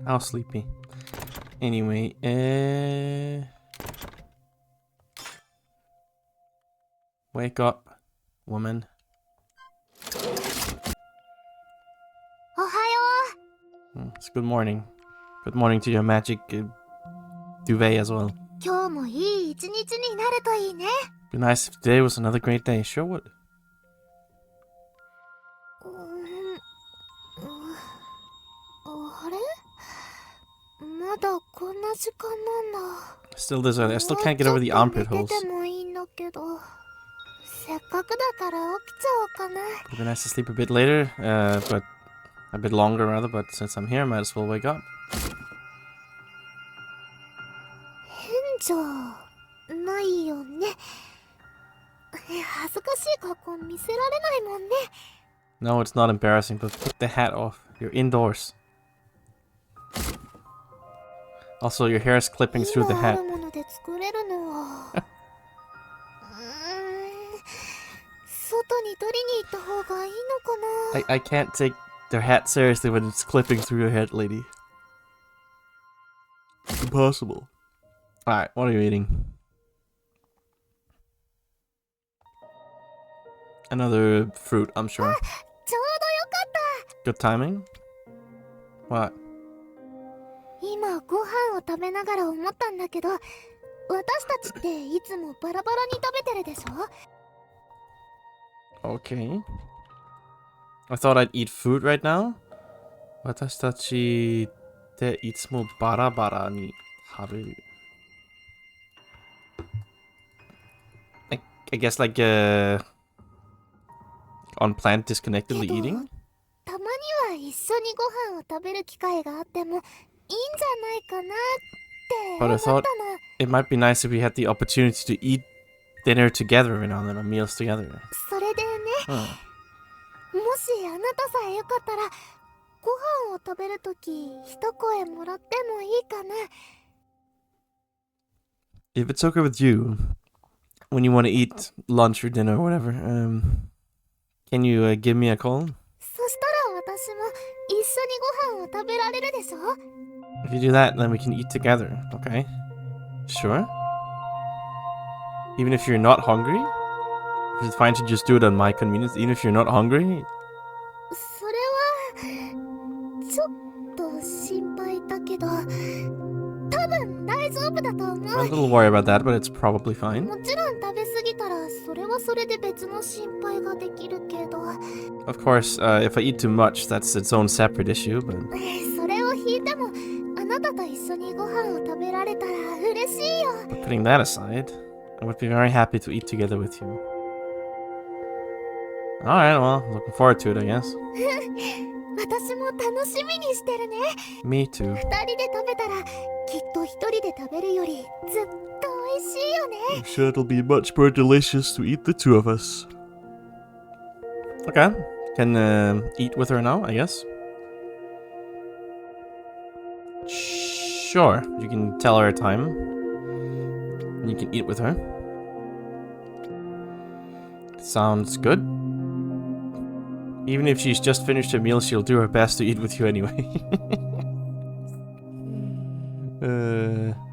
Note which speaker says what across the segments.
Speaker 1: How sleepy. Anyway, wake up, woman. It's good morning. Good morning to your magic duvet as well. Be nice if today was another great day. Sure would. Still this early. I still can't get over the armpit holes. It'd be nice to sleep a bit later, but a bit longer rather, but since I'm here, I might as well wake up. No, it's not embarrassing, but take the hat off. You're indoors. Also, your hair is clipping through the hat. I can't take their hat seriously when it's clipping through your head, lady. It's impossible. Alright, what are you eating? Another fruit, I'm sure. Good timing? What? Okay. I thought I'd eat food right now. 私たちっていつもバラバラに食べる. I guess like unplanned disconnectedly eating? But I thought it might be nice if we had the opportunity to eat dinner together every now and then, or meals together. If it's okay with you, when you want to eat lunch or dinner or whatever, can you give me a call? If you do that, then we can eat together, okay? Sure? Even if you're not hungry? Is it fine to just do it on my convenience, even if you're not hungry? I'm a little worried about that, but it's probably fine. Of course, if I eat too much, that's its own separate issue, but... But putting that aside, I would be very happy to eat together with you. Alright, well, looking forward to it, I guess. Me too. I'm sure it'll be much more delicious to eat the two of us. Okay, can eat with her now, I guess. Sure, you can tell her a time. And you can eat with her. Sounds good. Even if she's just finished her meal, she'll do her best to eat with you anyway.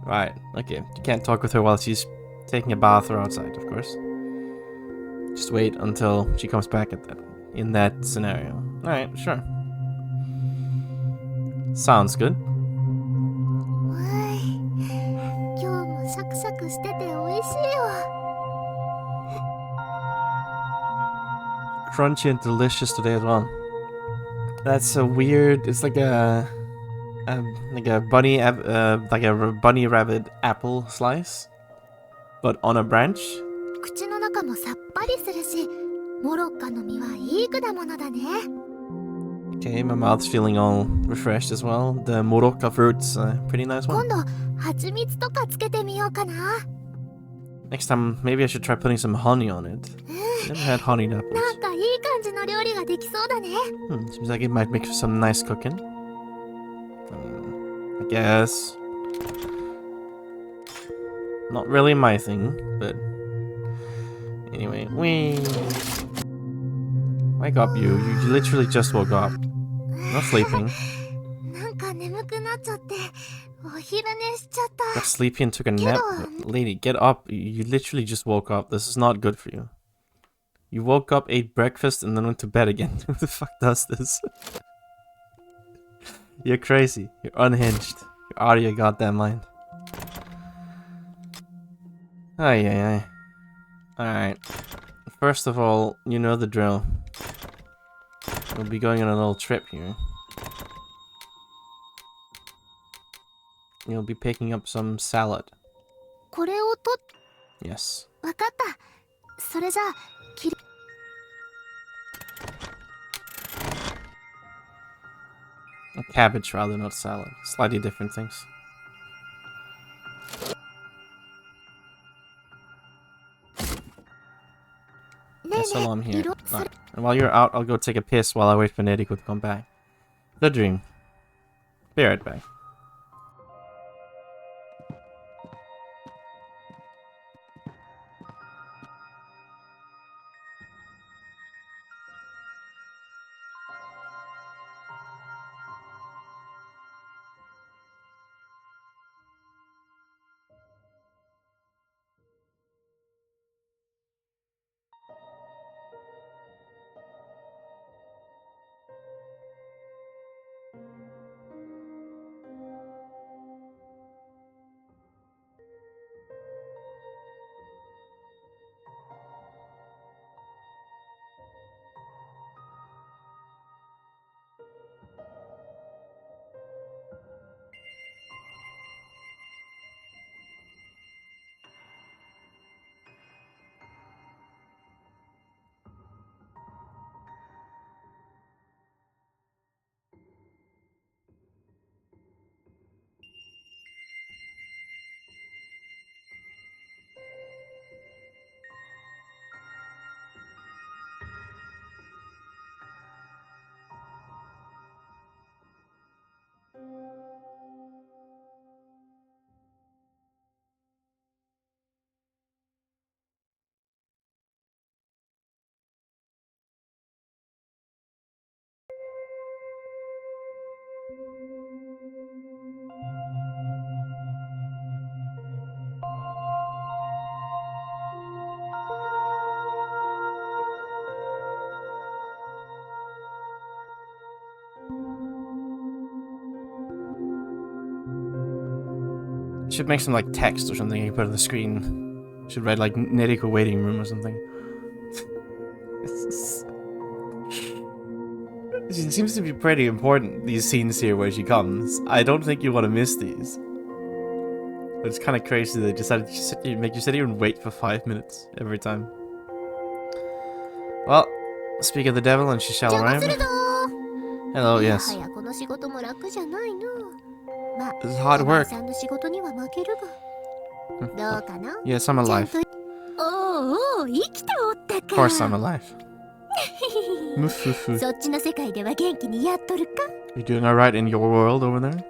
Speaker 1: Right, okay. You can't talk with her while she's taking a bath or outside, of course. Just wait until she comes back at that, in that scenario. Alright, sure. Sounds good. Crunchy and delicious today as well. That's a weird. It's like a bunny rabbit apple slice, but on a branch. Okay, my mouth's feeling all refreshed as well. The moroka fruit's a pretty nice one. Next time, maybe I should try putting some honey on it. Never had honeyed apples. Seems like it might make for some nice cooking. I guess. Not really my thing, but... Anyway, wake up, you. You literally just woke up. Not sleeping. Got sleepy and took a nap. Lady, get up. You literally just woke up. This is not good for you. You woke up, ate breakfast, and then went to bed again. Who the fuck does this? You're crazy. You're unhinged. You're out of your goddamn mind. Ay, ay, ay. Alright. First of all, you know the drill. We'll be going on a little trip here. You'll be picking up some salad. Yes. A cabbage rather, not salad. Slightly different things. Yes, hello, I'm here. Right. And while you're out, I'll go take a piss while I wait for Neriko to come back. The dream. Be right back. Should make some like text or something you put on the screen. Should write like Neriko waiting room or something. It seems to be pretty important, these scenes here where she comes. I don't think you want to miss these. But it's kind of crazy they decided to make you sit here and wait for 5 minutes every time. Well, speak of the devil and she shall arrive. Hello, yes. This is hard work. Yes, I'm alive. Of course I'm alive. You doing alright in your world over there?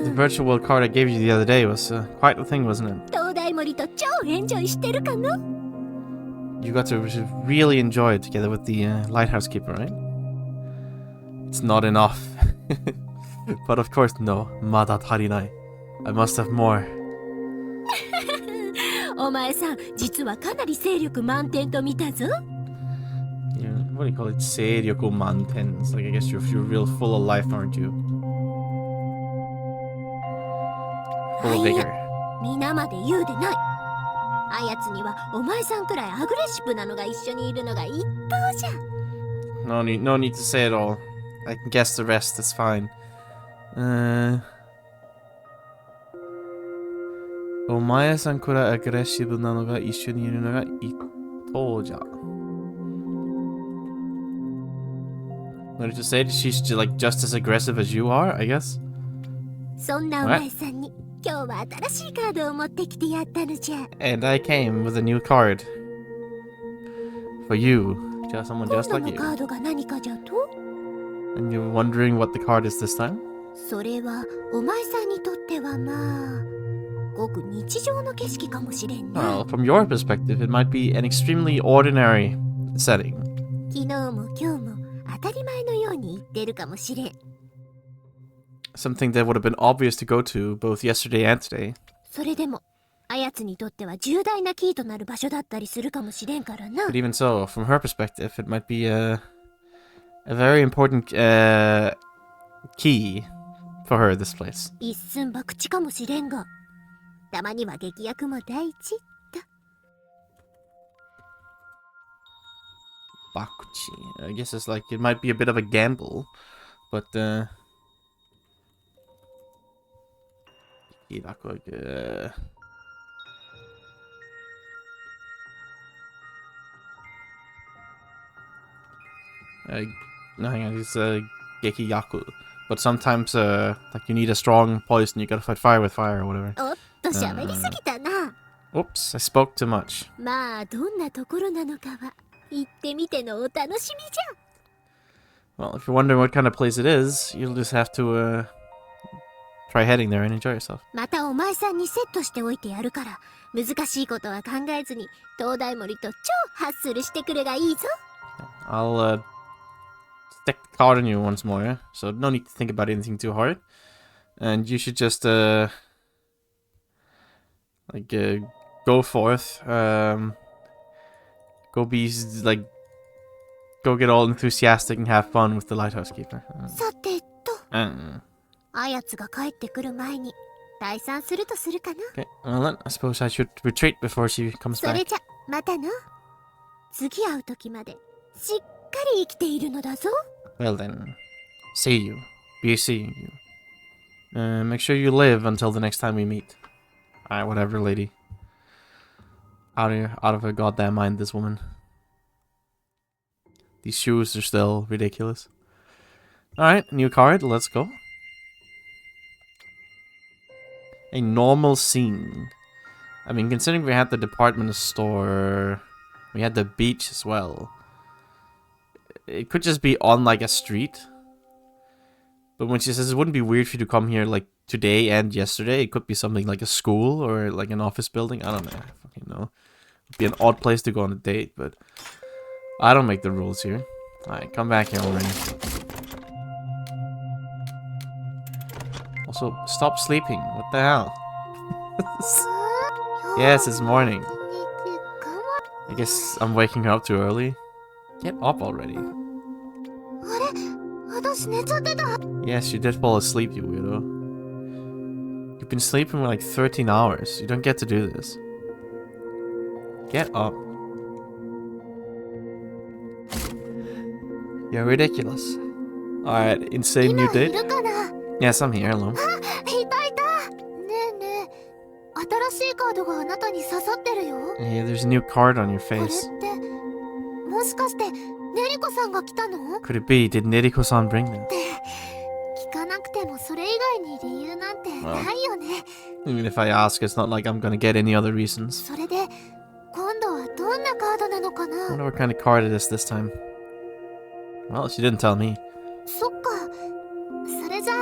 Speaker 1: The virtual world card I gave you the other day was quite a thing, wasn't it? You got to really enjoy it together with the lighthouse keeper, right? It's not enough. But of course, no. Mada tarinai. I must have more. Yeah, what do you call it? Seiryoku manten. It's like, I guess you're real full of life, aren't you? Full of vigor. No need to say it all. I can guess the rest, it's fine. Omae-san kurai aggressive nano ga issho ni iru no ga ittou ja. What did you say? She's like just as aggressive as you are, I guess? What? And I came with a new card. For you. Just someone just like you. And you're wondering what the card is this time? Well, from your perspective, it might be an extremely ordinary setting.
Speaker 2: 当たり前のように言ってるかもしれん。
Speaker 1: Something that would have been obvious to go to both yesterday and today.
Speaker 2: それでもあやつにとっては重大なキーとなる場所だったりするかもしれんからな。
Speaker 1: But even so, from her perspective, it might be a very important key for her, this place.
Speaker 2: 一寸博打かもしれんが、たまには劇薬も大事だ。
Speaker 1: Bakuchi. I guess it's like, it might be a bit of a gamble, but no, hang on, it's Gekiyaku. But sometimes, like, you need a strong poison, you gotta fight fire with fire or whatever.
Speaker 2: おっと喋りすぎたな。
Speaker 1: Oops, I spoke too much.
Speaker 2: まあどんなところなのかは行ってみてのお楽しみじゃ。
Speaker 1: Well, if you're wondering what kind of place it is, you'll just have to try heading there and enjoy yourself.
Speaker 2: またお前さんにセットしておいてやるから、難しいことは考えずに東大森と超ハッスルしてくれがいいぞ。
Speaker 1: I'll stick the card on you once more, so no need to think about anything too hard. And you should just go forth, go be like, go get all enthusiastic and have fun with the lighthouse keeper.
Speaker 2: さてと、あやつが帰ってくる前に退散するとするかな。
Speaker 1: Okay, well then, I suppose I should retreat before she comes
Speaker 2: それ
Speaker 1: back.
Speaker 2: じゃまたな。次会う時までしっかり生きているのだぞ。
Speaker 1: Well then, see you. Be seeing you. Make sure you live until the next time we meet. Alright, whatever, lady. Out of her goddamn mind, this woman. These shoes are still ridiculous. Alright, new card, let's go. A normal scene. I mean, considering we had the department store, we had the beach as well. It could just be on like a street. But when she says it wouldn't be weird for you to come here like today and yesterday, it could be something like a school or like an office building. I don't know. I fucking know. It'd be an odd place to go on a date, but I don't make the rules here. Alright, come back here already. Also, stop sleeping. What the hell? Yes, it's morning. I guess I'm waking her up too early. Get up already.
Speaker 2: あれ、私寝ちゃってた。
Speaker 1: Yes, you did fall asleep, you weirdo. You've been sleeping for like 13 hours. You don't get to do this. Get up. You're ridiculous. Alright, insane new date?
Speaker 2: いるかな。
Speaker 1: Yes, I'm here, hello.
Speaker 2: いたいた。ねえねえ、新しいカードがあなたに刺さってるよ。
Speaker 1: Yeah, there's a new card on your
Speaker 2: これっ
Speaker 1: face.
Speaker 2: て、もしかしてネリコさんが来たの？
Speaker 1: Could it be? Did Neriko-san bring this?
Speaker 2: 聞かなくてもそれ以外に理由なんてないよね。
Speaker 1: Even if I ask, it's not like I'm gonna get any other reasons.
Speaker 2: それで今度はどんなカードなのか
Speaker 1: I
Speaker 2: な。
Speaker 1: wonder what kind of card it is this time. Well, she didn't tell me.
Speaker 2: そっか。それじゃあ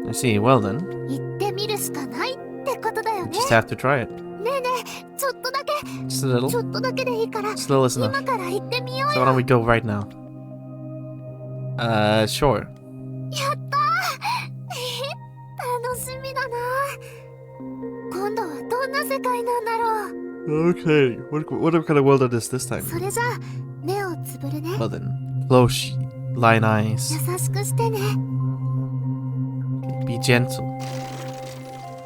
Speaker 1: I see, well then.
Speaker 2: 行ってみるしかないってことだよ
Speaker 1: You
Speaker 2: ね。
Speaker 1: just have to try it.
Speaker 2: ねえねえ、ちょっとだけ、
Speaker 1: Just a
Speaker 2: ちょ
Speaker 1: little.
Speaker 2: っとだけでいいから
Speaker 1: Just a little is
Speaker 2: 今
Speaker 1: enough.
Speaker 2: から行ってみよう
Speaker 1: So
Speaker 2: よ。
Speaker 1: why don't we go right now? Sure.
Speaker 2: やったー楽しみだな。今度はどんな世界なんだろう。
Speaker 1: Okay, what kind of world it is this time?
Speaker 2: それじゃあ目をつぶるね。
Speaker 1: Well then, close line eyes.
Speaker 2: 優しくしてね。
Speaker 1: Be gentle.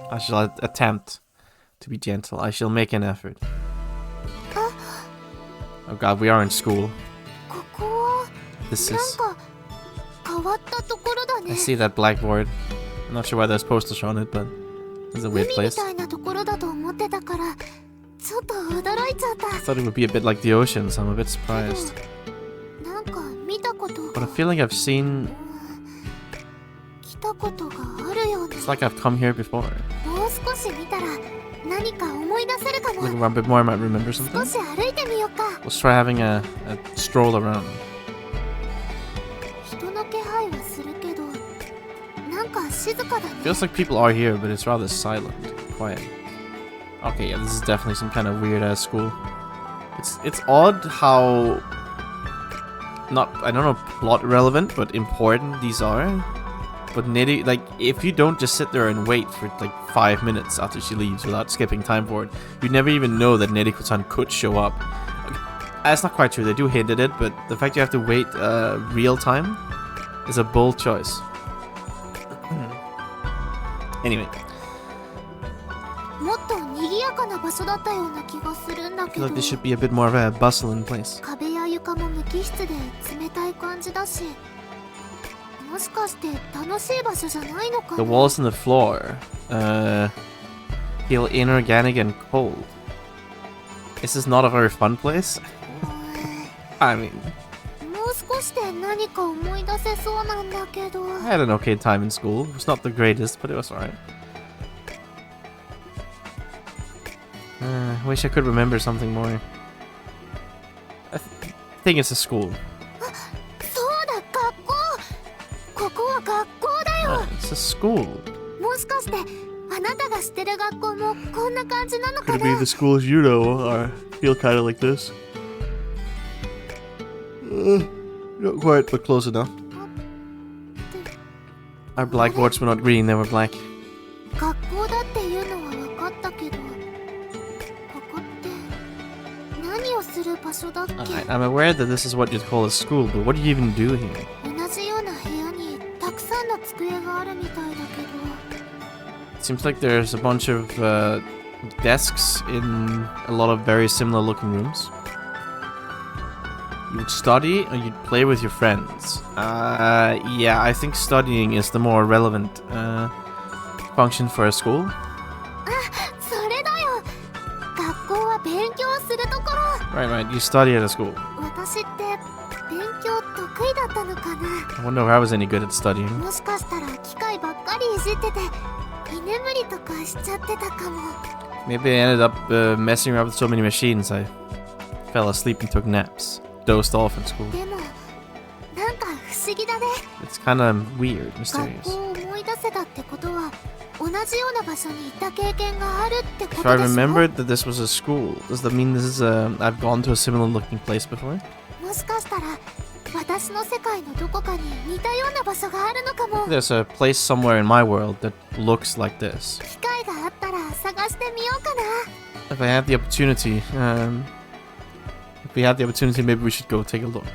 Speaker 1: I shall attempt to be gentle. I shall make an effort. Oh god, we are in school.
Speaker 2: ここは
Speaker 1: This
Speaker 2: なん
Speaker 1: is...
Speaker 2: か変わったところだ
Speaker 1: I
Speaker 2: ね。
Speaker 1: see that blackboard. I'm not sure why there's posters on it, but it's a
Speaker 2: 海
Speaker 1: weird
Speaker 2: み
Speaker 1: place.
Speaker 2: たいなところだと思ってたからちょっと驚いちゃっ
Speaker 1: I thought it would be a bit like the ocean, so I'm a bit
Speaker 2: た。
Speaker 1: surprised.
Speaker 2: なんか見たこと
Speaker 1: But
Speaker 2: が
Speaker 1: I feel like I've seen...
Speaker 2: 来たことがあるような。
Speaker 1: It's like I've come here before.
Speaker 2: もう少し見たら何か思い出せるかも。
Speaker 1: Looking around a bit more, I might remember
Speaker 2: 少
Speaker 1: something.
Speaker 2: し歩いてみようか。
Speaker 1: Let's try having a stroll around.
Speaker 2: 人の気配はするけどなんか静かだね。
Speaker 1: Feels like people are here, but it's rather silent, quiet. Okay, yeah, this is definitely some kind of weird ass school. It's odd how not, I don't know, plot relevant, but important these are. But Neri, like, if you don't just sit there and wait for like 5 minutes after she leaves without skipping time for it, you never even know that Neriko-san could show up. That's not quite true, they do hint at it, but the fact you have to wait real time is a bold choice. Anyway. I feel like there should be a bit more of a bustle in place. The walls and the floor feel inorganic and cold. This is not a very fun place. I mean, I had an okay time in school. It was not the greatest, but it was alright. I wish I could remember something more. I think it's a school. It's a school. Could it be the schools you know are feel kind of like this? Not quite, but close enough. Our blackboards were not green, they were black. Alright, I'm aware that this is what you'd call a school, but what do you even do here? It seems like there's a bunch of desks in a lot of very similar looking rooms. You'd study or you'd play with your friends. Yeah, I think studying is the more relevant function for a school. Right, you study at a school. I wonder if I was any good at studying. Maybe I ended up messing around with so many machines I fell asleep and took naps. Dozed off in school. It's kind of weird, mysterious. If I remembered that this was a school, does that mean this is I've gone to a similar looking place before? There's a place somewhere in my world that looks like this. If I had the opportunity, maybe we should go take a look.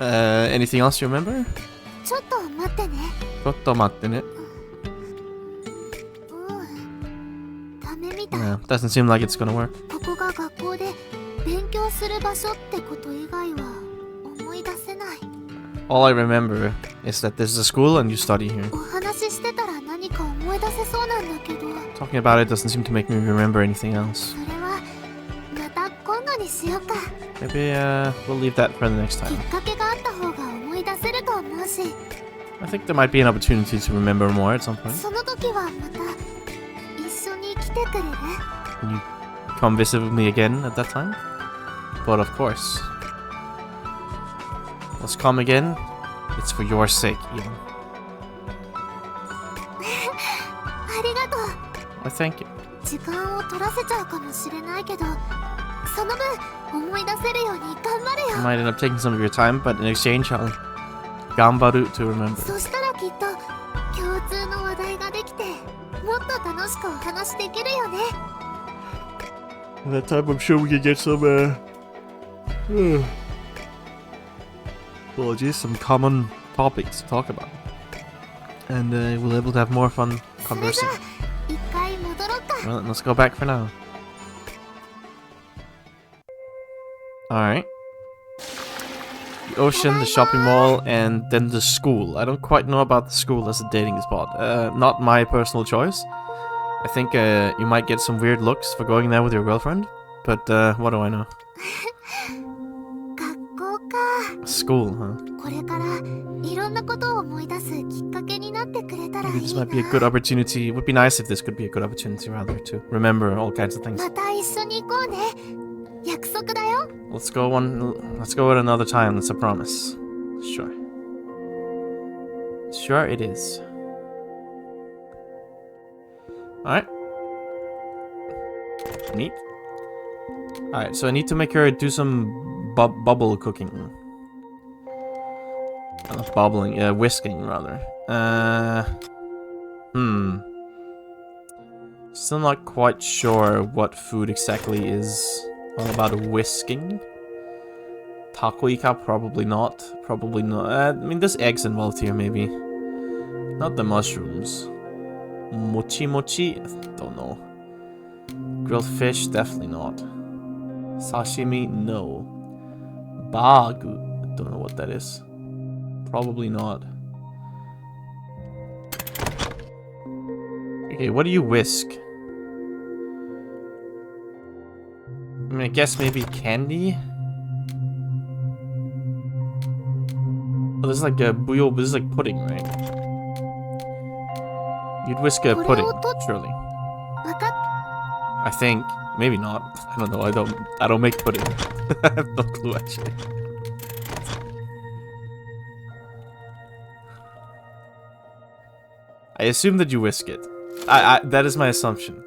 Speaker 1: Anything else you remember? ちょっと待ってね. Yeah, doesn't seem like it's gonna work. All I remember is that this is a school and you study here. Talking about it doesn't seem to make me remember anything else. Maybe we'll leave that for the next time. I think there might be an opportunity to remember more at some point. Can you come visit with me again at that time? But of course. Let's come again. It's for your sake, even. I thank you. I might end up taking some of your time, but in exchange I'll gambaru to remember. At that time I'm sure we can get some some common topics to talk about. And we'll be able to have more fun conversing. Well, let's go back for now. Alright. The ocean, the shopping mall, and then the school. I don't quite know about the school as a dating spot. Not my personal choice. I think you might get some weird looks for going there with your girlfriend. But what do I know? School, huh? Maybe this might be a good opportunity. It would be nice if this could be a good opportunity, rather, to remember all kinds of things. Let's go at another time, that's a promise. Sure. Sure it is. Alright. Neat. Alright, so I need to make her do some bubble cooking. Bobbling, whisking rather. Still not quite sure what food exactly is all about whisking. Takoika, probably not. Probably not. I mean, there's eggs involved here, maybe. Not the mushrooms. Mochi mochi? Don't know. Grilled fish? Definitely not. Sashimi? No. Bagu? Don't know what that is. Probably not. Okay, what do you whisk? I mean, I guess maybe candy? Oh, this is like a bouillon, this is like pudding, right? You'd whisk a pudding, surely. I think. Maybe not. I don't know. I don't make pudding. I have no clue actually. I assume that you whisk it. That is my assumption.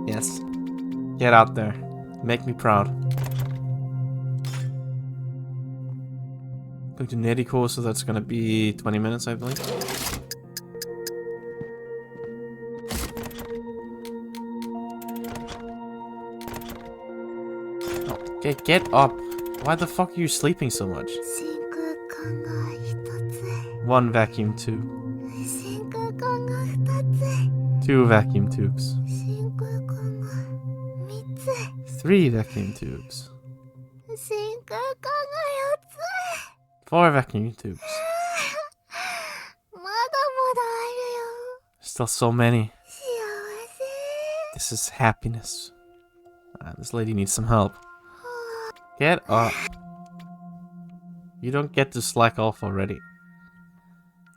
Speaker 1: Yes. Get out there. Make me proud. Going to Neriko, so that's gonna be 20 minutes, I believe. Oh, get up. Why the fuck are you sleeping so much? One vacuum tube. 2 vacuum tubes. 3 vacuum tubes. 4 vacuum tubes. Still so many. This is happiness. This lady needs some help. Get up. You don't get to slack off already.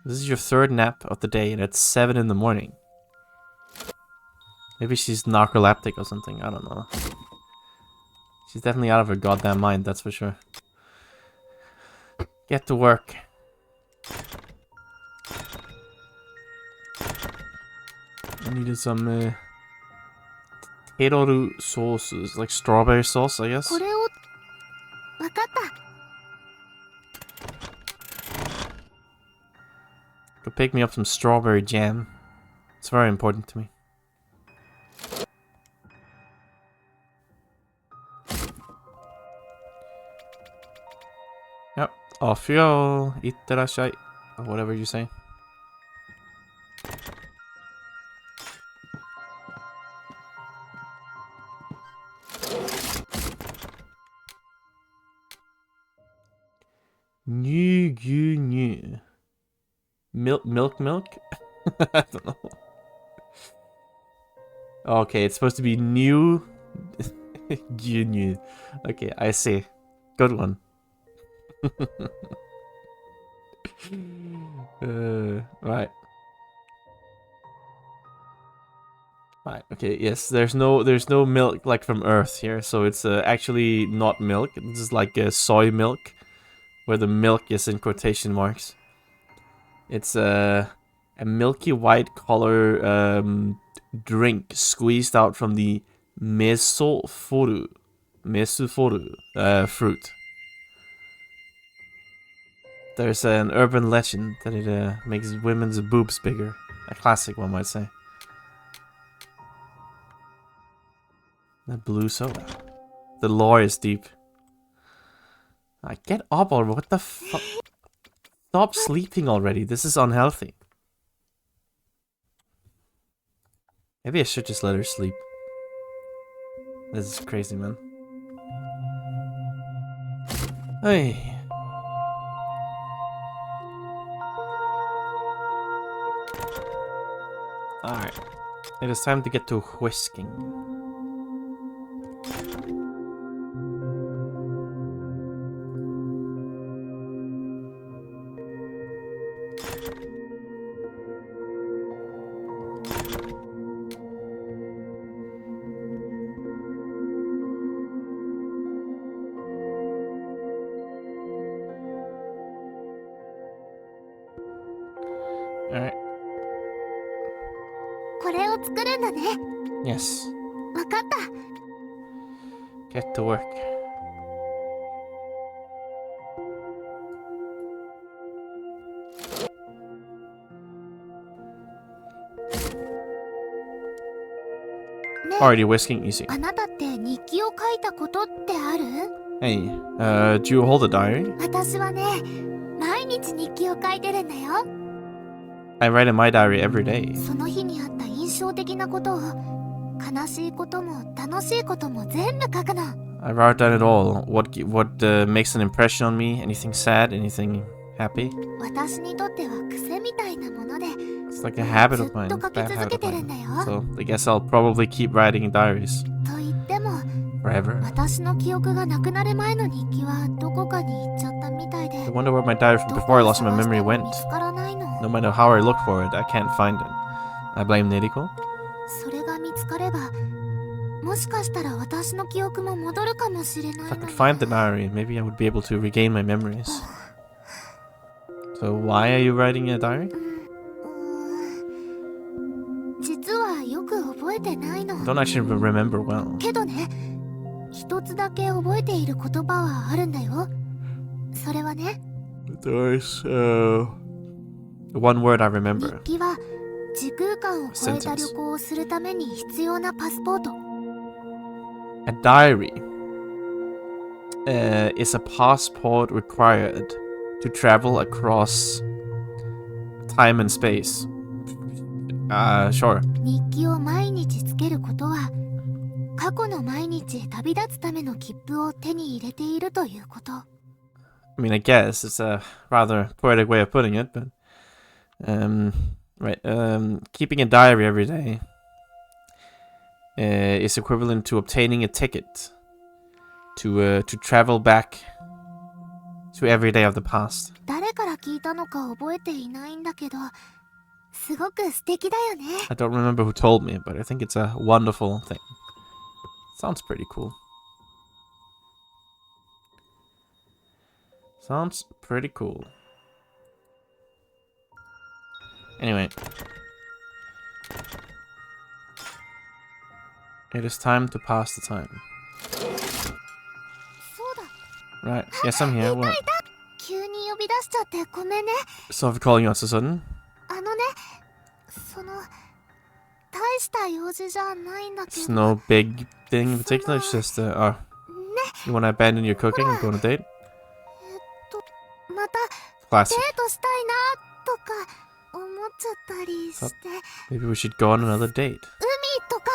Speaker 1: This is your 3rd nap of the day and it's 7 in the morning. Maybe she's narcoleptic or something, I don't know. She's definitely out of her goddamn mind, that's for sure. Get to work. I needed some potato sauces, like strawberry sauce, I guess. Go pick me up some strawberry jam. It's very important to me. Yep. Off you go. Itterashai. Or whatever you say. New. Milk? I don't know. Okay, it's supposed to be new. New. Okay, I see. Good one. Right. Right. Okay. Yes. There's no milk like from Earth here, so it's actually not milk. This is like soy milk, where the milk is in quotation marks. It's a milky white color drink squeezed out from the mesoforu fruit. There's an urban legend that it makes women's boobs bigger. A classic, one might say. The blue soda. The lore is deep. Get up already. What the fuck? Stop sleeping already. This is unhealthy. Maybe I should just let her sleep. This is crazy, man. Hey. Alright. It is time to get to whisking. Alright. Yes. Get to work. Already whisking easy.
Speaker 2: あなたって日記を書いたことってある？
Speaker 1: Hey, do you hold a diary?
Speaker 2: 私はね、毎日日記を書いてるんだよ。
Speaker 1: I write in my diary every day.
Speaker 2: その日にあった印象的なことを、悲しいことも楽しいことも全部書くの。
Speaker 1: I wrote down it all. What makes an impression on me? Anything sad? Anything happy?
Speaker 2: 私にとっては癖みたいなもので、
Speaker 1: It's like a habit of mine.
Speaker 2: ずっと書き
Speaker 1: Bad
Speaker 2: 続
Speaker 1: habit
Speaker 2: け
Speaker 1: of
Speaker 2: てるんだ
Speaker 1: mine.
Speaker 2: よ。
Speaker 1: So I guess I'll probably keep writing in diaries
Speaker 2: と言っても、
Speaker 1: forever.
Speaker 2: 私の記憶がなくなる前の日記はどこかに行っちゃったみたいで、
Speaker 1: I wonder where my diary from before I lost my
Speaker 2: どこを
Speaker 1: memory
Speaker 2: 探して
Speaker 1: went.
Speaker 2: も見つからないの。
Speaker 1: No matter how I look for it, I can't find it. I blame Neriko.
Speaker 2: それが見つかれば、もしかしたら私の記憶も戻るかもしれない
Speaker 1: If I
Speaker 2: の
Speaker 1: could
Speaker 2: に。
Speaker 1: find the diary, maybe I would be able to regain my memories. So why are you writing a diary?
Speaker 2: 実はよく覚えてないの。
Speaker 1: I don't actually remember well.
Speaker 2: けどね、一つだけ覚えている言葉はあるんだよ。それはね、
Speaker 1: There's one word I
Speaker 2: 日
Speaker 1: remember.
Speaker 2: 記は時空間を超えた旅行をするために必要なパスポート。
Speaker 1: A diary is a passport required to travel across time and space. Sure.
Speaker 2: 日記を毎日つけることは、過去の毎日へ旅立つための切符を手に入れているということ。
Speaker 1: I mean, I guess it's a rather poetic way of putting it, but right. Keeping a diary every day is equivalent to obtaining a ticket to travel back to every day of the past.
Speaker 2: 誰から聞いたのか覚えていないんだけど、すごく素敵だよね。
Speaker 1: I don't remember who told me, but I think it's a wonderful thing. Sounds pretty cool. Sounds pretty cool. Anyway. It is time to pass the time.
Speaker 2: そうだ。
Speaker 1: Right. Yes, I'm here. What?
Speaker 2: 急に呼び出しちゃってごめんね。
Speaker 1: Sorry for calling you out so sudden.
Speaker 2: あのね、大した用事じゃないんだけ
Speaker 1: It's
Speaker 2: ど。
Speaker 1: no big thing in particular. It's just, you want to abandon your cooking and go on a date?
Speaker 2: また
Speaker 1: Classic.
Speaker 2: デートしたいなとか思っちゃったりして。
Speaker 1: Maybe we should go on another date.
Speaker 2: 海とか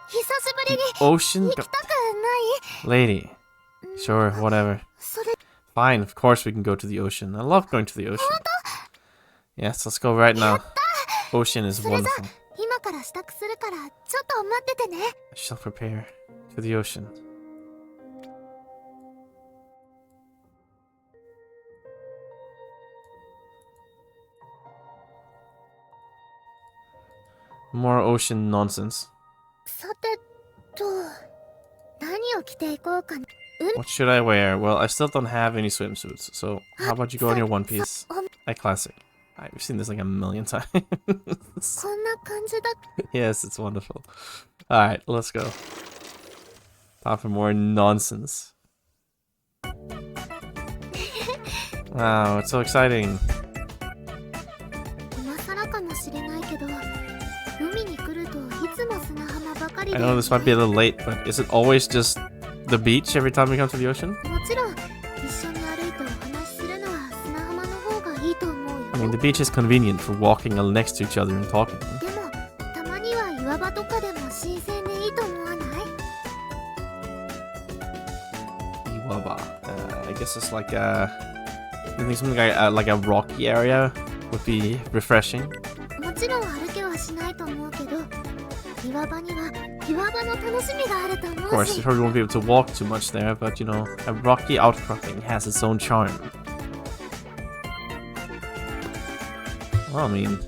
Speaker 2: 久しぶりに
Speaker 1: Ocean?
Speaker 2: 行きたくない？
Speaker 1: Lady. Sure, whatever.
Speaker 2: それ
Speaker 1: Fine, of course we can go to the ocean. I love going to the ocean. Yes, let's go right now. Ocean is
Speaker 2: それじゃ
Speaker 1: wonderful.
Speaker 2: 今から支度するからちょっと待っててね。
Speaker 1: I shall prepare to the ocean. More ocean nonsense.
Speaker 2: さてと、何を着ていこうかな。
Speaker 1: What should I wear? Well, I still don't have any swimsuits, so how about you go in your one piece? A classic. I've seen this like a million times.
Speaker 2: こんな感じだ。
Speaker 1: Yes, it's wonderful. Alright, let's go. Time for more nonsense. Wow, it's so exciting.
Speaker 2: 今更かもしれないけど、海に来るといつも砂浜ばかりで。
Speaker 1: I know this might be a little late, but is it always just the beach every time we come to the ocean?
Speaker 2: もちろん、一緒に歩いてお話しするのは砂浜の方がいいと思うよ。
Speaker 1: I mean, the beach is convenient for walking next to each other and talking.
Speaker 2: でも、たまには岩場とかでも新鮮でいいと思わない？
Speaker 1: Iwaba. I guess it's like I think something like a rocky area would be refreshing.
Speaker 2: もちろん歩けはしないと思うけど、岩場には岩場の楽しみがあると
Speaker 1: Of
Speaker 2: 思
Speaker 1: course,
Speaker 2: う
Speaker 1: you
Speaker 2: し。
Speaker 1: probably won't be able to walk too much there, but you know, a rocky outcropping has its own charm. Well, I mean,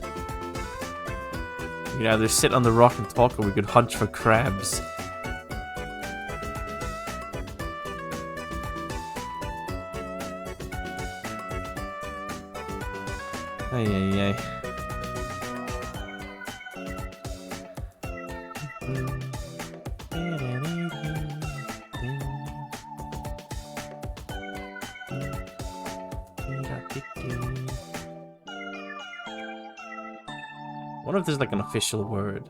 Speaker 1: we could either sit on the rock and talk, or we could hunt for crabs. Ay, ay, ay. wonder if there's like an official word.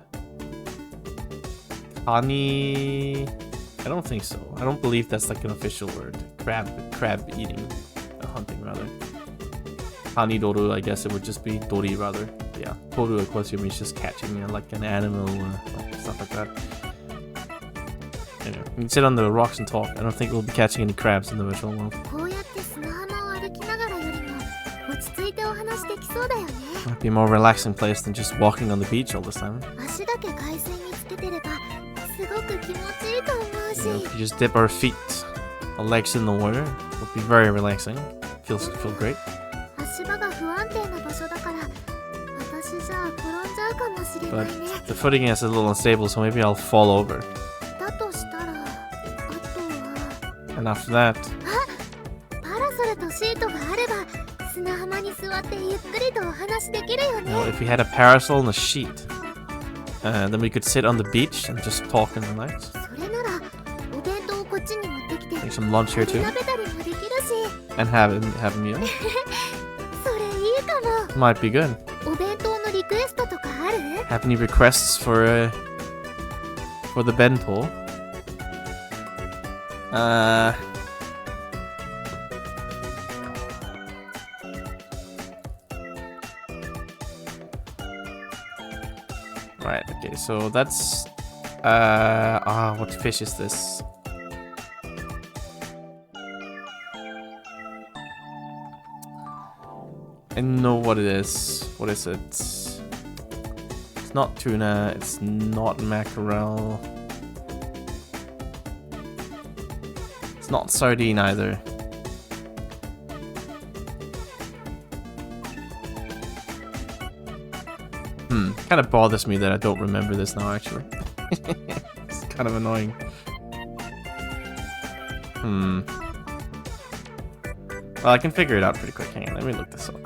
Speaker 1: Kani... I don't think so. I don't believe that's like an official word. Crab eating. Hunting, rather. Kanidoru, I guess it would just be dori, rather. Yeah. Toru, of course, means just catching like an animal or stuff like that. Anyway, we can sit on the rocks and talk. I don't think we'll be catching any crabs in the virtual world. Might be a more relaxing place than just walking on the beach all the time. You know, if you just dip our feet, our legs in the water, it would be very relaxing. Feel great. But the footing is a little unstable, so maybe I'll fall over. And after that... You know, if we had a parasol and a sheet, then we could sit on the beach and just talk in the night. Make some lunch here too. And have a meal. Might be good. Have any requests for the bento? Right, okay, so that's what fish is this? I know what it is. What is it? It's not tuna, it's not mackerel. It's not sardine either. Kind of bothers me that I don't remember this now, actually. It's kind of annoying. Well, I can figure it out pretty quick. Hang on, let me look this up.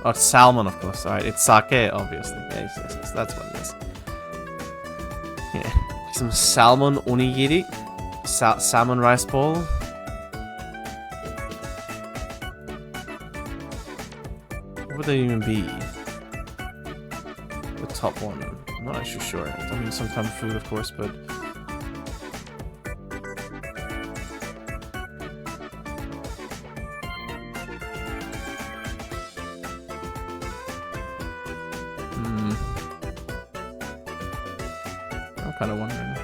Speaker 1: Oh, it's salmon, of course. Alright, it's sake, obviously. Yes, that's what it is. Yeah. Some salmon onigiri. Salmon rice bowl. What would they even be? The top one. I'm not actually sure. I mean, some kind of food, of course, but... I'm kind of wondering.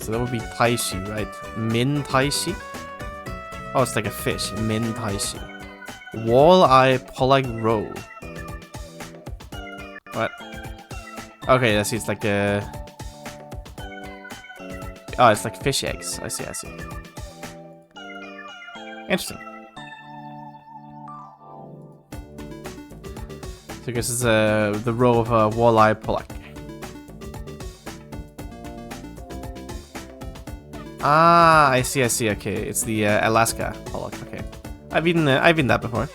Speaker 1: So that would be taishi, right? Min taishi? Oh, it's like a fish. Min taishi. Walleye pollock roe. What? Okay, I see. It's like a... Oh, it's like fish eggs. I see. Interesting. So I guess it's the roe of a walleye pollock. Ah, I see. Okay, it's the Alaska pollock. Okay, I've eaten that before.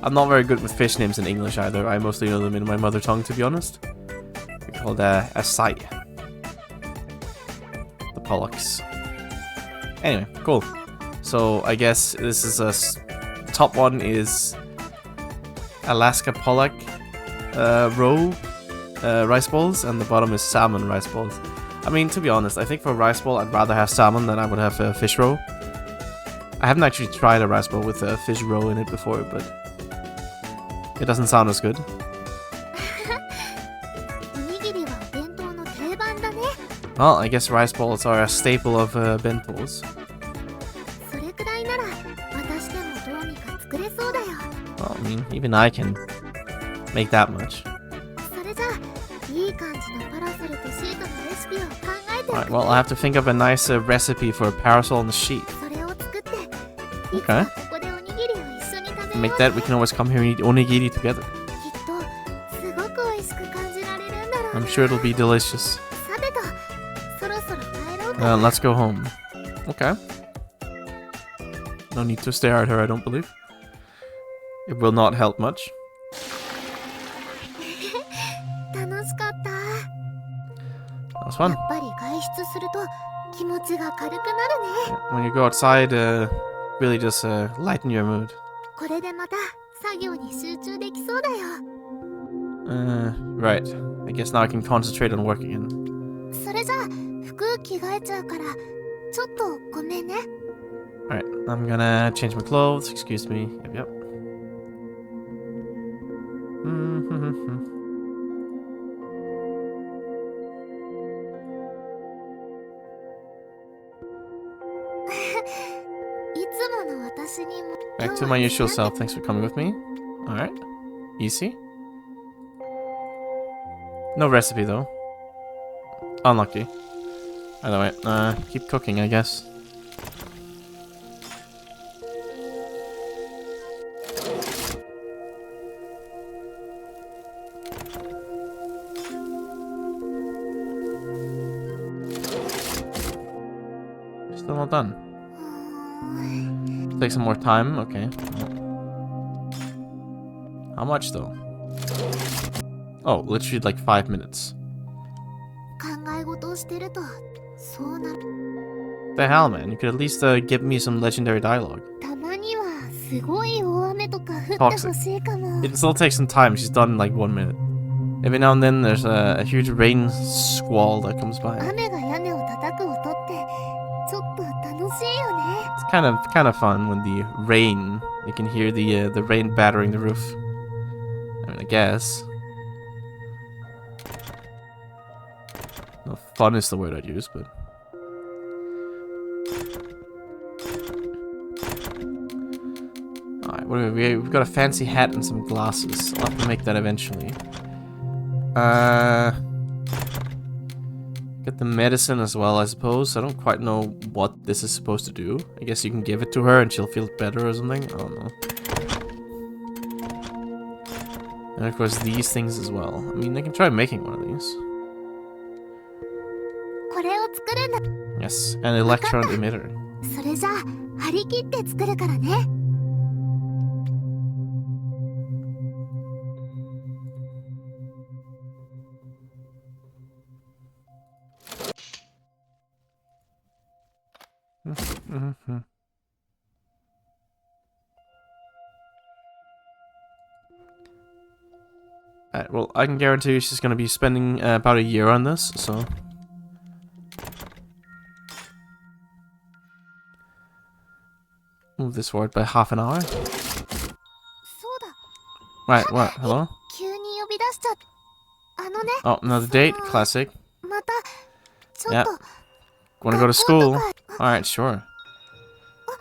Speaker 1: I'm not very good with fish names in English either. I mostly know them in my mother tongue, to be honest. They're called acai. The pollocks. Anyway, cool. So I guess this is top one is Alaska pollock roe rice balls, and the bottom is salmon rice balls. I mean, to be honest, I think for a rice bowl, I'd rather have salmon than I would have a fish roe. I haven't actually tried a rice bowl with a fish roe in it before, but it doesn't sound as good. Well, I guess rice balls are a staple of bentos. Well, I mean, even I can make that much. Alright, well, I'll have to think of a nice recipe for a parasol and a sheet. Okay. Make that, we can always come here and eat onigiri together. I'm sure it'll be delicious. Let's go home. Okay. No need to stare at her, I don't believe. It will not help much. That was fun.
Speaker 2: 気持ちが軽くなるね。
Speaker 1: When you go outside, really just lighten your mood.
Speaker 2: これでまた作業に集中できそうだよ。
Speaker 1: Right. I guess now I can concentrate on work again.
Speaker 2: それじゃあ服着替えちゃうからちょっとごめんね。
Speaker 1: Alright, I'm gonna change my clothes. Excuse me. Yep. Back to my usual self. Thanks for coming with me. Alright. Easy. No recipe though. Unlucky. Either way, keep cooking, I guess. Still not done. Take some more time, okay. How much though? Oh, literally like 5 minutes. The hell, man? You could at least give me some legendary dialogue. Toxic. It still takes some time. She's done in like 1 minute. Every now and then there's a huge rain squall that comes by. It's kind of fun when the rain. You can hear the rain battering the roof. I mean, I guess. No, fun is the word I'd use, but. Alright, we've got a fancy hat and some glasses. I'll have to make that eventually. Get the medicine as well, I suppose. I don't quite know what this is supposed to do. I guess you can give it to her and she'll feel better or something. I don't know. And of course these things as well. I mean, I can try making one of these. Yes, an electron emitter. Alright, well, I can guarantee you she's going to be spending about a year on this, so... Move this forward by half an hour. Right, what? Hello? Oh, another date? Classic. Yeah. Wanna go to school? Alright, sure.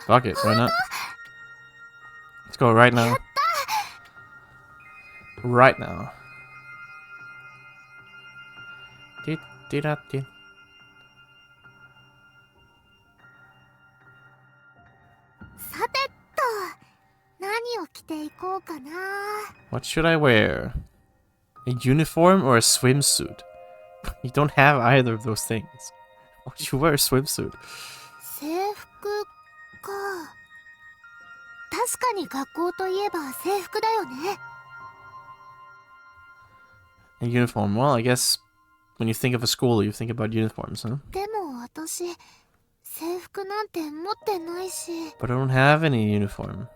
Speaker 1: Fuck it, why not? Let's go right now. Right now. What should I wear? A uniform or a swimsuit? You don't have either of those things. Why would you wear a swimsuit? A uniform. Well, I guess when you think of a school, you think about uniforms, huh? But I don't have any uniform.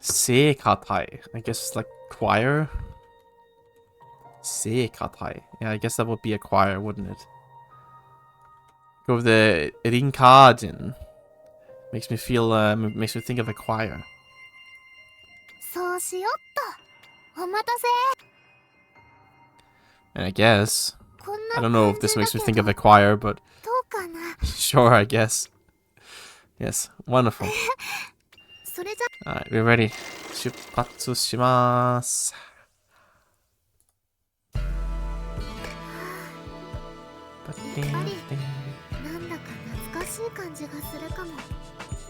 Speaker 1: Seikatai. I guess it's like choir? Seikatai. Yeah, I guess that would be a choir, wouldn't it? Go with the Rinkajin. Makes me feel, makes me think of a choir. And I guess. I don't know if this makes me think of a choir, but sure, I guess. Yes, wonderful. Alright, we're ready. Shupatsu shimasu.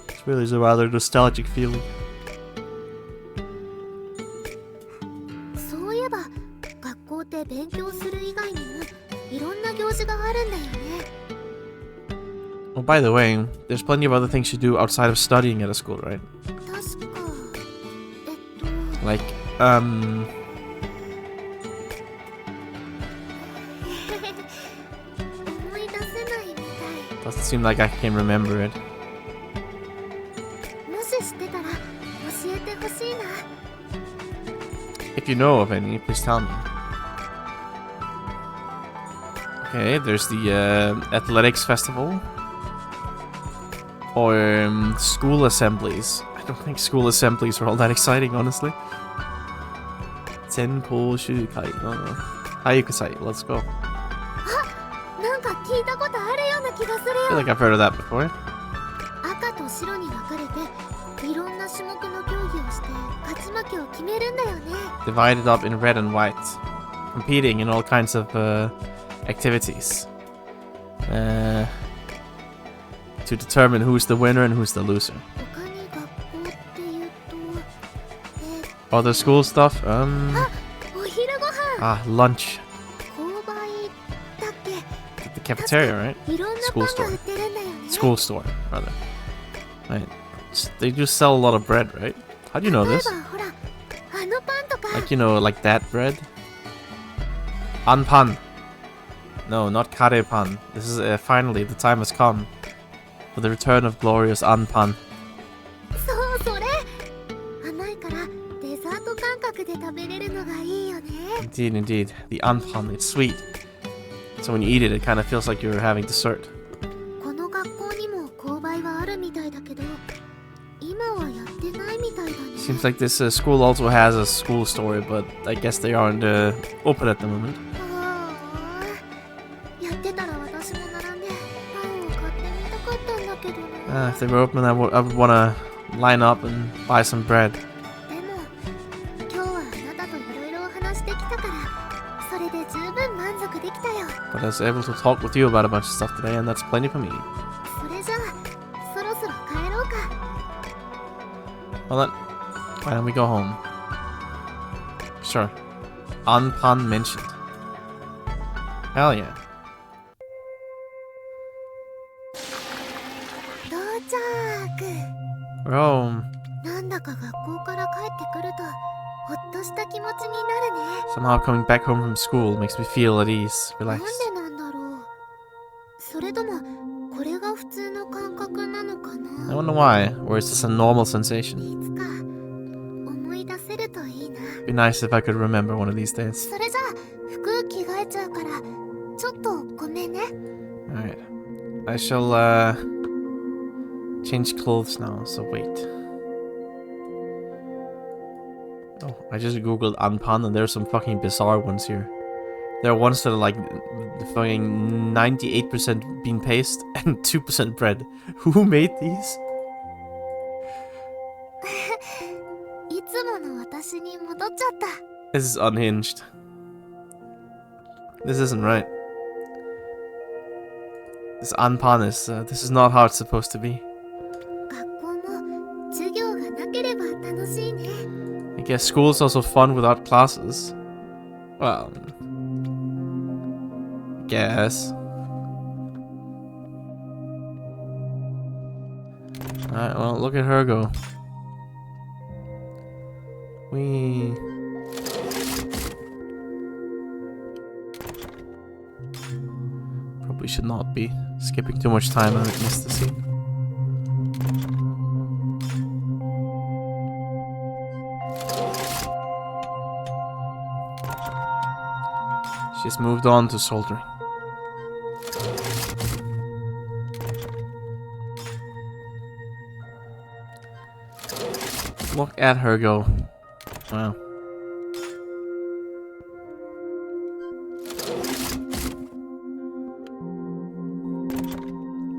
Speaker 1: It's really a rather nostalgic feeling. Oh, by the way, there's plenty of other things you do outside of studying at a school, right? Like,
Speaker 2: 思い出せないみたい。
Speaker 1: Doesn't seem like I can remember it.
Speaker 2: もし知ってたら教えてほしいな。
Speaker 1: If you know of any, please tell me. Okay, there's the athletics festival. Or school assemblies. I don't think school assemblies are all that exciting, honestly. Senko Shukai. No, no. Hayukusai, let's go.
Speaker 2: なんか聞いたことあるような気がする
Speaker 1: I feel
Speaker 2: よ。
Speaker 1: like I've heard of that before.
Speaker 2: 赤と白に分かれていろんな種目の競技をして勝ち負けを決めるんだよね。
Speaker 1: Divided up in red and white. Competing in all kinds of activities. To determine who's the winner and who's the loser.
Speaker 2: 他に学校っていうと、
Speaker 1: Other school stuff?
Speaker 2: お昼ご飯。
Speaker 1: Lunch.
Speaker 2: 購買だっけ。
Speaker 1: The cafeteria, right?
Speaker 2: いろんなパンが売ってるんだよね。
Speaker 1: School store, rather. Right. They do sell a lot of bread, right? How do you know
Speaker 2: 例え
Speaker 1: this?
Speaker 2: ばほら、あのパンとか。
Speaker 1: Like, you know, like that bread? Anpan. No, not karepan. This is finally the time has come for the return of glorious Anpan.
Speaker 2: そうそれ。甘いからデザート感覚で食べれるのがいいよね。
Speaker 1: Indeed, indeed. The Anpan, it's sweet. So when you eat it, it kind of feels like you're having dessert.
Speaker 2: この学校にも購買はあるみたいだけど、今はやってないみたいだね。
Speaker 1: Seems like this school also has a school store, but I guess they aren't open at the moment.
Speaker 2: ああ、やってたら私も並んでパンを買ってみたかったんだけどな。
Speaker 1: If they were open, I would want to line up and buy some bread.
Speaker 2: でも今日はあなたといろいろお話できたから、それで十分満足できたよ。
Speaker 1: But I was able to talk with you about a bunch of stuff today, and that's plenty for me.
Speaker 2: それじゃあそろそろ帰ろうか。
Speaker 1: Well then, why don't we go home? Sure. Anpan mentioned. Hell yeah.
Speaker 2: 到着。
Speaker 1: We're home.
Speaker 2: なんだか学校から帰ってくるとほっとした気持ちになるね。
Speaker 1: Somehow coming back home from school makes me feel at ease,
Speaker 2: なん
Speaker 1: relaxed.
Speaker 2: でなんだろう。それともこれが普通の感覚なのか
Speaker 1: I
Speaker 2: な。
Speaker 1: wonder why, or is this a normal sensation?
Speaker 2: いつか思い出せるといいな。
Speaker 1: It'd be nice if I could remember one of these days.
Speaker 2: それじゃあ服着替えちゃうからちょっとごめんね。
Speaker 1: Alright. I shall, change clothes now, so wait. Oh, I just googled Anpan and there's some fucking bizarre ones here. There are ones that are like fucking 98% bean paste and 2% bread. Who made these?
Speaker 2: いつもの私に戻っちゃった。
Speaker 1: This is unhinged. This isn't right. This Anpan is, this is not how it's supposed to be.
Speaker 2: 学校も授業がなければ楽しいね。
Speaker 1: I guess school's also fun without classes. Well, I guess. Alright, well, look at her go. We probably should not be skipping too much time and miss the scene. She's moved on to soldering. Look at her go. Wow.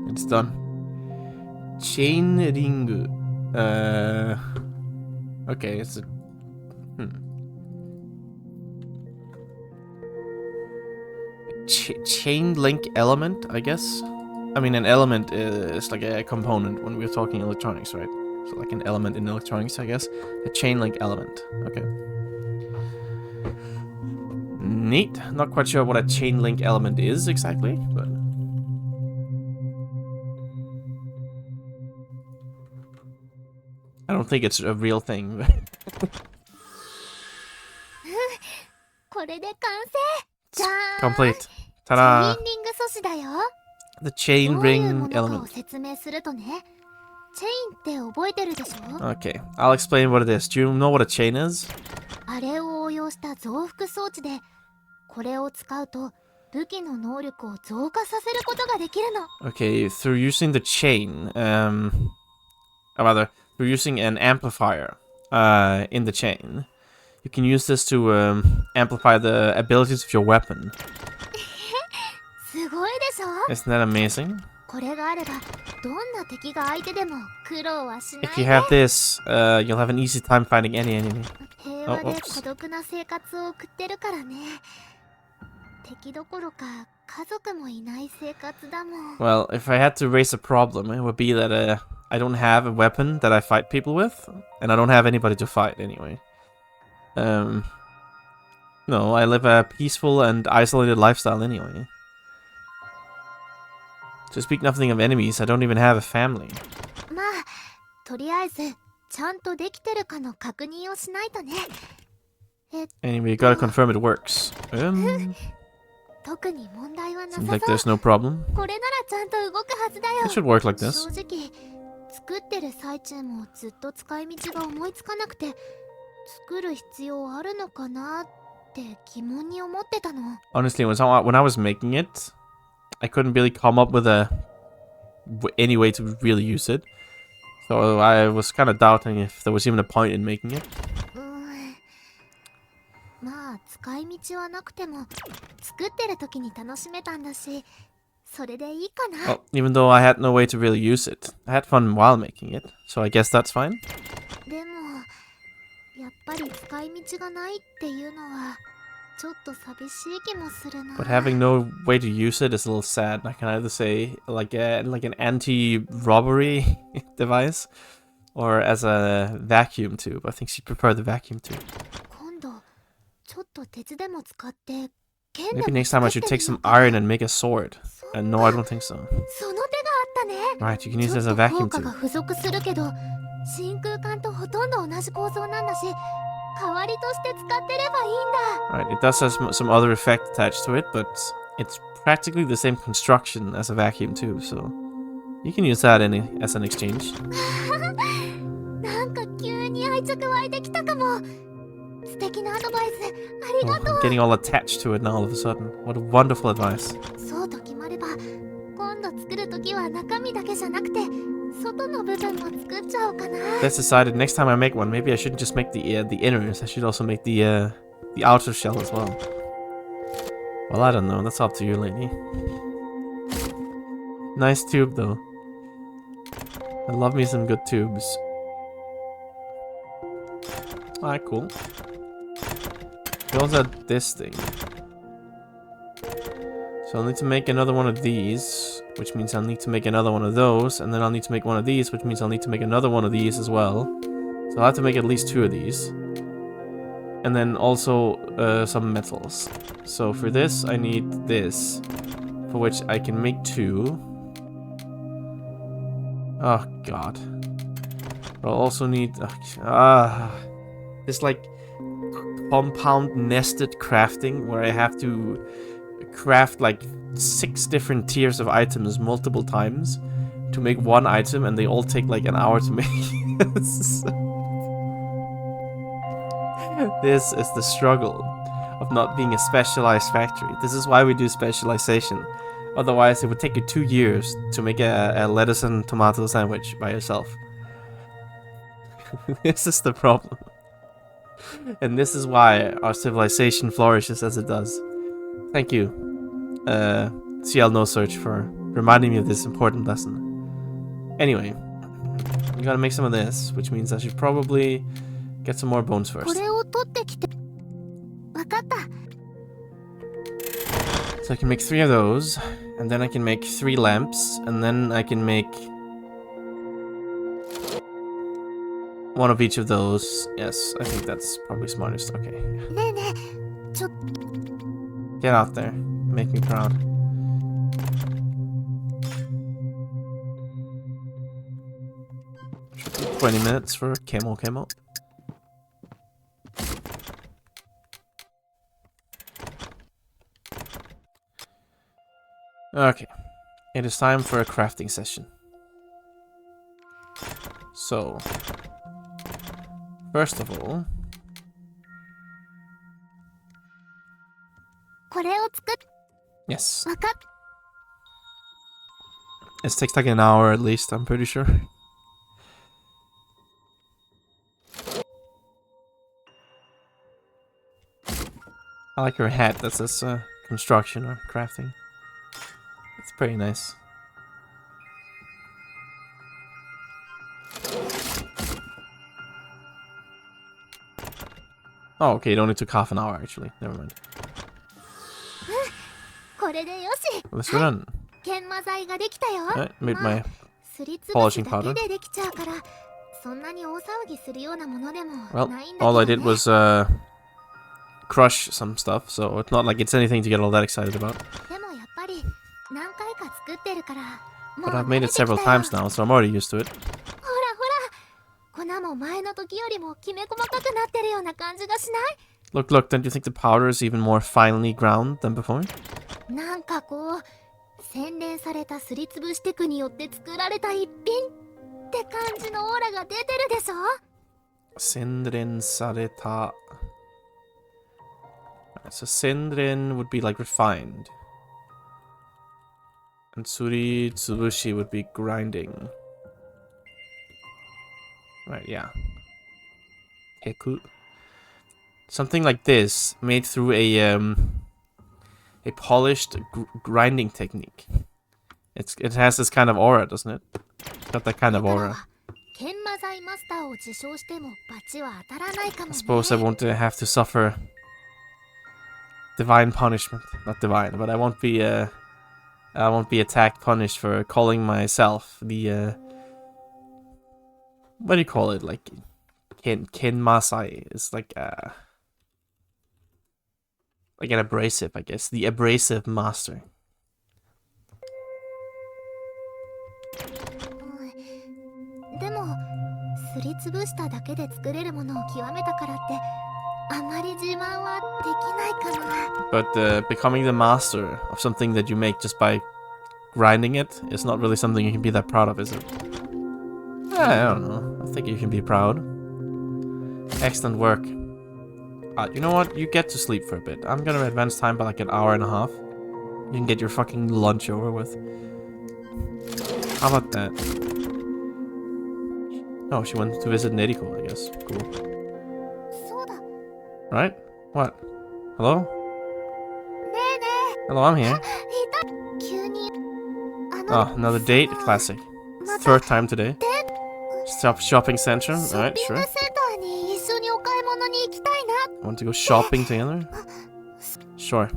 Speaker 1: It's done. Chain ring. Okay, it's a. Chain link element, I guess. I mean, an element is like a component when we're talking electronics, right? So like an element in electronics, I guess. A chain link element. Okay. Neat. Not quite sure what a chain link element is exactly, but. I don't think it's a real thing.
Speaker 2: これで完成。じゃーん。
Speaker 1: Complete. Ta-da!
Speaker 2: チェインリング素子だよ。
Speaker 1: The chain
Speaker 2: どういうも
Speaker 1: ring
Speaker 2: のかを
Speaker 1: element.
Speaker 2: 説明するとね、チェインって覚えてるでしょ？
Speaker 1: Okay, I'll explain what it is. Do you know what a chain is?
Speaker 2: あれを応用した増幅装置で、これを使うと武器の能力を増加させることができるの。
Speaker 1: Okay, through using the chain, or rather, through using an amplifier in the chain, you can use this to amplify the abilities of your weapon.
Speaker 2: すごいでしょ？
Speaker 1: Isn't that amazing?
Speaker 2: これがあればどんな敵が相手でも苦労はしない
Speaker 1: If you
Speaker 2: ね。
Speaker 1: have this, you'll have an easy time fighting any enemy.
Speaker 2: 平和で
Speaker 1: oops.
Speaker 2: 孤独な生活を送ってるからね。敵どころか家族もいない生活だもん。
Speaker 1: Well, if I had to raise a problem, it would be that I don't have a weapon that I fight people with, and I don't have anybody to fight anyway. No, I live a peaceful and isolated lifestyle anyway. To speak nothing of enemies, I don't even have a family.
Speaker 2: まあとりあえずちゃんとできてるかの確認をしないとね。
Speaker 1: Anyway, you gotta confirm it works.
Speaker 2: 特に問題はなさ
Speaker 1: Seems
Speaker 2: そう。
Speaker 1: like there's no problem.
Speaker 2: これならちゃんと動くはずだよ。
Speaker 1: It should work like
Speaker 2: 正
Speaker 1: this.
Speaker 2: 直作ってる最中もずっと使い道が思いつかなくて、作る必要あるのかなって疑問に思ってたの。
Speaker 1: Honestly, when I was making it, I couldn't really come up with any way to really use it. So I was kind of doubting if there was even a point in making it.
Speaker 2: まあ使い道はなくても作ってる時に楽しめたんだし、それでいいかな。
Speaker 1: Well, even though I had no way to really use it, I had fun while making it, so I guess that's fine.
Speaker 2: でもやっぱり使い道がないっていうのはちょっと寂しい気もするな。
Speaker 1: But having no way to use it is a little sad. I can either say like an anti-robbery device, or as a vacuum tube. I think she'd prefer the vacuum tube.
Speaker 2: 今度ちょっと鉄でも使って剣で
Speaker 1: Maybe
Speaker 2: も
Speaker 1: next time I
Speaker 2: 作
Speaker 1: should
Speaker 2: って
Speaker 1: take
Speaker 2: みよ
Speaker 1: some
Speaker 2: うかな。
Speaker 1: iron and make a sword. No, I don't think so.
Speaker 2: その手があったね。
Speaker 1: Right, you can use
Speaker 2: ち
Speaker 1: it
Speaker 2: ょ
Speaker 1: as
Speaker 2: っ
Speaker 1: a
Speaker 2: と効
Speaker 1: vacuum
Speaker 2: 果が
Speaker 1: tube.
Speaker 2: 付属するけど真空管とほとんど同じ構造なんだし、代わりとして使ってればいいんだ。
Speaker 1: Right, it does have some other effect attached to it, but it's practically the same construction as a vacuum tube, so you can use that as an exchange.
Speaker 2: なんか急に愛着湧いてきたかも。素敵なアドバイスあり
Speaker 1: Oh,
Speaker 2: がと
Speaker 1: I'm
Speaker 2: う。
Speaker 1: getting all attached to it now all of a sudden. What a wonderful advice.
Speaker 2: そうと決まれば今度作るときは中身だけじゃなくて外の部分も作っちゃおうかな。
Speaker 1: Let's decide next time I make one, maybe I shouldn't just make the inners. I should also make the outer shell as well. Well, I don't know. That's up to you, lady. Nice tube, though. I love me some good tubes. Alright, cool. We also have this thing. So I'll need to make another one of these, which means I'll need to make another one of those, and then I'll need to make one of these, which means I'll need to make another one of these as well. So I'll have to make at least 2 of these. And then also some metals. So for this, I need this, for which I can make 2. Oh god. But I'll also need... this like compound nested crafting where I have to craft like 6 different tiers of items multiple times to make one item, and they all take like an hour to make. This is the struggle of not being a specialized factory. This is why we do specialization. Otherwise, it would take you 2 years to make a lettuce and tomato sandwich by yourself. This is the problem. And this is why our civilization flourishes as it does. Thank you, Ciel Nosurge, for reminding me of this important lesson. Anyway, we gotta make some of this, which means I should probably get some more bones
Speaker 2: こ
Speaker 1: first.
Speaker 2: れを取ってきて。わかった。
Speaker 1: So I can make 3 of those, and then I can make 3 lamps, and then I can make 1 of each of those. Yes, I think that's probably smartest. Okay.
Speaker 2: ねえねえ、ちょっ
Speaker 1: Get out there. Make me proud. "20 minutes for camo. Okay. It is time for a crafting session. So, first of all,
Speaker 2: これを作っ
Speaker 1: yes.
Speaker 2: わかっ
Speaker 1: It takes like an hour at least, I'm pretty sure. I like your hat that says construction or crafting. It's pretty nice. Oh, okay, it only took half an hour actually. Never mind.
Speaker 2: これでよし
Speaker 1: Let's go done.
Speaker 2: 研磨剤ができたよ
Speaker 1: Alright, made
Speaker 2: まあ
Speaker 1: my
Speaker 2: すりつぶ
Speaker 1: polishing
Speaker 2: すだ
Speaker 1: powder.
Speaker 2: けでできちゃうからそんなに大騒ぎするようなものでも
Speaker 1: Well,
Speaker 2: ないんだけ
Speaker 1: all I
Speaker 2: ど
Speaker 1: did
Speaker 2: ね
Speaker 1: was crush some stuff, so it's not like it's anything to get all that excited about.
Speaker 2: でもやっぱり何回か作ってるからもう
Speaker 1: But I've
Speaker 2: 慣
Speaker 1: made
Speaker 2: れ
Speaker 1: it
Speaker 2: てきたよ
Speaker 1: several times now, so I'm already used to it.
Speaker 2: ほらほら粉も前の時よりもきめ細かくなってるような感じがしない
Speaker 1: Look, look, don't you think the powder is even more finely ground than before?
Speaker 2: なんかこう洗練されたすりつぶしテクによって作られた一品って感じのオーラが出てるでしょ
Speaker 1: Sindrin sareta. So Sindrin would be like refined. And Suri Tsubushi would be grinding. Right, yeah. Heku. Something like this, made through a polished grinding technique. It has this kind of aura, doesn't it? It's got that kind of aura.
Speaker 2: 研磨剤マスターを受賞しても罰は当たらないかも
Speaker 1: I
Speaker 2: ね
Speaker 1: suppose I won't have to suffer divine punishment. Not divine, but I won't be attacked, punished for calling myself the what do you call it? Like Ken Masai is like an abrasive, I guess. The abrasive master.
Speaker 2: でもすりつぶしただけで作れるものを極めたからってあまり自慢はできないかな
Speaker 1: But becoming the master of something that you make just by grinding it is not really something you can be that proud of, is it? I don't know. I think you can be proud. Excellent work. You know what? You get to sleep for a bit. I'm gonna advance time by like an hour and a half. You can get your fucking lunch over with. How about that? Oh, she went to visit Neriko, I guess. Cool.
Speaker 2: そうだね
Speaker 1: Right? What? Hello?
Speaker 2: えね
Speaker 1: Hello, I'm here.
Speaker 2: えいた急に
Speaker 1: Oh, another date? Classic.
Speaker 2: また
Speaker 1: Third time today. Shopping center?
Speaker 2: ショッ
Speaker 1: Alright,
Speaker 2: ピング
Speaker 1: sure.
Speaker 2: センターに一緒にお買い物に行きたいな
Speaker 1: Want to go shopping together? Sure.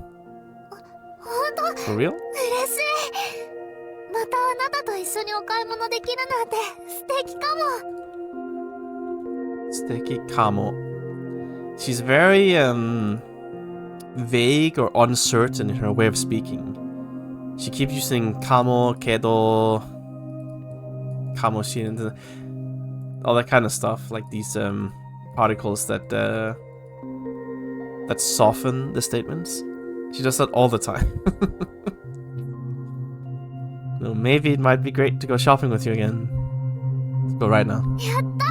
Speaker 2: 本当
Speaker 1: For real?
Speaker 2: 嬉しいまたあなたと一緒にお買い物できるなんて素敵かも
Speaker 1: Sticky Kamo. She's very vague or uncertain in her way of speaking. She keeps using Kamo, Kedo, Kamoshin, all that kind of stuff, like these particles that soften the statements. She does that all the time. So maybe it might be great to go shopping with you again. Let's go right now.
Speaker 2: やった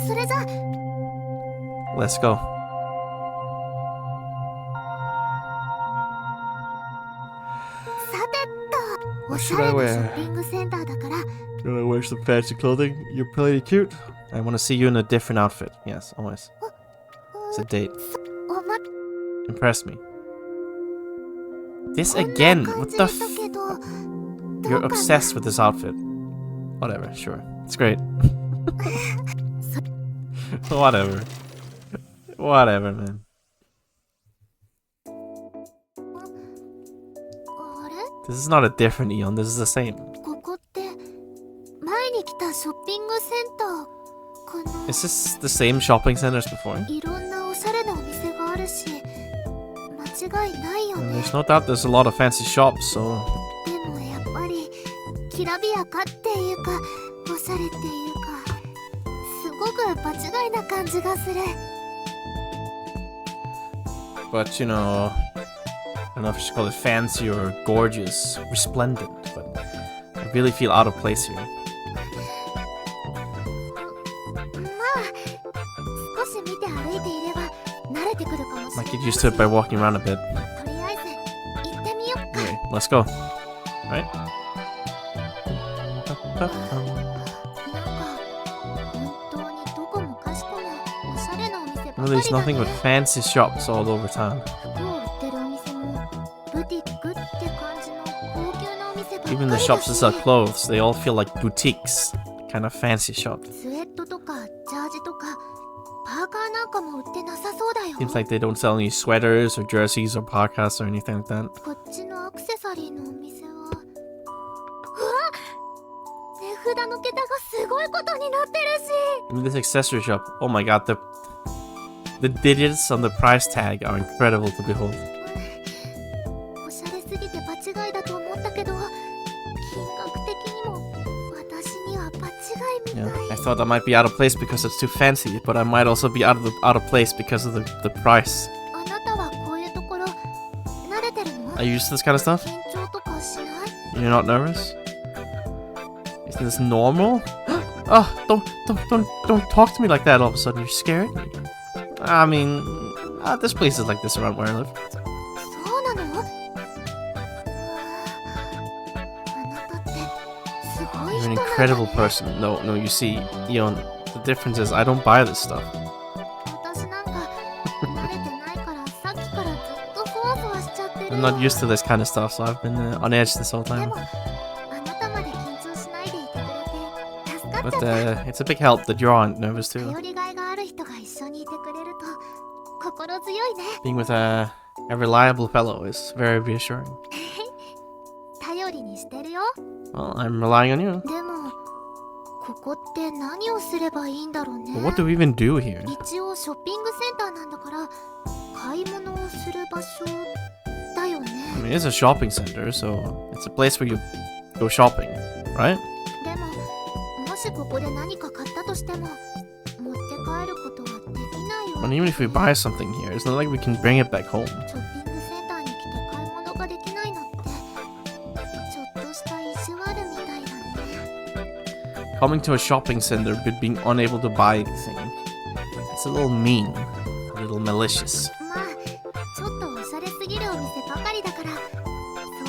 Speaker 2: それじゃ
Speaker 1: Let's go.
Speaker 2: さてと
Speaker 1: What
Speaker 2: おし
Speaker 1: should
Speaker 2: ゃ
Speaker 1: I
Speaker 2: れなシ
Speaker 1: wear?
Speaker 2: ョッピングセンターだから
Speaker 1: You wanna wear some fancy clothing? You're pretty cute. I wanna see you in a different outfit. Yes, always. It's a date.
Speaker 2: おま
Speaker 1: Impress me. This
Speaker 2: こんな
Speaker 1: again?
Speaker 2: 感
Speaker 1: What
Speaker 2: じ
Speaker 1: the
Speaker 2: だ
Speaker 1: f-
Speaker 2: けど
Speaker 1: You're obsessed with this outfit. Whatever, sure. It's great. Whatever. Whatever, man.
Speaker 2: あれ
Speaker 1: This is not a different Eon, this is the same.
Speaker 2: ここって前に来たショッピングセンターかな
Speaker 1: Is this the same shopping center as before?
Speaker 2: いろんなおしゃれなお店があるし間違いないよ
Speaker 1: And
Speaker 2: ね
Speaker 1: there's no doubt there's a lot of fancy shops, so...
Speaker 2: でもやっぱりきらびやかっていうかおしゃれっていうかすごく場違いな感じがする
Speaker 1: But, you know... don't know if I should call it fancy or gorgeous, resplendent, but I really feel out of place here.
Speaker 2: まあ少し見て歩いていれば慣れてくるかもしれない
Speaker 1: Might get used to it by walking around a bit.
Speaker 2: とりあえず行ってみよっか
Speaker 1: Okay, let's go. Right?
Speaker 2: なんか本当にどこもかしこもおしゃれなお店ばか
Speaker 1: Well,
Speaker 2: り
Speaker 1: there's
Speaker 2: だ
Speaker 1: nothing
Speaker 2: ね
Speaker 1: but fancy shops all over town.
Speaker 2: 服を売ってるお店もブティックって感じの高級なお店ばっかり
Speaker 1: Even
Speaker 2: だ
Speaker 1: the
Speaker 2: し
Speaker 1: shops that sell clothes, they all feel like boutiques. Kind of fancy shops.
Speaker 2: スウェットとかジャージとかパーカーなんかも売ってなさそうだよ
Speaker 1: Seems like they don't sell any sweaters or jerseys or parkas or anything like that.
Speaker 2: こっちのアクセサリーのお店はうわ値札の桁がすごいことになってるし
Speaker 1: I mean, this accessory shop, oh my god, the digits on the price tag are incredible to behold.
Speaker 2: おしゃれすぎて場違いだと思ったけど金額的にも私には場違いみたい
Speaker 1: Yeah, I thought I might be out of place because it's too fancy, but I might also be out of place because of the price.
Speaker 2: あなたはこういうところ慣れてるの
Speaker 1: Are you used to this kind of stuff?
Speaker 2: 緊張とかしない
Speaker 1: You're not nervous? Isn't this normal? Oh, don't talk to me like that all of a sudden. You scared me. I mean, this place is like this around where I live.
Speaker 2: そうなのあなたってすごい
Speaker 1: You're
Speaker 2: 人
Speaker 1: an
Speaker 2: なんだ
Speaker 1: incredible
Speaker 2: ね
Speaker 1: person. No, you see, the difference is I don't buy this stuff.
Speaker 2: 私なんか慣れてないからさっきからずっとそわそわしちゃってる
Speaker 1: I'm not used to this kind of stuff, so I've been on edge this whole
Speaker 2: で
Speaker 1: time.
Speaker 2: もあなたまで緊張しないでいてくれて助かっ
Speaker 1: But
Speaker 2: ちゃった
Speaker 1: it's a big help that you aren't nervous too.
Speaker 2: 頼りがいがある人が一緒にいてくれると心強いね
Speaker 1: Being with a reliable fellow is very reassuring.
Speaker 2: 頼りにしてるよ
Speaker 1: Well, I'm relying on you.
Speaker 2: でもここって何をすればいいんだろうね
Speaker 1: But what do we even do here?
Speaker 2: 一応ショッピングセンターなんだから買い物をする場所だよね
Speaker 1: I mean, it's a shopping center, so it's a place where you go shopping, right?
Speaker 2: でももしここで何か買ったとしても持って帰ることはできないよ
Speaker 1: And even if we buy something here, it's not like we can bring it back home.
Speaker 2: ショッピングセンターに来て買い物ができないのってちょっとした意地悪みたいだね
Speaker 1: Coming to a shopping center but being unable to buy anything. It's a little mean, a little malicious.
Speaker 2: まあちょっとおしゃれすぎるお店ばかりだからそ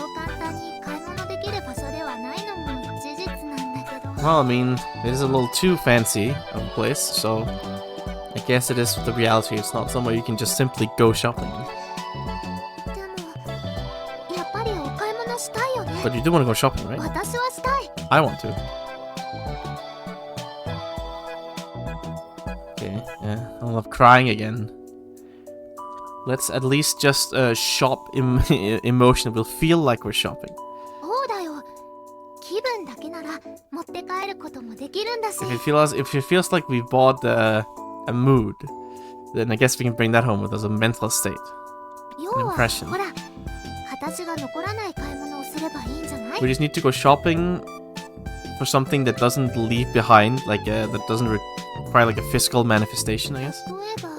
Speaker 2: う簡単に買い物できる場所ではないのも事実なんだけど
Speaker 1: Well, I mean, it is a little too fancy of a place, so I guess it is the reality. It's not somewhere you can just simply go shopping.
Speaker 2: でもやっぱりお買い物したいよね
Speaker 1: But you do want to go shopping, right?
Speaker 2: 私はしたい
Speaker 1: I want to. Okay, yeah, I love crying again. Let's at least just shop emotion. We'll feel like we're shopping.
Speaker 2: そうだよ気分だけなら持って帰ることもできるんだし
Speaker 1: If it feels like we've bought a mood, then I guess we can bring that home with us, a mental state.
Speaker 2: 要は
Speaker 1: impression.
Speaker 2: ほら私が残らない買い物をすればいいんじゃない
Speaker 1: We just need to go shopping for something that doesn't leave behind, like that doesn't require like a physical manifestation, I guess.
Speaker 2: 例えば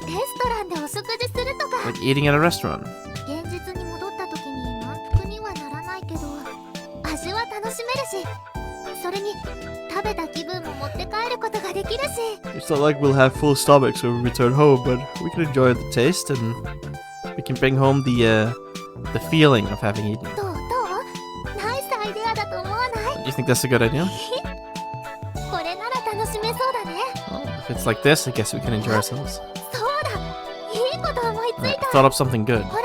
Speaker 2: レストランでお食事するとか
Speaker 1: Like eating at a restaurant.
Speaker 2: 現実に戻った時に満腹にはならないけど味は楽しめるしそれに食べた気分も持って帰ることができるし
Speaker 1: It's not like we'll have full stomachs when we return home, but we can enjoy the taste and we can bring home the feeling of having eaten.
Speaker 2: どうナイスアイデアだと思わない
Speaker 1: Do you think that's a good idea?
Speaker 2: これなら楽しめそうだね
Speaker 1: Well, if it's like this, I guess we can enjoy ourselves.
Speaker 2: そうだいいこと思いつ
Speaker 1: I
Speaker 2: いた
Speaker 1: thought up something good.
Speaker 2: ほら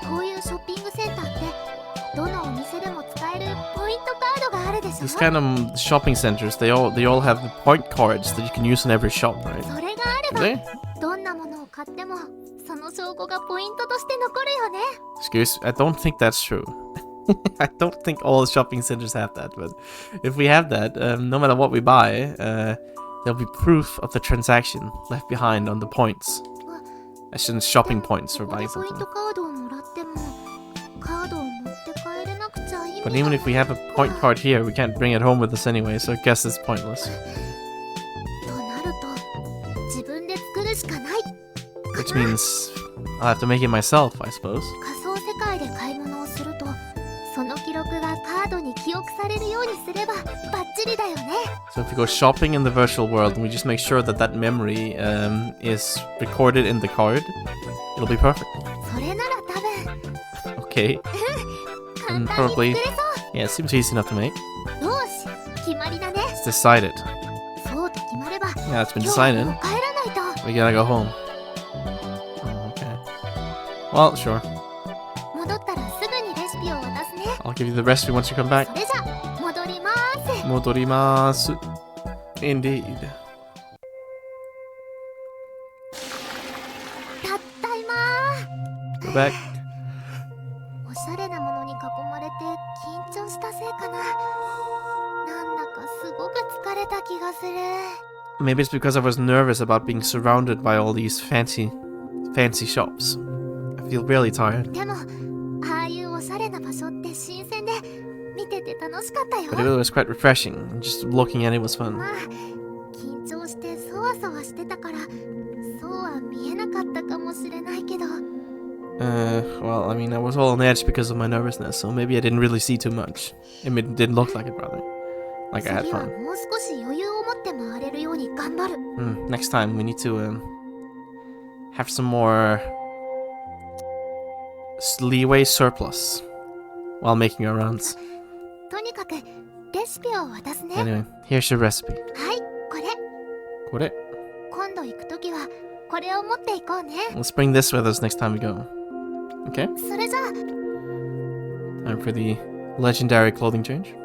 Speaker 2: こういうショッピングセンターってどのお店でも使えるポイントカードがあるでしょ
Speaker 1: These kind of shopping centers, they all have the point cards that you can use in every shop, right?
Speaker 2: それがあれば
Speaker 1: Really?
Speaker 2: どんなものを買ってもその証拠がポイントとして残るよね
Speaker 1: Excuse, I don't think that's true. I don't think all shopping centers have that, but if we have that, no matter what we buy, there'll be proof of the transaction left behind on the points. As in shopping points for
Speaker 2: ここで
Speaker 1: buying
Speaker 2: ポイン
Speaker 1: something.
Speaker 2: トカードをもらってもカードを持って帰れなくちゃ意味
Speaker 1: But even if we have a point card here, we can't bring it home with us anyway, so I guess it's pointless.
Speaker 2: となると自分で作るしかない
Speaker 1: Which means I'll have to make it myself, I suppose.
Speaker 2: 仮想世界で買い物をするとその記録がカードに記憶されるようにすればバッチリだよね。
Speaker 1: So if we go shopping in the virtual world and we just make sure that that memory is recorded in the card, it'll be perfect.
Speaker 2: それなら多分
Speaker 1: Okay.
Speaker 2: 簡単に作れそう。
Speaker 1: Yeah, it seems easy enough to make.
Speaker 2: よし、決まりだね。
Speaker 1: It's decided.
Speaker 2: そうと決まれば
Speaker 1: Yeah, it's been
Speaker 2: 今日は
Speaker 1: decided.
Speaker 2: もう帰らないと。
Speaker 1: We gotta go home. Oh, okay. Well, sure.
Speaker 2: 戻ったらすぐにレシピを渡すね。
Speaker 1: I'll give you the recipe once you come back.
Speaker 2: それじゃ戻ります。
Speaker 1: Modorimasu. Indeed.
Speaker 2: たったいま
Speaker 1: Go back.
Speaker 2: おしゃれなものに囲まれて緊張したせいかな。なんだかすごく疲れた気がする。
Speaker 1: Maybe it's because I was nervous about being surrounded by all these fancy shops. I feel really tired.
Speaker 2: でもああいうおしゃれな場所って新鮮で見てて楽しかったよ。
Speaker 1: But it was quite refreshing. Just looking at it was fun.
Speaker 2: まあ緊張してそわそわしてたからそうは見えなかったかもしれないけど。
Speaker 1: Well, I mean, I was all on edge because of my nervousness, so maybe I didn't really see too much. It didn't look like it, rather. Like I had
Speaker 2: 次は
Speaker 1: fun.
Speaker 2: もう少し余裕を持って回れるように頑張る。
Speaker 1: Next time, we need to have some more leeway surplus while making our rounds.
Speaker 2: とにかくレシピを渡すね。
Speaker 1: Anyway, here's your recipe.
Speaker 2: はいこれ。
Speaker 1: Got it?
Speaker 2: 今度行くときはこれを持っていこうね。
Speaker 1: Let's bring this with us next time we go. Okay?
Speaker 2: それじゃあ
Speaker 1: Time for the legendary clothing change.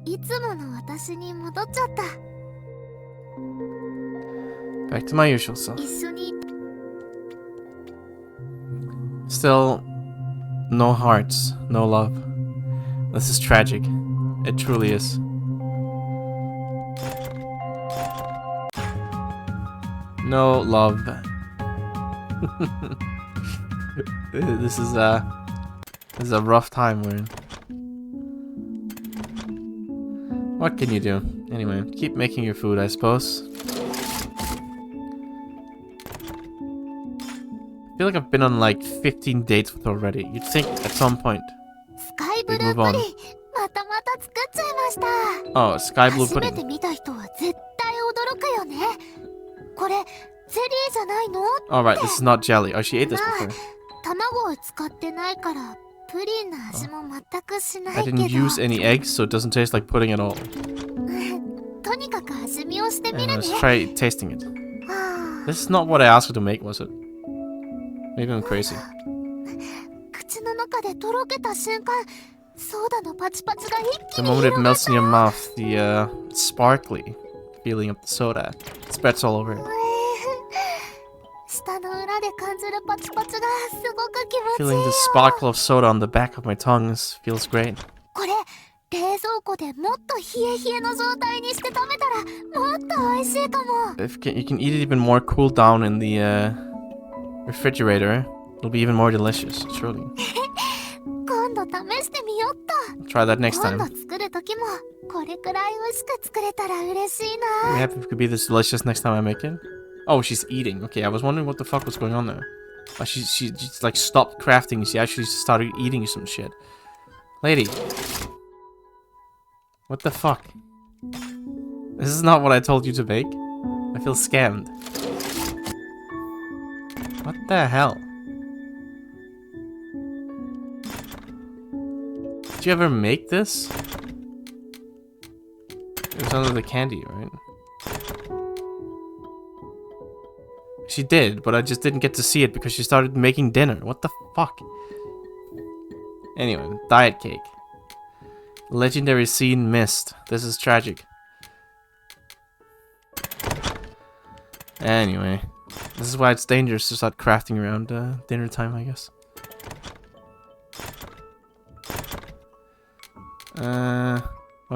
Speaker 2: いつもの私に戻っちゃった。
Speaker 1: Back to my usual self.
Speaker 2: 一緒に
Speaker 1: Still, no hearts, no love. This is tragic. It truly is. No love. This is a rough time we're in. What can you do? Anyway, keep making your food, I suppose. I feel like I've been on like 15 dates with her already. You'd think at some point.
Speaker 2: スカイブル
Speaker 1: We
Speaker 2: ー
Speaker 1: move
Speaker 2: プ
Speaker 1: on.
Speaker 2: リンまた作っちゃいました。
Speaker 1: Oh, sky blue
Speaker 2: 初め
Speaker 1: pudding.
Speaker 2: て見た人は絶対驚くよね。これゼリーじゃないの？
Speaker 1: Alright, this is not jelly. Oh, she ate this before.
Speaker 2: 卵を使ってないからプリンの味も全くしな
Speaker 1: I
Speaker 2: いけど。
Speaker 1: didn't use any eggs, so it doesn't taste like pudding at all.
Speaker 2: とにかく味見をしてみる
Speaker 1: And
Speaker 2: ね。
Speaker 1: let's try tasting it.
Speaker 2: はあ
Speaker 1: This is not what I asked her to make, was it? Maybe I'm crazy.
Speaker 2: 口の中でとろけた瞬間、ソーダのパチパチが一気
Speaker 1: The
Speaker 2: に
Speaker 1: moment it
Speaker 2: 広がっ
Speaker 1: melts in your mouth, the sparkly feeling of the soda spreads all over it.
Speaker 2: 舌の裏で感じるパチパチがすごく気持ちいい
Speaker 1: Feeling
Speaker 2: よ。
Speaker 1: the sparkle of soda on the back of my tongue feels great.
Speaker 2: これ冷蔵庫でもっと冷え冷えの状態にして食べたらもっと美味しいかも。
Speaker 1: If you can eat it even more cooled down in the refrigerator, it'll be even more delicious, surely.
Speaker 2: 今度試してみよっと。
Speaker 1: Try that next
Speaker 2: 今度
Speaker 1: time.
Speaker 2: 作る時もこれくらい美味しく作れたら嬉しい
Speaker 1: I'm
Speaker 2: な。
Speaker 1: happy if it could be this delicious next time I make it. Oh, she's eating. Okay, I was wondering what the fuck was going on there. Oh, she just like stopped crafting. She actually started eating some shit. Lady. What the fuck? This is not what I told you to bake. I feel scammed. What the hell? Did you ever make this? It was under the candy, right? She did, but I just didn't get to see it because she started making dinner. What the fuck? Anyway, diet cake. Legendary scene missed. This is tragic. Anyway, this is why it's dangerous to start crafting around dinner time, I guess. Oh,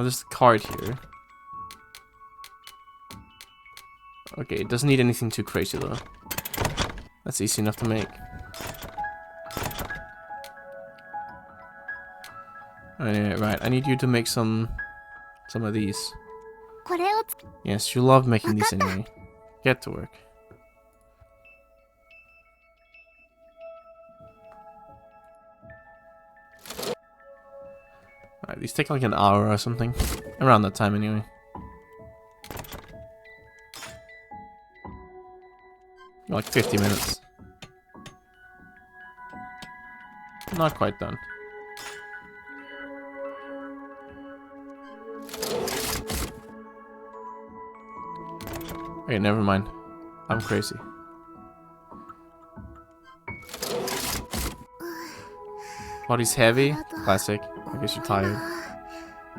Speaker 1: there's the card here. Okay, it doesn't need anything too crazy though. That's easy enough to make. Anyway, right, I need you to make some of these.
Speaker 2: これを
Speaker 1: Yes, you love making these anyway. Get to work. Alright, these take like an hour or something. Around that time anyway. Like 50 minutes. Not quite done. Okay, never mind. I'm crazy. Body's heavy. Classic. I guess you're tired.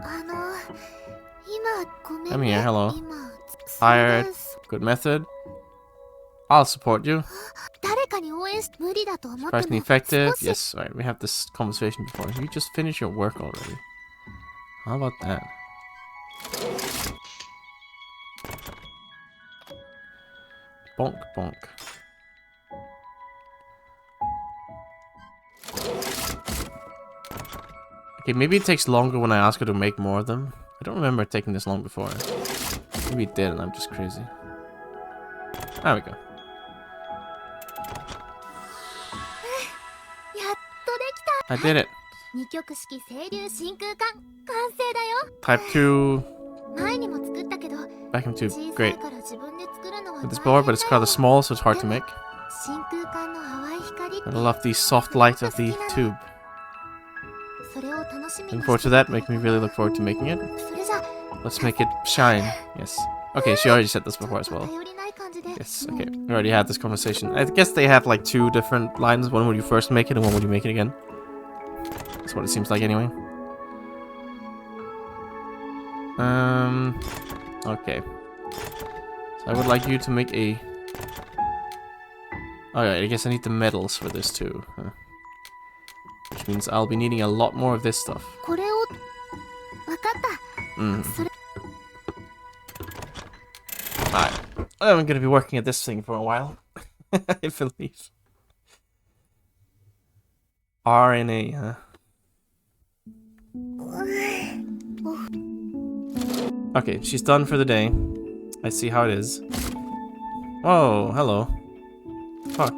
Speaker 2: あの今ごめん
Speaker 1: I'm
Speaker 2: ね
Speaker 1: here, hello.
Speaker 2: 今
Speaker 1: Tired. Good method. I'll support you.
Speaker 2: 誰かに応援し無理だと思って
Speaker 1: Surprisingly
Speaker 2: も
Speaker 1: effective.
Speaker 2: 少し
Speaker 1: Yes, right. We have this conversation before. You just finish your work already. How about that? Bonk, bonk. Okay, maybe it takes longer when I ask her to make more of them. I don't remember it taking this long before. Maybe it did and I'm just crazy. There we go.
Speaker 2: やっとできた
Speaker 1: I did it.
Speaker 2: 二極式清流真空管完成だよ
Speaker 1: Type 2.
Speaker 2: 前にも作ったけど
Speaker 1: Vacuum
Speaker 2: 小
Speaker 1: tube.
Speaker 2: さい
Speaker 1: Great.
Speaker 2: から自分で作るのは
Speaker 1: With this
Speaker 2: 大
Speaker 1: board,
Speaker 2: 変
Speaker 1: but it's
Speaker 2: だよ
Speaker 1: rather small, so it's hard to make.
Speaker 2: 真空管の淡い光って
Speaker 1: I love the soft light of the tube.
Speaker 2: それを楽しみ
Speaker 1: Looking
Speaker 2: に
Speaker 1: forward
Speaker 2: して
Speaker 1: to that. Make me really look forward to making it.
Speaker 2: それじゃ
Speaker 1: Let's make it shine. Yes. Okay, she already said this before as well.
Speaker 2: 頼りない感じで
Speaker 1: Yes, okay. We already had this conversation. I guess they have like two different lines. One when you first make it and one when you make it again. That's what it seems like anyway. Okay. So I would like you to make a... Alright, I guess I need the metals for this too. Huh. Which means I'll be needing a lot more of this stuff.
Speaker 2: これをわかった
Speaker 1: Mm.
Speaker 2: それ
Speaker 1: Alright. I'm gonna be working at this thing for a while. I believe. RNA, huh? Okay, she's done for the day. I see how it is. Whoa, hello. Fuck.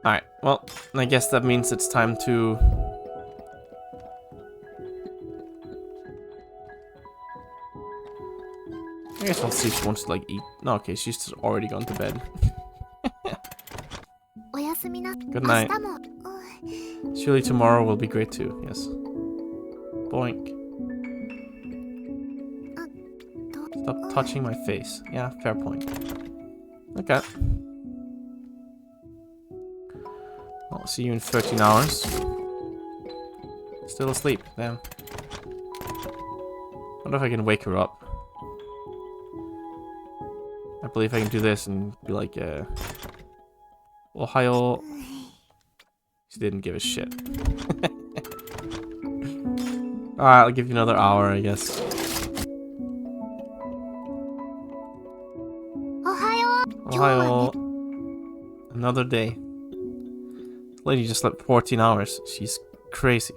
Speaker 1: Alright, well, I guess that means it's time to... I guess I'll see if she wants to, like, eat. No, okay, she's just already gone to bed.
Speaker 2: おやすみな
Speaker 1: Good
Speaker 2: 明
Speaker 1: night.
Speaker 2: 日も
Speaker 1: Surely tomorrow will be great too, yes. Boink. Stop touching my face. Yeah, fair point. Okay. I'll see you in 13 hours. Still asleep, damn. Wonder if I can wake her up. I believe I can do this and be like, Ohio. She didn't give a shit. Alright, I'll give you another hour, I guess.
Speaker 2: おはよう
Speaker 1: Ohio. Another day. This lady just slept 14 hours. She's crazy.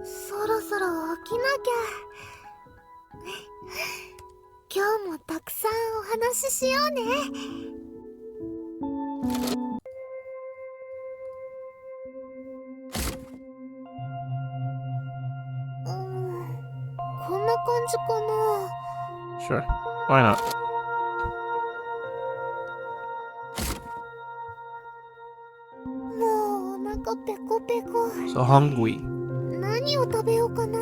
Speaker 2: そろそろ起きなきゃ今日もたくさんお話ししようねこんな感じかな
Speaker 1: Sure. Why not?
Speaker 2: もうお腹ペコペコ
Speaker 1: So hungry.
Speaker 2: 何を食べようかな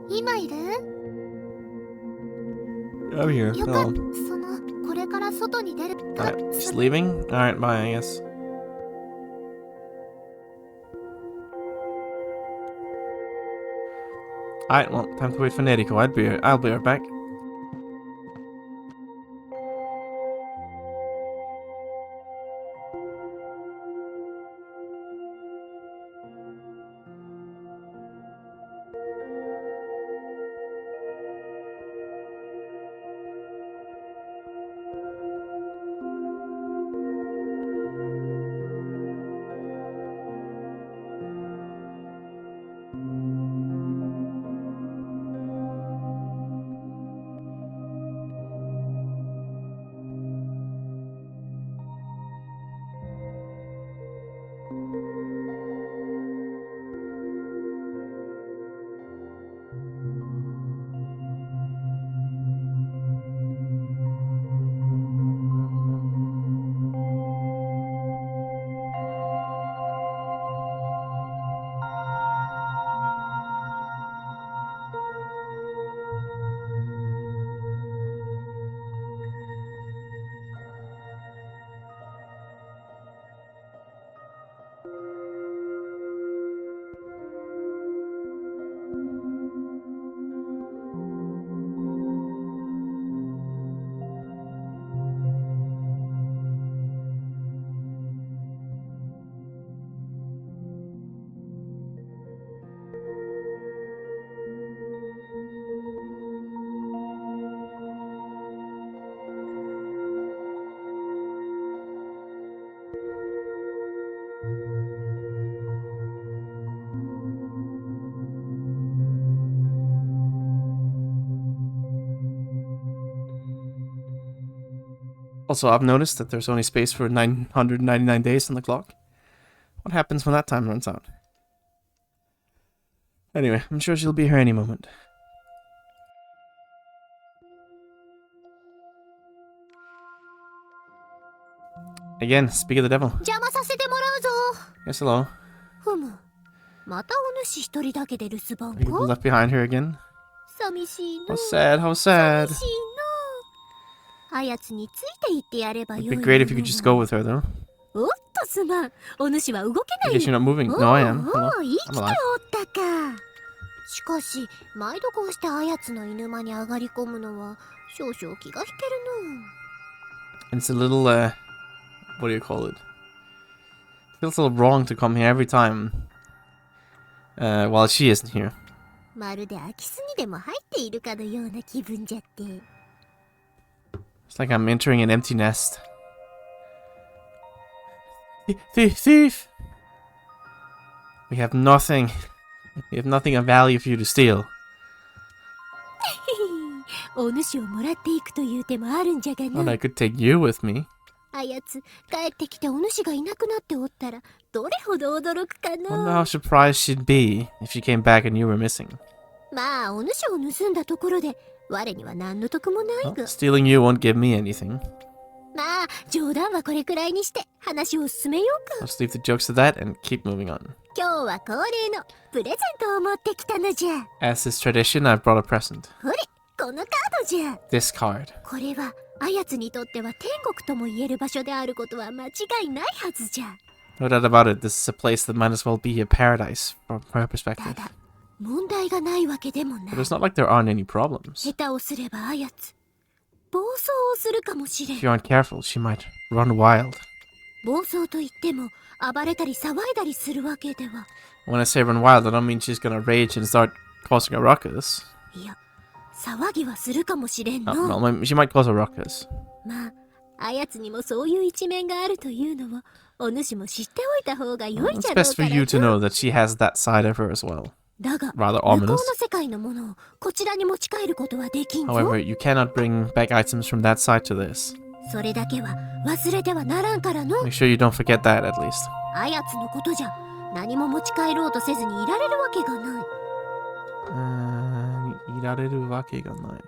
Speaker 2: 今いる
Speaker 1: I'm here.
Speaker 2: よかっ
Speaker 1: Oh.
Speaker 2: たそのこれから外に出る
Speaker 1: Alright, she's leaving? Alright, bye, I guess. Alright, well, time to wait for Neriko. I'll be right back. Also, I've noticed that there's only space for 999 days on the clock. What happens when that time runs out? Anyway, I'm sure she'll be here any moment. Again, speak of the devil.
Speaker 2: 邪魔させてもらうぞ。
Speaker 1: Yes, hello.
Speaker 2: ふむ。またお主一人だけで留守番
Speaker 1: Are you
Speaker 2: か
Speaker 1: left behind here again?
Speaker 2: 寂しいの。
Speaker 1: How sad, how sad.
Speaker 2: 寂しいの。あやつについて行ってやれば
Speaker 1: It'd
Speaker 2: よい
Speaker 1: be
Speaker 2: の。
Speaker 1: great if you could just go with her, though.
Speaker 2: おっとすまん。お主は動け
Speaker 1: I
Speaker 2: ない。
Speaker 1: guess you're not moving. No, I am.
Speaker 2: お
Speaker 1: Hello.
Speaker 2: お、生き
Speaker 1: I'm
Speaker 2: てお
Speaker 1: alive.
Speaker 2: ったか。しかし、毎度こうしてあやつの犬間に上がり込むのは少々気が引けるの。
Speaker 1: And it's a little, what do you call it? Feels a little wrong to come here every time, while she isn't here.
Speaker 2: まるで空き巣にでも入っているかのような気分じゃって。
Speaker 1: It's like I'm entering an empty nest. Thief! Thief! We have nothing. We have nothing of value for you to steal.
Speaker 2: お主をもらっていくという手もあるんじゃが
Speaker 1: But
Speaker 2: な。
Speaker 1: I could take you with me.
Speaker 2: あやつ、帰ってきてお主がいなくなっておったら、どれほど驚くか
Speaker 1: Wonder
Speaker 2: な。
Speaker 1: how surprised she'd be if she came back and you were missing.
Speaker 2: まあ、お主を盗んだところで、我には何の得もない
Speaker 1: Well,
Speaker 2: が。
Speaker 1: stealing you won't give me anything.
Speaker 2: まあ、冗談はこれくらいにして話を進めようか。
Speaker 1: Let's leave the jokes to that and keep moving on.
Speaker 2: 今日は恒例のプレゼントを持ってきたのじゃ。
Speaker 1: As is tradition, I've brought a present.
Speaker 2: ほれ、このカードじゃ。
Speaker 1: This card.
Speaker 2: これは、あやつにとっては天国とも言える場所であることは間違いないはずじゃ。
Speaker 1: No doubt about it, this is a place that might as well be a paradise from her
Speaker 2: た
Speaker 1: perspective.
Speaker 2: だ、問題がないわけでもない。
Speaker 1: But it's not like there aren't any problems.
Speaker 2: 下手をすればあやつ、暴走をするかもしれ
Speaker 1: If
Speaker 2: ん。
Speaker 1: you aren't careful, she might run wild.
Speaker 2: 暴走といっても、暴れたり騒いだりするわけでは。
Speaker 1: When I say run wild, I don't mean she's gonna rage and start causing a ruckus.
Speaker 2: いや、騒ぎはするかもしれん
Speaker 1: No,
Speaker 2: の。
Speaker 1: no, she might cause a ruckus.
Speaker 2: まあ、あやつにもそういう一面があるというのを、お主も知っておいた方が良い
Speaker 1: It's
Speaker 2: じゃろう
Speaker 1: best
Speaker 2: か
Speaker 1: for
Speaker 2: ら
Speaker 1: you to
Speaker 2: な。
Speaker 1: know that she has that side of her as well.
Speaker 2: だが、
Speaker 1: Rather
Speaker 2: 向こうの
Speaker 1: ominous.
Speaker 2: 世界のものをこちらに持ち帰ることはできんぞ。
Speaker 1: However, you cannot bring back items from that side to this.
Speaker 2: それだけは忘れてはならんからの。
Speaker 1: Make sure you don't forget that at least.
Speaker 2: あやつのことじゃ、何も持ち帰ろうとせずにいられるわけがない。
Speaker 1: いられるわけがない。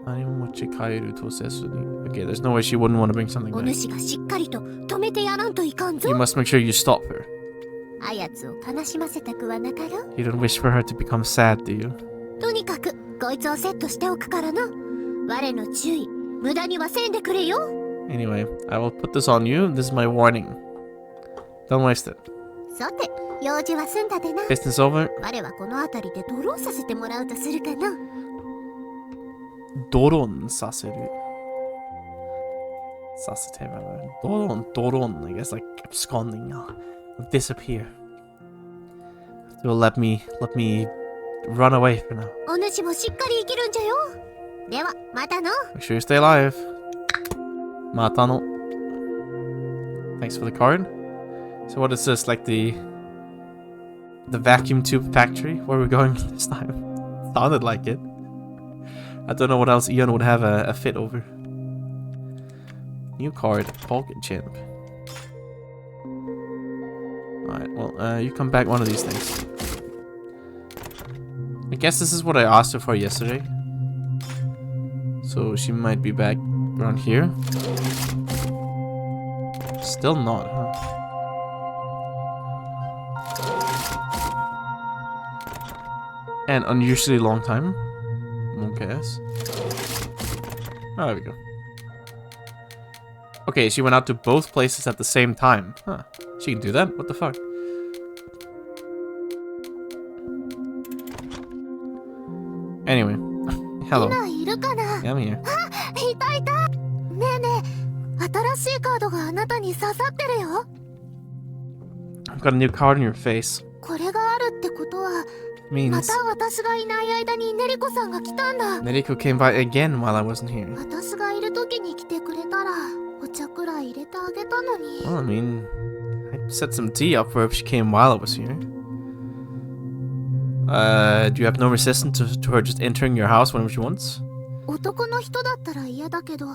Speaker 1: 何も持ち帰るとせずに。Okay, there's no way she wouldn't want to bring something
Speaker 2: お
Speaker 1: back.
Speaker 2: 主がしっかりと止めてやらんといかん
Speaker 1: You
Speaker 2: ぞ。
Speaker 1: must make sure you stop her.
Speaker 2: あやつを悲しませたくはなかろう。
Speaker 1: You don't wish for her to become sad, do you?
Speaker 2: とにかくこいつをセットしておくからな。我の注意、無駄にはせんでくれよ。
Speaker 1: Anyway, I will put this on you. This is my warning. Don't waste it.
Speaker 2: さて、用事は済んだでな。
Speaker 1: Business over.
Speaker 2: 我はこの辺りでドローンさせてもらうとするかな。
Speaker 1: ドロンさせる。させてもらう。ドロン, I guess like absconding now. Disappear. So let me run away for now.
Speaker 2: お主もしっかり生きるんじゃよ。では、またの。
Speaker 1: Make sure you stay alive. Matano. Thanks for the card. So what is this, like the vacuum tube factory where we're going this time? Sounded like it. I don't know what else Ian would have a fit over. New card, Pocket Chimp. Alright, well, you come back one of these things. I guess this is what I asked her for yesterday. So she might be back around here. Still not, huh? An unusually long time. Okay. Oh, there we go. Okay, she went out to both places at the same time. Huh. She can do that? What the fuck? Anyway. Hello.
Speaker 2: 今いるかな。
Speaker 1: Yeah, I'm here.
Speaker 2: いたいた。ねえねえ、新しいカードがあなたに刺さってるよ。
Speaker 1: I've got a new card in your face.
Speaker 2: これがあるってことは、ま
Speaker 1: Means
Speaker 2: た私がいない間にネリコさんが来たんだ。
Speaker 1: Neriko came by again while I wasn't here.
Speaker 2: 私がいる時に来てくれたら、お茶くらい入れてあげたのに。
Speaker 1: Well, I mean, I set some tea up for her if she came while I was here. Do you have no resistance to her just entering your house whenever she wants?
Speaker 2: 男の人だったら嫌だけど、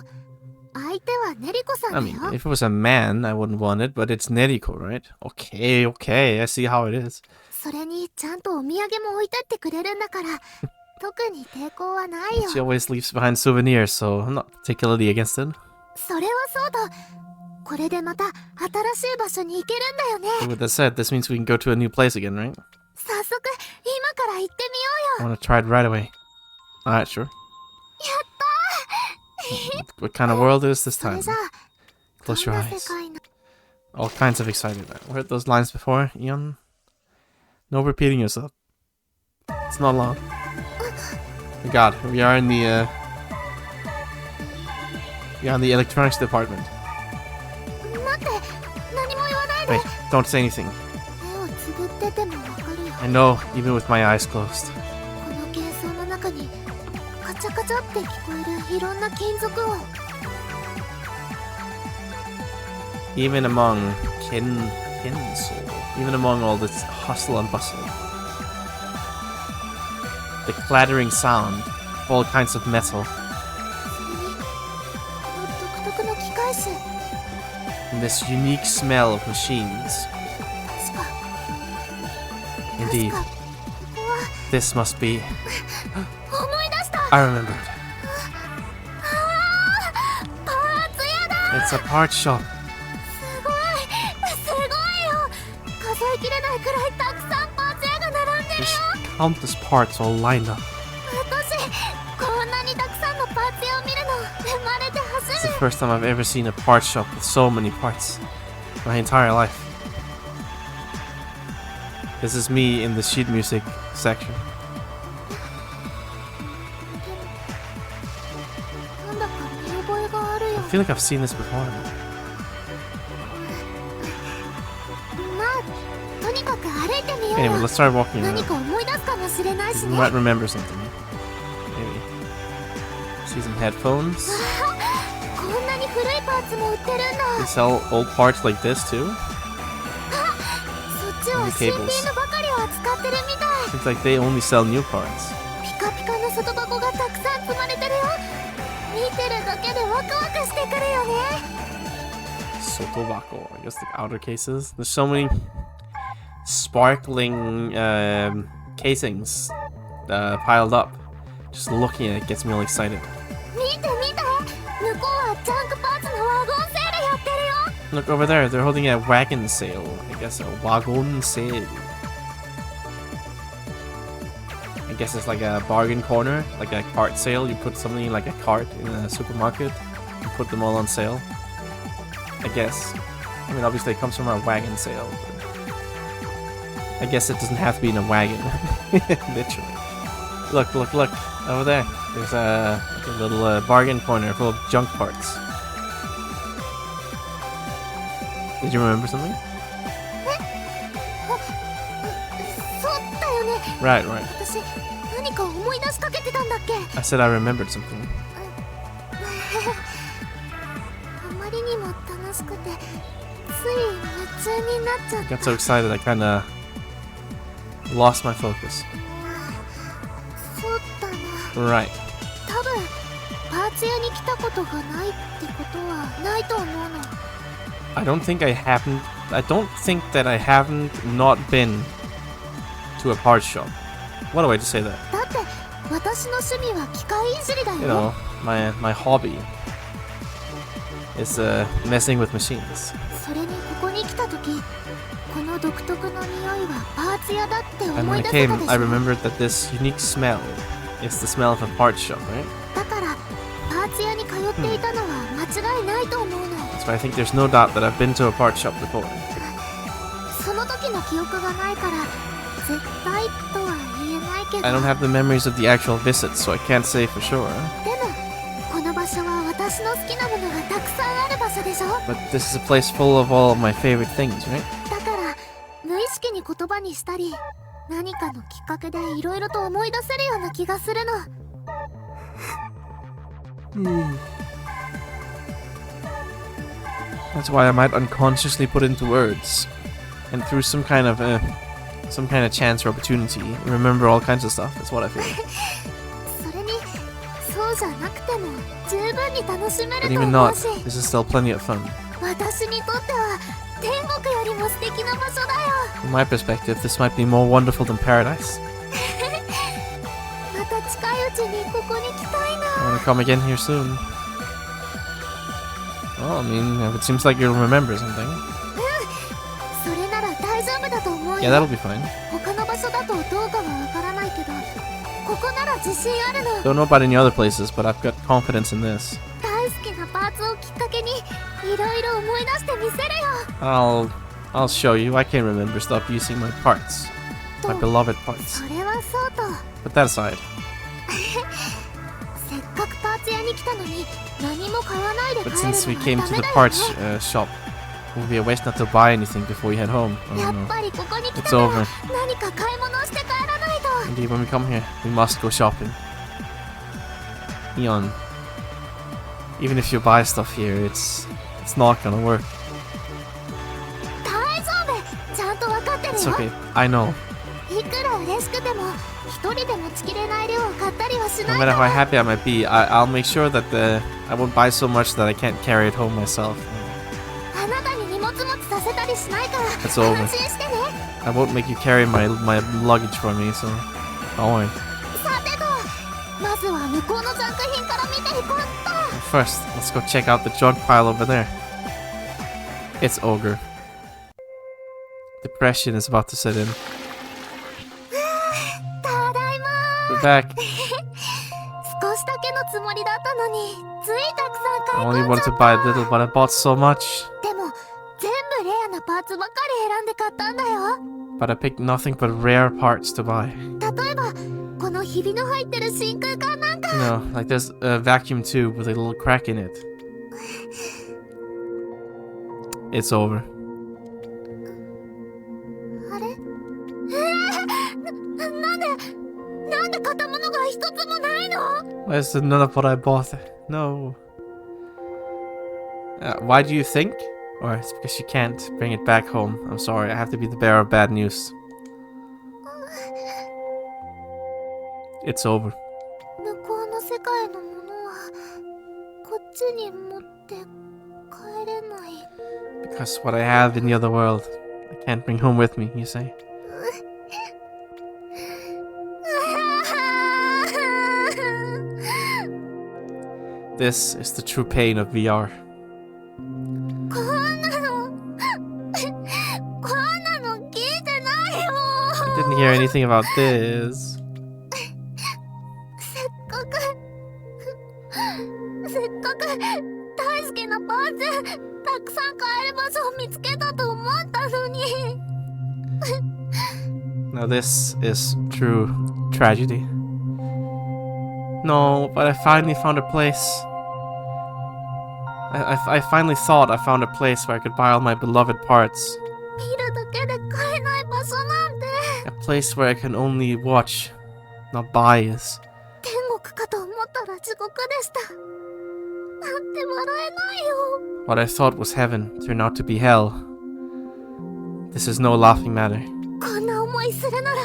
Speaker 2: 相手はネリコさんだ
Speaker 1: I
Speaker 2: よ
Speaker 1: mean, if it was a man, I wouldn't want it, but it's Neriko, right? Okay, okay, I see how it is.
Speaker 2: それにちゃんとお土産も置いてってくれるんだから特に抵抗はないよ
Speaker 1: She always leaves behind souvenirs, so I'm not particularly against it.
Speaker 2: それはそうだこれでまた新しい場所に行けるんだよね
Speaker 1: But with that said, this means we can go to a new place again, right?
Speaker 2: 早速今から行って
Speaker 1: I
Speaker 2: みようよ
Speaker 1: want to try it right away. Alright, sure.
Speaker 2: やった
Speaker 1: What kind of world is this
Speaker 2: それ
Speaker 1: time?
Speaker 2: じゃあ
Speaker 1: Close
Speaker 2: ど
Speaker 1: your
Speaker 2: んな世
Speaker 1: eyes.
Speaker 2: 界の
Speaker 1: All kinds of excitement. We heard those lines before, Eon. No repeating yourself. It's not long. Oh God, we are in the electronics department.
Speaker 2: 待って何も言わないで
Speaker 1: Wait, don't say anything.
Speaker 2: 目をつぶっててもわかるよ
Speaker 1: I know, even with my eyes closed.
Speaker 2: この幻想の中にカチャカチャって聞こえるいろんな金属音
Speaker 1: Even among even among all this hustle and bustle. The clattering sound of all kinds of metal.
Speaker 2: それにこの独特の機械種
Speaker 1: And this unique smell of machines.
Speaker 2: 確か
Speaker 1: Indeed,
Speaker 2: 確かここは
Speaker 1: this must be...
Speaker 2: 思い出した
Speaker 1: I remembered.
Speaker 2: パーツ屋だ
Speaker 1: It's a part shop.
Speaker 2: すごいすごいよ数えきれないくらいたくさんパーツ屋が並んでるよ
Speaker 1: There's countless parts all lined up.
Speaker 2: 私こんなにたくさんのパーツ屋を見るの生まれて
Speaker 1: It's
Speaker 2: 初
Speaker 1: the
Speaker 2: め
Speaker 1: first time I've ever seen a part shop with so many parts. My entire life. This is me in the sheet music section.
Speaker 2: なんだか見覚えがあるよ
Speaker 1: I feel like I've seen this before.
Speaker 2: まあとにかく歩いてみよう
Speaker 1: Anyway,
Speaker 2: よ
Speaker 1: let's start walking
Speaker 2: 何
Speaker 1: around.
Speaker 2: か思い出すかもしれないし
Speaker 1: We
Speaker 2: ね
Speaker 1: might remember something. Maybe. See some headphones.
Speaker 2: こんなに古いパーツも売ってるん
Speaker 1: They
Speaker 2: だ
Speaker 1: sell old parts like this too.
Speaker 2: そっちは
Speaker 1: And
Speaker 2: 新
Speaker 1: cables.
Speaker 2: 品のばかりを扱ってるみたい
Speaker 1: Seems like they only sell new parts.
Speaker 2: ピカピカの外箱がたくさん積まれてるよ見てるだけでワクワクしてくるよね
Speaker 1: Sotobako, I guess like outer cases. There's so many sparkling casings piled up. Just looking at it gets me all excited.
Speaker 2: 見て見て向こうはジャンクパーツのワゴンセールやってるよ
Speaker 1: Look over there, they're holding a wagon sale. I guess a wagon sale. I guess it's like a bargain corner, like a cart sale. You put something like a cart in a supermarket, you put them all on sale. I guess. I mean, obviously it comes from a wagon sale. But I guess it doesn't have to be in a wagon. Literally. Look, look, look. Over there. There's like a little bargain corner full of junk parts. Did you remember something?
Speaker 2: そうだよね
Speaker 1: Right, right.
Speaker 2: 私何か思い出しかけてたんだっけ
Speaker 1: I said I remembered something.
Speaker 2: あまりにも楽しくてつい夢中になっちゃっ
Speaker 1: I
Speaker 2: た
Speaker 1: got so excited I kinda lost my focus.
Speaker 2: そうだな
Speaker 1: Right.
Speaker 2: 多分パーツ屋に来たことがないってことはないと思うの
Speaker 1: I don't think that I haven't not been to a parts shop. What do I just say that?
Speaker 2: だって私の趣味は機械いじりだ
Speaker 1: You
Speaker 2: よ
Speaker 1: know, my hobby is messing with machines.
Speaker 2: それにここに来た時この独特の匂いはパーツ屋だって
Speaker 1: And
Speaker 2: 思
Speaker 1: when
Speaker 2: い
Speaker 1: I
Speaker 2: 出せ
Speaker 1: came,
Speaker 2: たでし
Speaker 1: I
Speaker 2: ょ
Speaker 1: remembered that this unique smell is the smell of a parts shop, right?
Speaker 2: だからパーツ屋に通っていたのは間違いないと思うの
Speaker 1: So I think there's no doubt that I've been to a parts shop before.
Speaker 2: その時の記憶がないから絶対とは言えないけど
Speaker 1: I don't have the memories of the actual visits, so I can't say for sure.
Speaker 2: でもこの場所は私の好きなものがたくさんある場所でしょ
Speaker 1: But this is a place full of all of my favorite things, right?
Speaker 2: だから無意識に言葉にしたり何かのきっかけでいろいろと思い出せるような気がするの
Speaker 1: That's why I might unconsciously put into words, and through some kind of chance or opportunity, remember all kinds of stuff. That's what I feel.
Speaker 2: それにそうそうじゃなくても十分に楽しめ
Speaker 1: But
Speaker 2: ると
Speaker 1: even
Speaker 2: 思う
Speaker 1: not,
Speaker 2: し、
Speaker 1: this is still plenty of fun.
Speaker 2: 私にとっては天国よりも素敵な場所だよ。
Speaker 1: From my perspective, this might be more wonderful than paradise.
Speaker 2: また近いうちにここに来たい
Speaker 1: I
Speaker 2: な。
Speaker 1: want to come again here soon. Well, I mean, it seems like you'll remember something.
Speaker 2: それなら大丈夫だと思う
Speaker 1: Yeah,
Speaker 2: よ。
Speaker 1: that'll be fine.
Speaker 2: 他の場所だとどうかはわからないけど、ここなら自信あるの。
Speaker 1: Don't know about any other places, but I've got confidence in this.
Speaker 2: 大好きなパーツをきっかけにいろいろ思い出してみせるよ。
Speaker 1: I'll show you. I can't remember. Stop using my parts. My beloved parts.
Speaker 2: それはそうと、
Speaker 1: Put that aside.
Speaker 2: せっかくパーツ屋に来たのに何も買わないで帰
Speaker 1: But
Speaker 2: る
Speaker 1: since we
Speaker 2: の
Speaker 1: came
Speaker 2: は
Speaker 1: to
Speaker 2: ダ
Speaker 1: the
Speaker 2: メだよ
Speaker 1: parts
Speaker 2: ね。
Speaker 1: shop, it would be a waste not to buy anything before we head home.
Speaker 2: や
Speaker 1: Oh
Speaker 2: っ
Speaker 1: no.
Speaker 2: ぱりここに来
Speaker 1: It's
Speaker 2: たら
Speaker 1: over.
Speaker 2: 何か買い物して帰らないと。
Speaker 1: Indeed, when we come here, we must go shopping. Eon. Even if you buy stuff here, it's not gonna work.
Speaker 2: 大丈夫、ちゃんと分かってる
Speaker 1: It's
Speaker 2: よ。
Speaker 1: okay. I know.
Speaker 2: いくら嬉しくても一人で持ちきれない量を買ったりはし
Speaker 1: No
Speaker 2: ない
Speaker 1: matter
Speaker 2: か
Speaker 1: how
Speaker 2: ら。
Speaker 1: happy I might be, I'll make sure that I won't buy so much that I can't carry it home myself.
Speaker 2: あなたに荷物持ちさせたりしないから
Speaker 1: It's over.
Speaker 2: 安心してね。
Speaker 1: I won't make you carry my luggage for me, so don't worry.
Speaker 2: さてと、まずは向こうのジャンク品から見ていこうっと。
Speaker 1: First, let's go check out the junk pile over there. It's ogre. Depression is about to set in.
Speaker 2: ただいま
Speaker 1: We're back.
Speaker 2: ー。少しだけのつもりだったのについたくさ
Speaker 1: I
Speaker 2: ん買い
Speaker 1: only
Speaker 2: 込ん
Speaker 1: wanted
Speaker 2: じゃ
Speaker 1: to
Speaker 2: っ
Speaker 1: buy a
Speaker 2: た。
Speaker 1: little, but I bought so much.
Speaker 2: でも全部レアなパーツばっかり選んで買ったんだよ。
Speaker 1: But I picked nothing but rare parts to buy.
Speaker 2: 例えばこのひびの入ってる真空管なんか。
Speaker 1: No, like there's a vacuum tube with a little crack in it. It's over.
Speaker 2: あれなんで買ったものが一つもないの？
Speaker 1: Where's none of what I bought? No. Why do you think? Or it's because you can't bring it back home. I'm sorry, I have to be the bearer of bad news. It's over.
Speaker 2: 向こうの世界のものはこっちに持って帰れない。
Speaker 1: Because what I have in the other world, I can't bring home with me, you say? This is the true pain of VR.
Speaker 2: こんなの聞いてないよ。
Speaker 1: I didn't hear anything about this.
Speaker 2: せっかく大好きなパーツたくさん買える場所を見つけたと思ったのに。
Speaker 1: Now this is true tragedy. No, but I finally found a place. I finally thought I found a place where I could buy all my beloved parts.
Speaker 2: 見るだけで買えない場所なんて。
Speaker 1: A place where I can only watch, not buy is.
Speaker 2: 天国かと思ったら地獄でした。なんて笑えないよ。
Speaker 1: What I thought was heaven turned out to be hell. This is no laughing matter.
Speaker 2: こんな思いするならあ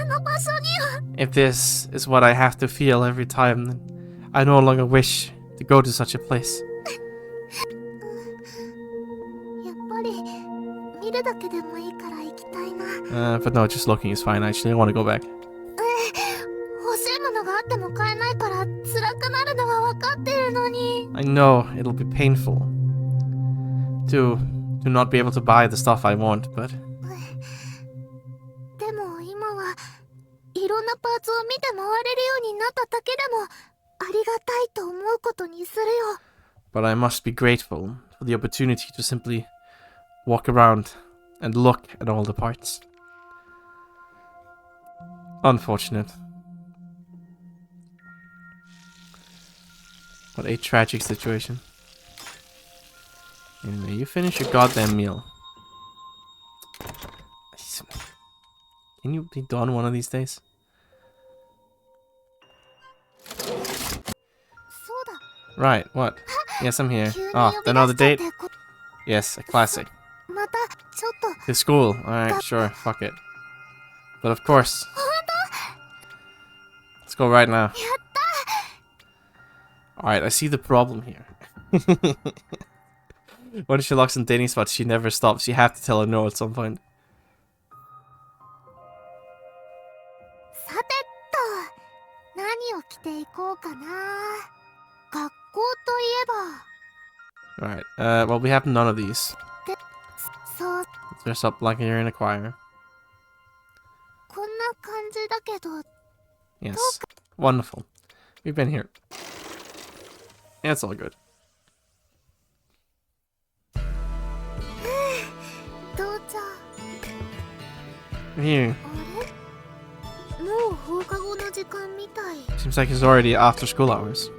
Speaker 2: の場所には。
Speaker 1: If this is what I have to feel every time, then I no longer wish to go to such a place.
Speaker 2: やっぱり見るだけでもいいから行きたいな。
Speaker 1: But no, just looking is fine. Actually, I want to go back.
Speaker 2: 欲しいものがあっても買えないから辛くなるのは分かってるのに。
Speaker 1: I know it'll be painful to not be able to buy the stuff I want, but
Speaker 2: でも今はいろんなパーツを見て回れるようになっただけでもありがたいと思うことにするよ。
Speaker 1: but I must be grateful for the opportunity to simply walk around and look at all the parts. Unfortunate. What a tragic situation. Anyway, you finish your goddamn meal. Can you be done one of these days?
Speaker 2: そうだ。
Speaker 1: Right, what? Yes, I'm here.
Speaker 2: 急に
Speaker 1: Ah,
Speaker 2: 呼び
Speaker 1: another
Speaker 2: 出
Speaker 1: date?
Speaker 2: したってこ
Speaker 1: Yes, a classic.
Speaker 2: またちょっと。
Speaker 1: To school. Alright, sure, fuck it. But of course. Let's go right now. Alright, I see the problem here. When she locks in dating spots, she never stops. You have to tell her no at some point.
Speaker 2: さてと、何を着ていこうかな。学校といえば。
Speaker 1: Alright, well, we have none of these.
Speaker 2: で、そう。
Speaker 1: Dress up like you're in a choir.
Speaker 2: こんな感じだけど。
Speaker 1: Yes. Wonderful. We've been here. Yeah, it's all good.
Speaker 2: どうぞ。
Speaker 1: Here.
Speaker 2: あれ？もう放課後の時間みたい。
Speaker 1: Seems like it's already after school hours.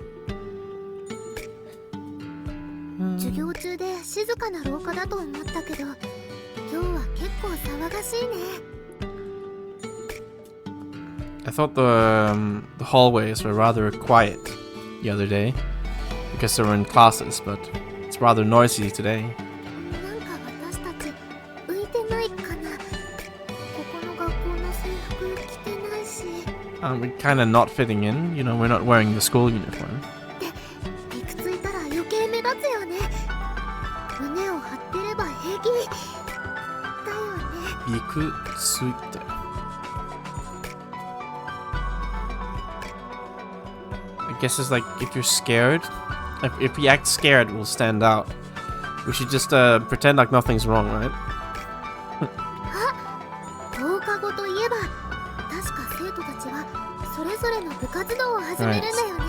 Speaker 2: 授業中で静かな廊下だと思ったけど、今日は結構騒がしいね。
Speaker 1: I thought the hallways were rather quiet the other day because they were in classes, but it's rather noisy today.
Speaker 2: なんか私たち浮いてないかな。ここの学校の制服着てないし。
Speaker 1: We're kind of not fitting in, you know, we're not wearing the school uniform.
Speaker 2: で、いくついたら余計目立つよね。胸を張ってれば平気だよね。
Speaker 1: いくついて。I guess it's like if you're scared, if we act scared, we'll stand out. We should just pretend like nothing's wrong, right?
Speaker 2: 放課後といえば、確か生徒たちはそれぞれの部活動を始めるんだよね。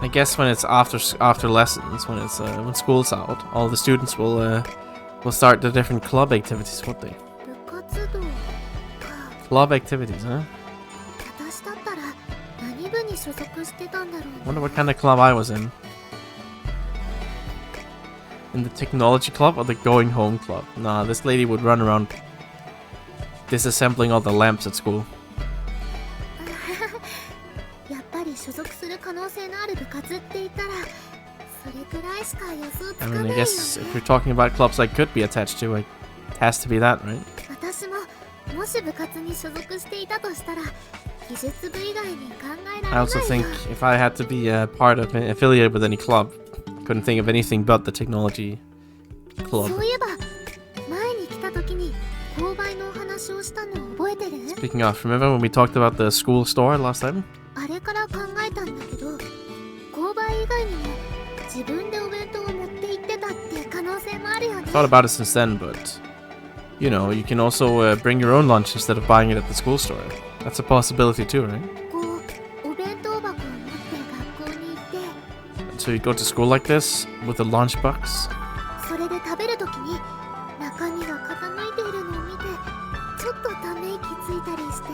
Speaker 1: I guess when it's after lessons, when school's out, all the students will start the different club activities, won't they?
Speaker 2: 部活動か。
Speaker 1: Club activities, huh?
Speaker 2: 私だったら何部に所属してたんだろう。
Speaker 1: Wonder what kind of club I was in. In the technology club or the going home club? Nah, this lady would run around disassembling all the lamps at school.
Speaker 2: やっぱり所属する可能性のある部活って言ったら、それくらいしか予想つか
Speaker 1: I
Speaker 2: ない
Speaker 1: mean,
Speaker 2: よ
Speaker 1: I
Speaker 2: ね。
Speaker 1: guess if we're talking about clubs I could be attached to, it has to be that, right?
Speaker 2: 私ももし部活に所属していたとしたら、技術部以外に考えられ
Speaker 1: I
Speaker 2: ない
Speaker 1: also
Speaker 2: よ。
Speaker 1: think if I had to be part of affiliated with any club, couldn't think of anything but the technology
Speaker 2: そ
Speaker 1: club.
Speaker 2: ういえば、前に来た時に購買のお話をしたの覚えてる？
Speaker 1: Speaking of, remember when we talked about the school store last time?
Speaker 2: あれから考えたんだけど、購買以外にも自分でお弁当を持って行ってたって可能性もあるよね。
Speaker 1: Thought about it since then, but you know, you can also bring your own lunch instead of buying it at the school store. That's a possibility too, right?
Speaker 2: こう、お弁当箱を持って学校に行って、
Speaker 1: So you go to school like this with a lunchbox.
Speaker 2: それで食べる時に中身が傾いているのを見て、ちょっとため息ついたりして。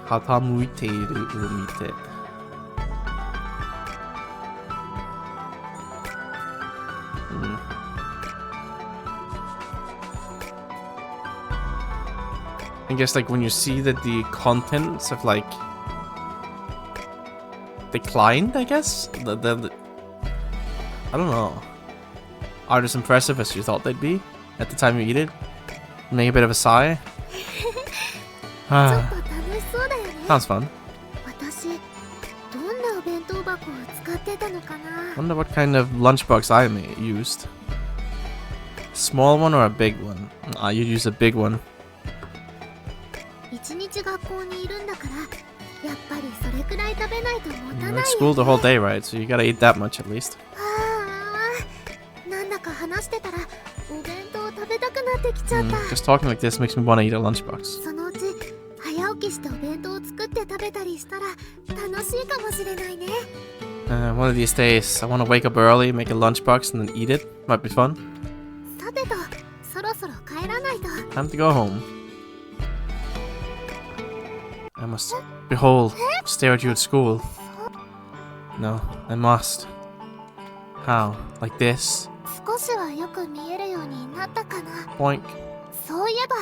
Speaker 1: 傾いているを見て。I guess like when you see that the contents have like declined, I guess? I don't know. Aren't as impressive as you thought they'd be at the time you eat it? Make a bit of a sigh.
Speaker 2: ちょっと楽しそうだよね。
Speaker 1: Sounds fun.
Speaker 2: 私、どんなお弁当箱を使ってたのかな。
Speaker 1: Wonder what kind of lunchbox I used. Small one or a big one? Ah, you'd use a big one.
Speaker 2: 一日学校にいるんだから、やっぱりそれくらい食べないと持た
Speaker 1: You're
Speaker 2: ない
Speaker 1: at
Speaker 2: よ
Speaker 1: school the whole day, right? So you gotta eat that much at least.
Speaker 2: ああ、なんだか話してたらお弁当食べたくなってきちゃった。
Speaker 1: Just talking like this makes me want to eat a lunchbox.
Speaker 2: そのうち早起きしてお弁当を作って食べたりしたら楽しいかもしれないね。
Speaker 1: One of these days, I want to wake up early, make a lunchbox, and then eat it. Might be fun.
Speaker 2: さてと、そろそろ帰らないと。
Speaker 1: Time to go home. I must behold, stare at you at school. No, I must. How? Like this?
Speaker 2: 少しはよく見えるようになったかな。
Speaker 1: Boink.
Speaker 2: そういえば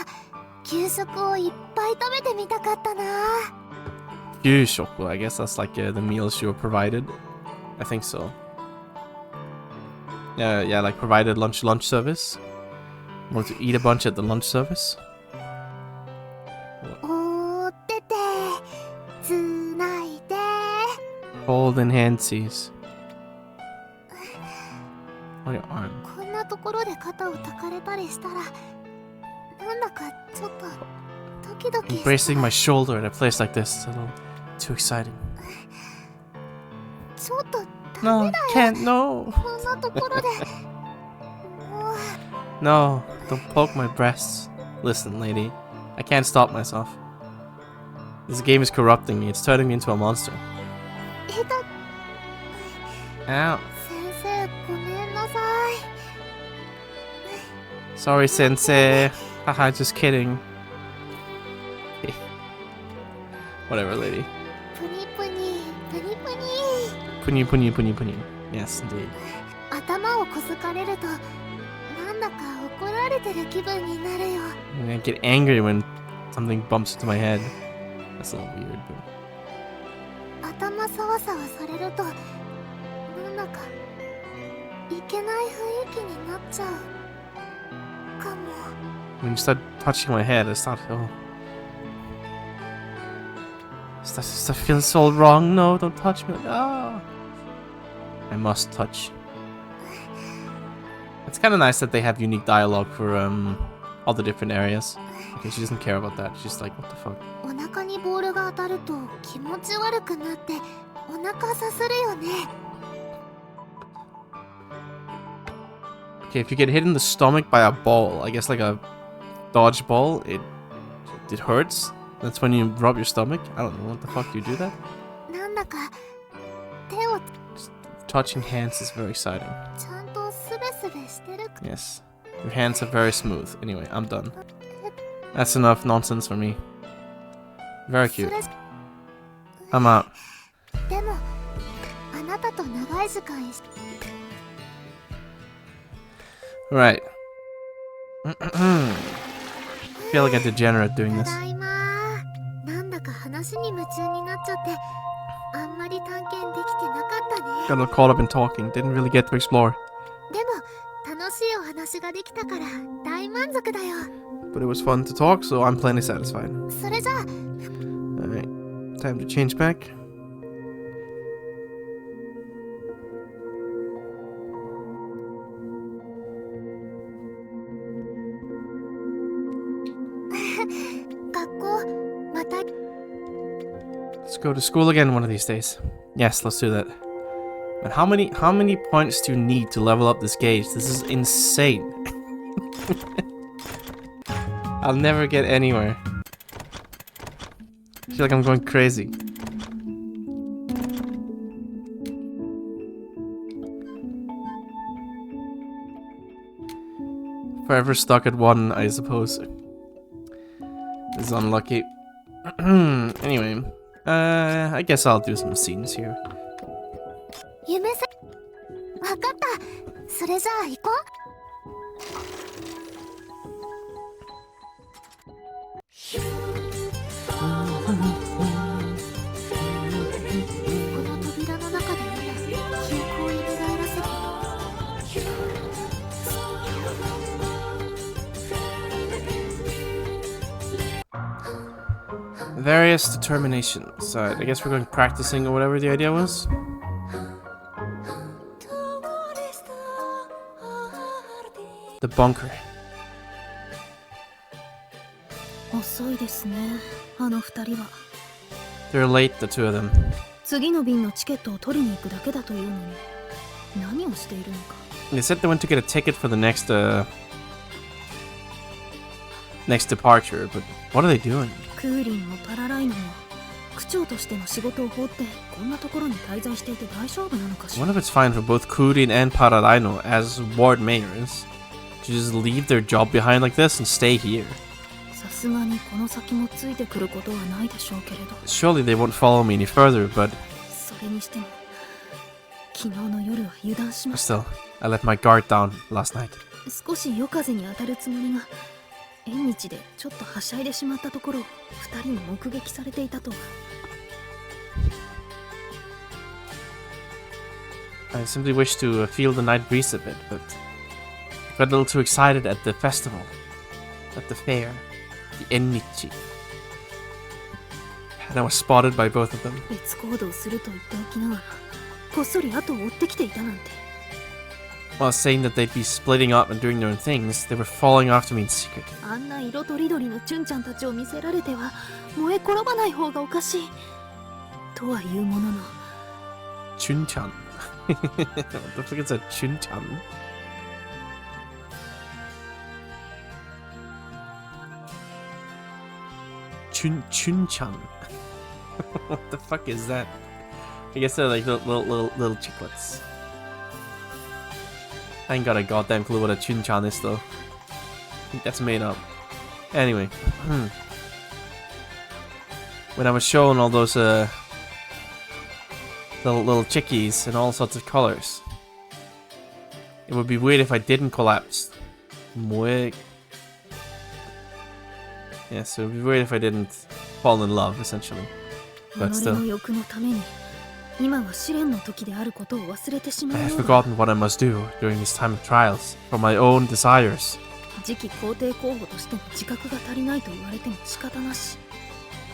Speaker 2: 給食をいっぱい食べてみたかったな。
Speaker 1: Well, I guess that's like the meals you were provided. I think so. Yeah, like provided lunch service. Want to eat a bunch at the lunch service?
Speaker 2: 追っててつないで
Speaker 1: Hold in handsies. On your arm.
Speaker 2: こんなところで肩をたかれたりしたらなんだかちょっとドキドキして
Speaker 1: Embracing my shoulder at a place like this is a little too exciting.
Speaker 2: ちょっとダ
Speaker 1: No,
Speaker 2: メだよ
Speaker 1: can't, no.
Speaker 2: こんなところでもう
Speaker 1: No, don't poke my breasts. Listen, lady, I can't stop myself. This game is corrupting me. It's turning me into a monster.
Speaker 2: えだ
Speaker 1: Ow.
Speaker 2: 先生ごめんなさい
Speaker 1: Sorry, sensei. Haha, just kidding. Whatever, lady.
Speaker 2: プニプニプニプニ
Speaker 1: Punny, punny, punny, punny. Yes, indeed.
Speaker 2: 頭をこすかれるとなんだか怒られてる気分になるよ
Speaker 1: I get angry when something bumps into my head. That's a little weird, but...
Speaker 2: 頭さわさわされるとなんだかいけない雰囲気になっちゃうかも
Speaker 1: When you start touching my head, I start, oh... That feels so wrong. No, don't touch me. Ah. I must touch. It's kind of nice that they have unique dialogue for all the different areas. Okay, she doesn't care about that. She's like, what the fuck?
Speaker 2: お腹にボールが当たると気持ち悪くなってお腹さするよね
Speaker 1: Okay, if you get hit in the stomach by a ball, I guess like a dodgeball, it hurts. That's when you rub your stomach. I don't know, what the fuck, do you do that?
Speaker 2: なんだか手を
Speaker 1: Just touching hands is very exciting.
Speaker 2: ちゃんとスベスベしてる
Speaker 1: Yes. Your hands are very smooth. Anyway, I'm done. That's enough nonsense for me. Very
Speaker 2: そ
Speaker 1: cute.
Speaker 2: れ
Speaker 1: I'm out.
Speaker 2: でもあなたと長い時間
Speaker 1: Right. Feel like a degenerate doing
Speaker 2: た
Speaker 1: this.
Speaker 2: だいまなんだか話に夢中になっちゃってあんまり探検できてなかったね
Speaker 1: Got all caught up in talking. Didn't really get to explore.
Speaker 2: でも楽しいお話ができたから大満足だよ
Speaker 1: But it was fun to talk, so I'm plenty satisfied.
Speaker 2: それじゃあ
Speaker 1: Alright. Time to change back. Let's go to school again one of these days. Yes, let's do that. And how many points do you need to level up this gauge? This is insane. I'll never get anywhere. I feel like I'm going crazy. Forever stuck at 1, I suppose. This is unlucky. Anyway, I guess I'll do some scenes here.
Speaker 2: 夢さわかったそれじゃあ行こうこの扉の中で見た記憶を蘇らせて
Speaker 1: Various determinations. I guess we're going practicing or whatever the idea was. The bunker.
Speaker 3: 遅いですねあの二人は
Speaker 1: They're late, the two of them.
Speaker 3: 次の便のチケットを取りに行くだけだというのに何をしているのか
Speaker 1: They said they went to get a ticket for the next departure, but what are they doing?
Speaker 3: クーリンもパラライノも区長としての仕事を放ってこんなところに滞在していて大丈夫なのかし
Speaker 1: What
Speaker 3: ら
Speaker 1: if it's fine for both Kurin and Pararaino as ward mayors to just leave their job behind like this and stay here?
Speaker 3: さすがにこの先もついてくることはないでしょうけれど
Speaker 1: Surely they won't follow me any further, but
Speaker 3: それにしても昨日の夜は油断しました
Speaker 1: still, I let my guard down last night.
Speaker 3: 少し夜風に当たるつもりが縁日でちょっとはしゃいでしまったところを二人に目撃されていたとは
Speaker 1: I simply wish to feel the night breeze a bit, but got a little too excited at the festival. At the fair. The Ennichi. And I was spotted by both of them.
Speaker 3: 別行動すると言っておきながらこっそり後を追ってきていたなんて。
Speaker 1: While saying that they'd be splitting up and doing their own things, they were following after me in secret.
Speaker 3: あんな色とりどりのチュンちゃんたちを見せられては燃え転ばない方がおかしいとはいうものの
Speaker 1: Chun-chan. What the fuck is a Chun-chan? Chun-chan. What the fuck is that? I guess they're like little chiclets. I ain't got a goddamn clue what a Chun-chan is though. I think that's made up. Anyway. When I was showing all those little chickies in all sorts of colors, it would be weird if I didn't collapse. Yeah, so it would be weird if I didn't fall in love, essentially. But
Speaker 3: 己
Speaker 1: still,
Speaker 3: の欲のために今は試練の時であることを忘れてしま
Speaker 1: I
Speaker 3: う
Speaker 1: have
Speaker 3: ようだ
Speaker 1: forgotten what I must do during this time of trials for my own desires.
Speaker 3: 次期皇帝候補としての自覚が足りないと言われても仕方なし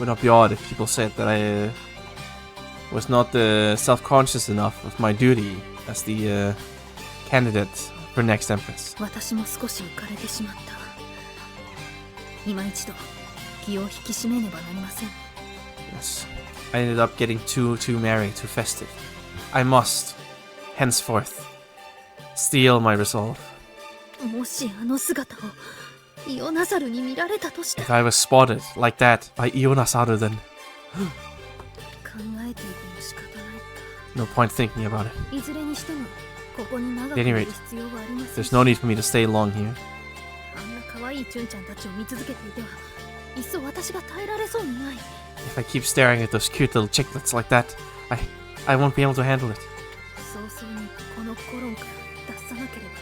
Speaker 1: Would not be odd if people said that I was not self-conscious enough of my duty as the candidate for next empress.
Speaker 3: 私も少し浮かれてしまった今一度気を引き締めねばなりません
Speaker 1: Yes. I ended up getting too merry, too festive. I must, henceforth, steel my resolve.
Speaker 3: もしあの姿をイオナサルに見られたとした
Speaker 1: If I was spotted like that by Ionasaru, then
Speaker 3: 考えていても仕方ない
Speaker 1: no point thinking about it.
Speaker 3: いずれにしてもここに長く
Speaker 1: At
Speaker 3: い
Speaker 1: any
Speaker 3: る
Speaker 1: rate,
Speaker 3: 必要はありません
Speaker 1: There's no need for me to stay long here.
Speaker 3: あんな可愛いチュンちゃんたちを見続けていてはいっそ私が耐えられそうにない
Speaker 1: If I keep staring at those cute little chiclets like that, I won't be able to handle it.
Speaker 3: 早々にこのコロンから脱さなければ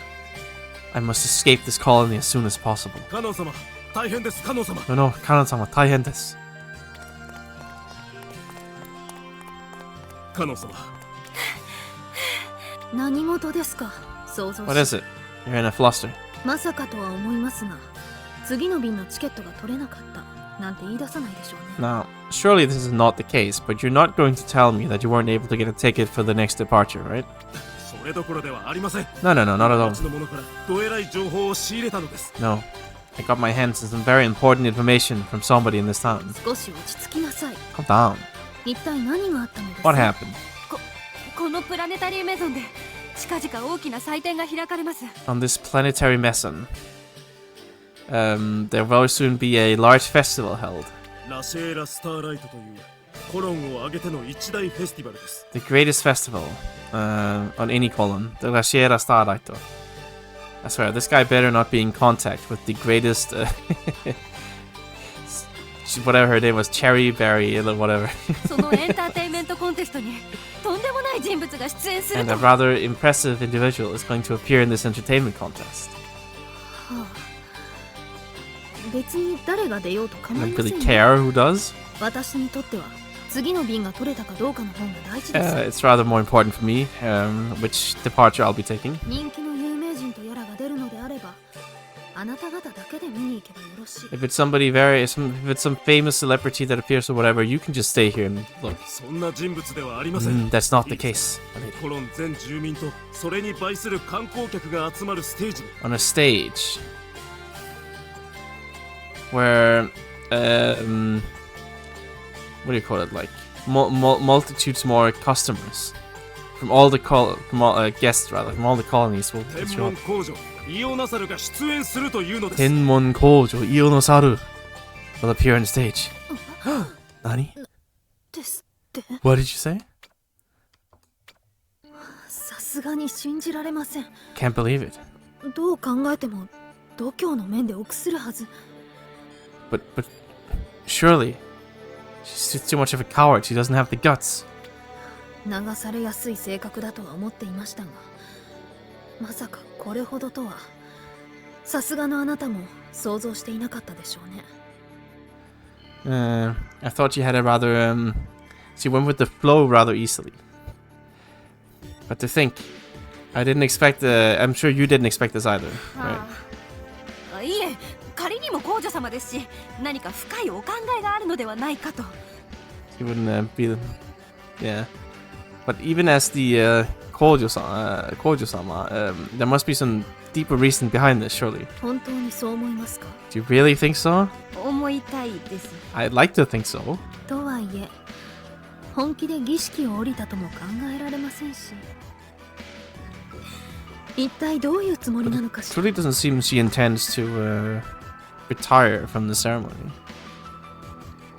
Speaker 1: I must escape this colony as soon as possible.
Speaker 4: カノン様、大変です、カノン様。
Speaker 1: No, Kanan-sama, taihen desu.
Speaker 4: カノン様、
Speaker 3: 何事ですか想像
Speaker 1: What is it? You're in a fluster.
Speaker 3: まさかとは思いますが次の便のチケットが取れなかったなんて言い出さないでしょうね
Speaker 1: Now, surely this is not the case, but you're not going to tell me that you weren't able to get a ticket for the next departure, right?
Speaker 4: それどころではありません。
Speaker 1: No, not at
Speaker 4: うち
Speaker 1: all.
Speaker 4: の者からどえらい情報を仕入れたのです。
Speaker 1: No. I got my hands on some very important information from somebody in this town.
Speaker 3: 少し落ち着きなさい
Speaker 1: Calm down.
Speaker 3: 一体何があったのです
Speaker 1: What happened?
Speaker 5: このプラネタリーメゾンで近々大きな祭典が開かれます。
Speaker 1: On this planetary meson, there will soon be a large festival held.
Speaker 4: ラシェーラスターライトというコロンを挙げての一大フェスティバルです。
Speaker 1: The greatest festival on any colon, the La Sierra Starlighto. I swear, this guy better not be in contact with the greatest, whatever her name was, Cherry Berry, or whatever.
Speaker 5: そのエンターテインメントコンテストにとんでもない人物が出演する
Speaker 1: And
Speaker 5: と
Speaker 1: a rather impressive individual is going to appear in this entertainment contest.
Speaker 3: はあ別に誰が出ようと
Speaker 1: I
Speaker 3: 構い
Speaker 1: don't
Speaker 3: ませ
Speaker 1: really
Speaker 3: んよ
Speaker 1: care who does.
Speaker 3: 私にとっては次の便が取れたかどうかの方が大事です、
Speaker 1: It's rather more important for me which departure I'll be taking.
Speaker 3: 人気の有名人とやらが出るのであればあなた方だけで見に行けばよろしい
Speaker 1: If it's somebody if it's some famous celebrity that appears or whatever, you can just stay here and look.
Speaker 4: そんな人物ではありません。
Speaker 1: That's not the case.
Speaker 4: コロン全住民とそれに倍する観光客が集まるステージに
Speaker 1: On a stage where what do you call it, like multitudes more customers from all the guests rather from all the colonies will
Speaker 4: 天
Speaker 1: show
Speaker 4: 文
Speaker 1: up.
Speaker 4: 工場イオナサルが出演するというのです。
Speaker 1: Tenmon Kojo Ionosaru will appear on stage. Nani?
Speaker 3: ですって
Speaker 1: What did you say?
Speaker 3: さすがに信じられません
Speaker 1: Can't believe it.
Speaker 3: どう考えても度胸の面で臆するはず
Speaker 1: But surely she's too much of a coward. She doesn't have the guts.
Speaker 3: 流されやすい性格だとは思っていましたがまさかこれほどとはさすがのあなたも想像していなかったでしょうね
Speaker 1: I thought she had a rather she went with the flow rather easily. But to think I didn't expect. I'm sure you didn't expect this either, right?
Speaker 5: いえ、仮にも皇女様ですし、何か深いお考えがあるのではないかと。
Speaker 1: You wouldn't be, yeah. But even as the Kojo-sama, there must be some deeper reason behind this, surely.
Speaker 3: 本当にそう思いますか？
Speaker 1: Do you really think so?
Speaker 5: 思いたいです。
Speaker 1: I'd like to think so.
Speaker 3: とはいえ、本気で儀式を降りたとも考えられませんし。一体どういうつもりなのかし
Speaker 1: It
Speaker 3: ら。
Speaker 1: really doesn't seem she intends to retire from the ceremony.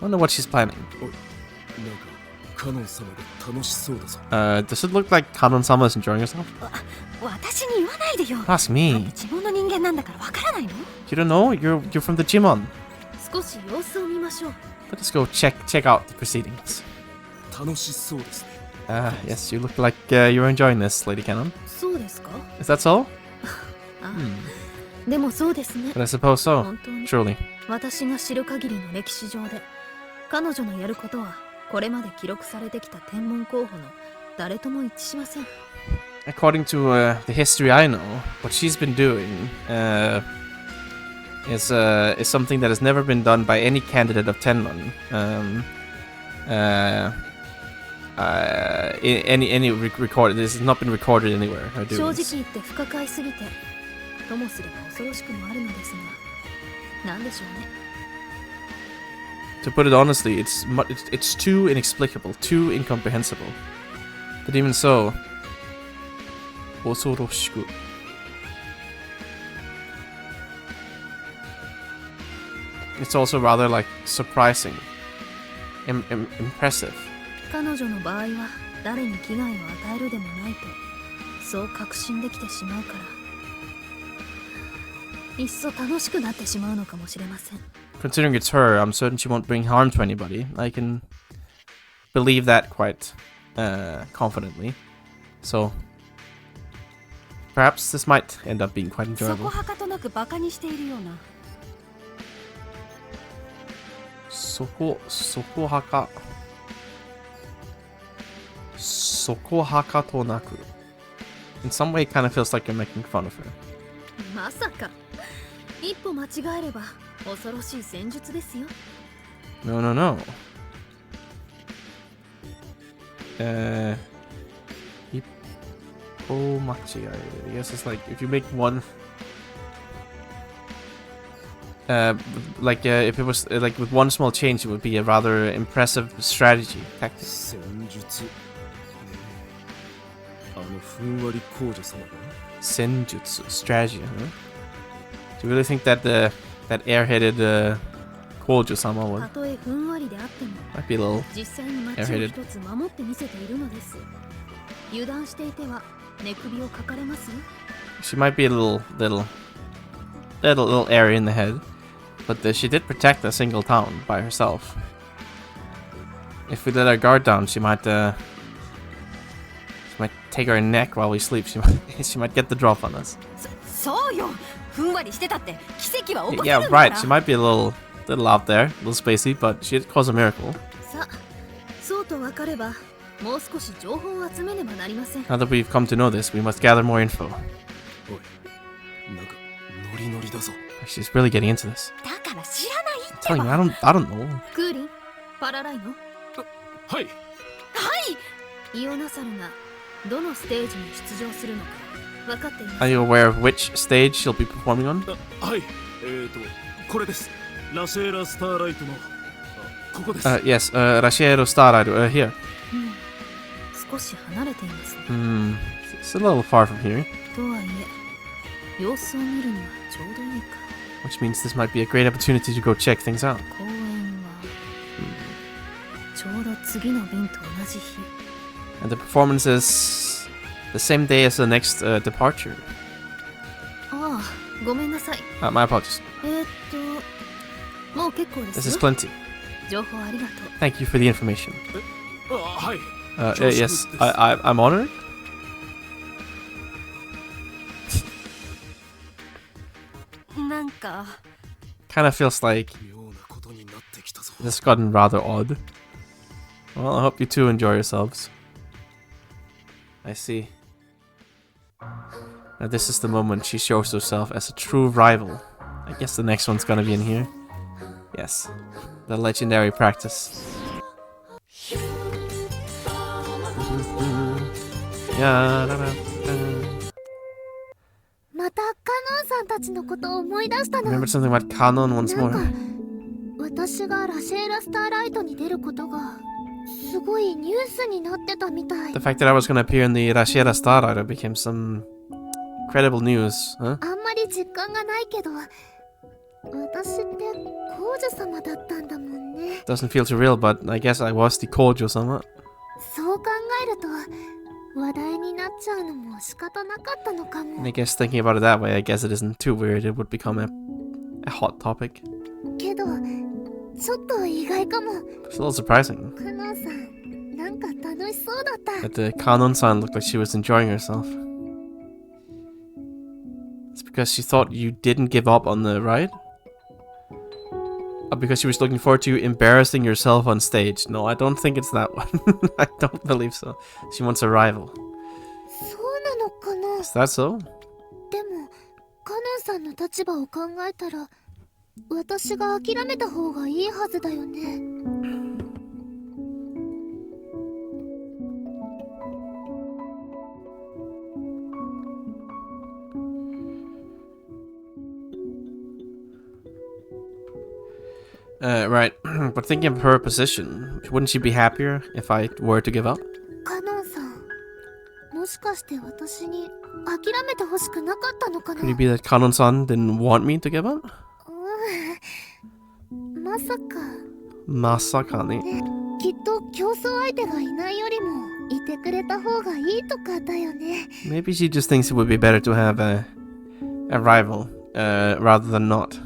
Speaker 1: I wonder what she's planning.
Speaker 4: なんかカノン様が楽しそうだぞ。
Speaker 1: Does it look like Kanon-sama is enjoying herself?
Speaker 5: 私に言わないでよ。
Speaker 1: Ask me.
Speaker 5: 自分の人間なんだからわからないの？
Speaker 1: You don't know? You're from the Jimon.
Speaker 3: 少し様子を見ましょう。
Speaker 1: Let us go check out the proceedings.
Speaker 4: 楽しそうですね。
Speaker 1: Yes, you look like you're enjoying this, Lady Canon.
Speaker 3: そうですか？
Speaker 1: Is that so?
Speaker 3: あ、でもそうですね。
Speaker 1: But I suppose so.
Speaker 3: 本当に
Speaker 1: Truly.
Speaker 3: 私が知る限りの歴史上で、彼女のやることはこれまで記録されてきた天文候補の誰とも一致しません。
Speaker 1: According to the history I know, what she's been doing is something that has never been done by any candidate of Tenmon. Any recorded. This has not been recorded anywhere. Her
Speaker 3: 正直
Speaker 1: doings.
Speaker 3: 言って不可解すぎて、ともすれば恐ろしくもあるのですが、なんでしょうね。
Speaker 1: To put it honestly, it's too inexplicable, too incomprehensible. But even so, 恐ろしく. It's also rather like surprising, impressive.
Speaker 3: 彼女の場合は誰に危害を与えるでもないと、そう確信できてしまうから、いっそ楽しくなってしまうのかもしれません。
Speaker 1: Considering it's her, I'm certain she won't bring harm to anybody. I can believe that quite confidently. So perhaps this might end up being quite
Speaker 5: そ
Speaker 1: enjoyable.
Speaker 5: こはかとなくバカにしているような。
Speaker 1: そこはかとなく. In some way, it kind of feels like you're making fun of her.
Speaker 3: まさか一歩間違えれば恐ろしい戦術ですよ。
Speaker 1: No. Ippo machigaeru. I guess it's like if you make one. If it was like with one small change, it would be a rather impressive strategy tactic.
Speaker 4: 戦術。あのふんわり皇女様が
Speaker 1: Senjutsu strategy, huh? Do you really think that that air-headed Kojo-sama
Speaker 3: た
Speaker 1: would
Speaker 3: とえふんわりであっても、
Speaker 1: might be a little
Speaker 3: 実際に街を一つ守ってみせているのです。油断していては寝首をかかれますよ。
Speaker 1: she might be a little airy in the head, but she did protect a single town by herself. If we let our guard down, she might take our neck while we sleep. She might get the drop on us.
Speaker 5: そうよ。ふんわりしてたって奇跡は起こせる
Speaker 1: Yeah,
Speaker 5: んだから。
Speaker 1: right. She might be a little out there, a little spacey, but she did cause a miracle.
Speaker 3: さあ、そうと分かれば、もう少し情報を集めねばなりません。
Speaker 1: Now that we've come to know this, we must gather more info.
Speaker 4: おい、なんかノリノリだぞ。
Speaker 1: She's really getting into this.
Speaker 5: だから知らないって
Speaker 1: I'm telling
Speaker 5: ば。
Speaker 1: you, I don't know.
Speaker 3: クーリン、パラライノ、
Speaker 4: はい。
Speaker 3: イオナサルがどのステージに出場するのか分かっていま
Speaker 1: Are
Speaker 3: す。
Speaker 1: you aware of which stage she'll be performing on?
Speaker 4: はい。これです。ラシェーラスターライトのここです。
Speaker 1: Yes, Rashiero Starlight, here.
Speaker 3: 少し離れていますね。
Speaker 1: It's a little far from here,
Speaker 3: とはいえ、様子を見るにはちょうどいいか。
Speaker 1: which means this might be a great opportunity to go check things out.
Speaker 3: 公演は、ちょうど次の便と同じ日。
Speaker 1: And the performance is the same day as the next departure.
Speaker 3: ああ、ごめんなさい。
Speaker 1: My apologies.
Speaker 3: もう結構で
Speaker 1: This
Speaker 3: す
Speaker 1: is
Speaker 3: よ。
Speaker 1: plenty.
Speaker 3: 情報ありがとう。
Speaker 1: Thank you for the information.
Speaker 4: はい。
Speaker 1: Yes, I'm honored.
Speaker 5: なんか
Speaker 1: Kind of feels like
Speaker 4: 妙なことになってきたぞ。
Speaker 1: this has gotten rather odd. Well, I hope you two enjoy yourselves. I see. Now this is the moment she shows herself as a true rival. I guess the next one's gonna be in here. Yes. The legendary practice. Yeah.
Speaker 2: またカノンさんたちのことを思い出したの。
Speaker 1: Remembered something about Kanon once
Speaker 2: なん
Speaker 1: more.
Speaker 2: か私がラシェーラスターライトに出ることがすごいニュースになってたみたい。
Speaker 1: The fact that I was gonna appear in the Rashiera Star Rider became some credible news, huh?
Speaker 2: あんまり実感がないけど、私って皇女様だったんだもんね。
Speaker 1: Doesn't feel too real, but I guess I was the Kojo somewhat.
Speaker 2: そう考えると話題になっちゃうのも仕方なかったのかも。
Speaker 1: And I guess thinking about it that way, I guess it isn't too weird. It would become a hot topic.
Speaker 2: けどちょっと意外かも。
Speaker 1: It's a little surprising
Speaker 2: カノンさんなんか楽しそうだった。
Speaker 1: that the Kanon-san looked like she was enjoying herself. It's because she thought you didn't give up on the ride? Or because she was looking forward to embarrassing yourself on stage? No, I don't think it's that one. I don't believe so. She wants a rival.
Speaker 2: そうなのかな。
Speaker 1: Is that so?
Speaker 2: でもカノンさんの立場を考えたら私が諦めた方がいいはずだよね。
Speaker 1: Right. But thinking of her position, wouldn't she be happier if I were to give up?
Speaker 2: カノンさんもしかして私に諦めてほしくなかったのかな。
Speaker 1: Could it be that Kanon-san didn't want me to give up?
Speaker 2: まさか
Speaker 1: Masaka ne.
Speaker 2: きっと競争相手がいないよりもいてくれた方がいいとかだよね。
Speaker 1: Maybe she just thinks it would be better to have a rival, rather than not.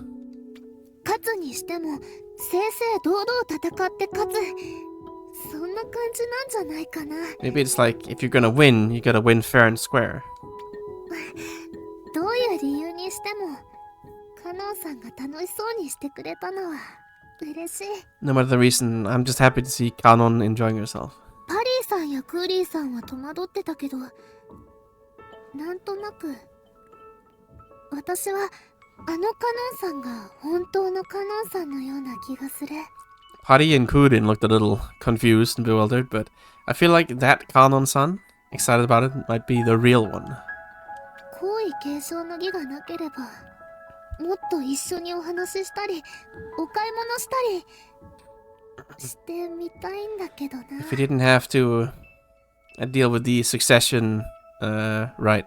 Speaker 2: 勝つにしても正々堂々戦って勝つ、そんな感じなんじゃないかな。
Speaker 1: Maybe it's like, if you're gonna win, you gotta win fair and square.
Speaker 2: どういう理由にしてもカノンさんが楽しそうにしてくれたのは嬉しい。
Speaker 1: No matter the reason, I'm just happy to see Kanon enjoying herself.
Speaker 2: パリーさんやクーリーさんは戸惑ってたけど、なんとなく私はあのカノンさんが本当のカノンさんのような気がする。
Speaker 1: Pari and Kurin looked a little confused and bewildered, but I feel like that Kanon-san, excited about it, might be the real one.
Speaker 2: 皇位継承の儀がなければもっと一緒にお話ししたりお買い物したりしてみたいんだけどな。
Speaker 1: If you didn't have to deal with the succession, right,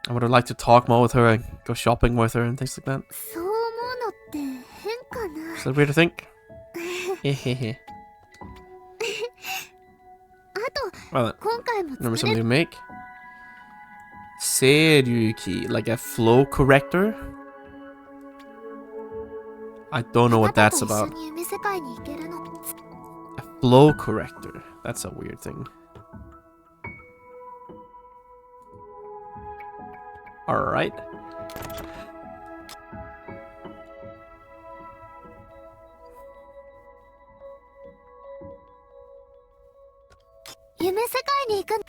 Speaker 1: I would have liked to talk more with her and go shopping with her and things like that.
Speaker 2: そう思うのって変かな。
Speaker 1: Is that weird to think? Hehehe.
Speaker 2: あ
Speaker 1: Well,
Speaker 2: と今回も
Speaker 1: remember
Speaker 2: 作れ
Speaker 1: something to make? Seryuki, like a flow corrector? I don't know what that's
Speaker 2: あなたと
Speaker 1: about.
Speaker 2: 一緒に夢世界に行けるの。
Speaker 1: A flow corrector. That's a weird thing. Alright.
Speaker 2: 夢世界に行く。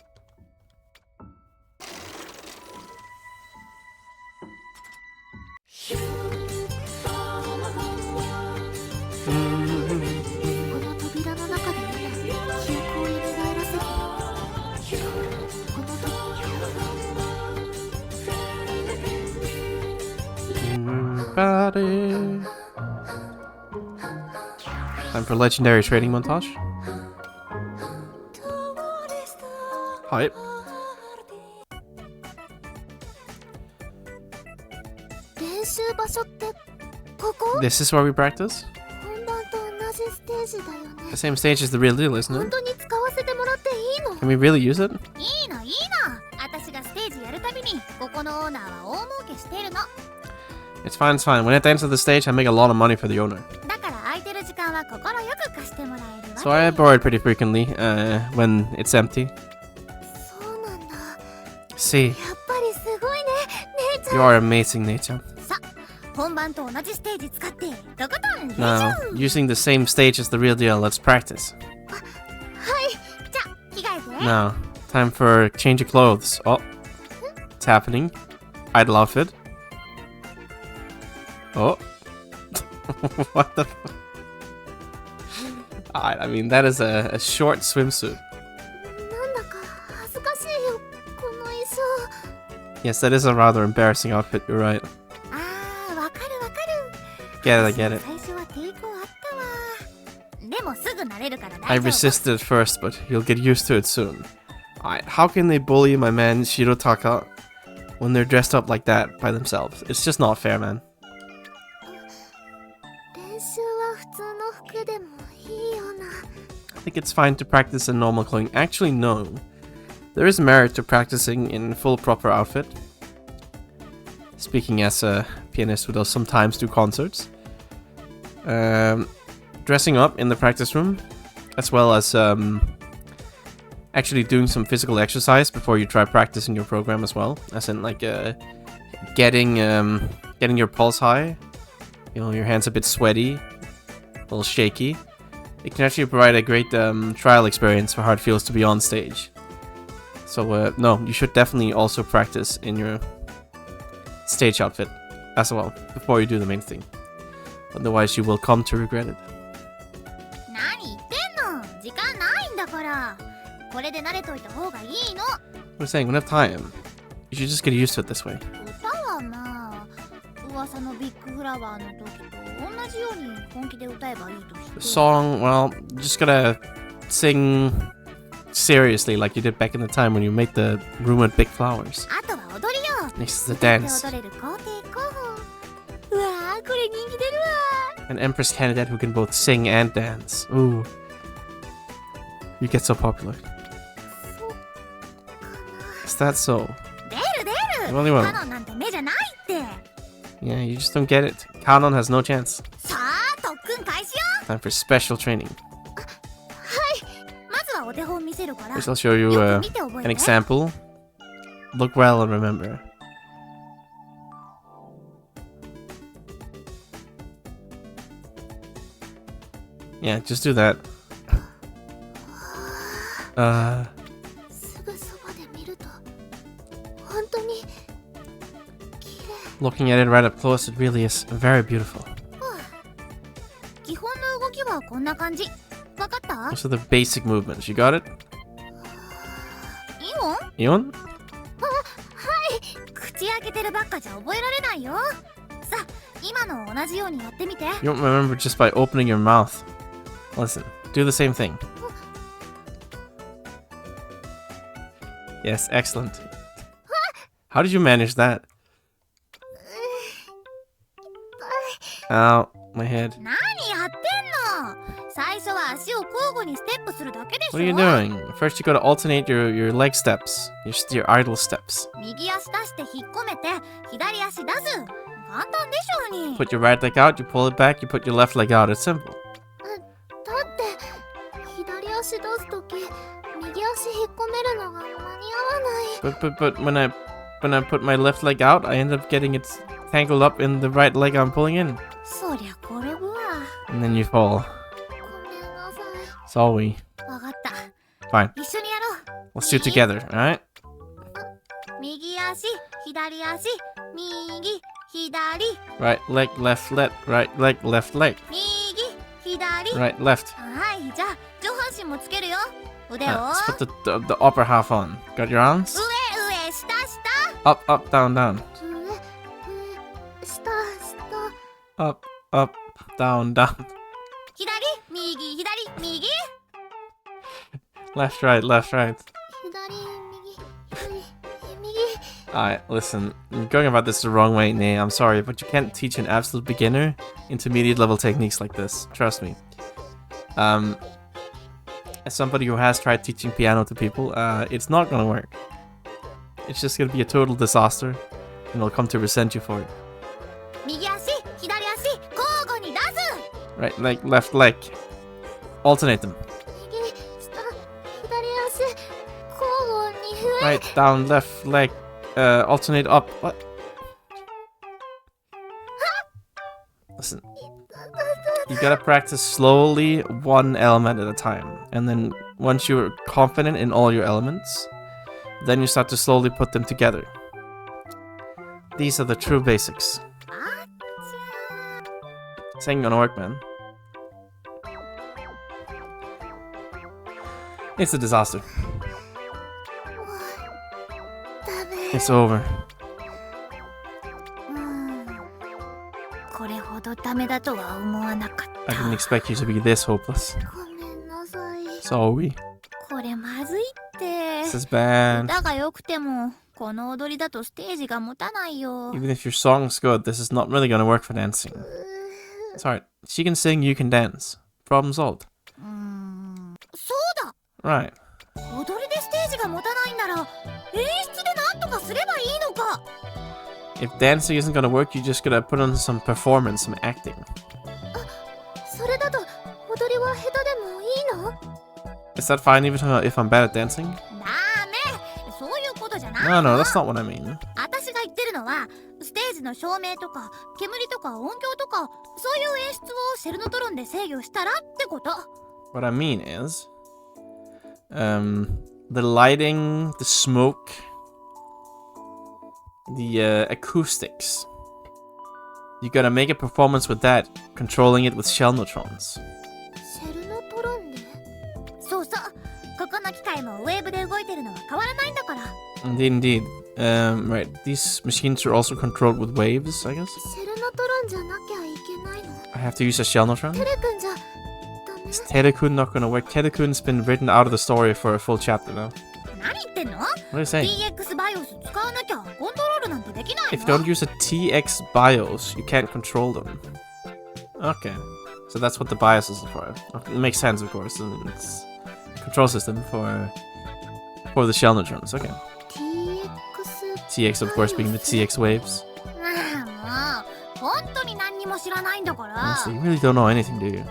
Speaker 2: この扉の中で記憶を蘇らせる。この扉
Speaker 1: Body. Time for legendary trading montage. Hype.
Speaker 2: 練習場所ってここ？
Speaker 1: This is where we practice?
Speaker 2: 本番と同じステージだよね。
Speaker 1: The same stage as the real deal, isn't
Speaker 2: 本
Speaker 1: it?
Speaker 2: 当に使わせてもらっていいの？
Speaker 1: Can we really use it?
Speaker 2: いいのいいの。私がステージやるたびにここのオーナーは大儲けしてるの。
Speaker 1: It's fine, it's fine. When at the end of the stage, I make a lot of money for the owner.
Speaker 2: だから空いてる時間は心よく貸してもらえるわけ。
Speaker 1: So I borrow it pretty frequently, when it's empty.
Speaker 2: そうなんだ。
Speaker 1: See,
Speaker 2: やっぱりすごいね、姉ちゃん。
Speaker 1: you are amazing, Nature.
Speaker 2: さ、本番と同じステージ使ってとことん練習。
Speaker 1: Now, using the same stage as the real deal, let's practice.
Speaker 2: はい、じゃあ着替えて。
Speaker 1: Now, time for change of clothes. Oh, what's happening. Idle outfit. Oh. What the fuck? I mean, that is a short swimsuit. Yes, that is a rather embarrassing outfit, you're right. Get it, I get it. I resisted at first, but you'll get used to it soon. Alright, how can they bully my man Shirotaka when they're dressed up like that by themselves? It's just not fair, man. I think it's fine to practice in normal clothing. Actually, no. There is merit to practicing in full proper outfit. Speaking as a pianist who does sometimes do concerts. Dressing up in the practice room, as well as actually doing some physical exercise before you try practicing your program as well. As in, like, getting your pulse high. You know, your hands a bit sweaty, a little shaky. It can actually provide a great trial experience for how it feels to be on stage. So, no, you should definitely also practice in your stage outfit as well, before you do the main thing. Otherwise, you will come to regret it. We're saying, we don't have time. You should just get used to it this way. The song, well, you just gotta sing seriously like you did back in the time when you made the room with big flowers. Next is the dance. An Empress candidate who can both sing and dance. Ooh. You get so popular. Is that so? Well, you won't. Yeah, you just don't get it. Kanon has no chance. Time for special training. First, I'll show you an example. Look well and remember. Yeah, just do that. Looking at it right up close, it really is very beautiful. Those are the basic movements. You got it? Ion? You won't remember just by opening your mouth. Listen, do the same thing. Yes, excellent. How did you manage that? Ow, my head. What are you doing? First you gotta alternate your leg steps, your idle steps. Put your right leg out, you pull it back, you put your left leg out. It's simple. But when I put my left leg out, I end up getting it tangled up in the right leg I'm pulling in. And then you fall. Sorry. Fine. Let's do it together, alright? Right leg, left leg, right leg, left leg. Right, left. Let's put the upper half on. Got your arms? Up, up, down, down. Up, up, down, down. Left, right, left, right. Alright, listen. You're going about this the wrong way, Nay. I'm sorry, but you can't teach an absolute beginner intermediate level techniques like this. Trust me. As somebody who has tried teaching piano to people, it's not gonna work. It's just gonna be a total disaster, and they'll come to resent you for it. Right leg, left leg. Alternate them. Right, down, left leg. Alternate up. What? Listen. You gotta practice slowly, one element at a time. And then once you're confident in all your elements, then you start to slowly put them together. These are the true basics. This ain't gonna work, man. It's a disaster.
Speaker 2: ダメ。
Speaker 1: It's over.
Speaker 2: これほどダメだとは思わなかっ
Speaker 1: I didn't expect you to be this hopeless.
Speaker 2: た。ごめんなさい。
Speaker 1: Sorry.
Speaker 2: これまずいって。
Speaker 1: This is bad.
Speaker 2: 歌が良くても、この踊りだとステージが持たないよ。
Speaker 1: Even if your song's good, this is not really gonna work for dancing. It's alright. She can sing, you can dance. Problem solved.
Speaker 2: そうだ。
Speaker 1: Right.
Speaker 2: 踊りでステージが持たないんなら、演出でなんとかすればいいのか。
Speaker 1: If dancing isn't gonna work, you just gotta put on some performance, some acting.
Speaker 2: それだと踊りは下手でもいいの？
Speaker 1: Is that fine even if I'm bad at dancing?
Speaker 2: ダメ。そういうことじゃない。
Speaker 1: No, no, that's not what I mean.
Speaker 2: 私が言ってるのは、ステージの照明とか煙とか音響とか、そういう演出をシェルノトロンで制御したらってこと。
Speaker 1: What I mean is, the lighting, the smoke, the acoustics. You gotta make a performance with that, controlling it with shell neutrons.
Speaker 2: シェルノトロンで？そうそう。ここの機械もウェーブで動いてるのは変わらないんだから。
Speaker 1: Indeed. Right. These machines are also controlled with waves, I guess.
Speaker 2: シェルノトロンじゃなきゃいけないの。
Speaker 1: I have to use a shell neutron?
Speaker 2: テレ君じゃダメ。
Speaker 1: Is Tedekun not gonna work? Tedekun's been written out of the story for a full chapter now.
Speaker 2: 何言ってんの？
Speaker 1: What are you saying?
Speaker 2: TX バイオス使わなきゃコントロールなんてできない
Speaker 1: If you
Speaker 2: の？
Speaker 1: don't use a TX BIOS, you can't control them. Okay. So that's what the BIOS is for. Okay, it makes sense, of course. I mean, it's a control system for the shell neutrons. Okay. TX, of course, being the TX waves.
Speaker 2: もう本当に何にも知らないんだから。
Speaker 1: So you really don't know anything, do you?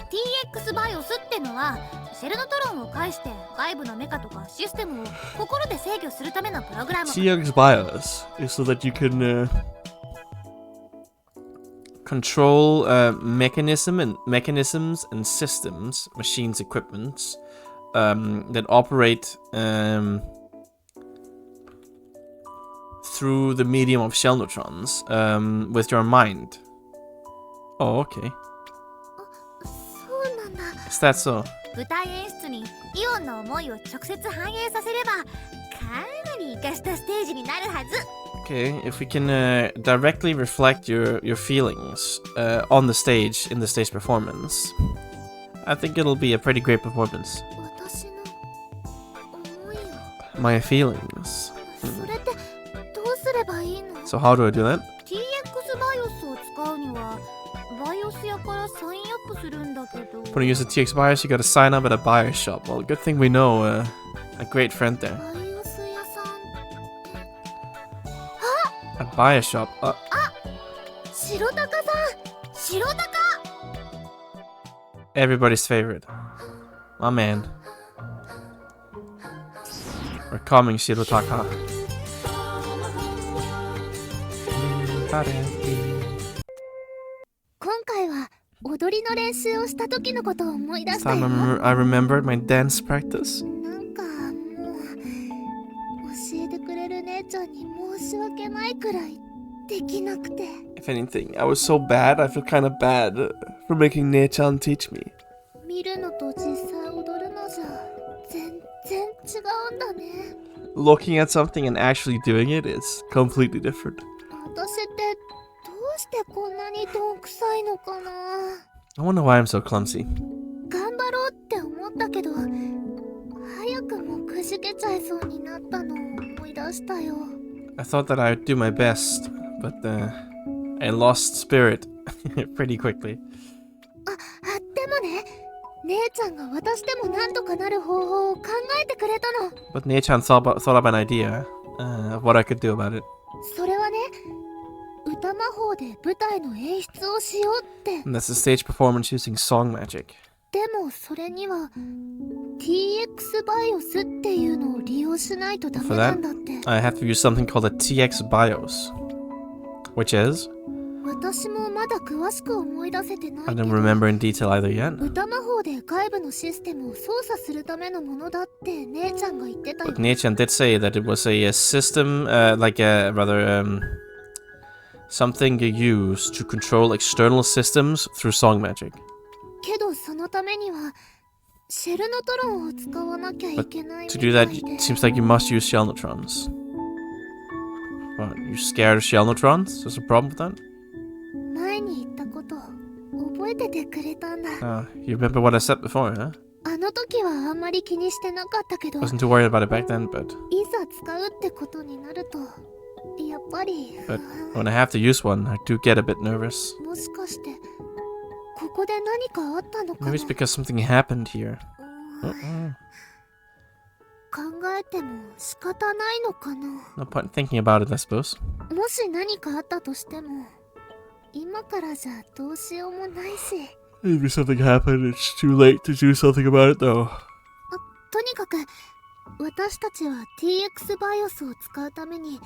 Speaker 2: TX バイオスってのはシェルノトロンを介して外部のメカとかシステムを心で制御するためのプログラム。
Speaker 1: TX BIOS is so that you can control mechanisms and systems, machines, equipments that operate through the medium of shell neutrons with your mind. Oh, okay.
Speaker 2: そうなんだ。
Speaker 1: Is that so?
Speaker 2: 舞台演出にイオンの思いを直接反映させればかなり活かしたステージになるはず。
Speaker 1: Okay, if we can directly reflect your feelings on the stage, in the stage performance, I think it'll be a pretty great performance.
Speaker 2: 私の思いを。
Speaker 1: My feelings.
Speaker 2: それってどうすればいいの？
Speaker 1: So how do I do that?
Speaker 2: TX バイオスを使うにはバイオス屋からサインアップするんだけど。
Speaker 1: When you use a TX BIOS, you gotta sign up at a BIOS shop. Well, good thing we know a great friend there.
Speaker 2: バイオス屋さん。
Speaker 1: A BIOS shop.
Speaker 2: 白鷹さん。白鷹。
Speaker 1: Everybody's favorite. My man. We're coming, Shirotaka.
Speaker 2: 今回は踊りの練習をした時のことを思い出
Speaker 1: This
Speaker 2: したよ。
Speaker 1: time I remembered my dance practice.
Speaker 2: なんかもう教えてくれる姉ちゃんに申し訳ないくらいできなくて。
Speaker 1: If anything, I was so bad, I feel kind of bad for making Ne-chan teach me.
Speaker 2: 見るのと実際踊るのじゃ全然違うんだね。
Speaker 1: Looking at something and actually doing it is completely different.
Speaker 2: 私ってどうしてこんなにどんくさいのかな。
Speaker 1: I wonder why I'm so clumsy.
Speaker 2: 頑張ろうって思ったけど早くもくじけちゃいそうになったのを思い出したよ。
Speaker 1: I thought that I would do my best, but I lost spirit pretty quickly.
Speaker 2: でもね、姉ちゃんが私でもなんとかなる方法を考えてくれたの。
Speaker 1: But Ne-chan thought up an idea of what I could do about it.
Speaker 2: それはね、歌魔法で舞台の演出をしようって。
Speaker 1: And that's a stage performance using song magic.
Speaker 2: でもそれには TX バイオスっていうのを利用しないとダメなんだって。
Speaker 1: I have to use something called a TX BIOS, which is
Speaker 2: 私もまだ詳しく思い出せてない
Speaker 1: I
Speaker 2: け
Speaker 1: don't
Speaker 2: ど、
Speaker 1: remember in detail either yet.
Speaker 2: 歌魔法で外部のシステムを操作するためのものだって姉ちゃんが言ってたよ。
Speaker 1: But Ne-chan did say that it was a system, like a rather Something you use to control external systems through song magic.
Speaker 2: けどそのためにはシェルノトロンを使わなきゃいけないみた
Speaker 1: To
Speaker 2: い
Speaker 1: do
Speaker 2: で
Speaker 1: that, it seems like you must use shell neutrons. What, you scared of shell neutrons? There's a problem with that?
Speaker 2: 前に言ったこと覚えててくれたんだ
Speaker 1: You remember what I said before, huh?
Speaker 2: あの時はあんまり気にしてなかったけど
Speaker 1: Wasn't too worried about it back then, but
Speaker 2: いざ使うってことになるとやっぱり
Speaker 1: when I have to use one, I do get a bit nervous.
Speaker 2: もしかしてここで何かあったのかな
Speaker 1: Maybe it's because something happened here.
Speaker 2: 考えても仕方ないのかな
Speaker 1: No point in thinking about it, I suppose.
Speaker 2: もし何かあったとしても今からじゃどうしようもないし
Speaker 1: Maybe something happened, it's too late to do something about it though.
Speaker 2: とにかく私たちは TX バイオスを使うために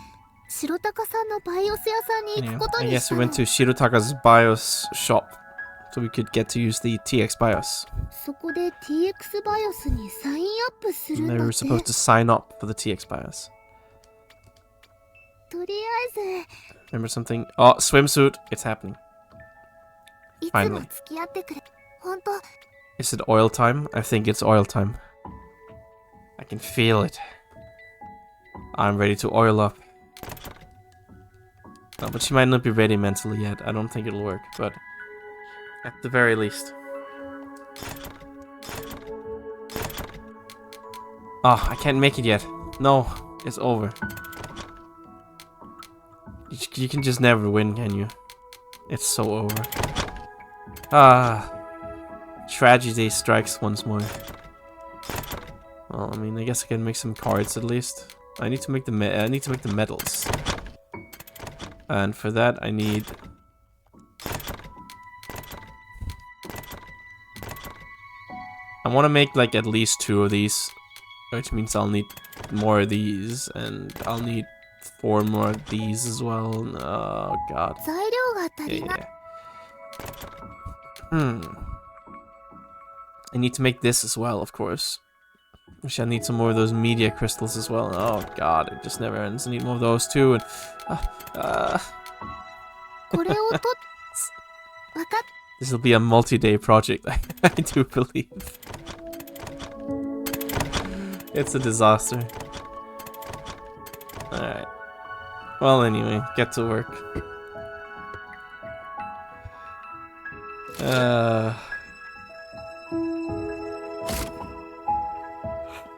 Speaker 2: 白鷹さんのバイオス屋さんに行くこと
Speaker 1: I
Speaker 2: に
Speaker 1: guess
Speaker 2: した
Speaker 1: we
Speaker 2: の
Speaker 1: went to Shirotaka's BIOS shop, so we could get to use the TX BIOS.
Speaker 2: そこで TX バイオスにサインアップするん
Speaker 1: And
Speaker 2: だ
Speaker 1: they
Speaker 2: っ
Speaker 1: were
Speaker 2: て
Speaker 1: supposed to sign up for the TX BIOS.
Speaker 2: とりあえ
Speaker 1: Remember something? Oh, swimsuit! It's happening.
Speaker 2: ずいつ
Speaker 1: Finally.
Speaker 2: も付き合ってくれ本当
Speaker 1: Is it oil time? I think it's oil time. I can feel it. I'm ready to oil up. No, but she might not be ready mentally yet. I don't think it'll work, but at the very least. Oh, I can't make it yet. No, it's over. You can just never win, can you? It's so over. Ah. Tragedy strikes once more. Well, I mean, I guess I can make some cards at least. I need to make the medals. And for that, I need... I want to make like at least 2 of these, which means I'll need more of these, and I'll need 4 more of these as well. Oh god.
Speaker 2: 材料が足りない
Speaker 1: I need to make this as well, of course. Wish I need some more of those media crystals as well. Oh god, it just never ends. I need more of those too. And
Speaker 2: これをとわかっ
Speaker 1: this will be a multi-day project. I do believe. It's a disaster. Alright. Well, anyway, get to work.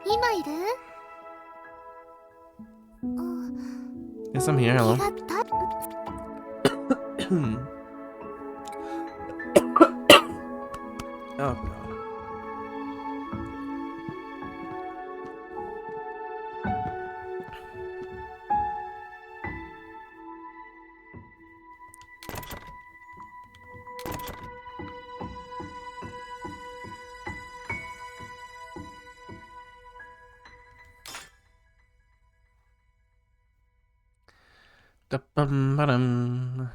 Speaker 2: 今いる
Speaker 1: Yes, I'm here. Hello.
Speaker 2: 気がた
Speaker 1: Oh god. Da-bum-ba-dum.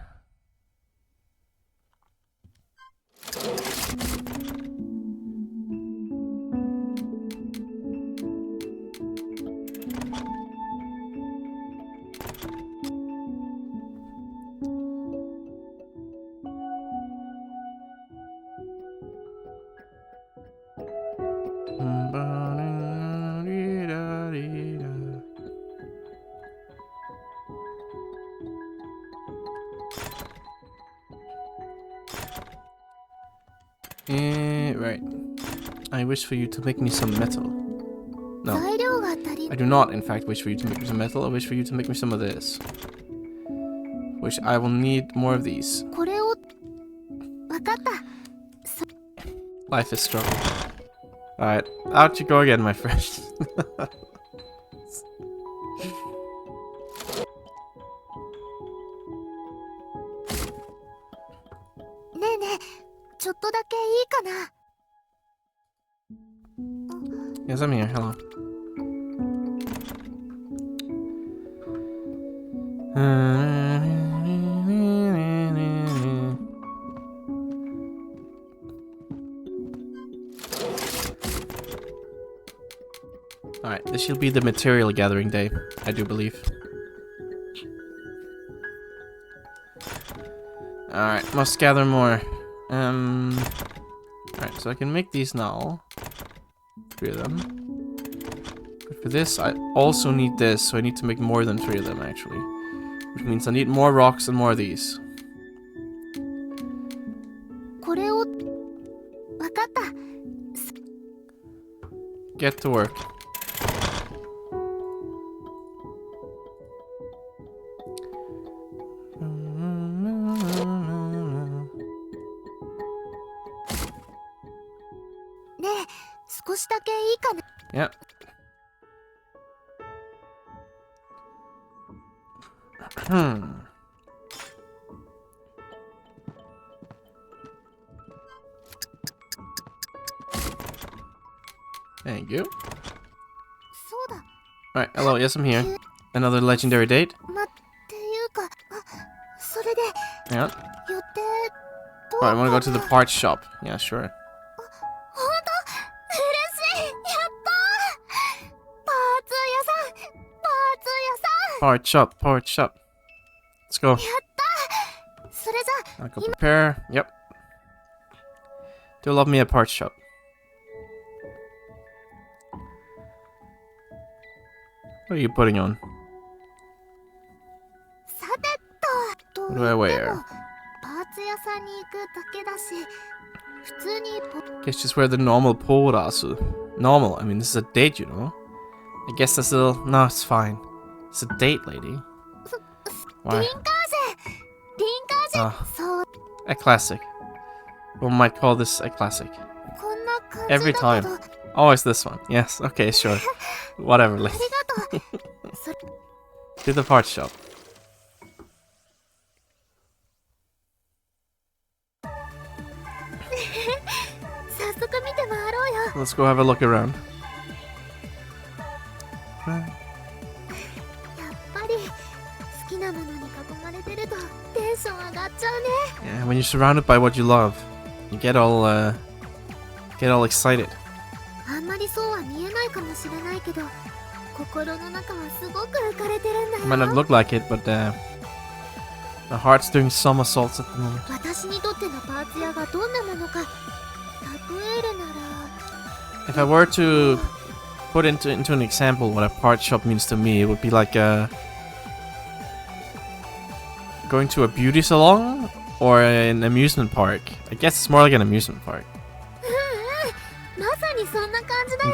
Speaker 1: Ba-da-dee-da-dee-da. Right. I wish for you to make me some metal. No,
Speaker 2: 材料が足り
Speaker 1: I do not, in fact, wish for you to make me some metal. I wish for you to make me some of this. Which I will need more of these.
Speaker 2: これをわかった
Speaker 1: Life is struggle. Alright, out you go again, my friend.
Speaker 2: ねえねえちょっとだけいいかな
Speaker 1: Yes, I'm here. Hello. Alright, this shall be the material gathering day, I do believe. Alright, must gather more. Alright, so I can make these now. 3 of them. But for this, I also need this, so I need to make more than 3 of them, actually. Which means I need more rocks and more of these.
Speaker 2: これをわかった。
Speaker 1: Get to work. Yep. Thank you. Alright, hello, yes, I'm here. Another legendary date? Yeah. Alright, I want to go to the parts shop. Yeah, sure. Part shop, part shop. Let's go. I'll go prepare. Yep. Do love me a part shop. What are you putting on? What do I wear? Guess just wear the normal porasu. Normal, I mean this is a date, you know. I guess that's a little... No, it's fine. It's a date, lady. Why? A classic. One might call this a classic. Every time. Always this one. Yes, okay, sure. Whatever, lady. To the parts shop. Let's go have a look around. Yeah, when you're surrounded by what you love, you get all excited. It might not look like it, but my heart's doing somersaults at the moment. If I were to put into an example what a part shop means to me, it would be like going to a beauty salon or an amusement park. I guess it's more like an amusement park.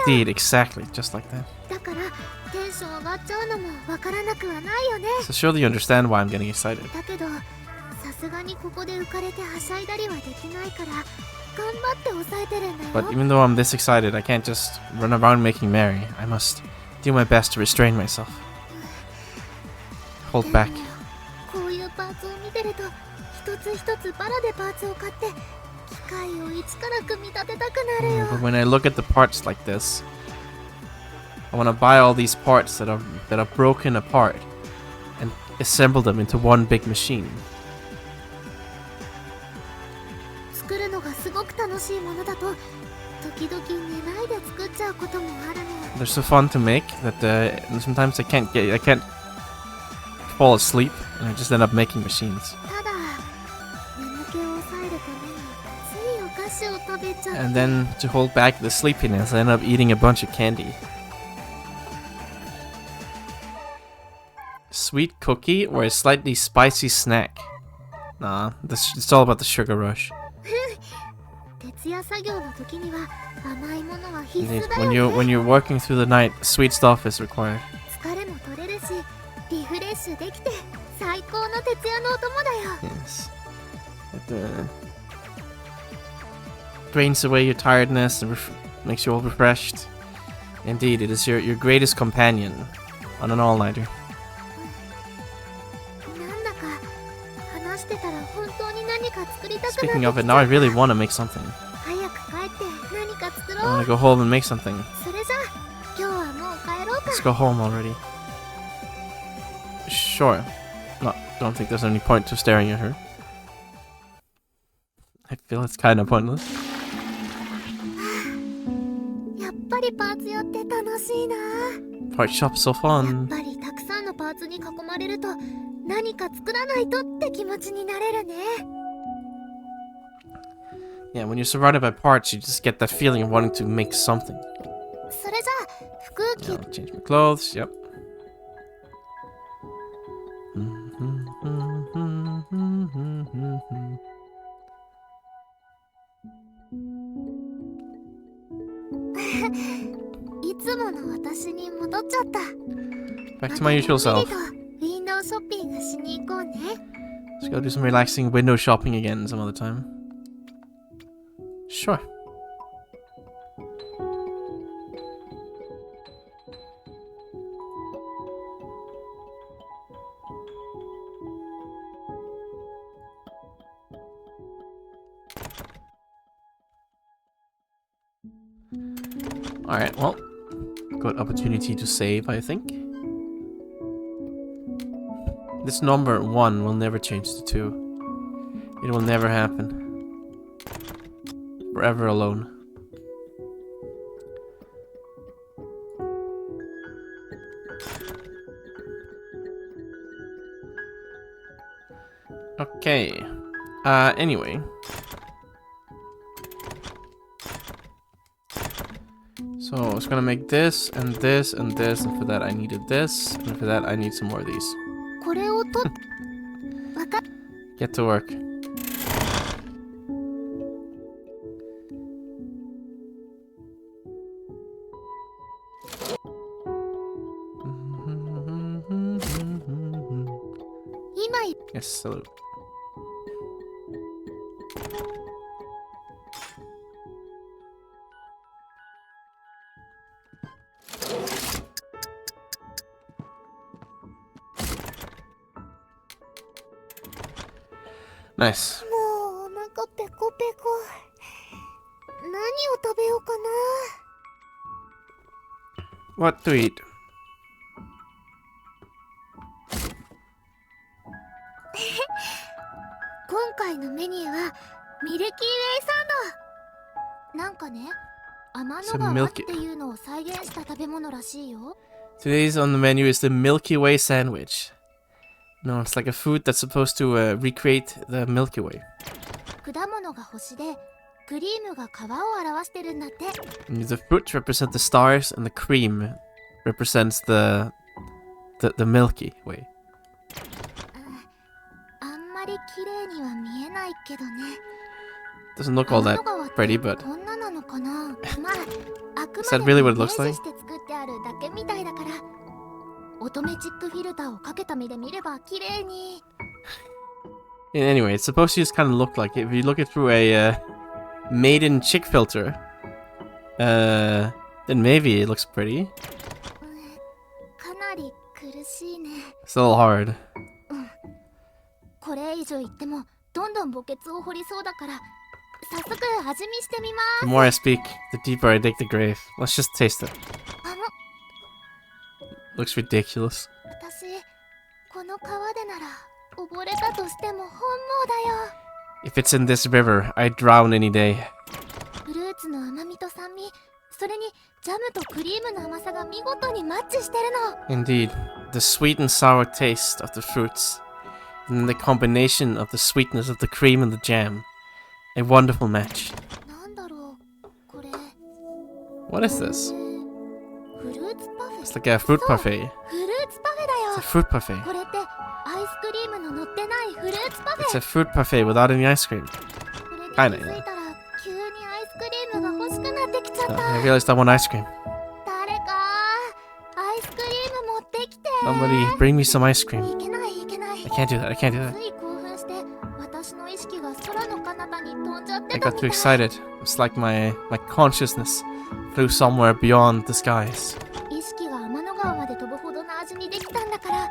Speaker 1: Indeed, exactly, just like that. So surely you understand why I'm getting excited. But even though I'm this excited, I can't just run around making merry. I must do my best to restrain myself. Hold back. But when I look at the parts like this, I want to buy all these parts that are broken apart and assemble them into one big machine. They're so fun to make that sometimes I can't fall asleep and I just end up making machines. And then to hold back the sleepiness, I end up eating a bunch of candy. Sweet cookie or a slightly spicy snack? Nah, it's all about the sugar rush. Indeed, when you're working through the night, sweet stuff is required. Yes. It drains away your tiredness and makes you all refreshed. Indeed, it is your greatest companion on an all-nighter. Speaking of it, now I really want to make something. I want to go home and make something. Let's go home already. Sure. No, don't think there's any point to staring at her. I feel it's kind of pointless. Part shop's so fun. Yeah, when you're surrounded by parts, you just get that feeling of wanting to make something.
Speaker 2: それじゃあ服着
Speaker 1: I'll change my clothes. Yep.
Speaker 2: いつもの私に戻っちゃった。
Speaker 1: Back to my usual self.
Speaker 2: ウィンドウショッピングしに行こうね。
Speaker 1: Let's go do some relaxing window shopping again some other time. Sure. Alright, well, good opportunity to save, I think. This number 1 will never change to 2. It will never happen. Forever alone. Okay. Anyway. So I was gonna make this and this and this, and for that I needed this, and for that I need some more of these.
Speaker 2: これをとわかっ
Speaker 1: Get to work. Yes, salute. Nice.
Speaker 2: もうお腹ペコペコ。何を食べようかな。
Speaker 1: What to eat?
Speaker 2: 今回のメニューはミルキーウェイサンド。なんかね、天の川っていうのを再現した食べ物らしいよ。
Speaker 1: Today's on the menu is the Milky Way sandwich. No, it's like a food that's supposed to recreate the Milky Way.
Speaker 2: 果物が星で、クリームが皮を表してるんだって。
Speaker 1: And the fruit represent the stars, and the cream represents the Milky Way.
Speaker 2: あんまり綺麗には見えないけどね。
Speaker 1: Doesn't look all that pretty, but
Speaker 2: こんななのかな。まあ、あく
Speaker 1: is
Speaker 2: ま
Speaker 1: that
Speaker 2: で
Speaker 1: really
Speaker 2: も
Speaker 1: what it
Speaker 2: イメ
Speaker 1: looks
Speaker 2: ー
Speaker 1: like?
Speaker 2: ジして作ってあるだけみたいだから。乙女チックフィルターをかけた目で見れば綺麗に。
Speaker 1: Anyway, it's supposed to just kind of look like it. If you look it through a maiden chick filter, then maybe it looks pretty.
Speaker 2: かなり苦しいね。
Speaker 1: It's a little hard.
Speaker 2: これ以上言ってもどんどん墓穴を掘りそうだから、早速味見してみま
Speaker 1: The
Speaker 2: す。
Speaker 1: more I speak, the deeper I dig the grave. Let's just taste it.
Speaker 2: あの、
Speaker 1: Looks ridiculous.
Speaker 2: 私この川でなら溺れたとしても本望だよ。
Speaker 1: If it's in this river, I'd drown any day.
Speaker 2: フルーツの甘みと酸味、それにジャムとクリームの甘さが見事にマッチしてるの。
Speaker 1: Indeed, the sweet and sour taste of the fruits, and then the combination of the sweetness of the cream and the jam. A wonderful match.
Speaker 2: なんだろう、これ。
Speaker 1: What is this?
Speaker 2: フルーツパフェ。
Speaker 1: It's like a fruit
Speaker 2: そう
Speaker 1: parfait.
Speaker 2: フルーツパフェだ
Speaker 1: It's
Speaker 2: よ
Speaker 1: a。fruit parfait.
Speaker 2: これってアイスクリームの乗ってないフルーツパフ
Speaker 1: It's
Speaker 2: ェ。
Speaker 1: a fruit parfait without any ice cream.
Speaker 2: これに気
Speaker 1: kinda,
Speaker 2: づいたら急にアイスクリームが欲しくなってきちゃっ
Speaker 1: I
Speaker 2: た。
Speaker 1: realized I want ice cream.
Speaker 2: 誰かアイスクリーム持ってきて。
Speaker 1: Somebody bring me some ice cream.
Speaker 2: いけないいけない。
Speaker 1: I can't do that. I can't do that.
Speaker 2: つい興奮して私の意識が空の彼方に飛んじゃって
Speaker 1: I
Speaker 2: た
Speaker 1: got
Speaker 2: み
Speaker 1: too
Speaker 2: たい。
Speaker 1: excited. It's like my consciousness flew somewhere beyond the skies.
Speaker 2: 意識が天の川まで飛ぶほどの味にできたんだから、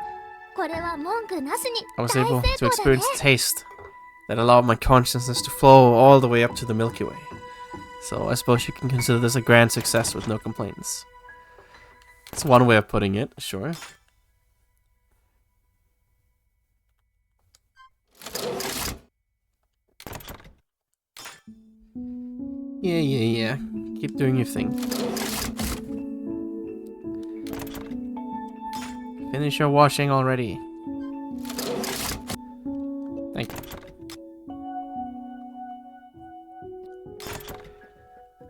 Speaker 2: これは文句なしに
Speaker 1: I
Speaker 2: 大
Speaker 1: was
Speaker 2: 成
Speaker 1: able to
Speaker 2: 功だね。
Speaker 1: experience taste that allowed my consciousness to flow all the way up to the Milky Way. So I suppose you can consider this a grand success with no complaints. It's one way of putting it, sure. Yeah. Keep doing your thing. Finish your washing already. Thank you.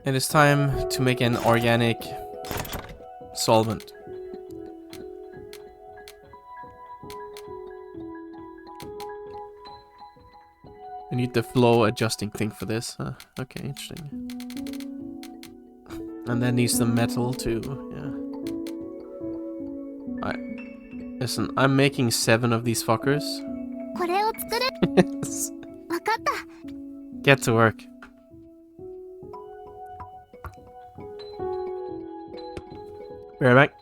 Speaker 1: It is time to make an organic solvent. I need the flow adjusting thing for this. Okay, interesting. And then needs the metal too. Yeah. Alright. Listen, I'm making 7 of these fuckers.
Speaker 2: これを作る。
Speaker 1: Yes.
Speaker 2: わかった。
Speaker 1: Get to work. Be right back.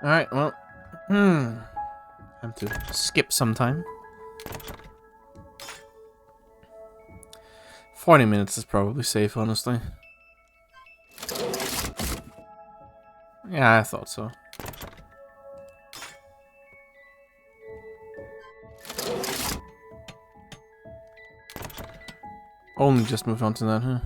Speaker 1: Alright, well, have to skip some time. 40 minutes is probably safe, honestly. Yeah, I thought so. Only just moved on to that, huh?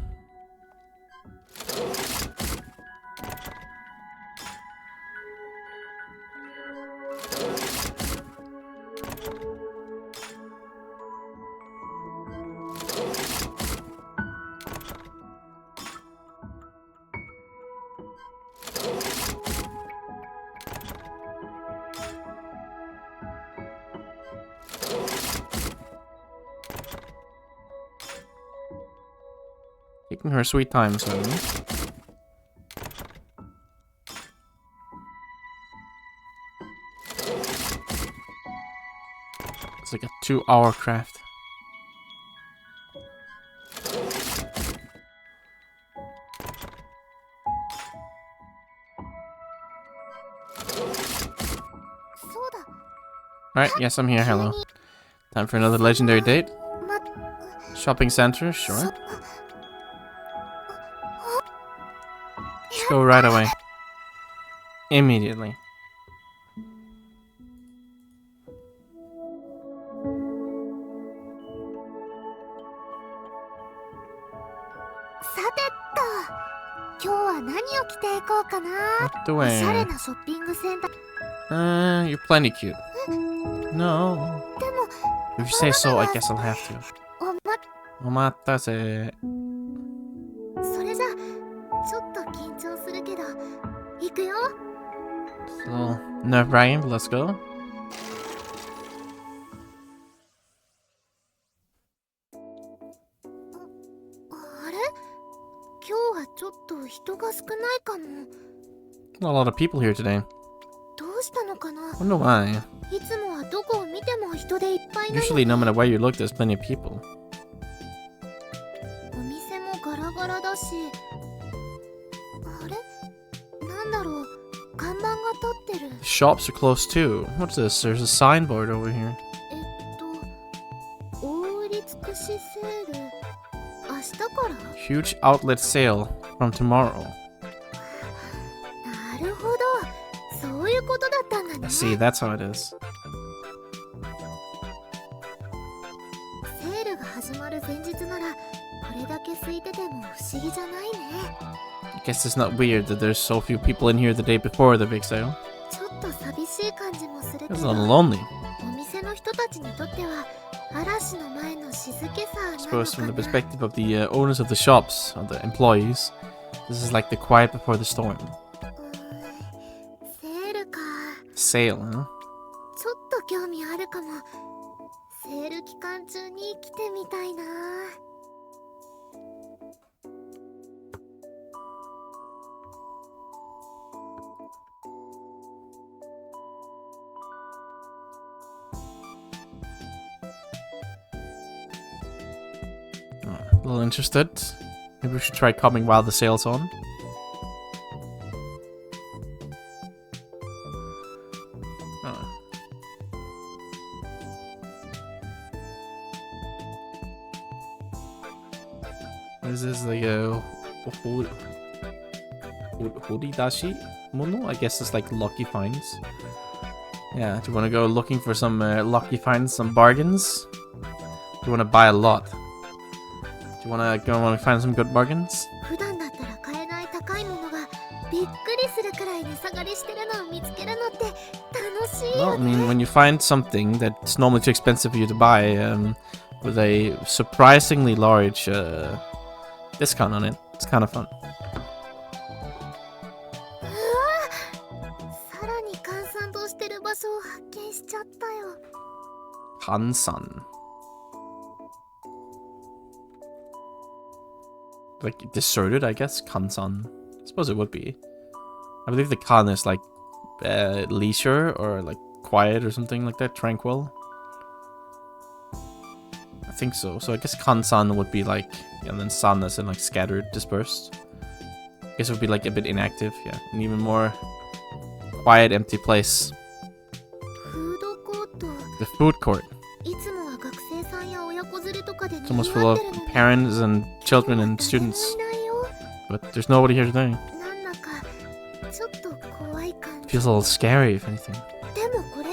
Speaker 1: Taking her sweet time, so. It's like a 2-hour craft. Alright, yes, I'm here, hello. Time for another legendary date. Shopping center, sure. Let's go right away. Immediately. What do I? You're plenty cute. No. If you say so, I guess I'll have to. Omatase. It's a little nerve-wracking, but let's go. Not a lot of people here today. Wonder why. Usually, no matter where you look, there's plenty of people. Shops are closed too. What's this? There's a signboard over here. Huge outlet sale from tomorrow. See, that's how it is.
Speaker 2: 空いてても不思議じゃないね。
Speaker 1: I guess it's not weird that there's so few people in here the day before the big sale.
Speaker 2: ちょっと寂しい感じもするけ
Speaker 1: It's
Speaker 2: ど、
Speaker 1: a little lonely.
Speaker 2: お店の人たちにとっては嵐の前の静けさな
Speaker 1: I
Speaker 2: の
Speaker 1: suppose
Speaker 2: か
Speaker 1: from
Speaker 2: な。
Speaker 1: the perspective of the owners of the shops, or the employees, this is like the quiet before the storm.
Speaker 2: セールか。
Speaker 1: Sale, huh?
Speaker 2: ちょっと興味あるかも。セール期間中に来てみたいな。
Speaker 1: A little interested. Maybe we should try coming while the sale's on. Oh. This is like a horidashi mono? I guess it's like lucky finds. Yeah, do you want to go looking for some lucky finds, some bargains? Do you want to buy a lot? Do you want to find some good bargains?
Speaker 2: 普段だったら買えない高いものがびっくりするくらい値下がりしてるのを見つけるのって楽しい
Speaker 1: Well,
Speaker 2: よ
Speaker 1: I
Speaker 2: ね。
Speaker 1: mean, when you find something that's normally too expensive for you to buy, with a surprisingly large discount on it, it's kind of fun.
Speaker 2: うわ、さらに閑散としてる場所を発見しちゃったよ。
Speaker 1: Hansan. Like deserted, I guess. Kansan. I suppose it would be. I believe the kan is like leisure or like quiet or something like that. Tranquil. I think so. So I guess Kansan would be like, and then san as in like scattered, dispersed. I guess it would be like a bit inactive, yeah. An even more quiet, empty place.
Speaker 2: フードコート。
Speaker 1: The food court.
Speaker 2: いつもは学生さんや親子連れとかで
Speaker 1: It's
Speaker 2: 賑
Speaker 1: almost full
Speaker 2: わっ
Speaker 1: of
Speaker 2: てるのに。
Speaker 1: parents and children and
Speaker 2: 誰も
Speaker 1: students.
Speaker 2: いないよ。
Speaker 1: But there's nobody here today.
Speaker 2: なんだかちょっと怖い感じ。
Speaker 1: Feels a little scary, if anything.
Speaker 2: でもこれ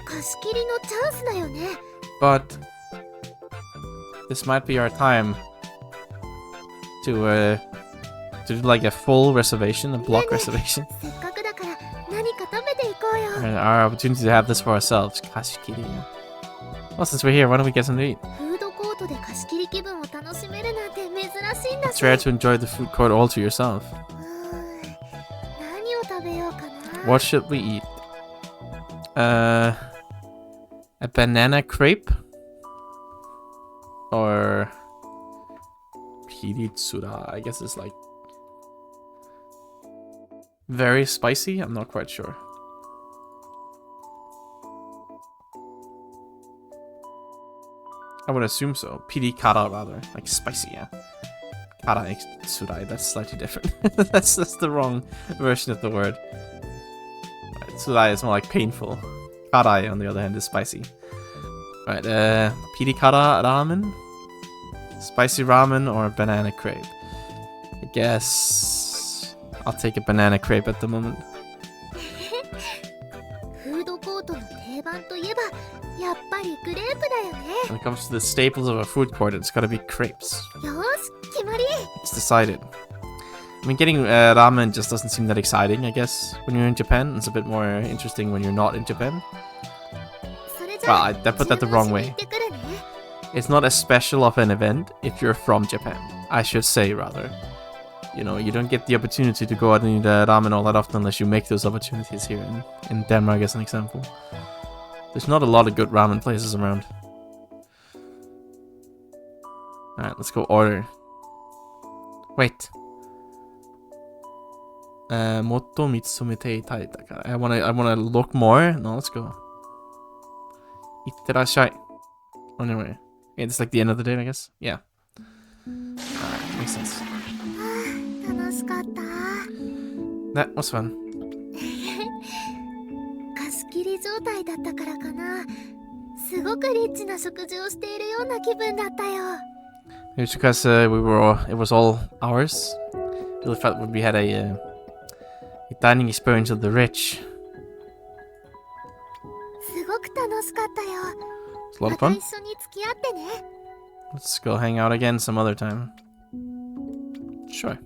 Speaker 2: 貸し切りのチャンスだよね。
Speaker 1: But this might be our time to do like a full reservation, a block reservation.
Speaker 2: せっかくだから何か食べていこうよ。
Speaker 1: And our opportunity to have this for ourselves. Kashikiri. Well, since we're here, why don't we get something to eat?
Speaker 2: フードコートで貸し切り気分を楽しめるなんて珍しいんだ
Speaker 1: It's
Speaker 2: し。
Speaker 1: rare to enjoy the food court all to yourself.
Speaker 2: 何を食べようかな。
Speaker 1: What should we eat? A banana crepe? Or piritsura? I guess it's like very spicy? I'm not quite sure. I would assume so. Pirikara rather. Like spicy, yeah. Kara tsurai, that's slightly different. that's the wrong version of the word. Right, tsurai is more like painful. Karai, on the other hand, is spicy. Right, pirikara ramen? Spicy ramen or banana crepe? I guess I'll take a banana crepe at the moment.
Speaker 2: フードコートの定番といえばやっぱりクレープだよね。
Speaker 1: When it comes to the staples of a food court, it's gotta be crepes.
Speaker 2: よーし、決まり。
Speaker 1: It's decided. I mean, getting ramen just doesn't seem that exciting, I guess, when you're in Japan. It's a bit more interesting when you're not in Japan.
Speaker 2: それじゃ
Speaker 1: Well,
Speaker 2: あ、
Speaker 1: I put that the wrong way.
Speaker 2: 注文しに行ってくるね。
Speaker 1: It's not as special of an event if you're from Japan. I should say, rather. You know, you don't get the opportunity to go out and eat ramen all that often unless you make those opportunities here in Denmark, as an example. There's not a lot of good ramen places around. Alright, let's go order. Wait. Motto mitsumete itai. I wanna look more. No, let's go. Itterashai. On your way. Yeah, it's like the end of the day, I guess. Yeah. Alright, makes sense.
Speaker 2: 楽しかった。
Speaker 1: That was fun.
Speaker 2: 貸し切り状態だったからかな。すごくリッチな食事をしているような気分だったよ。
Speaker 1: It's because it was all ours. We felt we had a dining experience of the rich.
Speaker 2: すごく楽しかったよ。
Speaker 1: It's a lot
Speaker 2: ま
Speaker 1: of
Speaker 2: た
Speaker 1: fun.
Speaker 2: 一緒に付き合ってね。
Speaker 1: Let's go hang out again some other time. Sure.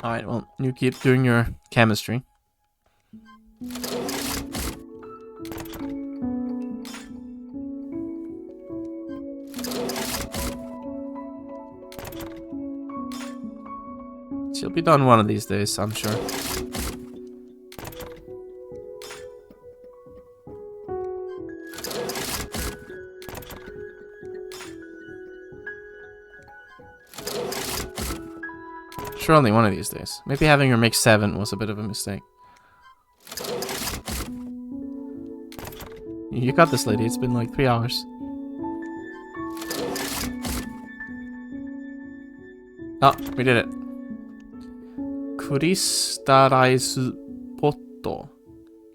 Speaker 1: Alright, well, you keep doing your chemistry. She'll be done one of these days, I'm sure. Surely one of these days. Maybe having her make 7 was a bit of a mistake. You got this, lady. It's been like 3 hours. Oh, we did it. Crystallized potto.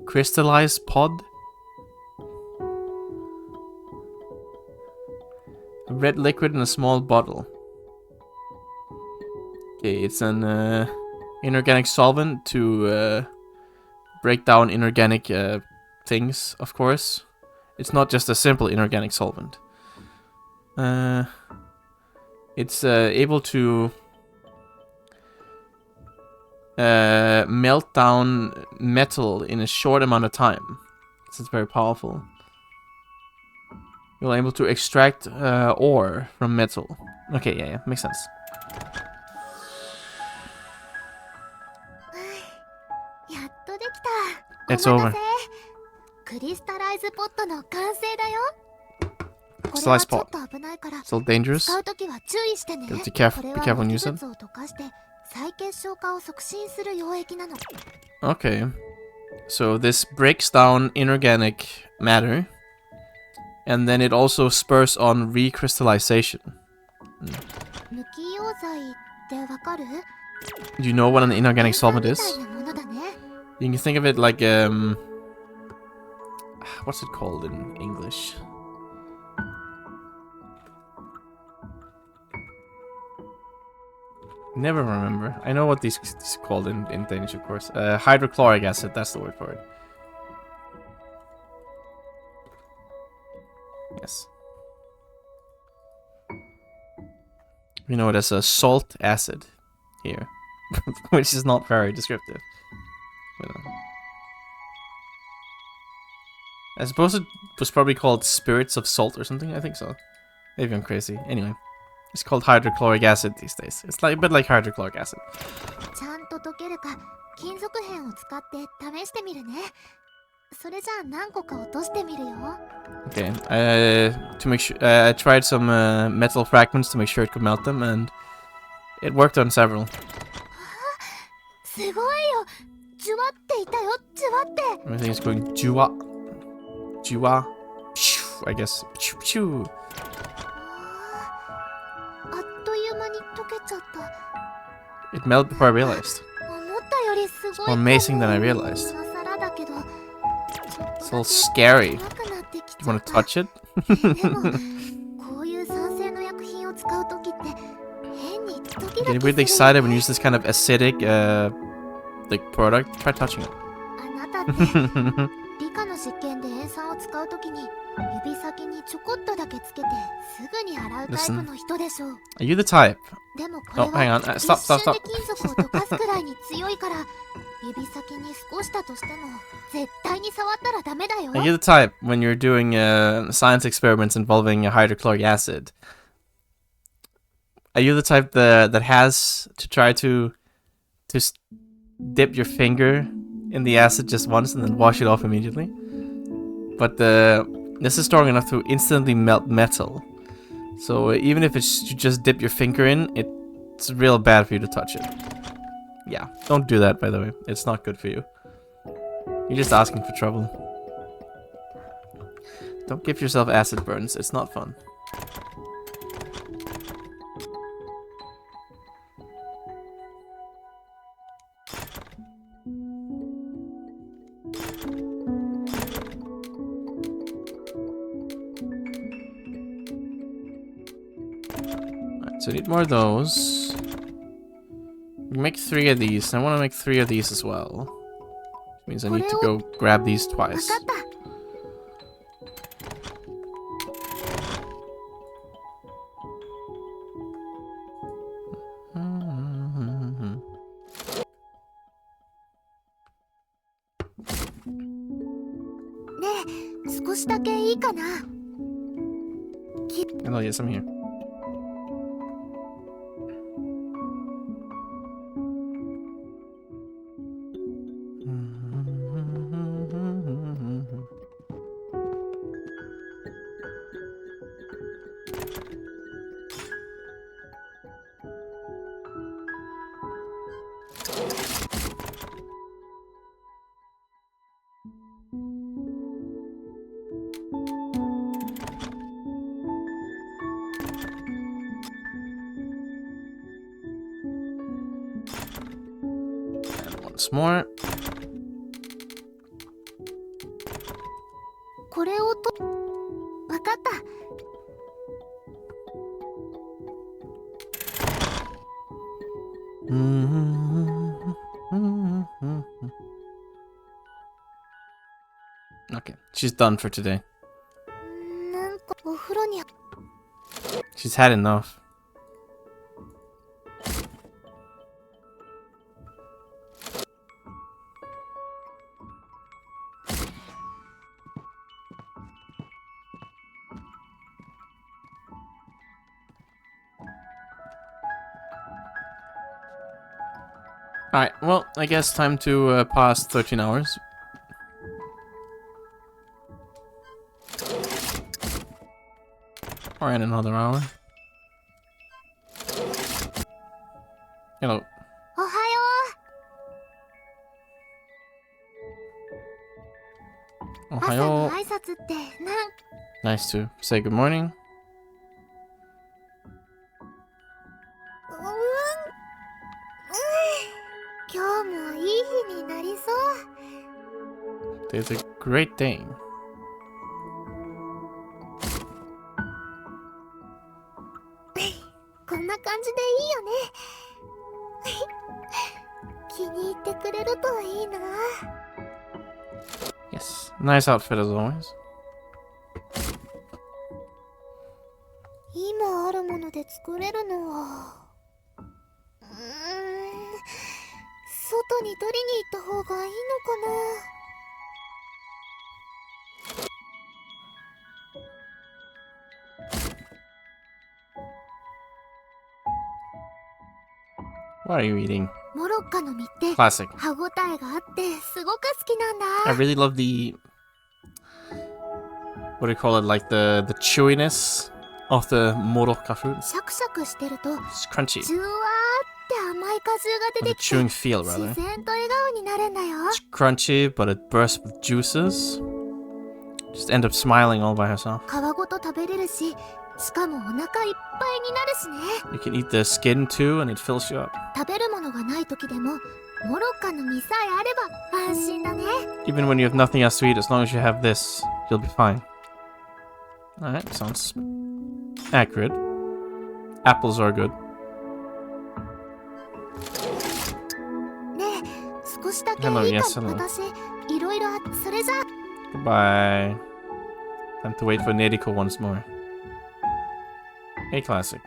Speaker 1: Crystallized pod? A red liquid in a small bottle. Okay, it's an inorganic solvent to break down inorganic things, of course. It's not just a simple inorganic solvent. It's able to melt down metal in a short amount of time. So it's very powerful. You're able to extract ore from metal. Okay, yeah, makes sense. It's over.
Speaker 2: Crystallized pot の完成だよ。
Speaker 1: Crystallized pot. Still dangerous. Be careful when you use it. Okay. So this breaks down inorganic matter. And then it also spurs on recrystallization. Do you know what an inorganic solvent is? You can think of it like what's it called in English? Never remember. I know what these is called in Danish, of course. Hydrochloric acid, that's the word for it. Yes. We know it as a salt acid here, which is not very descriptive. I suppose it was probably called spirits of salt or something. I think so. Maybe I'm crazy. Anyway, it's called hydrochloric acid these days. It's like a bit like hydrochloric acid. Okay. To make sure, I tried some metal fragments to make sure it could melt them, and it worked on several. Everything is going jua. Jua. I guess. It melted before I realized. It's more amazing than I realized. It's a little scary. Do you want to touch it? Get really excited when you use this kind of acidic like product. Try touching it. Listen, are you the type? Oh, hang on. Stop. Are you the type, when you're doing science experiments involving hydrochloric acid, are you the type that has to try to dip your finger in the acid just once and then wash it off immediately? But this is strong enough to instantly melt metal. So even if it's you just dip your finger in, it's real bad for you to touch it. Yeah, don't do that, by the way. It's not good for you. You're just asking for trouble. Don't give yourself acid burns. It's not fun. So I need more of those. Make 3 of these. I want to make 3 of these as well. Which means I need to go grab these twice.
Speaker 2: わかった。ねえ、少しだけいいかな。
Speaker 1: And I'll get some here. Once more.
Speaker 2: これをと。わかった。
Speaker 1: Okay, she's done for today.
Speaker 2: なんかお風呂に。
Speaker 1: She's had enough. Alright, well, I guess time to pass 13 hours. Or in another hour. Hello.
Speaker 2: おはよう。朝の
Speaker 1: Ohayo.
Speaker 2: 挨拶って
Speaker 1: Nice to say good morning.
Speaker 2: 今日もいい日になりそう。
Speaker 1: Today's a great day.
Speaker 2: こんな感じでいいよね。気に入ってくれるといいな。
Speaker 1: Yes, nice outfit as always.
Speaker 2: 今あるもので作れるのは外に取りに行った方がいいのかな。
Speaker 1: What are you eating?
Speaker 2: モロッカの実って
Speaker 1: Classic.
Speaker 2: 歯ごたえがあってすごく好きなんだ。
Speaker 1: I really love the... What do you call it? Like the chewiness of the morocca fruit.
Speaker 2: シャクシャクしてると
Speaker 1: It's crunchy.
Speaker 2: ジュワーって甘い果汁が
Speaker 1: Or
Speaker 2: 出
Speaker 1: the
Speaker 2: てきて
Speaker 1: chewing feel,
Speaker 2: 自
Speaker 1: rather.
Speaker 2: 然と笑顔になるんだよ。
Speaker 1: It's crunchy, but it bursts with juices. Just end up smiling all by herself.
Speaker 2: 皮ごと食べれるし、しかもお腹いっぱいになるしね。
Speaker 1: You can eat the skin too, and it fills you up.
Speaker 2: 食べるものがない時でもモロッカの実さえあれば安心だね。
Speaker 1: Even when you have nothing else to eat, as long as you have this, you'll be fine. Alright, sounds accurate. Apples are good.
Speaker 2: ねえ、少しだけいい
Speaker 1: Hello,
Speaker 2: か
Speaker 1: yes,
Speaker 2: な。
Speaker 1: hello.
Speaker 2: 私いろいろそれじゃ。
Speaker 1: Goodbye. Time to wait for Neriko once more. Hey, classic.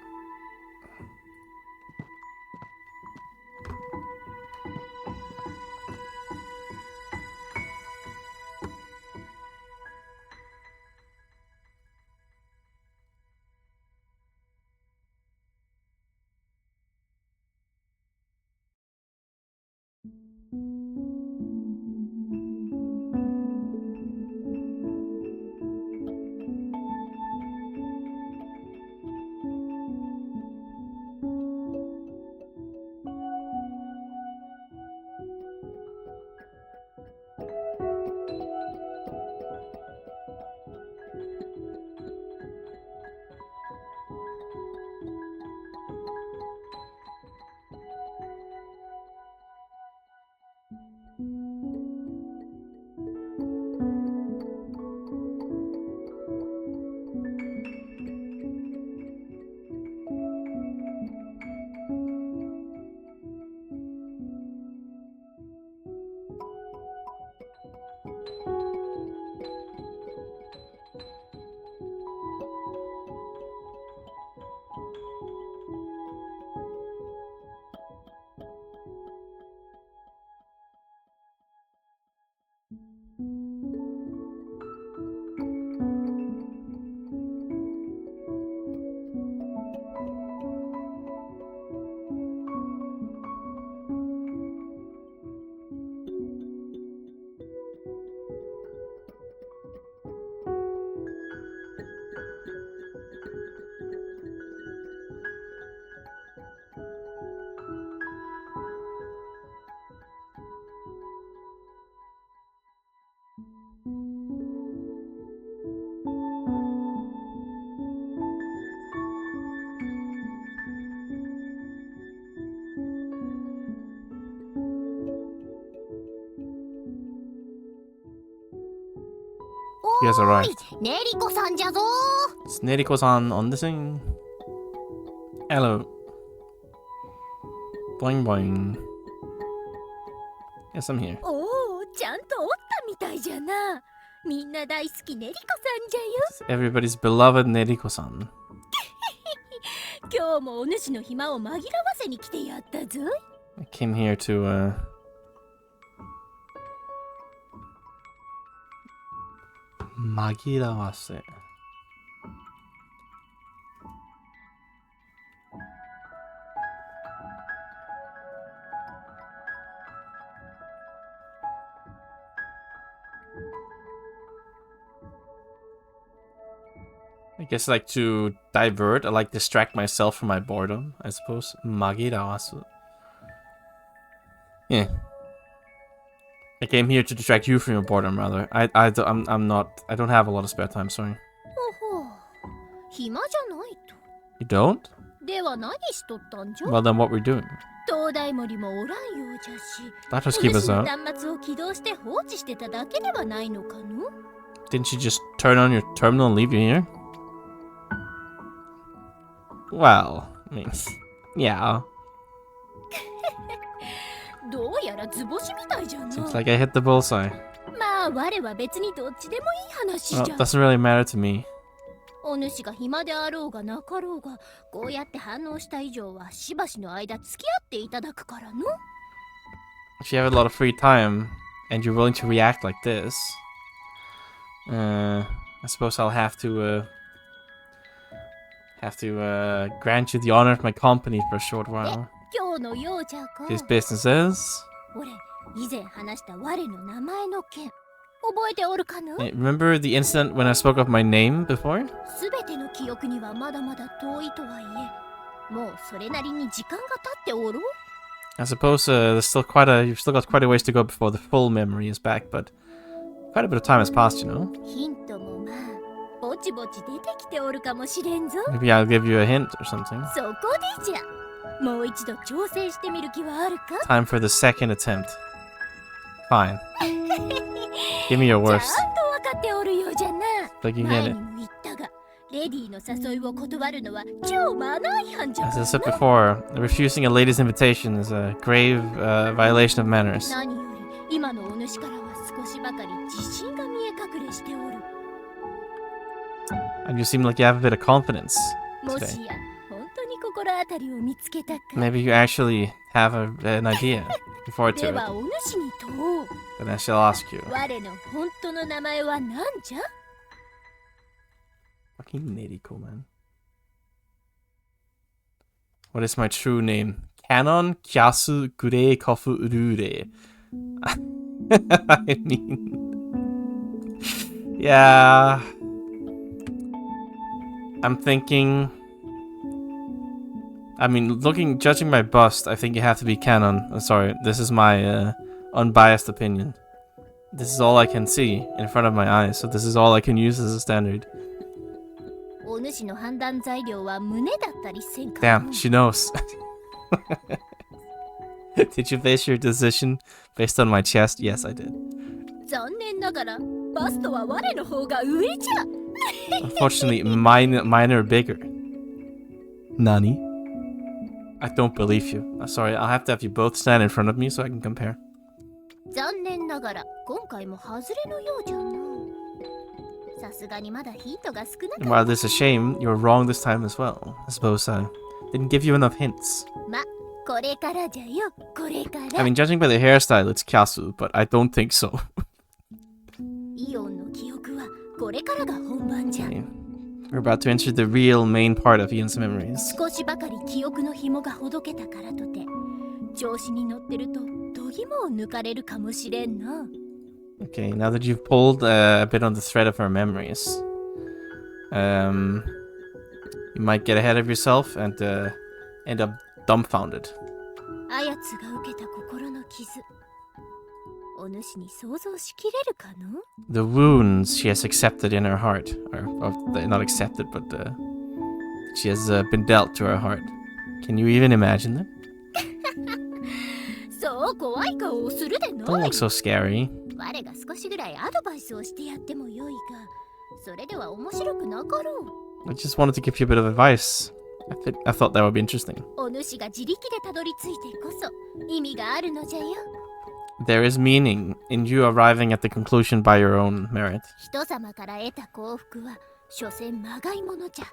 Speaker 1: You guys arrived.
Speaker 2: ネリコさんじゃぞ
Speaker 1: It's Neriko-san on the scene. Hello. Boing boing. Yes, I'm here.
Speaker 3: おお、ちゃんとおったみたいじゃな。みんな大好きネリコさんじゃよ。
Speaker 1: Everybody's beloved Neriko-san.
Speaker 3: 今日もお主の暇を紛らわせに来てやったぞ。
Speaker 1: I came here to magirawase. I guess like to divert or like distract myself from my boredom, I suppose. Magirawasu. Yeah. I came here to distract you from your boredom, rather. I don't have a lot of spare time, sorry.
Speaker 3: ほほう、暇じゃないと。
Speaker 1: You don't?
Speaker 3: では何しとったんじゃ。
Speaker 1: Well, then what we're doing?
Speaker 3: 東大森もおらんようじゃし。
Speaker 1: That just keep us
Speaker 3: お主
Speaker 1: out.
Speaker 3: の端末を起動して放置してただけではないのかの。
Speaker 1: Didn't you just turn on your terminal and leave you here? Well, I mean, yeah.
Speaker 3: どうやら図星みたいじゃな。
Speaker 1: Seems like I hit the bullseye.
Speaker 3: まあ我は別にどっちでもいい話
Speaker 1: Well,
Speaker 3: じゃ。
Speaker 1: doesn't really matter to me.
Speaker 3: お主が暇であろうがなかろうが、こうやって反応した以上はしばしの間付き合っていただくからの。
Speaker 1: If you have a lot of free time and you're willing to react like this, I suppose I'll have to grant you the honor of my company for a short while.
Speaker 3: 今日のようじゃか。
Speaker 1: His business is.
Speaker 3: 俺、以前話した我の名前の件、覚えておるかな？
Speaker 1: Hey, remember the incident when I spoke of my name before?
Speaker 3: すべての記憶にはまだまだ遠いとはいえ、もうそれなりに時間が経っておろう。
Speaker 1: I suppose you've still got quite a ways to go before the full memory is back, but quite a bit of time has passed, you know.
Speaker 3: ヒントもまあ、ぼちぼち出てきておるかもしれんぞ。
Speaker 1: Maybe I'll give you a hint or something.
Speaker 3: そこでじゃ。もう一度挑戦してみる気はあるか？
Speaker 1: Time for the second attempt. Fine. Give me your
Speaker 3: ちゃん
Speaker 1: worst.
Speaker 3: と分かっておるようじゃな。
Speaker 1: Like you
Speaker 3: 前
Speaker 1: get
Speaker 3: に
Speaker 1: it.
Speaker 3: も言ったが、レディーの誘いを断るのは超マナー違反じゃ
Speaker 1: As I
Speaker 3: ぞ
Speaker 1: said before, refusing a lady's invitation is a grave violation of manners.
Speaker 3: 何より今のお主からは少しばかり自信が見え隠れしておる。
Speaker 1: And you seem like you have a bit of confidence
Speaker 3: も
Speaker 1: today.
Speaker 3: しや本当に心当たりを見つけたか。
Speaker 1: Maybe you actually have an idea. Looking forward
Speaker 3: で
Speaker 1: to
Speaker 3: は
Speaker 1: it.
Speaker 3: お主に問おう。
Speaker 1: Then I shall ask you.
Speaker 3: 我の本当の名前は何じゃ？
Speaker 1: Fucking Neriko, man. What is my true name? Canon Kyasu Gurei Kofu Urure. I mean... yeah... I'm thinking... I mean, judging my bust, I think you have to be canon. I'm sorry, this is my unbiased opinion. This is all I can see in front of my eyes, so this is all I can use as a standard.
Speaker 3: お主の判断材料は胸だったりせんか。
Speaker 1: Damn, she knows. Did you base your decision based on my chest? Yes, I did.
Speaker 3: 残念ながらバストは我の方が上じゃ。
Speaker 1: Unfortunately, mine are bigger. Nani? I don't believe you. I'm sorry, I'll have to have you both stand in front of me so I can compare.
Speaker 3: 残念ながら今回も外れのようじゃな。さすがにまだヒントが少な
Speaker 1: And
Speaker 3: かっ
Speaker 1: while this is a shame, you were wrong this time as well. I suppose I didn't give you enough hints.
Speaker 3: た。ま、これからじゃよ。これから
Speaker 1: I mean, judging by the hairstyle, it's Kyasu, but I don't think so.
Speaker 3: イオンの記憶はこれからが本番じゃ。
Speaker 1: Okay. We're about to enter the real main part of Ian's memories.
Speaker 3: 少しばかり記憶の紐がほどけたからとて、調子に乗ってると度肝を抜かれるかもしれんな。
Speaker 1: Okay, now that you've pulled a bit on the thread of our memories, you might get ahead of yourself and end up dumbfounded.
Speaker 3: あやつが受けた心の傷、お主に想像しきれるかの？
Speaker 1: The wounds she has accepted in her heart, or not accepted, but she has been dealt to her heart. Can you even imagine them?
Speaker 3: そう怖い顔をするで
Speaker 1: Don't
Speaker 3: ない。
Speaker 1: look so scary.
Speaker 2: 我が少しぐらいアドバイスをしてやってもよいが、それでは面白くなかろう。
Speaker 1: I just wanted to give you a bit of advice. I thought that would be interesting.
Speaker 2: お主が自力でたどり着いてこそ意味があるのじゃよ。
Speaker 1: There is meaning in you arriving at the conclusion by your own merit.
Speaker 2: 人様から得た幸福は所詮まがいものじゃ。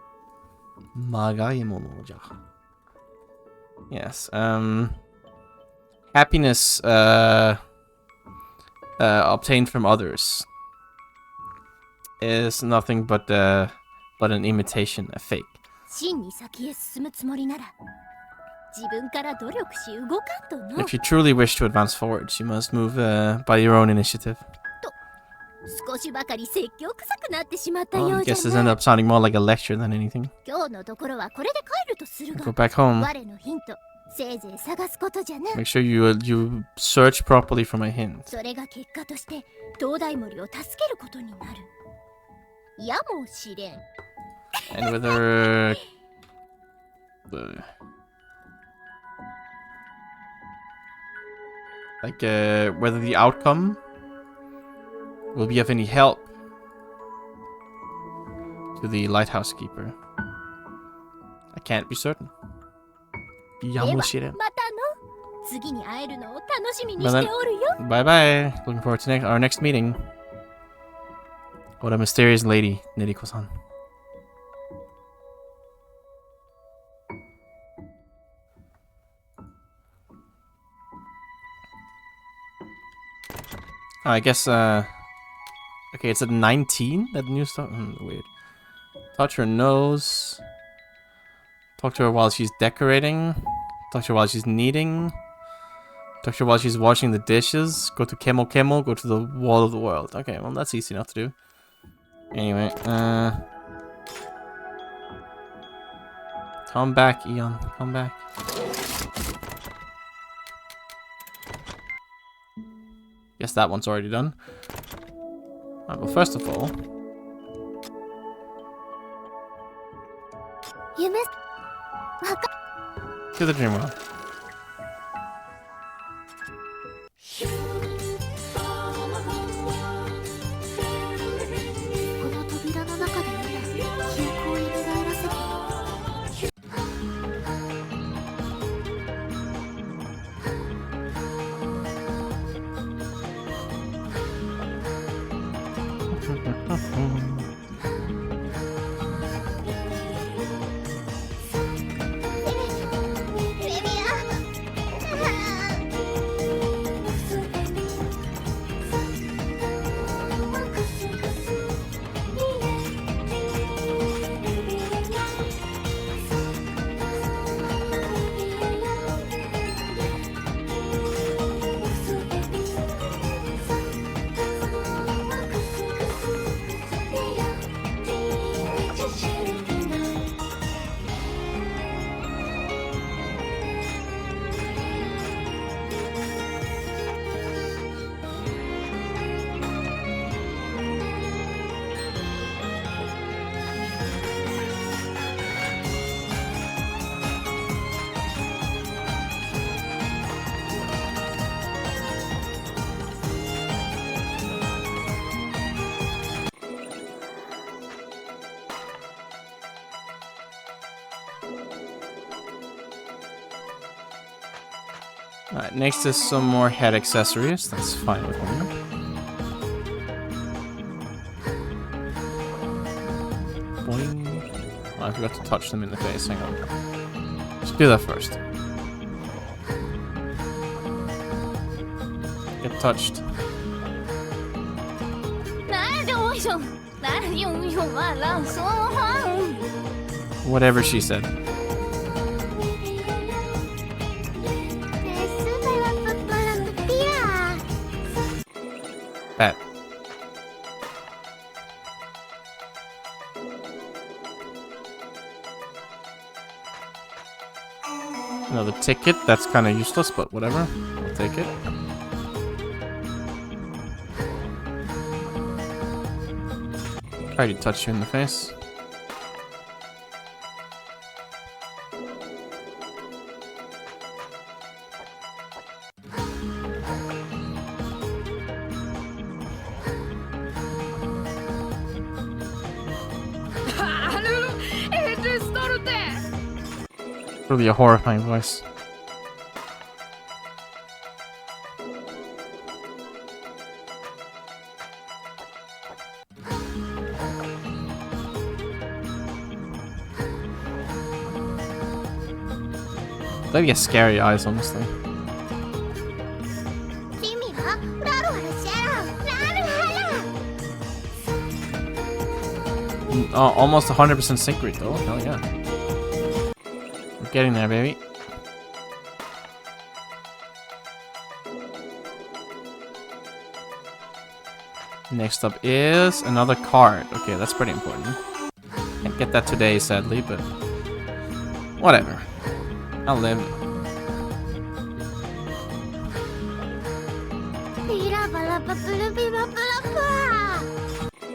Speaker 1: Magaimono-ja. Yes. Happiness obtained from others is nothing but an imitation, a fake.
Speaker 2: 真に先へ進むつもりなら自分から努力し動かんとの。
Speaker 1: If you truly wish to advance forwards, you must move by your own initiative.
Speaker 2: 少しばかり説教臭くなってしまった
Speaker 1: Well,
Speaker 2: よ
Speaker 1: I
Speaker 2: うじゃ
Speaker 1: guess this
Speaker 2: な。
Speaker 1: ended up sounding more like a lecture than anything.
Speaker 2: 今日のところはこれで帰るとする
Speaker 1: Go
Speaker 2: が、
Speaker 1: back home.
Speaker 2: 我のヒントせいぜい探すことじゃな。
Speaker 1: Make sure you search properly for my hint.
Speaker 2: それが結果として東大森を助けることになる。やもしれん。
Speaker 1: And whether whether the outcome will be of any help to the lighthouse keeper, I can't be certain. やもしれん。
Speaker 2: またの次に会えるのを楽しみにしておるよ。
Speaker 1: Bye bye. Looking forward to our next meeting. What a mysterious lady, Neriko-san. I guess, okay, it's at 19, that new stuff? Weird. Touch her nose. Talk to her while she's decorating. Talk to her while she's kneading. Talk to her while she's washing the dishes. Go to Kemo Kemo. Go to the wall of the world. Okay, well, that's easy enough to do. Anyway, come back, Eon. Come back. Guess that one's already done. Alright, well, first of all...
Speaker 2: 夢
Speaker 1: to the dream world.
Speaker 2: この扉の中で今記憶を蘇らせて
Speaker 1: Alright, next is some more head accessories. That's fine with me. Boing. Oh, I forgot to touch them in the face. Hang on. Let's do that first. Get touched. Whatever she said. Bet. Another ticket. That's kind of useless, but whatever. I'll take it. Try to touch you in the face. Really a horrifying voice. They get scary eyes, honestly. Oh, almost 100% sync rate though. Hell yeah. We're getting there, baby. Next up is another card. Okay, that's pretty important. Can't get that today, sadly, but whatever. I'll live.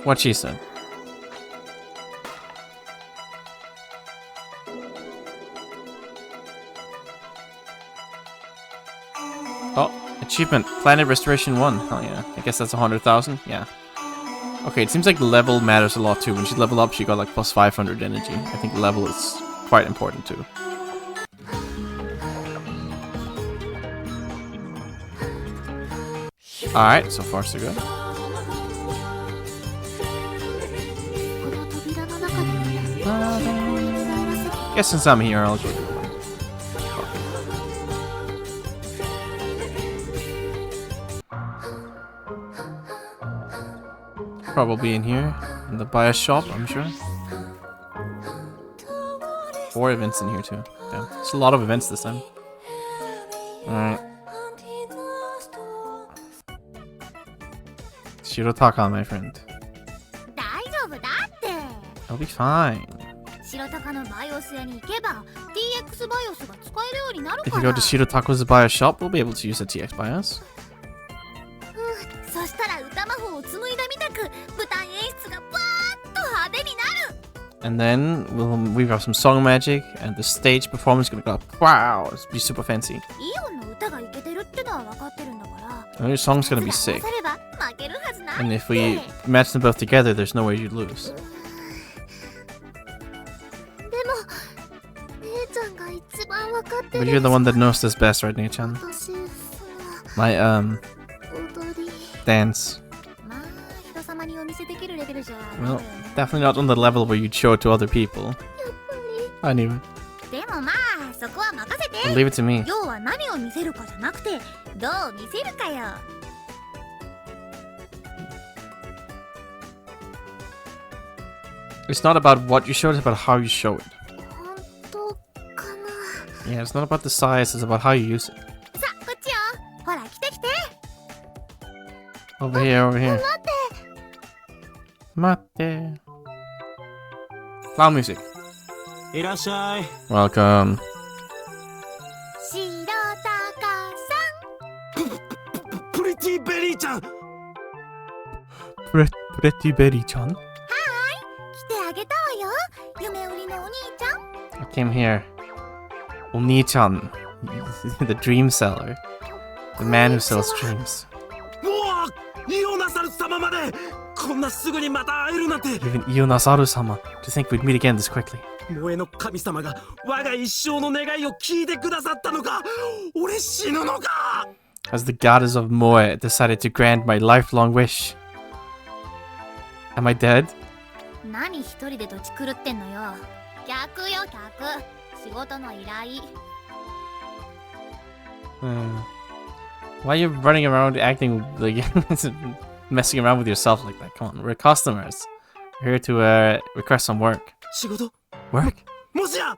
Speaker 1: What she said. Oh, achievement. Planet Restoration 1. Hell yeah. I guess that's 100,000. Yeah. Okay, it seems like level matters a lot too. When she leveled up, she got like plus 500 energy. I think level is quite important too. Alright, so far so good. Guess since I'm here, I'll go do one. Probably in here, in the bias shop, I'm sure. 4 events in here too. Damn, it's a lot of events this time. Alright. Shirotaka, my friend. I'll be fine. If you go to Shirotaka's BIOS shop, we'll be able to use the TX BIOS. And then we've got some song magic, and the stage performance is gonna go wow, it's be super fancy. And your song's gonna be sick. And if we match them both together, there's no way you'd lose. But you're the one that knows this best, right, Nichan? My dance. Well, definitely not on the level where you'd show it to other people. I knew it. But leave it to me. It's not about what you show, it's about how you show it. Yeah, it's not about the size, it's about how you use it. Over here, over here. Mate. Clown music. Welcome.
Speaker 4: Pretty Berry-chan.
Speaker 1: Pretty Berry-chan. I came here. Oni-chan, the dream seller, the man who sells dreams. Even Ionasaru-sama, to think we'd meet again this quickly. Has the goddess of Moe decided to grant my lifelong wish? Am I dead? Why are you running around acting like messing around with yourself like that? Come on, we're customers. We're here to request some work. Work? Are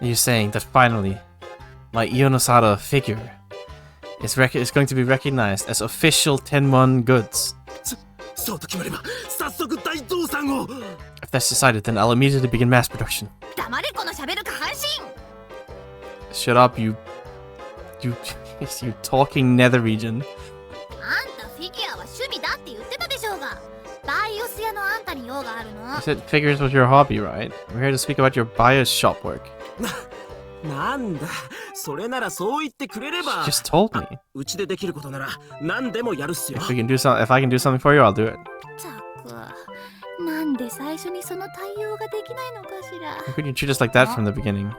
Speaker 1: you saying that finally my Ionasaru figure is going to be recognized as official Tenmon goods? If that's decided, then I'll immediately begin mass production. Shut up, you talking nether region. You said figures was your hobby, right? We're here to speak about your BIOS shop work. She just told me. If I can do something for you, I'll do it.
Speaker 3: なんで最初にその対応ができないのかしら。
Speaker 1: How could you treat us like that from the beginning?
Speaker 2: イ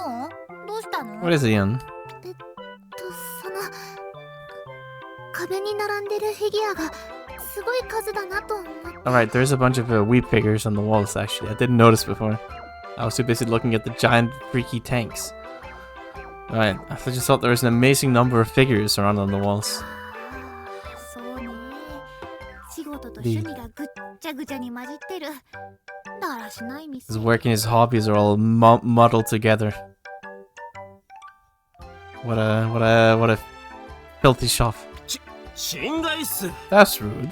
Speaker 2: オンどうしたの？
Speaker 1: What is Ian?
Speaker 2: その壁に並んでるフィギュアがすごい数だなと思って。
Speaker 1: Alright, there's a bunch of wheat figures on the walls actually. I didn't notice before. I was too busy looking at the giant freaky tanks. Alright, I just thought there was an amazing number of figures around on the walls.
Speaker 2: そうね。仕事と趣味がぐっちゃぐちゃに混じってる。だらしない店。
Speaker 1: His work and his hobbies are all muddled together. What a filthy shop.
Speaker 4: 侵害っす。
Speaker 1: That's rude.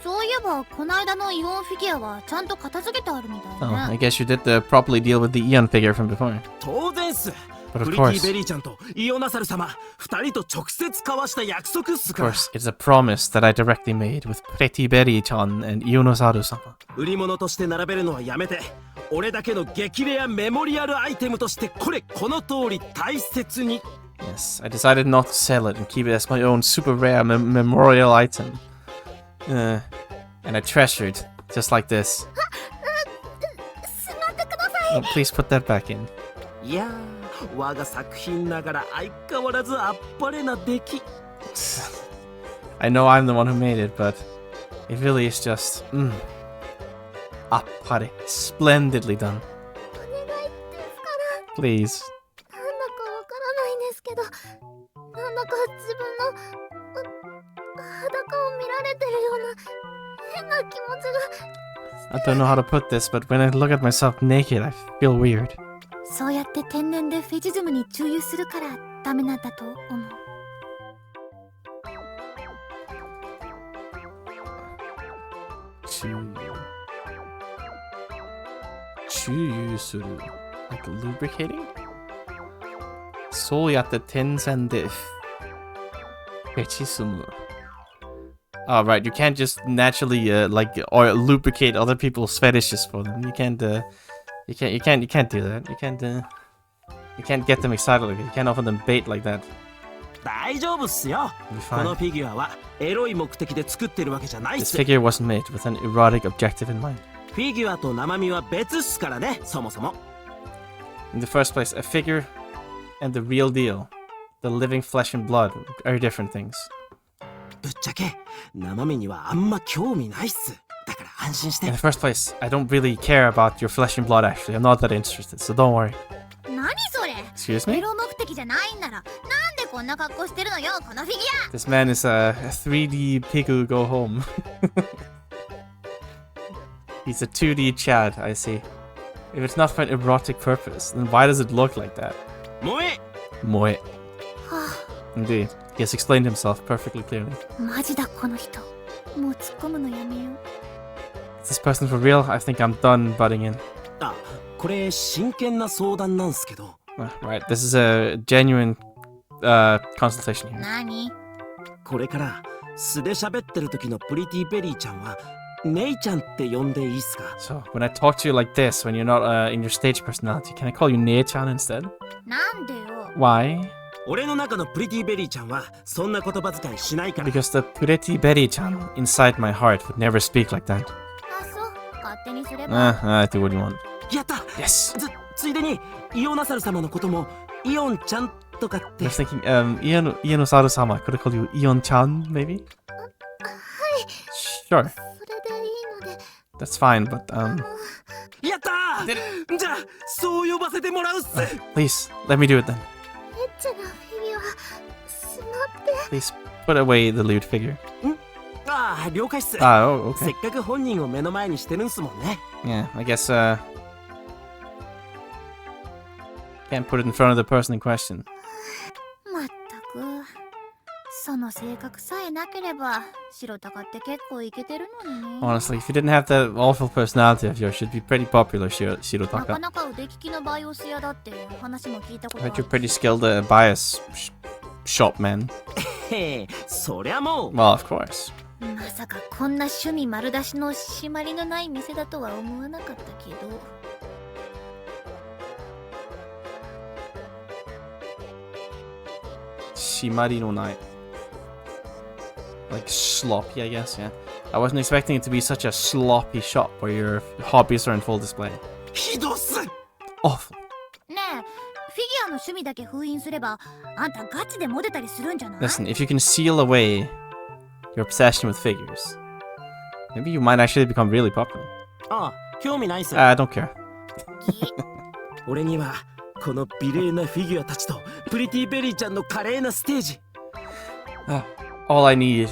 Speaker 2: そういえばこの間のイオンフィギュアはちゃんと片付けてあるみたい
Speaker 1: Oh,
Speaker 2: ね。
Speaker 1: I guess you did properly deal with the Eon figure from before.
Speaker 4: 当然っす。
Speaker 1: But of
Speaker 4: プリティ
Speaker 1: course,
Speaker 4: ベリーちゃんとイオナサル様、二人と直接交わした約束っす
Speaker 1: of
Speaker 4: から。
Speaker 1: course, it's a promise that I directly made with Pretty Berry-chan and Ionosaru-sama.
Speaker 4: 売り物として並べるのはやめて、俺だけの激レアメモリアルアイテムとしてこの通り大切に。
Speaker 1: Yes, I decided not to sell it and keep it as my own super rare memorial item. And I treasured, just like this.
Speaker 2: しまってください。
Speaker 1: Oh, please put that back in.
Speaker 4: いやー、我が作品ながら相変わらずあっぱれな出来。
Speaker 1: I know I'm the one who made it, but it really is just, appare. Splendidly done.
Speaker 2: お願いですから。
Speaker 1: Please.
Speaker 2: なんだかわからないんですけど、なんだか自分の裸を見られてるような変な気持ちが。
Speaker 1: I don't know how to put this, but when I look at myself naked, I feel weird.
Speaker 2: そうやって天然でフェチズムに注入するからダメなんだと思う。
Speaker 1: 注入する like lubricating? そうやって天然でフェチズム Oh, right. You can't just naturally or lubricate other people's fetishes for them. You can't do that. You can't get them excited like that. You can't offer them bait like that.
Speaker 4: 大丈夫っすよ。
Speaker 1: You're
Speaker 4: この
Speaker 1: fine.
Speaker 4: フィギュアはエロい目的で作ってるわけじゃないっ
Speaker 1: This
Speaker 4: す。
Speaker 1: figure wasn't made with an erotic objective in mind.
Speaker 4: フィギュアと生身は別っすからね、そもそも。
Speaker 1: In the first place, a figure and the real deal, the living flesh and blood, are different things.
Speaker 4: ぶっちゃけ生身にはあんま興味ないっす。だから安心して
Speaker 1: In the。first place, I don't really care about your flesh and blood actually. I'm not that interested, so don't worry.
Speaker 2: 何それ？
Speaker 1: Excuse
Speaker 2: エ
Speaker 1: me?
Speaker 2: ロ目的じゃないんならなんでこんな格好してるのよこのフィギュア。
Speaker 1: This man is a 3D Pigu go home. He's a 2D Chad, I see. If it's not for an erotic purpose, then why does it look like that?
Speaker 4: もえ
Speaker 1: Moe.
Speaker 2: は
Speaker 1: Indeed. He has explained himself perfectly clearly.
Speaker 2: あ、マジだこの人。もう突っ込むのやめよう。
Speaker 1: Is this person for real? I think I'm done butting in.
Speaker 4: あ、これ真剣な相談なんすけど。
Speaker 1: Right, this is a genuine consultation here.
Speaker 2: 何？
Speaker 4: これから素で喋ってる時のプリティベリーちゃんはネイちゃんって呼んでいいっすか？
Speaker 1: So, when I talk to you like this, when you're not in your stage personality, can I call you Nei-chan instead?
Speaker 2: なんでよ。
Speaker 1: Why?
Speaker 4: 俺の中のプリティベリーちゃんはそんな言葉遣いしないから。
Speaker 1: Because the pretty Betty-chan inside my heart would never speak like that.
Speaker 2: あ、そう。勝手にすれば。
Speaker 1: Do what you want.
Speaker 4: やった。
Speaker 1: Yes!
Speaker 4: ついでにイオナサル様のこともイオンちゃんとかっ
Speaker 1: I
Speaker 4: て。
Speaker 1: was thinking, Ionosaru-sama, could I call you Ion-chan, maybe?
Speaker 2: はい。
Speaker 1: Sure,
Speaker 2: それでいいので。
Speaker 1: that's fine, but,
Speaker 4: やったー。じゃあそう呼ばせてもらうっす。
Speaker 1: please, let me do it then.
Speaker 2: エッチなフィギュア。しまって。
Speaker 1: Please, put away the lewd figure.
Speaker 4: ああ、了解っす。
Speaker 1: Oh,
Speaker 4: せ
Speaker 1: okay.
Speaker 4: っかく本人を目の前にしてるんすもんね。
Speaker 1: Yeah, I guess, can't put it in front of the person in question.
Speaker 2: まったく。その性格さえなければ、白鷹って結構イケてるのにね。
Speaker 1: Honestly, if you didn't have that awful personality of yours, you'd be pretty popular,
Speaker 2: なか
Speaker 1: Shirotaka.
Speaker 2: なか腕利きのバイオス屋だって話も聞いたこ
Speaker 1: I
Speaker 2: と
Speaker 1: heard
Speaker 2: ある
Speaker 1: you're pretty skilled bias shop man.
Speaker 4: へえ、そりゃもう。
Speaker 1: Well, of course.
Speaker 2: まさかこんな趣味丸出しの締まりのない店だとは思わなかったけど。
Speaker 1: Shimari no nai. Like sloppy, I guess, yeah. I wasn't expecting it to be such a sloppy shop where your hobbies are in full display.
Speaker 4: ひどす
Speaker 1: Awful.
Speaker 5: ねえ、フィギュアの趣味だけ封印すれば、あんたガチでモテたりするんじゃない？
Speaker 1: Listen, if you can seal away your obsession with figures, maybe you might actually become really popular.
Speaker 4: ああ、興味ないっす。
Speaker 1: I don't care.
Speaker 4: 俺にはこの美麗なフィギュアたちとプリティベリーちゃんの華麗なステージ。
Speaker 1: All I need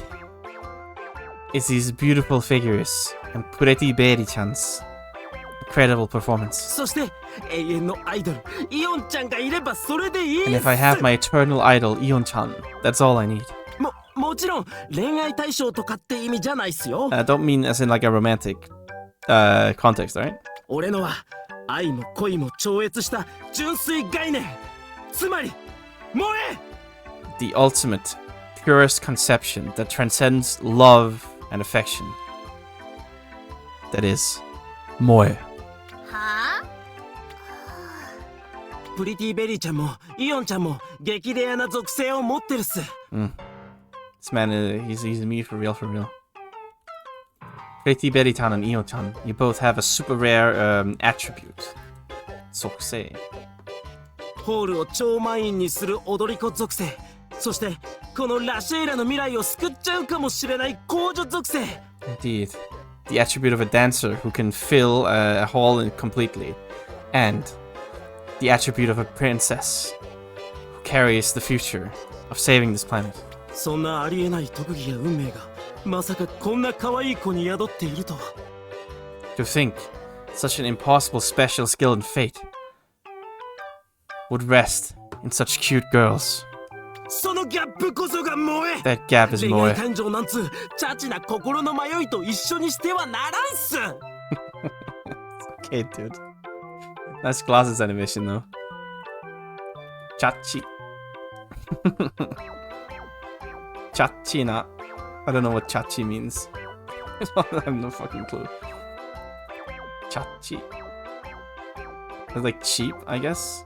Speaker 1: is these beautiful figures and Pretty Berry-chan's incredible performance.
Speaker 4: そして永遠のアイドルイオンちゃんがいればそれでいいっ
Speaker 1: And
Speaker 4: す。
Speaker 1: if I have my eternal idol, Eon-chan, that's all I need.
Speaker 4: もちろん恋愛対象とかって意味じゃないっすよ。
Speaker 1: Don't mean as in like a romantic context, alright?
Speaker 4: 俺のは愛も恋も超越した純粋概念。つまり萌え。
Speaker 1: The ultimate, purest conception that transcends love and affection. That is, moe.
Speaker 5: はあ？
Speaker 4: プリティベリーちゃんもイオンちゃんも激レアな属性を持ってるっす。
Speaker 1: This man, he's me for real, for real. Pretty Berry-chan and Eon-chan, you both have a super rare attribute. Sokusei.
Speaker 4: ホールを超満員にする踊り子属性。そしてこのラシェイラの未来を救っちゃうかもしれない公女属性。
Speaker 1: Indeed. The attribute of a dancer who can fill a hall completely. And the attribute of a princess who carries the future of saving this planet.
Speaker 4: そんなありえない特技や運命がまさかこんな可愛い子に宿っているとは。
Speaker 1: To think such an impossible special skill and fate would rest in such cute girls.
Speaker 4: そのギャップこそが萌え。
Speaker 1: That gap is
Speaker 4: 恋愛
Speaker 1: moe.
Speaker 4: 感情なんつチャチな心の迷いと一緒にしてはならんっす。
Speaker 1: Okay, dude. Nice glasses animation though. Chachi. Chachina. I don't know what chachi means. I have no fucking clue. Chachi. It's like cheap, I guess.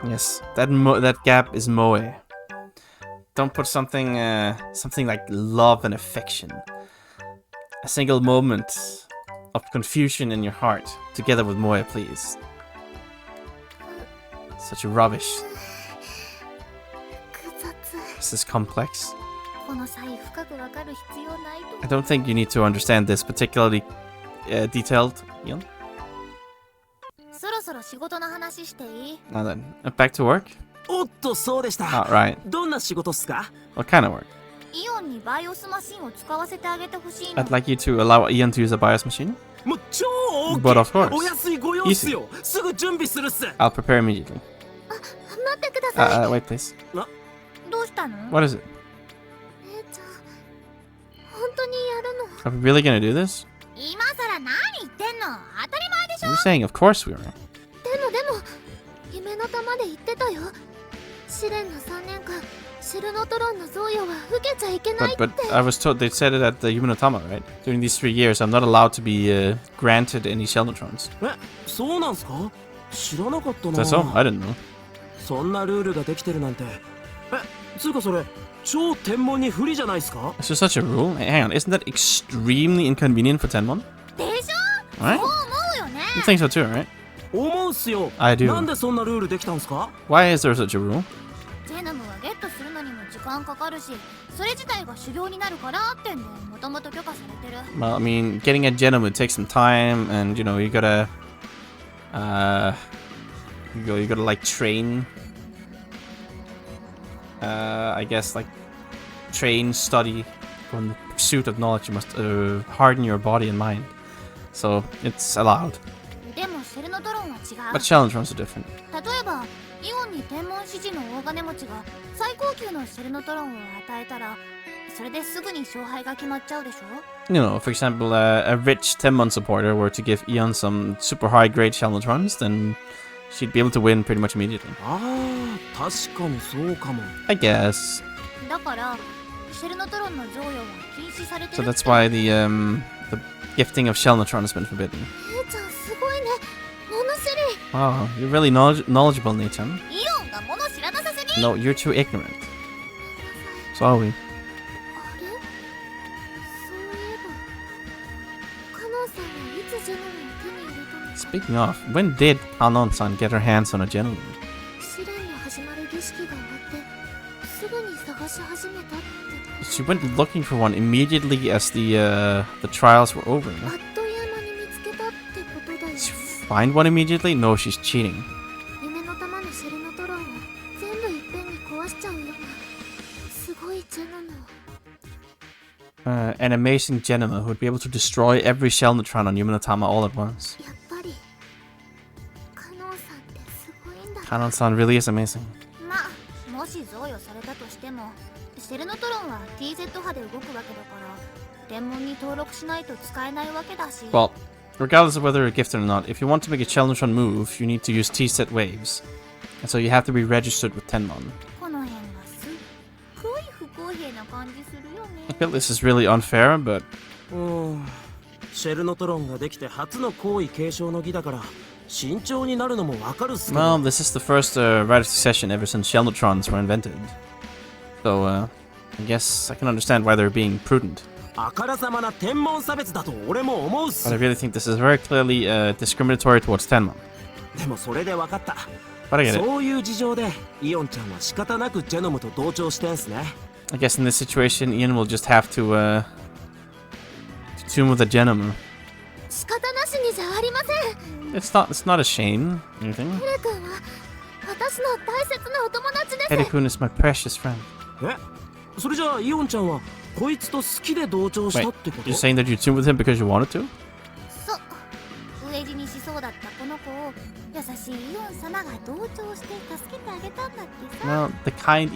Speaker 1: Yes. That gap is moe. Don't put something like love and affection. A single moment of confusion in your heart together with moe, please. Such rubbish.
Speaker 2: 複雑。
Speaker 1: This is complex.
Speaker 2: この際深くわかる必要ないと。
Speaker 1: I don't think you need to understand this particularly detailed. Ian?
Speaker 5: そろそろ仕事の話していい？
Speaker 1: Now then, back to work?
Speaker 4: おっとそうでした。
Speaker 1: Alright.
Speaker 4: どんな仕事っすか？
Speaker 1: What kind of work?
Speaker 5: イオンにバイオスマシンを使わせてあげてほしいの。
Speaker 1: I'd like you to allow Ian to use a BIOS machine.
Speaker 4: もう超 OK。
Speaker 1: But of course.
Speaker 4: お安いご用っすよ。すぐ準備するっす。
Speaker 1: I'll prepare immediately.
Speaker 2: 待ってください。
Speaker 1: Wait, please.
Speaker 5: どうしたの？
Speaker 1: What is it?
Speaker 2: 姉ちゃん、本当にやるの？
Speaker 1: Are we really gonna do this?
Speaker 5: 今さら何言ってんの？当たり前でしょ。
Speaker 1: You're saying, of course we are.
Speaker 2: でも夢の玉で言ってたよ。試練の3年間シルノトロンの贈与は受けちゃいけないって。
Speaker 1: But I was told, they said it at the Yuminotama, right? During these 3 years, I'm not allowed to be granted any Shellnotrons.
Speaker 4: え、そうなんすか？知らなかったな。
Speaker 1: Is that so? I didn't know.
Speaker 4: そんなルールができてるなんて。つうかそれ超天文に不利じゃないですか？
Speaker 1: Is there such a rule? Hey, hang on, isn't that extremely inconvenient for Tenmon?
Speaker 5: でしょ？
Speaker 1: Right?
Speaker 5: そう思うよね。
Speaker 1: You think so too, right?
Speaker 4: 思うっすよ。
Speaker 1: I do.
Speaker 4: なんでそんなルールできたんすか？
Speaker 1: Why is there such a rule?
Speaker 5: ジェノムはゲットするのにも時間かかるし、それ自体が修行になるからってんで、もともと許可されてる。
Speaker 1: Well, I mean, getting a Genom would take some time, and you know, you gotta like train. I guess like train, study, for the pursuit of knowledge. You must harden your body and mind. So it's allowed.
Speaker 5: でもシェルノトロンは違う。
Speaker 1: But challenge runs are different.
Speaker 5: 例えば、イオンに天文支持の大金持ちが最高級のシェルノトロンを与えたら、それですぐに勝敗が決まっちゃうでしょ？
Speaker 1: You know, for example, a rich Tenmon supporter were to give Eon some super high grade Shellnotrons, then she'd be able to win pretty much immediately.
Speaker 4: ああ、確かにそうかも。
Speaker 1: I guess.
Speaker 5: だから、シェルノトロンの贈与は禁止されて
Speaker 1: So
Speaker 5: る。
Speaker 1: that's why the gifting of Shellnotron has been forbidden.
Speaker 2: 姉ちゃんすごいね。物知り。
Speaker 1: Wow, you're really knowledgeable, Nechan.
Speaker 5: イオンが物知らなさすぎ。
Speaker 1: No, you're too ignorant. So are we. Speaking of, when did Kanon-san get her hands on a gentleman?
Speaker 2: 試練の始まる儀式が終わってすぐに探し始めたって。
Speaker 1: She went looking for one immediately as the trials were over.
Speaker 2: あっという間に見つけたってことだよ。
Speaker 1: Did she find one immediately? No, she's cheating.
Speaker 2: 夢の玉のシェルノトロンを全部いっぺんに壊しちゃうようなすごいジェノムを。
Speaker 1: An amazing Genoma who would be able to destroy every shell neutron on Yumenotama all at once.
Speaker 2: やっぱりカノンさんってすごいんだ。
Speaker 1: Kanon-san really is amazing.
Speaker 5: まあもし贈与されたとしてもシェルノトロンは TZ 波で動くわけだから天文に登録しないと使えないわけだし。
Speaker 1: Well, regardless of whether a gift or not, if you want to make a shell neutron move, you need to use T-set waves. And so you have to be registered with Tenmon.
Speaker 5: この辺がすっごい不公平な感じするよね。
Speaker 1: I feel this is really unfair, but
Speaker 4: シェルノトロンができて初の皇位継承の儀だから慎重になるのもわかるっすけど。
Speaker 1: well, this is the first rite of succession ever since shell neutrons were invented. So, I guess I can understand why they're being prudent.
Speaker 4: あからさまな天文差別だと俺も思うっす。
Speaker 1: But I really think this is very clearly discriminatory towards Tenmon.
Speaker 4: でもそれで分かった。
Speaker 1: But I get it.
Speaker 4: そういう事情でイオンちゃんは仕方なくジェノムと同調してんすね。
Speaker 1: I guess in this situation, Ian will just have to tune with a Genoma.
Speaker 2: 仕方なしにじゃありません。
Speaker 1: It's not a shame, anything.
Speaker 2: テレ君は私の大切なお友達です。
Speaker 1: Hedekun is my precious friend.
Speaker 4: え、それじゃあイオンちゃんはこいつと好きで同調したってこと？
Speaker 1: You're saying that you tuned with him because you wanted to?
Speaker 5: そう飢え死にしそうだったこの子を優しいイオン様が同調して助けてあげたんだってさ。
Speaker 1: Well, the kind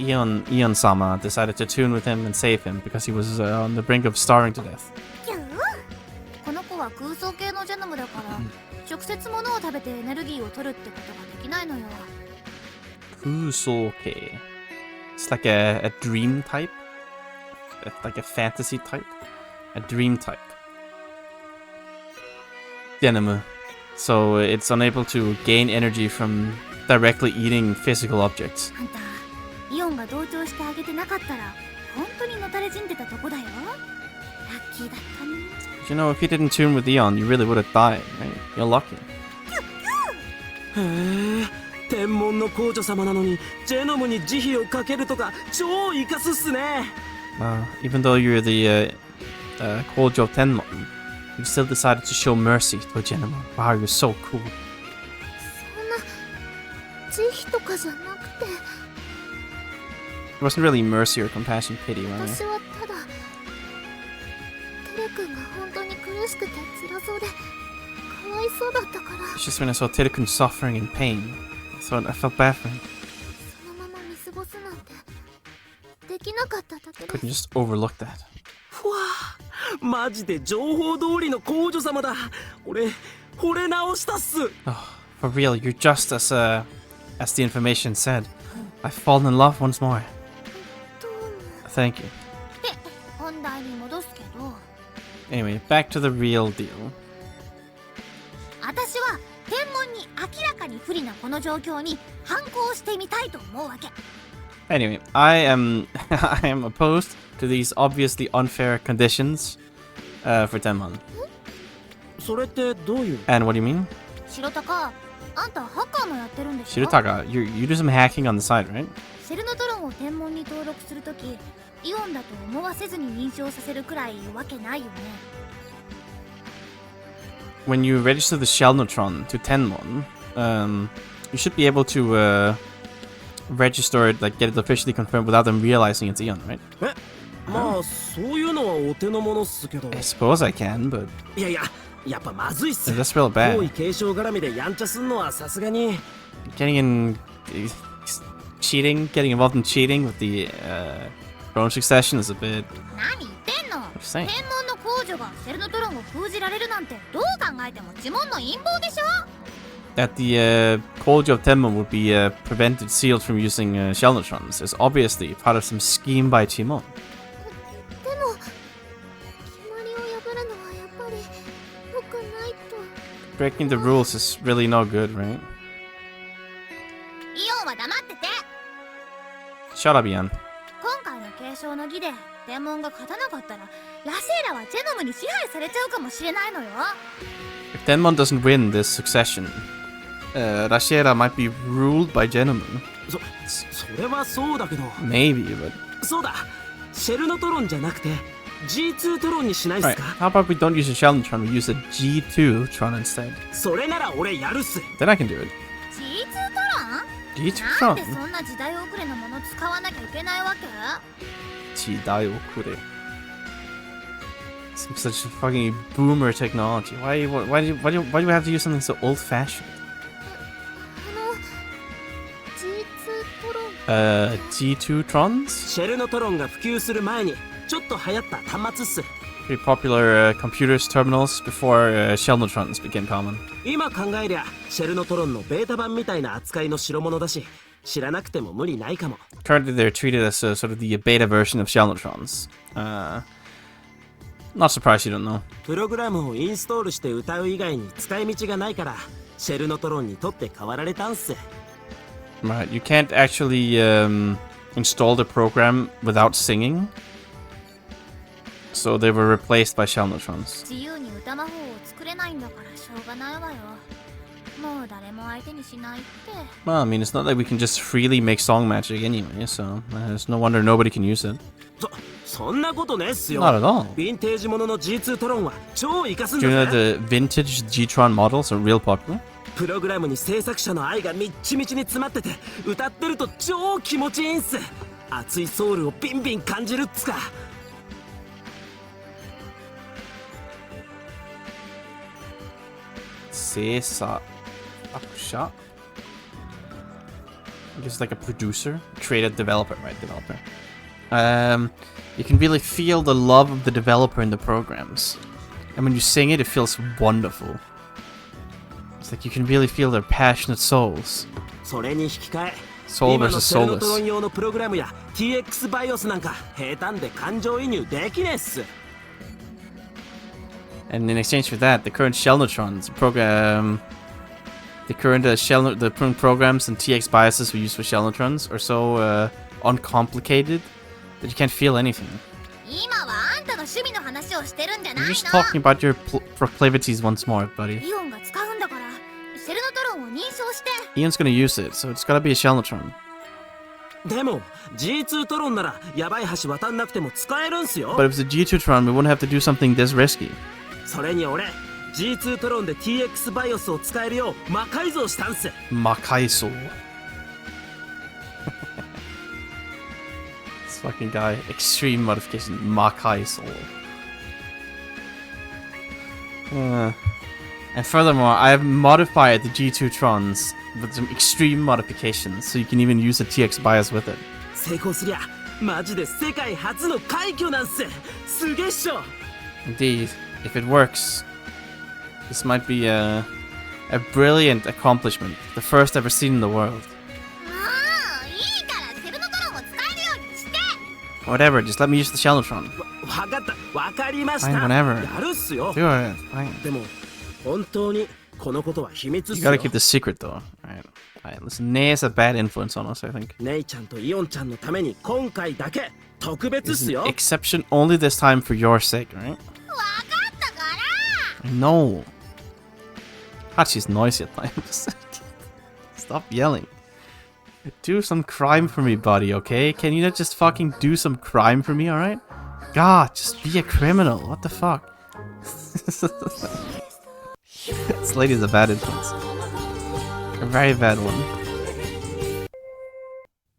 Speaker 1: Ion-sama decided to tune with him and save him because he was on the brink of starving to death.
Speaker 5: キューこの子は空想系のジェノムだから直接物を食べてエネルギーを取るってことができないのよ。
Speaker 1: Kusoke. It's like a dream type. Like a fantasy type. A dream type. Genoma. So it's unable to gain energy from directly eating physical objects.
Speaker 5: あんたイオンが同調してあげてなかったら本当にのたれ死んでたとこだよ。ラッキーだったね。
Speaker 1: You know, if you didn't tune with Eon, you really would have died, right? You're lucky.
Speaker 4: へえ、天文の皇女様なのにジェノムに慈悲をかけるとか超イカすっすね。
Speaker 1: Even though you're the Kojo Tenmon, you still decided to show mercy to a Genoma. Wow, you're so cool.
Speaker 2: そんな慈悲とかじゃなくて
Speaker 1: It wasn't really mercy or compassion, pity, right?
Speaker 2: 私はただテレ君が本当に苦しくて辛そうでかわいそうだったから。
Speaker 1: It's just when I saw Tedekun suffering in pain, I felt bad for him.
Speaker 2: そのまま見過ごすなんてできなかっただけで
Speaker 1: Couldn't
Speaker 2: す。
Speaker 1: just overlook that.
Speaker 4: ふわあ、マジで情報通りの皇女様だ。俺惚れ直したっす。
Speaker 1: Oh, for real, you're just as the information said. I've fallen in love once more.
Speaker 2: どうも。
Speaker 1: Thank you.
Speaker 5: で本題に戻すけど
Speaker 1: Anyway, back to the real deal.
Speaker 5: 私は天文に明らかに不利なこの状況に反抗してみたいと思うわけ。
Speaker 1: Anyway, I am opposed to these obviously unfair conditions for Tenmon.
Speaker 4: それってどういう？
Speaker 1: And what do you mean?
Speaker 5: 白鷹あんたハッカーもやってるんでしょ？
Speaker 1: Shirotaka, you do some hacking on the side, right?
Speaker 5: シェルノトロンを天文に登録するときイオンだと思わせずに認証させるくらいわけないよね。
Speaker 1: When you register the shell neutron to Tenmon, you should be able to register it, like get it officially confirmed without them realizing it's Eon, right?
Speaker 4: え、まあそういうのはお手の物っすけど。
Speaker 1: I suppose I can, but
Speaker 4: いやいや、やっぱまずいっす。
Speaker 1: that's real
Speaker 4: 皇位
Speaker 1: bad.
Speaker 4: 継承絡みでやんちゃすんのはさすがに。
Speaker 1: Getting involved in cheating with the throne succession is a bit.
Speaker 5: 何言ってんの？
Speaker 1: What you saying?
Speaker 5: 天文の皇女がシェルノトロンを封じられるなんてどう考えても呪文の陰謀でしょ？
Speaker 1: That the Kojo of Tenmon would be prevented, sealed from using shell neutrons is obviously part of some scheme by Chimon.
Speaker 2: でも決まりを破るのはやっぱり良くないと。
Speaker 1: Breaking the rules is really no good, right?
Speaker 5: イオンは黙ってて。
Speaker 1: Shut up, Ian.
Speaker 5: 今回の継承の儀で天文が勝たなかったらラシエラはジェノムに支配されちゃうかもしれないのよ。
Speaker 1: If Denmon doesn't win this succession, Rashiera might be ruled by gentlemen.
Speaker 4: それはそうだけど
Speaker 1: Maybe, but...
Speaker 4: そうだシェルノトロンじゃなくて G2 トロンにしないっ
Speaker 1: Right,
Speaker 4: すか
Speaker 1: how about we don't use a Sheldon-tron, we use a G2 Tron instead.
Speaker 4: それなら俺やるっす
Speaker 1: Then I can do it.
Speaker 5: G2 トロン
Speaker 1: G2
Speaker 5: なん
Speaker 1: Tron?
Speaker 5: でそんな時代遅れのもの使わなきゃいけないわけ
Speaker 1: Chidai okure. Such fucking boomer technology. Why do we have to use something so old-fashioned?
Speaker 5: G2 トロン
Speaker 1: G2 Trons?
Speaker 4: シェルノトロンが普及する前にちょっと流行った端末っす
Speaker 1: Pretty popular computers terminals before Sheldon-trons became common.
Speaker 4: 今考えりゃシェルノトロンのベータ版みたいな扱いの代物だし知らなくても無理ないかも
Speaker 1: Currently, they're treated as sort of the beta version of Sheldon-trons. Not surprised you don't know.
Speaker 4: プログラムをインストールして歌う以外に使い道がないからシェルノトロンにとって変わられたんす
Speaker 1: Right, you can't actually install the program without singing. So they were replaced by Sheldon-trons.
Speaker 5: 自由に歌魔法を作れないんだからしょうがないわよもう誰も相手にしないって
Speaker 1: Well, I mean, it's not like we can just freely make song magic anyway, so there's no wonder nobody can use it.
Speaker 4: そんなことねっすよ
Speaker 1: Not at all.
Speaker 4: ヴィンテージものの G2 トロンは超活かすん
Speaker 1: Do you
Speaker 4: だ
Speaker 1: know
Speaker 4: ぜ
Speaker 1: the vintage G-tron models are real popular?
Speaker 4: プログラムに制作者の愛がみっちみちに詰まってて歌ってると超気持ちいいんす熱いソウルをビンビン感じるっつか
Speaker 1: Sesa Akusha. I guess like a producer, creative developer, right? Developer. You can really feel the love of the developer in the programs, and when you sing it, it feels wonderful. It's like you can really feel their passionate souls.
Speaker 4: それに引き換え
Speaker 1: Soul
Speaker 4: 今の
Speaker 1: versus
Speaker 4: シェルノトロ
Speaker 1: soulless.
Speaker 4: ン用のプログラムや TX バイオスなんか平坦で感情移入できねえっす
Speaker 1: And in exchange for that, the current Sheldon-trons program, the current programs and TX biases we use for Sheldon-trons are so uncomplicated that you can't feel anything.
Speaker 5: 今はあんたの趣味の話をしてるんじゃない
Speaker 1: You're
Speaker 5: の
Speaker 1: just talking about your proclivities once more, buddy.
Speaker 5: イオンが使うんだからシェルノトロンを認証して
Speaker 1: Ian's gonna use it, so it's gotta be a Sheldon-tron.
Speaker 4: でも G2 トロンならやばい橋渡んなくても使えるんすよ
Speaker 1: But if it's a G2-tron, we wouldn't have to do something this risky.
Speaker 4: それに俺 G2 トロンで TX バイオスを使えるよう魔改造したんす
Speaker 1: Makaiso. This fucking guy. Extreme modification. Makaiso. And furthermore, I have modified the G2-trons with some extreme modifications, so you can even use a TX bias with it.
Speaker 4: 成功すりゃマジで世界初の快挙なんすすげえっしょ
Speaker 1: Indeed, if it works, this might be a brilliant accomplishment, the first ever seen in the world.
Speaker 5: もういいからシェルノトロンを使えるようにして
Speaker 1: Whatever, just let me use the Sheldon-tron.
Speaker 4: わかったわかりました
Speaker 1: Fine, whatever.
Speaker 4: やるっすよ
Speaker 1: Do it, fine.
Speaker 4: でも本当にこのことは秘密っ
Speaker 1: You
Speaker 4: すよ
Speaker 1: gotta keep this secret though. Alright, listen, Nay's a bad influence on us, I think.
Speaker 4: ネイちゃんとイオンちゃんのために今回だけ特別っ
Speaker 1: It's
Speaker 4: す
Speaker 1: an
Speaker 4: よ
Speaker 1: exception only this time for your sake, right?
Speaker 5: わかったから
Speaker 1: No. Hachi's noisy at times. Stop yelling. Do some crime for me, buddy, okay? Can you not just fucking do some crime for me, alright? God, just be a criminal. What the fuck? This lady's a bad influence. A very bad one.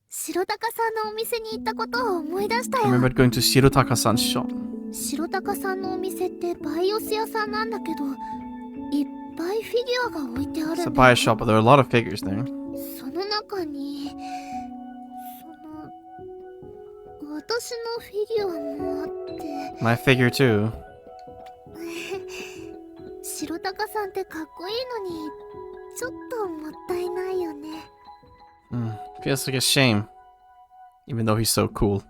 Speaker 2: 白鷹さんのお店に行ったことを思い出した
Speaker 1: I
Speaker 2: よ
Speaker 1: remember going to Shirotaka-san's shop.
Speaker 2: 白鷹さんのお店ってバイオス屋さんなんだけどいっぱいフィギュアが置いてあ
Speaker 1: It's
Speaker 2: る
Speaker 1: a
Speaker 2: んだ
Speaker 1: buy shop, but there are a lot of figures there.
Speaker 2: その中に私のフィギュアもあって
Speaker 1: My figure too.
Speaker 2: 白鷹さんってかっこいいのにちょっともったいないよね
Speaker 1: Feels like a shame. Even though he's so cool.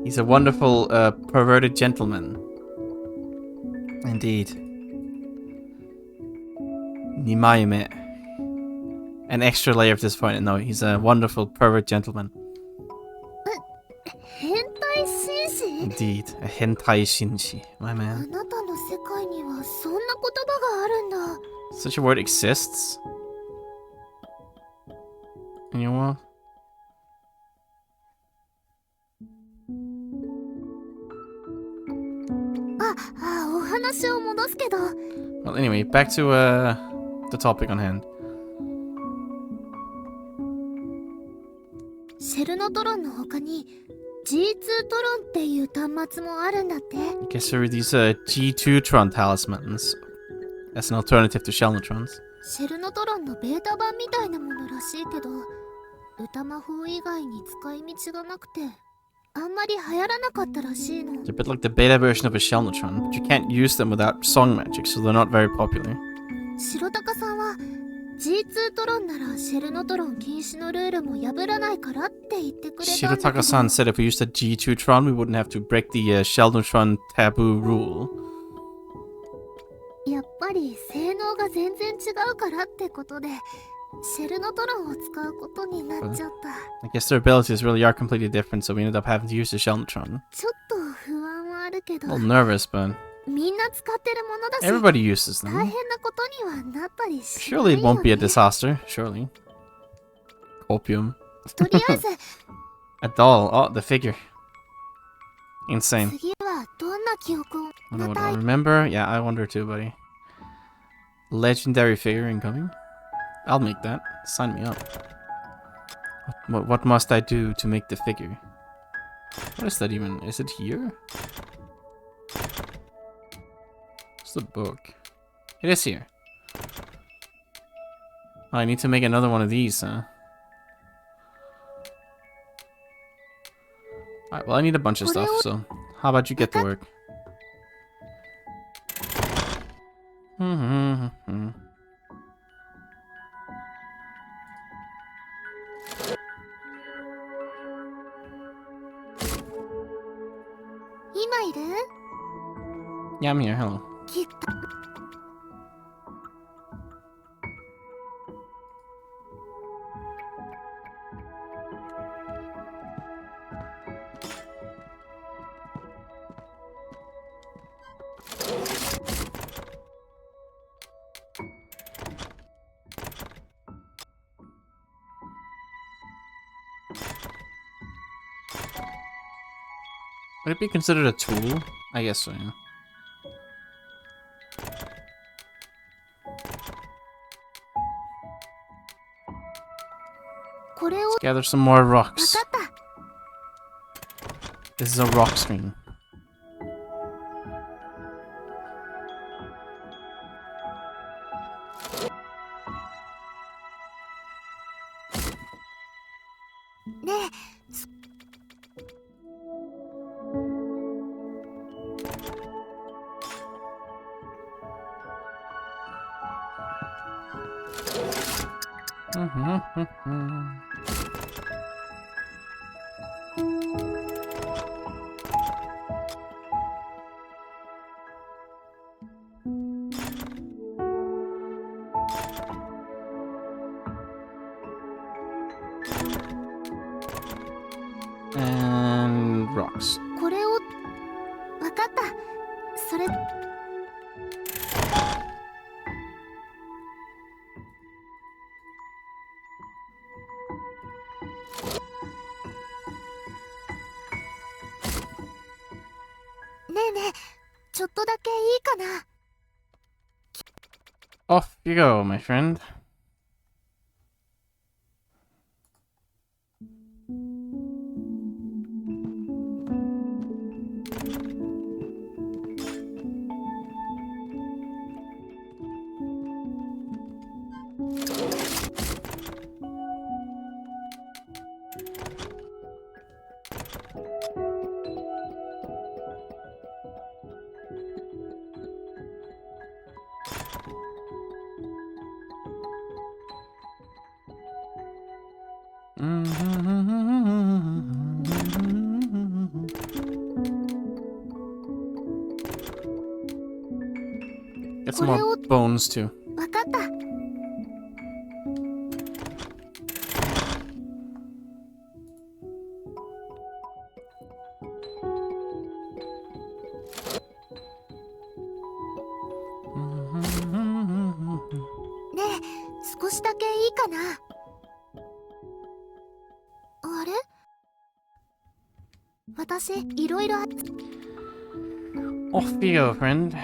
Speaker 1: He's a wonderful, perverted gentleman. Indeed. Nimayume. An extra layer of disappointment. No, he's a wonderful, pervert gentleman.
Speaker 2: 変態紳士
Speaker 1: Indeed. A hentai shinji. My
Speaker 2: あ
Speaker 1: man.
Speaker 2: なたの世界には
Speaker 1: Such a word exists in your world? Well, anyway, back to the topic on hand.
Speaker 2: シェルノトロンの他に G2 トロンっていう端末もあるんだって。
Speaker 1: I guess there are these G2 Tron talismans as an alternative to Shellnotrons.
Speaker 2: シェルノトロンのベータ版みたいなものらしいけど、歌魔法以外に使い道がなくてあんまり流行らなかったらしいの。
Speaker 1: They're a bit like the beta version of a Shellnotron, but you can't use them without song magic, so they're not very popular.
Speaker 2: 白鷹さんは G2 トロンならシェルノトロン禁止のルールも破らないからって言ってくれたんだけど。
Speaker 1: Shirotaka-san said if we used a G2 Tron, we wouldn't have to break the Shellnotron taboo rule.
Speaker 2: やっぱり性能が全然違うからってことでシェルノトロンを使うことになっちゃった。
Speaker 1: I guess their abilities really are completely different, so we ended up having to use the Shellnotron.
Speaker 2: ちょっと不安はあるけど、
Speaker 1: A little nervous, but
Speaker 2: みんな使ってるものだし
Speaker 1: everybody uses
Speaker 2: 大
Speaker 1: them.
Speaker 2: 変なことにはなったりしない
Speaker 1: Surely
Speaker 2: よ
Speaker 1: it won't be a
Speaker 2: ね。
Speaker 1: disaster, surely. Opium.
Speaker 2: とりあえず
Speaker 1: A doll. Oh, the figure. Insane.
Speaker 2: 次はどんな記憶を
Speaker 1: Wonder
Speaker 2: ま
Speaker 1: what
Speaker 2: た
Speaker 1: I'll remember? Yeah, I wonder too, buddy. Legendary figure incoming. I'll make that. Sign me up. What must I do to make the figure? What is that even? Is it here? What's the book? It is here. Oh, I need to make another one of these, huh? Alright, well I need a bunch of stuff, so how about you get to work? Mm-hmm.
Speaker 2: 今いる
Speaker 1: Yeah, I'm here. Hello.
Speaker 2: きっと
Speaker 1: Would it be considered a tool? I guess so, yeah. Let's gather some more rocks.
Speaker 2: 分かった。
Speaker 1: This is a rock stream. And rocks.
Speaker 2: これを分かった。それ ねえねえ、ちょっとだけいいかな。
Speaker 1: Off you go, my friend. Get some more bones too.
Speaker 2: 分かった。
Speaker 1: Mm-hmm.
Speaker 2: 少しだけいいかな。あれ？私、いろいろ。
Speaker 1: Off you go, friend.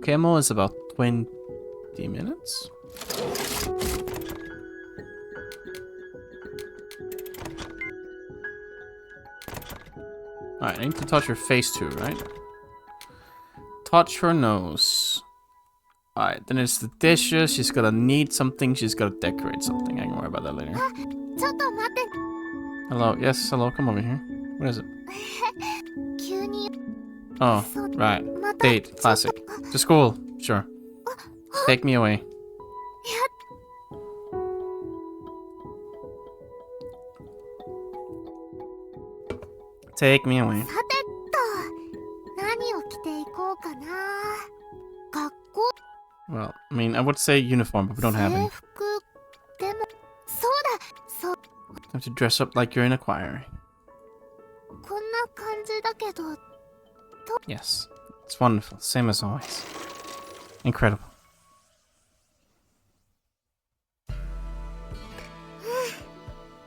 Speaker 1: Kemo is about 20 minutes. Alright, I need to touch her face too, right? Touch her nose. Alright, then it's the dishes. She's gonna need something. She's gotta decorate something. I can worry about that later.
Speaker 2: ちょっと待って。
Speaker 1: Hello, yes, hello, come over here. What is it?
Speaker 2: 急に。
Speaker 1: Oh, right. Date, classic. To school, sure. Take me away. Take me away.
Speaker 2: さてと、何を着ていこうかな。学校。
Speaker 1: Well, I mean, I would say uniform, but we don't have
Speaker 2: 制
Speaker 1: any.
Speaker 2: 服でも、そうだ、そう。
Speaker 1: You have to dress up like you're in a choir.
Speaker 2: こんな感じだけど、
Speaker 1: Yes, it's wonderful, same as always. Incredible.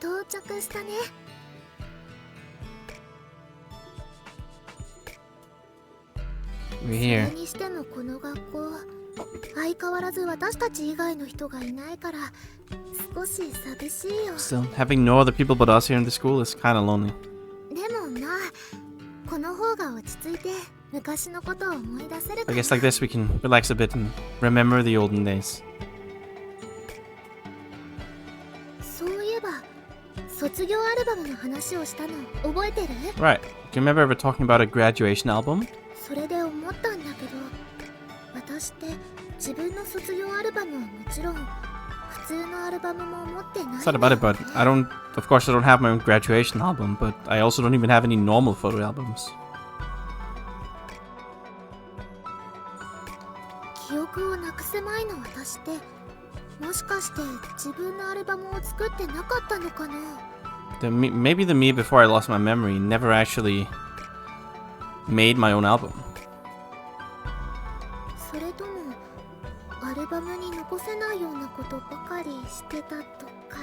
Speaker 2: 到着したね。
Speaker 1: We're
Speaker 2: そ
Speaker 1: here.
Speaker 2: れにしてもこの学校、相変わらず私たち以外の人がいないから少し寂しいよ。
Speaker 1: Still, having no other people but us here in the school is kind of lonely.
Speaker 2: でもまあ、この方が落ち着いて昔のことを思い出せるか
Speaker 1: I
Speaker 2: ら。
Speaker 1: guess like this we can relax a bit and remember the olden days.
Speaker 2: そういえば、卒業アルバムの話をしたの覚えてる？
Speaker 1: Right. Do you remember ever talking about a graduation album?
Speaker 2: それで思ったんだけど、私って自分の卒業アルバムはもちろん普通のアルバムも持ってないんだよね。
Speaker 1: It's not about it, but I don't. Of course, I don't have my own graduation album, but I also don't even have any normal photo albums.
Speaker 2: 記憶をなくす前の私ってもしかして自分のアルバムを作ってなかったのかな。
Speaker 1: Maybe the me before I lost my memory never actually made my own album.
Speaker 2: それともアルバムに残せないようなことばかりしてたとか。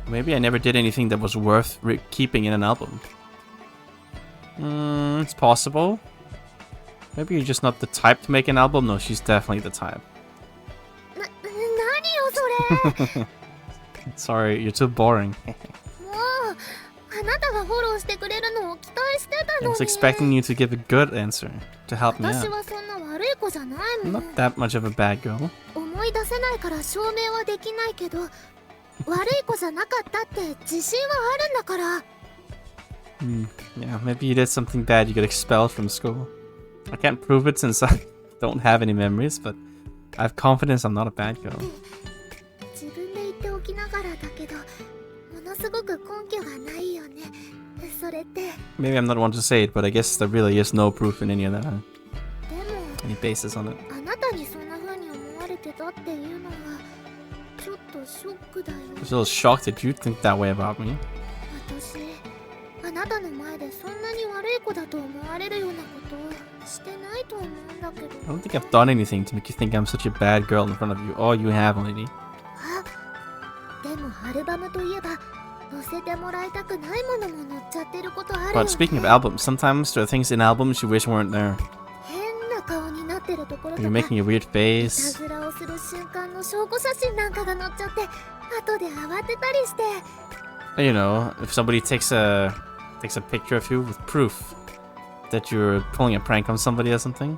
Speaker 1: Maybe I never did anything that was worth keeping in an album. It's possible. Maybe you're just not the type to make an album. No, she's definitely the type.
Speaker 2: 何よそれ。
Speaker 1: Sorry, you're too boring.
Speaker 2: もうあなたがフォローしてくれるのを期待してた
Speaker 1: I
Speaker 2: の
Speaker 1: was
Speaker 2: に。
Speaker 1: expecting you to give a good answer to help me
Speaker 2: 私
Speaker 1: out.
Speaker 2: はそんな悪い子じゃないも
Speaker 1: I'm
Speaker 2: ん。
Speaker 1: not that much of a bad girl.
Speaker 2: 思い出せないから証明はできないけど、悪い子じゃなかったって自信はあるんだから。
Speaker 1: Yeah, maybe you did something bad. You got expelled from school. I can't prove it since I don't have any memories, but I have confidence I'm not a bad girl.
Speaker 2: 自分で言っておきながらだけど、ものすごく根拠がないよね。それって。
Speaker 1: Maybe I'm not one to say it, but I guess there really is no proof in any of that.
Speaker 2: でも
Speaker 1: Any basis on it.
Speaker 2: あなたにそんな風に思われてたっていうのはちょっとショックだよ。
Speaker 1: I'm still shocked that you think that way about me.
Speaker 2: 私、あなたの前でそんなに悪い子だと思われるようなことをしてないと思うんだけど。
Speaker 1: I don't think I've done anything to make you think I'm such a bad girl in front of you. Oh, you have, lady.
Speaker 2: あ、でもアルバムといえば載せてもらいたくないものも載っちゃってることあるよね。
Speaker 1: But speaking of albums, sometimes there are things in albums you wish weren't there.
Speaker 2: 変な顔になってるところと
Speaker 1: You're
Speaker 2: か、
Speaker 1: making a weird
Speaker 2: いた
Speaker 1: face.
Speaker 2: ずらをする瞬間の証拠写真なんかが載っちゃって、後で慌てたりして。
Speaker 1: You know, if somebody takes a picture of you with proof that you're pulling a prank on somebody or something.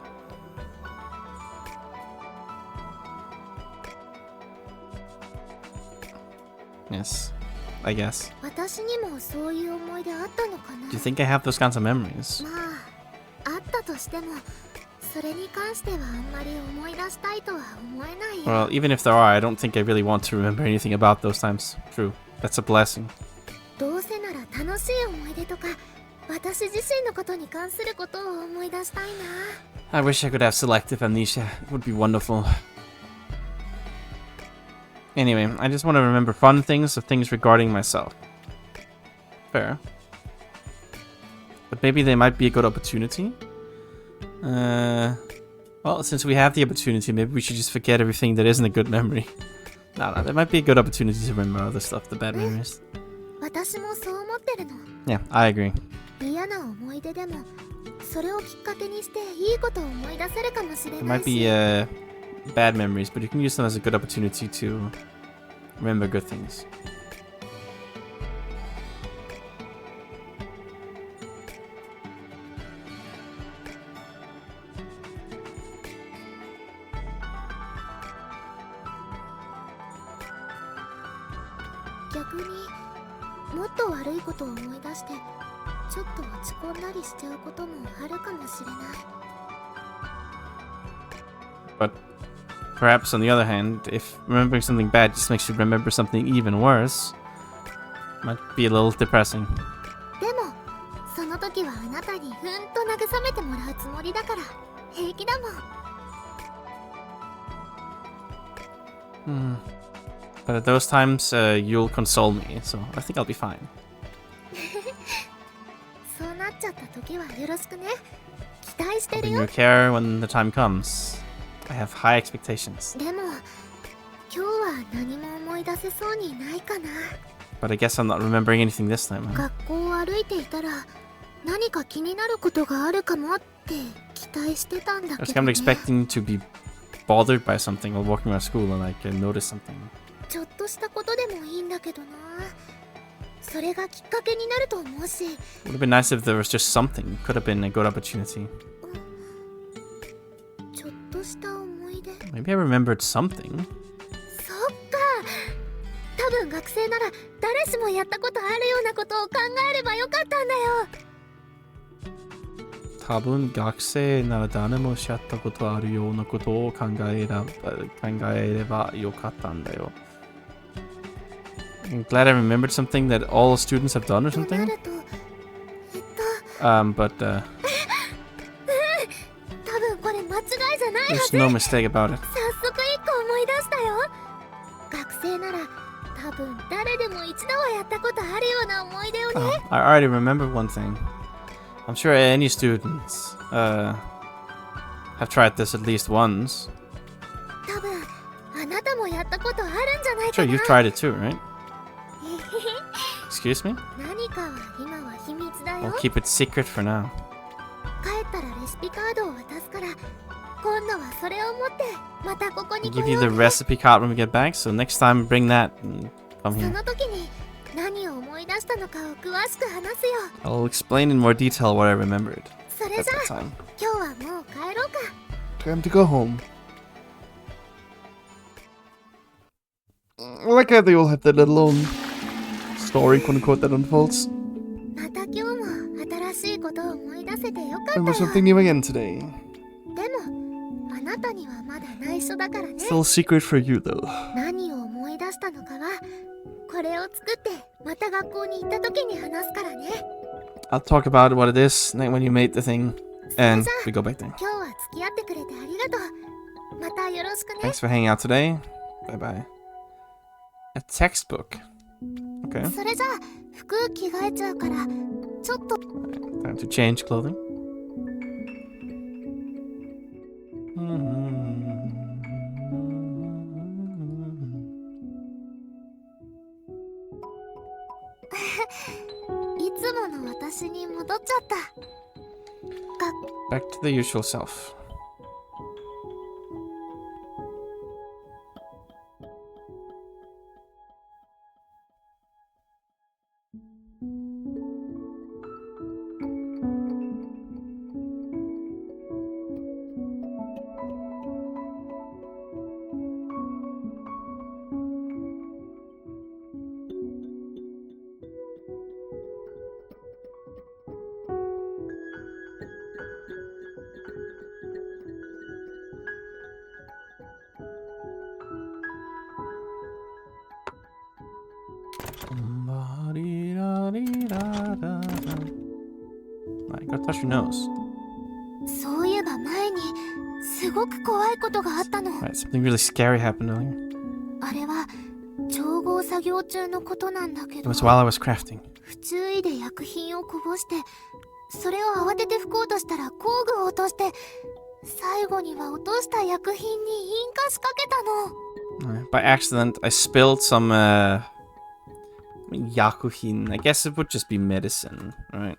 Speaker 1: Yes, I guess.
Speaker 2: 私にもそういう思い出あったのかな。
Speaker 1: Do you think I have those kinds of memories?
Speaker 2: まあ、あったとしても、それに関してはあんまり思い出したいとは思えないよ。
Speaker 1: Well, even if there are, I don't think I really want to remember anything about those times. True. That's a blessing.
Speaker 2: どうせなら楽しい思い出とか、私自身のことに関することを思い出したいな。
Speaker 1: I wish I could have selective amnesia. It would be wonderful. Anyway, I just want to remember fun things or things regarding myself. Fair. But maybe there might be a good opportunity. Well, since we have the opportunity, maybe we should just forget everything that isn't a good memory. No, there might be a good opportunity to remember other stuff, the bad memories.
Speaker 2: 私もそう思ってるの。
Speaker 1: Yeah, I agree.
Speaker 2: 嫌な思い出でも、それをきっかけにしていいことを思い出せるかもしれ
Speaker 1: There
Speaker 2: な
Speaker 1: might
Speaker 2: い
Speaker 1: be
Speaker 2: し。
Speaker 1: bad memories, but you can use them as a good opportunity to remember good things.
Speaker 2: 逆にもっと悪いことを思い出してちょっと落ち込んだりしちゃうこともあるかもしれない。
Speaker 1: But perhaps on the other hand, if remembering something bad just makes you remember something even worse, might be a little depressing.
Speaker 2: でもその時はあなたにうんと慰めてもらうつもりだから平気だもん。
Speaker 1: But at those times, you'll console me, so I think I'll be fine.
Speaker 2: そうなっちゃった時はよろしくね。期待して
Speaker 1: I'll
Speaker 2: る
Speaker 1: be
Speaker 2: よ。
Speaker 1: in your care when the time comes. I have high expectations.
Speaker 2: でも今日は何も思い出せそうにないかな。
Speaker 1: But I guess I'm not remembering anything this time, huh?
Speaker 2: 学校を歩いていたら何か気になることがあるかもって期待してたんだ
Speaker 1: I was
Speaker 2: けど
Speaker 1: kind of
Speaker 2: ね。
Speaker 1: expecting to be bothered by something while walking around school and like notice something.
Speaker 2: ちょっとしたことでもいいんだけどな。それがきっかけになると思うし。
Speaker 1: Would have been nice if there was just something. Could have been a good opportunity.
Speaker 2: ちょっとした思い出。
Speaker 1: Maybe I remembered something.
Speaker 2: そっか。多分学生なら誰しもやったことあるようなことを考えればよかったんだよ。
Speaker 1: 多分学生なら誰もしやったことあるようなことを考えればよかったんだよ。I'm glad I remembered something that all students have done or
Speaker 2: とな
Speaker 1: something.
Speaker 2: ると、
Speaker 1: But
Speaker 2: 多分これ間違いじゃないは
Speaker 1: there's
Speaker 2: ず。
Speaker 1: no mistake about it.
Speaker 2: 早速一個思い出したよ。学生なら多分誰でも一度はやったことあるような思い出をね。
Speaker 1: Oh, I already remembered one thing. I'm sure any students have tried this at least once.
Speaker 2: 多分あなたもやったことあるんじゃない
Speaker 1: Sure,
Speaker 2: かな。
Speaker 1: you've tried it too, right? Excuse me?
Speaker 2: 何かは今は秘密だ
Speaker 1: I'll
Speaker 2: よ。
Speaker 1: keep it secret for now.
Speaker 2: 帰ったらレシピカードを渡すから今度はそれを持ってまたここ
Speaker 1: I'll
Speaker 2: に来
Speaker 1: give
Speaker 2: よ
Speaker 1: you
Speaker 2: う
Speaker 1: the
Speaker 2: ね。
Speaker 1: recipe card when we get back, so next time bring that and come
Speaker 2: そ
Speaker 1: here.
Speaker 2: の時に何を思い出したのかを詳しく話すよ。
Speaker 1: I'll explain in more detail what I remembered
Speaker 2: それ
Speaker 1: at
Speaker 2: じゃ
Speaker 1: that
Speaker 2: あ
Speaker 1: time.
Speaker 2: 今日はもう帰ろうか。
Speaker 1: Time to go home. I like how they all have their little story, quote unquote, that unfolds.
Speaker 2: また今日も新しいことを思い出せてよかった
Speaker 1: And
Speaker 2: よ。
Speaker 1: there's something new again today.
Speaker 2: でもあなたにはまだ内緒だからね。
Speaker 1: Still a secret for you, though.
Speaker 2: 何を思い出したのかはこれを作ってまた学校に行った時に話すからね。
Speaker 1: I'll talk about what it is when you made the thing, and we go back there.
Speaker 2: 今日は付き合ってくれてありがとう。またよろしくね。
Speaker 1: Thanks for hanging out today. Bye bye. A textbook. Okay.
Speaker 2: それじゃあ服着替えちゃうからちょっと
Speaker 1: Time to change clothing.
Speaker 2: 「いつもの私に戻っちゃった」
Speaker 1: Back to the usual self. I gotta touch your nose.
Speaker 2: そういえば前にすごく怖いことがあったの。
Speaker 1: Right, something really scary happened earlier.
Speaker 2: あれは調合作業中のことなんだけ
Speaker 1: It
Speaker 2: ど
Speaker 1: was while I was crafting.
Speaker 2: 不注意で薬品をこぼして、それを慌てて拭こうとしたら工具を落として、最後には落とした薬品に引火しかけたの。
Speaker 1: By accident, I spilled some yakuhin. I guess it would just be medicine, right?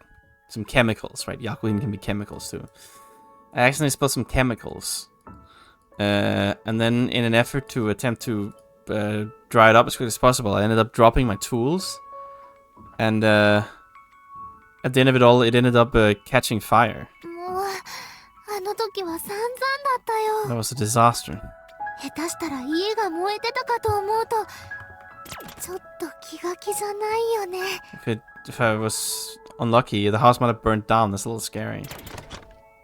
Speaker 1: Some chemicals, right? Yakuhin can be chemicals too. I accidentally spilled some chemicals. And then in an effort to attempt to dry it up as quickly as possible, I ended up dropping my tools. And at the end of it all, it ended up catching fire.
Speaker 2: もうあの時は散々だったよ。
Speaker 1: That was a disaster.
Speaker 2: 下手したら家が燃えてたかと思うと、ちょっと気が気じゃないよね。
Speaker 1: If I was unlucky, the house might have burnt down. That's a little scary.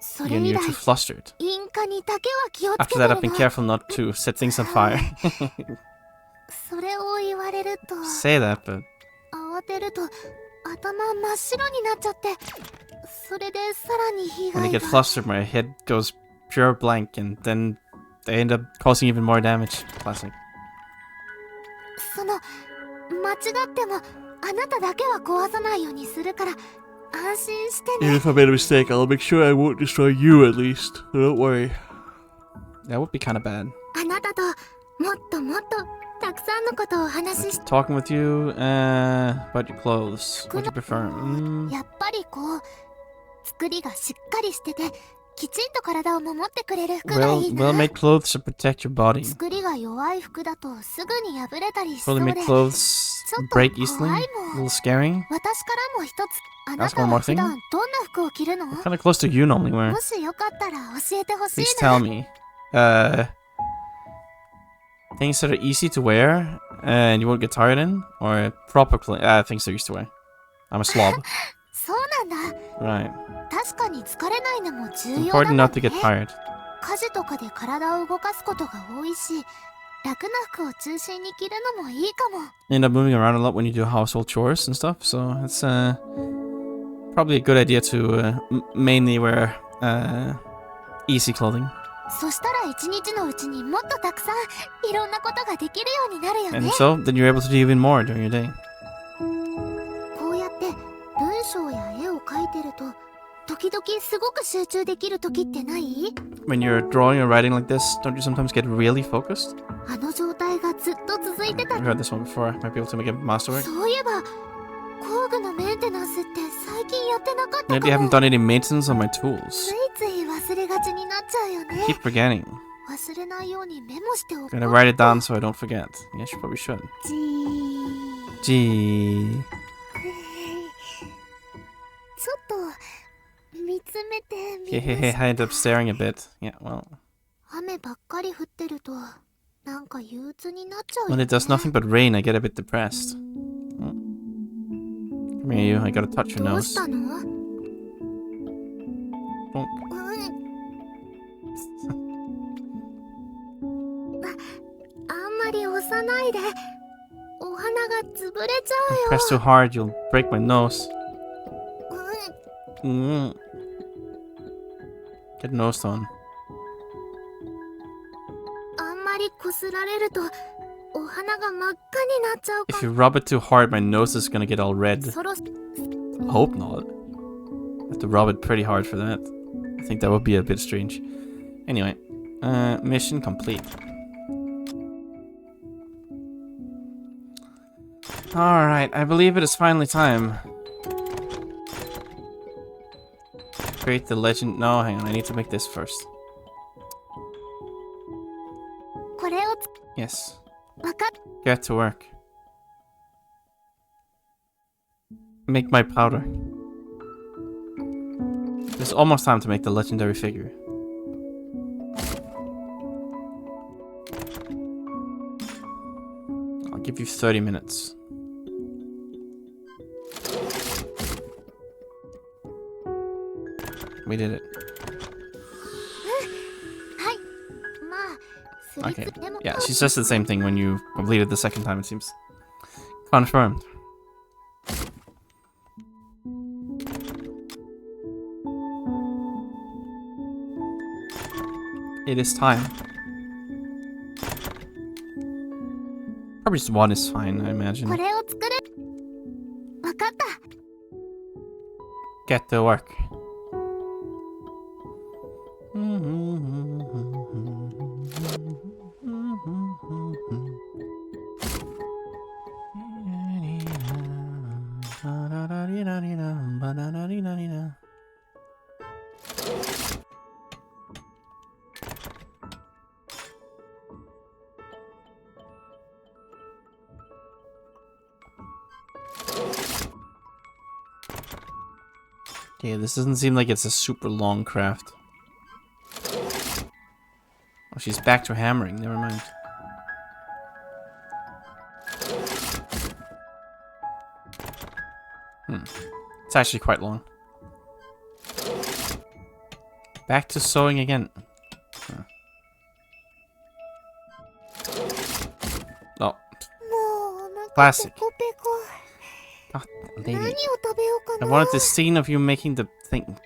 Speaker 2: それ以
Speaker 1: You're
Speaker 2: 来
Speaker 1: too flustered.
Speaker 2: 引火にだけは気をつ
Speaker 1: After
Speaker 2: けて
Speaker 1: that,
Speaker 2: る
Speaker 1: I've been
Speaker 2: の。
Speaker 1: careful not to set things on fire.
Speaker 2: それを言われると
Speaker 1: Say that, but
Speaker 2: 慌てると頭真っ白になっちゃって、それでさらに被
Speaker 1: when I
Speaker 2: 害
Speaker 1: get
Speaker 2: が。
Speaker 1: flustered, my head goes pure blank, and then I end up causing even more damage. Classic.
Speaker 2: その間違ってもあなただけは壊さないようにするから安心してね。
Speaker 1: Even if I made a mistake, I'll make sure I won't destroy you at least. Don't worry. That would be kind of bad.
Speaker 2: あなたともっともっとたくさんのことをお話しし
Speaker 1: Talking with you, about your clothes. What do you prefer?
Speaker 2: やっぱりこう作りがしっかりしててきちんと体を守ってくれる服がいいな。
Speaker 1: Well-made clothes to protect your body.
Speaker 2: 作りが弱い服だとすぐに破れたりしそう
Speaker 1: Poorly
Speaker 2: で、
Speaker 1: made clothes break easily. A little scary.
Speaker 2: 私からも一つ、あな
Speaker 1: Ask
Speaker 2: た
Speaker 1: one
Speaker 2: は
Speaker 1: more
Speaker 2: 普
Speaker 1: thing.
Speaker 2: 段どんな服を着るの？
Speaker 1: What kind of clothes do you normally wear?
Speaker 2: もしよかったら教えてほしい
Speaker 1: Please
Speaker 2: な。
Speaker 1: tell me. Things that are easy to wear and you won't get tired in, or proper things that you used to wear. I'm a slob.
Speaker 2: そうなんだ。
Speaker 1: Right.
Speaker 2: 確かに疲れないのも重
Speaker 1: It's
Speaker 2: 要だも
Speaker 1: important
Speaker 2: んね。
Speaker 1: not to get tired.
Speaker 2: 家事とかで体を動かすことが多いし、楽な服を中心に着るのもいいかも。
Speaker 1: You end up moving around a lot when you do household chores and stuff, so it's probably a good idea to mainly wear easy clothing.
Speaker 2: そしたら一日のうちにもっとたくさんいろんなことができるようになるよ
Speaker 1: And
Speaker 2: ね。
Speaker 1: so, then you're able to do even more during your day.
Speaker 2: こうやって文章や絵を描いてると時々すごく集中できる時ってない？
Speaker 1: When you're drawing or writing like this, don't you sometimes get really focused?
Speaker 2: あの状態がずっと続いてた。
Speaker 1: I've heard this one before. Might be able to make a masterwork.
Speaker 2: そういえば工具のメンテナンスって最近やってなかった
Speaker 1: Maybe I
Speaker 2: か
Speaker 1: haven't
Speaker 2: も。
Speaker 1: done any maintenance on my tools.
Speaker 2: ついつい忘れがちになっちゃうよね。
Speaker 1: Keep forgetting.
Speaker 2: 忘れないようにメモしておく。
Speaker 1: Gotta write it down so I don't forget. Yes, you probably should.
Speaker 2: じー
Speaker 1: Gee.
Speaker 2: ちょっと見つめてみ
Speaker 1: Hey, I ended up staring a bit. Yeah, well.
Speaker 2: 雨ばっかり降ってるとなんか憂鬱になっちゃうよ
Speaker 1: When
Speaker 2: ね。
Speaker 1: it does nothing but rain, I get a bit depressed. Come here, you. I gotta touch your
Speaker 2: どう
Speaker 1: nose.
Speaker 2: したの？
Speaker 1: Bonk.
Speaker 2: あんまり押さないで。お花が潰れちゃうよ。
Speaker 1: Press too hard, you'll break my nose. Get nosed on.
Speaker 2: あんまりこすられるとお花が真っ赤になっちゃう
Speaker 1: If
Speaker 2: か
Speaker 1: you rub it too hard, my nose is gonna get all red.
Speaker 2: ら。そろ
Speaker 1: Hope not. I have to rub it pretty hard for that. I think that would be a bit strange. Anyway, mission complete. Alright, I believe it is finally time. Create the legend. No, hang on, I need to make this first.
Speaker 2: これを
Speaker 1: Yes.
Speaker 2: わかっ
Speaker 1: Get to work. Make my powder. It's almost time to make the legendary figure. I'll give you 30 minutes. We did it.
Speaker 2: はい。まあ、すり
Speaker 1: Okay.
Speaker 2: つでも
Speaker 1: Yeah, she says the same thing when you completed the second time, it seems. Confirmed. It is time. Probably just one is fine, I imagine.
Speaker 2: これを作る。わかった。
Speaker 1: get to work. Okay, this doesn't seem like it's a super long craft. Oh, she's back to hammering. Never mind. It's actually quite long. Back to sewing again. Oh. Classic. God, lady. I wanted the scene of you making the thing.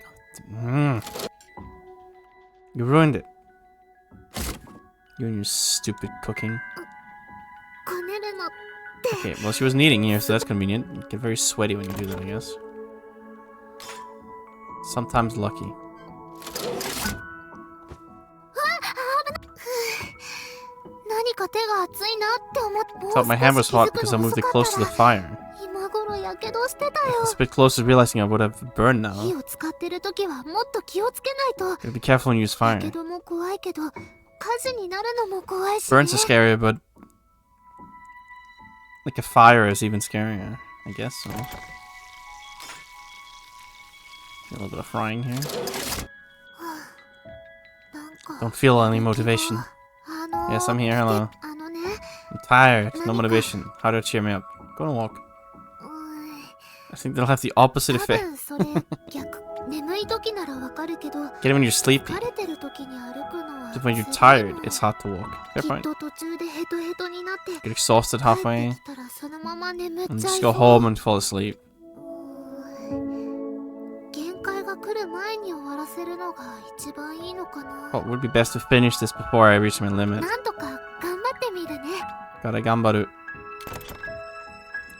Speaker 1: You ruined it. You and your stupid cooking. Okay, well she wasn't eating here, so that's convenient. You get very sweaty when you do that, I guess. Sometimes lucky. Thought my hand was hot because I moved it close to the fire. It's a bit close to realizing I would have burned now. Gotta be careful when you use fire. Burns are scarier, but like a fire is even scarier, I guess. So. A little bit of frying here. Don't feel any motivation. Yes, I'm here. Hello. I'm tired. No motivation. How to cheer me up? Go on a walk. I think they'll have the opposite effect. Get it when you're sleepy. But when you're tired, it's hard to walk. Fair point. Get exhausted halfway. And just go home and fall asleep. Well, it would be best to finish this before I reach my limit. Gotta gambaru.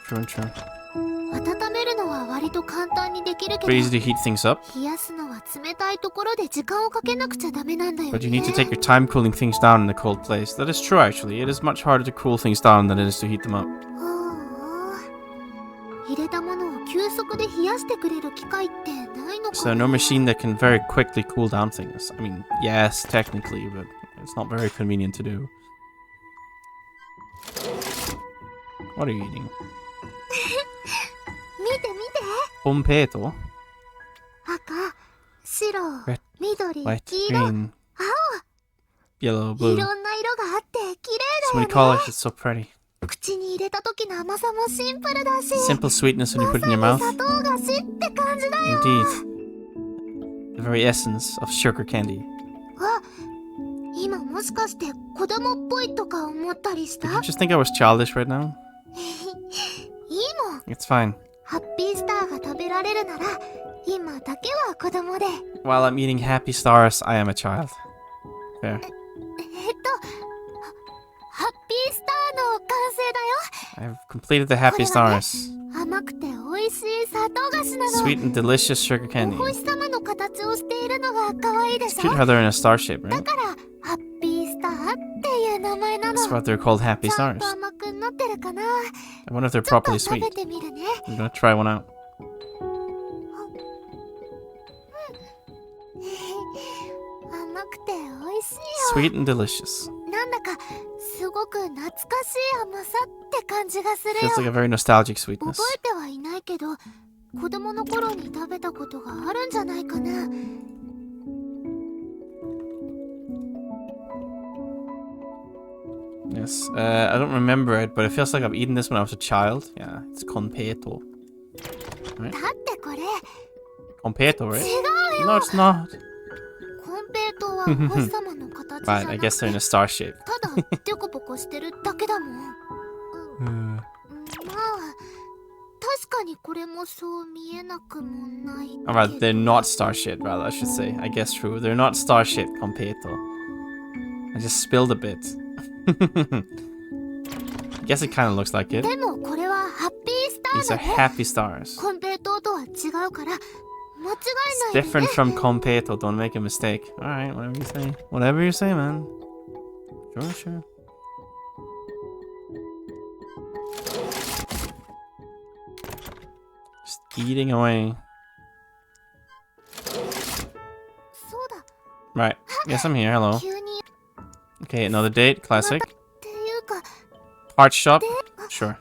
Speaker 1: True and true. Pretty easy to heat things up. But you need to take your time cooling things down in a cold place. That is true, actually. It is much harder to cool things down than it is to heat them up. So no machine that can very quickly cool down things. I mean, yes, technically, but it's not very convenient to do. What are you eating? Pompeto? Red, white, green, yellow, blue. So many colors, it's so pretty. Simple sweetness when you put it in your mouth. Indeed. The very essence of sugar candy. Did you just think I was childish right now? It's fine. While I'm eating happy stars, I am a child. Fair. I've completed the happy stars. Sweet and delicious sugar candy. It's cute how they're in a star shape, right? That's why they're called happy stars. I wonder if they're properly sweet. I'm gonna try one out. Sweet and delicious. Feels like a very nostalgic sweetness. Yes, I don't remember it, but it feels like I've eaten this when I was a child. Yeah, it's competo. Right? Competo, right? No, it's not. Right, I guess they're in a star shape. Alright, they're not star shaped, rather, I should say. I guess true. They're not star shaped, competo. I just spilled a bit. I guess it kind of looks like it. These are happy stars. It's different from completo. Don't make a mistake. Alright, whatever you say. Whatever you say, man. Sure, sure. Just eating away. Right. Yes, I'm here. Hello. Okay, another date. Classic. Art shop. Sure.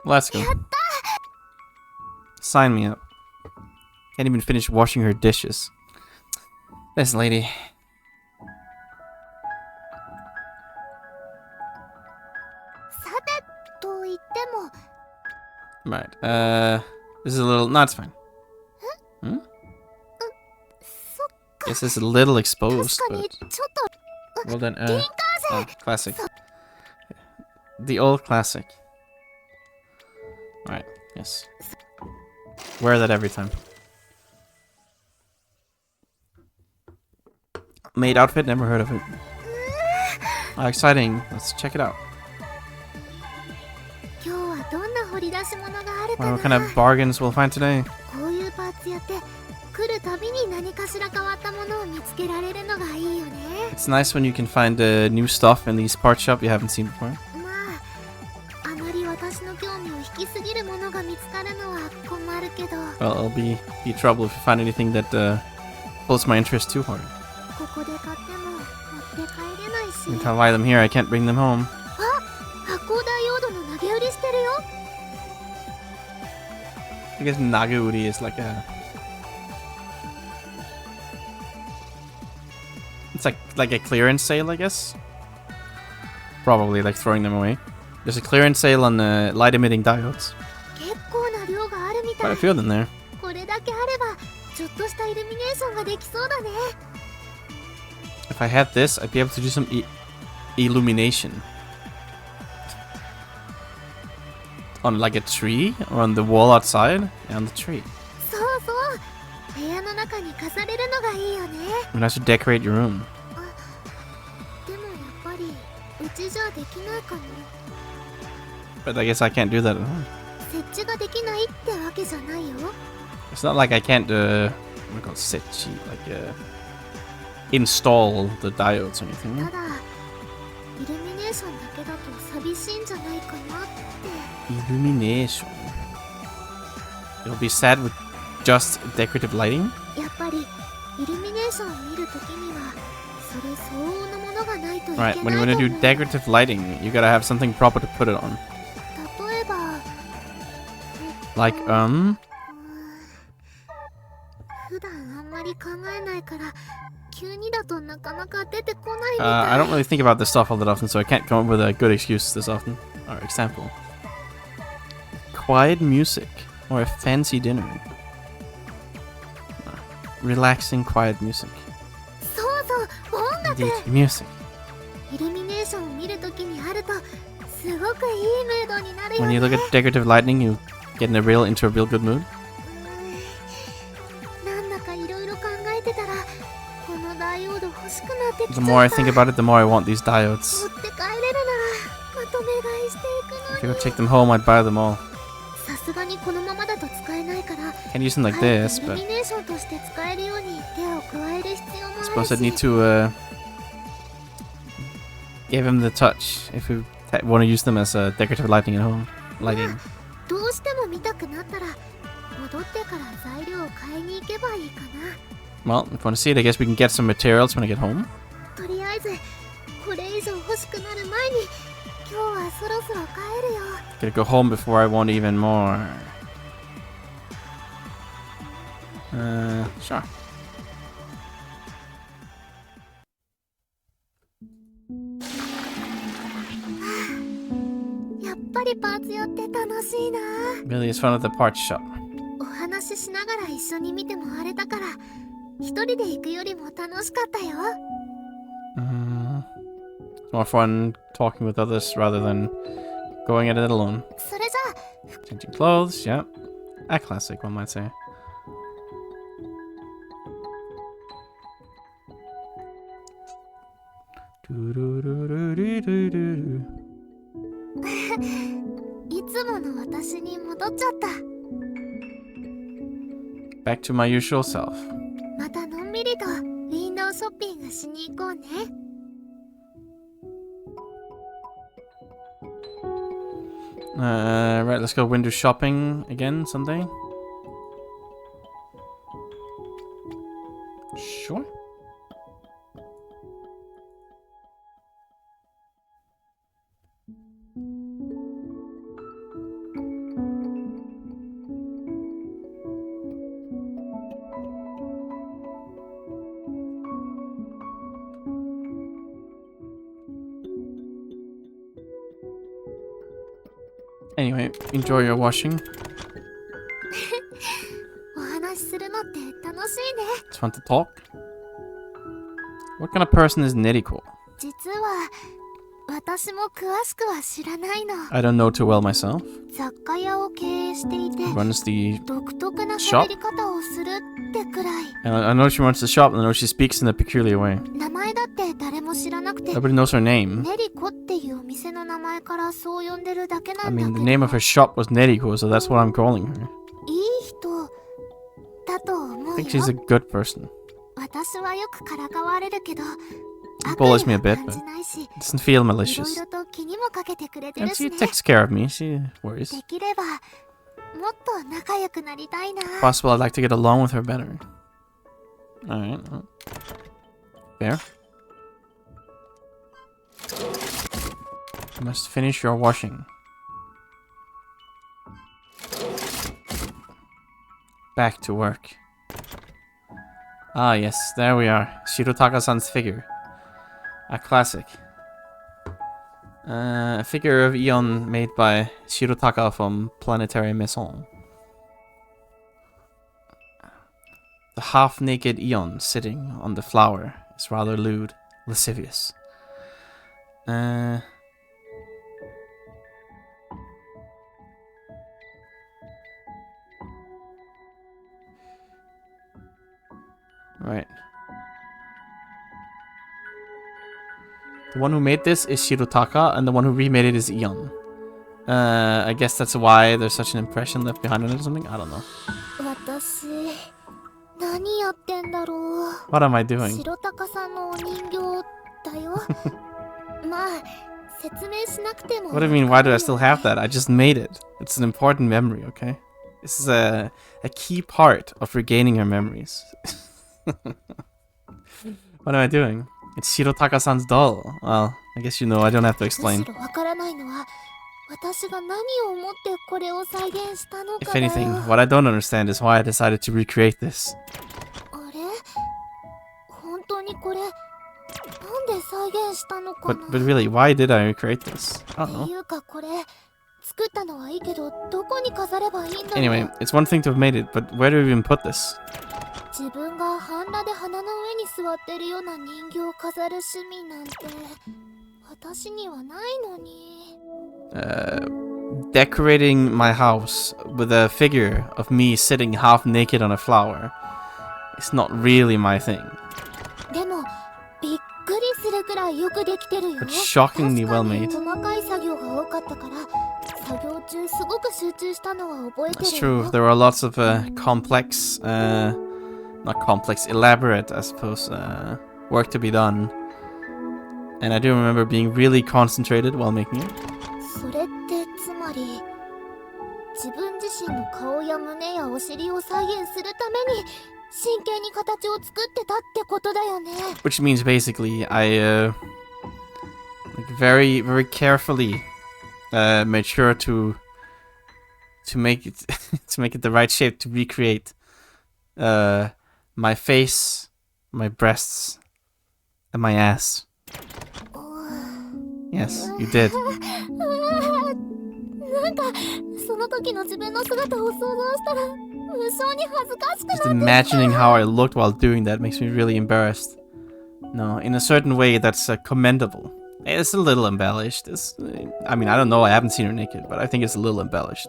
Speaker 1: Let's go. Sign me up. Can't even finish washing her dishes. This lady. Right. This is a little. No, it's fine. Hmm? Guess it's a little exposed, but. Well then, oh, classic. The old classic. Right. Yes. Wear that every time. Maid outfit, never heard of it. Oh, exciting. Let's check it out. Wonder what kind of bargains we'll find today. It's nice when you can find new stuff in these part shop you haven't seen before. Well, it'll be trouble if you find anything that pulls my interest too hard. If I buy them here, I can't bring them home. I guess Nagauri is like a... It's like a clearance sale, I guess. Probably like throwing them away. There's a clearance sale on light emitting diodes. Quite a few of them there. If I had this, I'd be able to do some illumination. On like a tree? Or on the wall outside? Yeah, on the tree. And I should decorate your room. But I guess I can't do that at home. It's not like I can't, what do you call it? Setchi, like, install the diodes or anything. Illumination. It'll be sad with just decorative lighting? Right, when you want to do decorative lighting, you gotta have something proper to put it on. Like, I don't really think about this stuff all that often, so I can't come up with a good excuse this often. Or example. Quiet music. Or a fancy dinner. Relaxing, quiet music. Indeed, music. When you look at decorative lighting, you get into a real good mood. The more I think about it, the more I want these diodes. If I could take them home, I'd buy them all. Can't use them like this, but I suppose I'd need to give him the touch if we want to use them as decorative lighting at home. Lighting. Well, if you want to see it, I guess we can get some materials when I get home. Gotta go home before I want even more. Sure. Really, it's fun at the parts shop. More fun talking with others rather than going at it alone. Changing clothes, yeah. A classic, one might say. Back to my usual self.
Speaker 2: またのんびりとウィンドウショッピングしに行こうね。
Speaker 1: Right, let's go window shopping again someday. Sure. Anyway, enjoy your washing.
Speaker 2: お話しするのって楽しいね。
Speaker 1: It's fun to talk. What kind of person is Neriko?
Speaker 2: 実は私も詳しくは知らないの。
Speaker 1: I don't know too well myself.
Speaker 2: 雑貨屋を経営していて
Speaker 1: Runs the
Speaker 2: 独特な喋り方をするってくらい。
Speaker 1: and I know she runs the shop and I know she speaks in a peculiar way.
Speaker 2: 名前だって誰も知らなくて
Speaker 1: Nobody knows her name.
Speaker 2: ネリコっていうお店の名前からそう呼んでるだけな
Speaker 1: I
Speaker 2: んだ
Speaker 1: mean,
Speaker 2: け
Speaker 1: the
Speaker 2: ど、
Speaker 1: name of her shop was Neriko, so that's what I'm calling her.
Speaker 2: いい人だと思
Speaker 1: I
Speaker 2: う
Speaker 1: think
Speaker 2: よ。
Speaker 1: she's a good person.
Speaker 2: 私はよくからかわれるけど
Speaker 1: Bullies me a
Speaker 2: 悪意
Speaker 1: bit,
Speaker 2: は感
Speaker 1: but
Speaker 2: じないし、
Speaker 1: doesn't feel
Speaker 2: いろ
Speaker 1: malicious.
Speaker 2: いろと気にもかけてくれて
Speaker 1: And
Speaker 2: るし
Speaker 1: she
Speaker 2: ね。
Speaker 1: takes care of me. She worries.
Speaker 2: できればもっと仲良くなりたいな。
Speaker 1: Possible I'd like to get along with her better. Alright. Well. Fair. You must finish your washing. Back to work. Ah, yes, there we are. Shirotaka-san's figure. A classic. A figure of Eon made by Shirotaka from Planetary Maison. The half-naked Eon sitting on the flower is rather lewd, lascivious. Right. The one who made this is Shirotaka, and the one who remade it is Eon. I guess that's why there's such an impression left behind on it or something? I don't know.
Speaker 2: 私何やってんだろう。
Speaker 1: What am I doing?
Speaker 2: 白鷹さんのお人形だよ。まあ説明しなくても。
Speaker 1: What do you mean, why do I still have that? I just made it. It's an important memory, okay? This is a key part of regaining her memories. What am I doing? It's Shirotaka-san's doll. Well, I guess you know, I don't have to
Speaker 2: む
Speaker 1: explain.
Speaker 2: しろわからないのは私が何を思ってこれを再現したの
Speaker 1: If
Speaker 2: かだよ。
Speaker 1: anything, what I don't understand is why I decided to recreate this.
Speaker 2: あれ本当にこれなんで再現したのかな。
Speaker 1: But really, why did I recreate this? I
Speaker 2: っ
Speaker 1: don't
Speaker 2: て
Speaker 1: know.
Speaker 2: いうかこれ作ったのはいいけどどこに飾ればいいんだろう。
Speaker 1: Anyway, it's one thing to have made it, but where do we even put this?
Speaker 2: 自分が半裸で花の上に座ってるような人形を飾る趣味なんて私にはないのに。
Speaker 1: Decorating my house with a figure of me sitting half naked on a flower is not really my thing.
Speaker 2: でもびっくりするくらいよくできてるよ。
Speaker 1: But shockingly
Speaker 2: 確
Speaker 1: well
Speaker 2: かに
Speaker 1: made.
Speaker 2: 細かい作業が多かったから作業中すごく集中したのは覚えて
Speaker 1: That's
Speaker 2: る
Speaker 1: true.
Speaker 2: よ。
Speaker 1: There were lots of complex, not complex, elaborate, I suppose, work to be done. And I do remember being really concentrated while making it.
Speaker 2: それってつまり自分自身の顔や胸やお尻を再現するために真剣に形を作ってたってことだよね。
Speaker 1: Which means basically I like very, very carefully made sure to make it to make it the right shape to recreate my face, my breasts, and my ass. Yes, you did.
Speaker 2: なんかその時の自分の姿を想像したら無性に恥ずかしくなって
Speaker 1: Just imagining how I looked while doing that makes me really embarrassed. No, in a certain way that's commendable. It's a little embellished. I mean, I don't know, I haven't seen her naked, but I think it's a little embellished.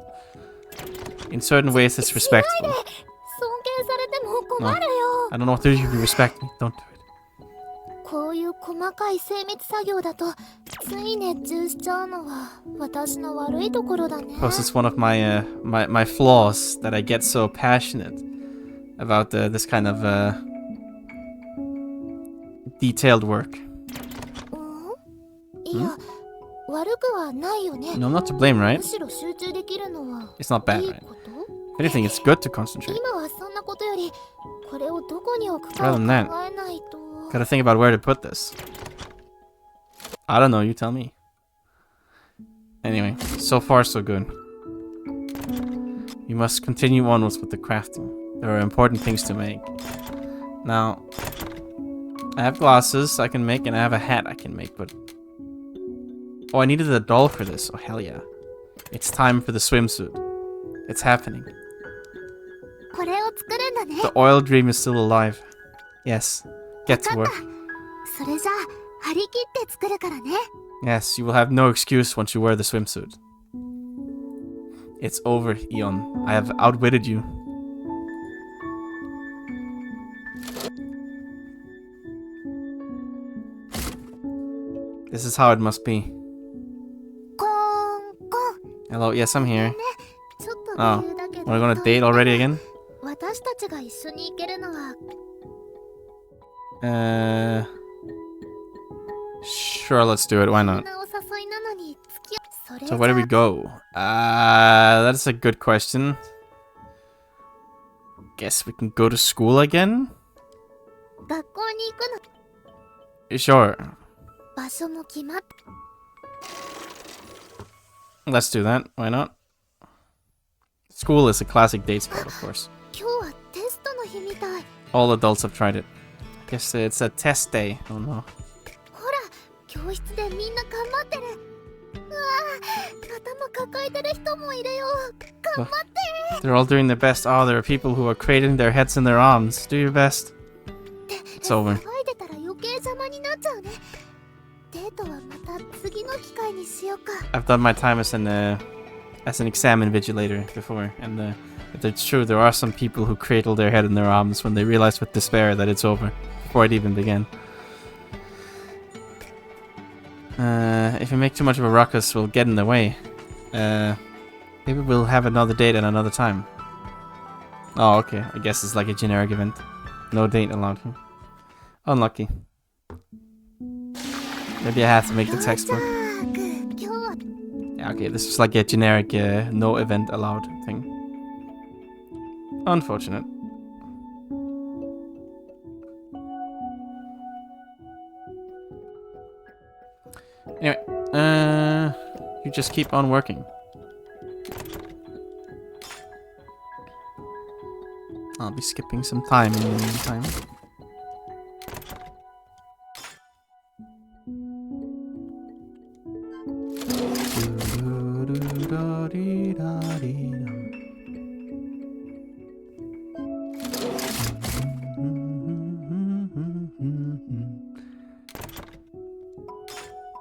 Speaker 1: In certain ways it's respectable.
Speaker 2: 尊敬されても困るよ。
Speaker 1: I don't know what to do if you respect me. Don't do it.
Speaker 2: こういう細かい精密作業だとつい熱中しちゃうのは私の悪いところだね。
Speaker 1: Plus, it's one of my flaws that I get so passionate about this kind of detailed work.
Speaker 2: いや、悪くはないよね。
Speaker 1: No, I'm not to blame, right?
Speaker 2: むしろ集中できるのは
Speaker 1: It's not bad,
Speaker 2: いい
Speaker 1: right?
Speaker 2: こと
Speaker 1: If anything, it's good to concentrate.
Speaker 2: 今はそんなことより、これをどこに置くか
Speaker 1: Rather
Speaker 2: を
Speaker 1: than
Speaker 2: 考
Speaker 1: that,
Speaker 2: えないと。
Speaker 1: Gotta think about where to put this. I don't know, you tell me. Anyway, so far so good. You must continue onwards with the crafting. There are important things to make. Now, I have glasses I can make and I have a hat I can make, but... Oh, I needed a doll for this. Oh, hell yeah. It's time for the swimsuit. It's happening.
Speaker 2: これを作るんだね。
Speaker 1: The oil dream is still alive. Yes. Get to work.
Speaker 2: それじゃあ、張り切って作るからね。
Speaker 1: Yes, you will have no excuse once you wear the swimsuit. It's over, Eon. I have outwitted you. This is how it must be.
Speaker 2: コーンコン。
Speaker 1: Hello, yes, I'm here.
Speaker 2: ちょっと
Speaker 1: Oh,
Speaker 2: 理由だけど。
Speaker 1: we're gonna date already again?
Speaker 2: 私たちが一緒に行けるのは
Speaker 1: Sure, let's do it. Why
Speaker 2: こん
Speaker 1: not?
Speaker 2: なお誘いなのに付き合それ
Speaker 1: So where do we go? That's a good question. Guess we can go to school again?
Speaker 2: 学校に行くの
Speaker 1: Sure.
Speaker 2: 場所も決まっ
Speaker 1: Let's do that. Why not? School is a classic date spot, of course.
Speaker 2: 今日はテストの日みたい
Speaker 1: All adults have tried it. Guess it's a test day. Oh no.
Speaker 2: ほら教室でみんな頑張ってるうわあ頭抱えてる人もいるよ頑張って
Speaker 1: They're all doing their best. Oh, there are people who are cradling their heads in their arms. Do your best. It's over.
Speaker 2: 騒いでたら余計邪魔になっちゃうねデートはまた次の機会にしようか
Speaker 1: I've done my time as an exam invigilator before, and if it's true, there are some people who cradle their head in their arms when they realize with despair that it's over before it even began. If we make too much of a ruckus, we'll get in the way. Maybe we'll have another date at another time. Oh, okay. I guess it's like a generic event. No date allowed here. Unlucky. Maybe I have to make the textbook.
Speaker 2: 今日は
Speaker 1: Yeah, okay, this is like a generic no event allowed thing. Unfortunate. Anyway, you just keep on working. I'll be skipping some time in the meantime.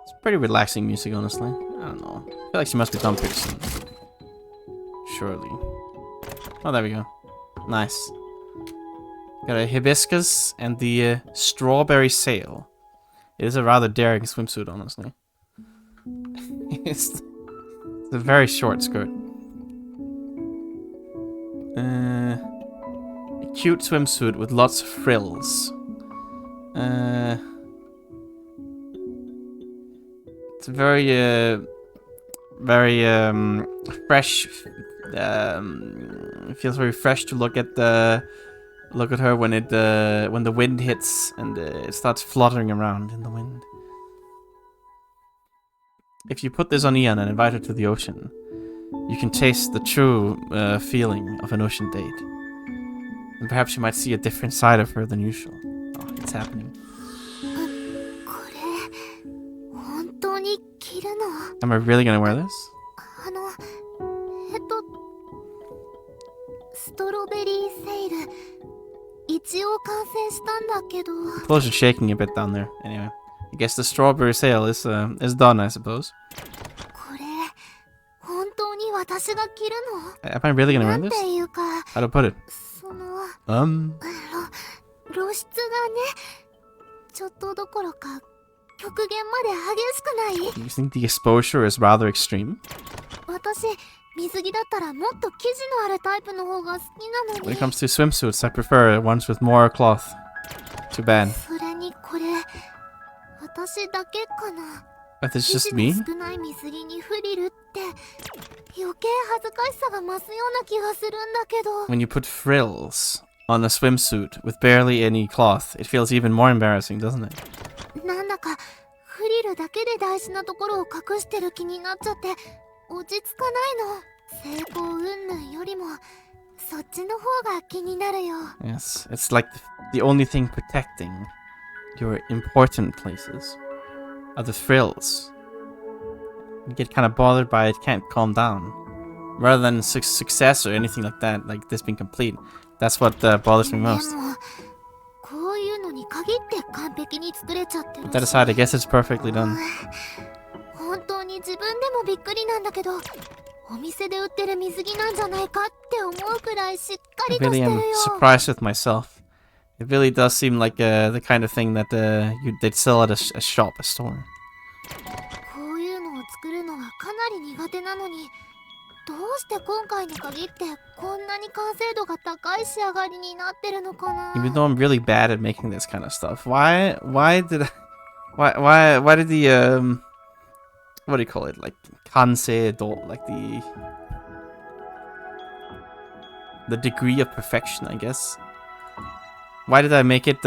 Speaker 1: It's pretty relaxing music, honestly. I don't know. I feel like she must be done pretty soon. Surely. Oh, there we go. Nice. Got a hibiscus and the strawberry sail. It is a rather daring swimsuit, honestly. It's a very short skirt. A cute swimsuit with lots of frills. It's very fresh. It feels very fresh to look at her when the wind hits and it starts fluttering around in the wind. If you put this on Ian and invite her to the ocean, you can taste the true feeling of an ocean date. And perhaps you might see a different side of her than usual. Oh, it's happening.
Speaker 2: これ本当に着るの
Speaker 1: Am I really gonna wear this?
Speaker 2: ストロベリーセール一応完成したんだけど
Speaker 1: Clothes are shaking a bit down there. Anyway, I guess the strawberry sale is done, I suppose.
Speaker 2: これ本当に私が着るの
Speaker 1: Am I really gonna
Speaker 2: な
Speaker 1: wear
Speaker 2: ん
Speaker 1: this?
Speaker 2: ていうか
Speaker 1: How to put it?
Speaker 2: その
Speaker 1: Um.
Speaker 2: 露出がねちょっとどころか極限まで激しくない
Speaker 1: You think the exposure is rather extreme?
Speaker 2: 私水着だったらもっと生地のあるタイプの方が好きなの
Speaker 1: When
Speaker 2: に。
Speaker 1: it comes to swimsuits, I prefer ones with more cloth. Too bad.
Speaker 2: それにこれ私だけかな。
Speaker 1: But it's
Speaker 2: 生
Speaker 1: just
Speaker 2: 地
Speaker 1: me?
Speaker 2: の少ない水着にフリルって余計恥ずかしさが増すような気がするんだけど。
Speaker 1: When you put frills on a swimsuit with barely any cloth, it feels even more embarrassing, doesn't it?
Speaker 2: なんだかフリルだけで大事なところを隠してる気になっちゃって落ち着かないの。成功云々よりもそっちの方が気になるよ。
Speaker 1: Yes, it's like the only thing protecting your important places are the frills. You get kind of bothered by it, can't calm down. Rather than success or anything like that, like this being complete. That's what bothers me
Speaker 2: で
Speaker 1: most.
Speaker 2: もこういうのに限って完璧に作れちゃってる
Speaker 1: But that aside, I guess it's perfectly done.
Speaker 2: 本当に自分でもびっくりなんだけど、お店で売ってる水着なんじゃないかって思うくらいしっか
Speaker 1: I
Speaker 2: りとし
Speaker 1: really
Speaker 2: てる
Speaker 1: am
Speaker 2: よ。
Speaker 1: surprised with myself. It really does seem like the kind of thing that they'd sell at a shop, a store.
Speaker 2: こういうのを作るのがかなり苦手なのに、どうして今回に限ってこんなに完成度が高い仕上がりになってるのかな。
Speaker 1: Even though I'm really bad at making this kind of stuff, why did the what do you call it, like kansei-do, like the degree of perfection, I guess. Why did I make it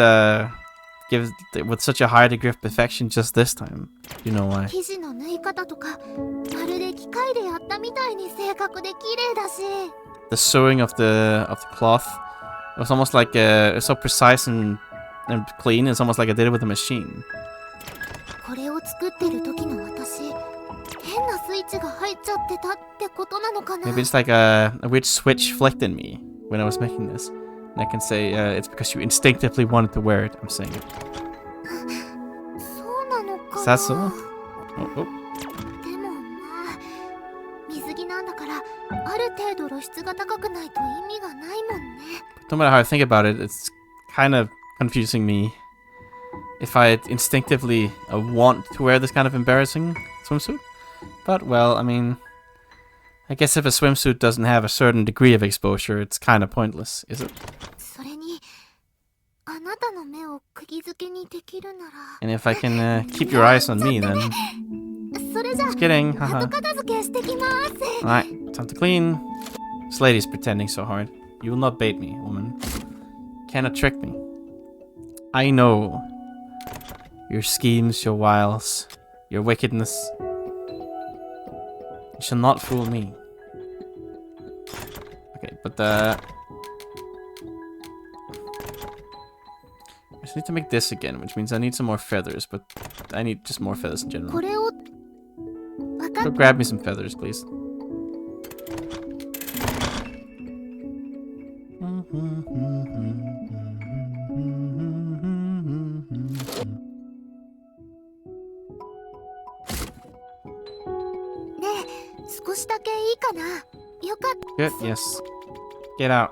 Speaker 1: give with such a high degree of perfection just this time? You know why?
Speaker 2: 生地の縫い方とかまるで機械でやったみたいに正確で綺麗だし。
Speaker 1: The sewing of the cloth, it was almost like it's so precise and clean. It's almost like I did it with a machine.
Speaker 2: これを作ってる時の私、変なスイッチが入っちゃってたってことなのかな。
Speaker 1: Maybe it's like a weird switch flicked in me when I was making this. And I can say it's because you instinctively wanted to wear it. I'm saying it.
Speaker 2: そうなのか
Speaker 1: Is
Speaker 2: な。
Speaker 1: that so? Oh.
Speaker 2: でもまあ水着なんだからある程度露出が高くないと意味がないもんね。
Speaker 1: No matter how I think about it, it's kind of confusing me if I instinctively want to wear this kind of embarrassing swimsuit. But, well, I mean, I guess if a swimsuit doesn't have a certain degree of exposure, it's kind of pointless, is it?
Speaker 2: それにあなたの目を釘付けにできるなら。
Speaker 1: And if I can keep your eyes on me, then...
Speaker 2: それじゃ
Speaker 1: Just kidding,
Speaker 2: 後
Speaker 1: haha.
Speaker 2: 片付けしてきます。
Speaker 1: Alright, time to clean. This lady's pretending so hard. You will not bait me, woman. Cannot trick me. I know your schemes, your wiles, your wickedness. You shall not fool me. Okay, but I just need to make this again, which means I need some more feathers, but I need just more feathers in
Speaker 2: こ
Speaker 1: general.
Speaker 2: れをわか
Speaker 1: Go
Speaker 2: っ
Speaker 1: grab me some feathers, please.
Speaker 2: ねえ少しだけいいかな。よかった。
Speaker 1: Good, yes. Get out.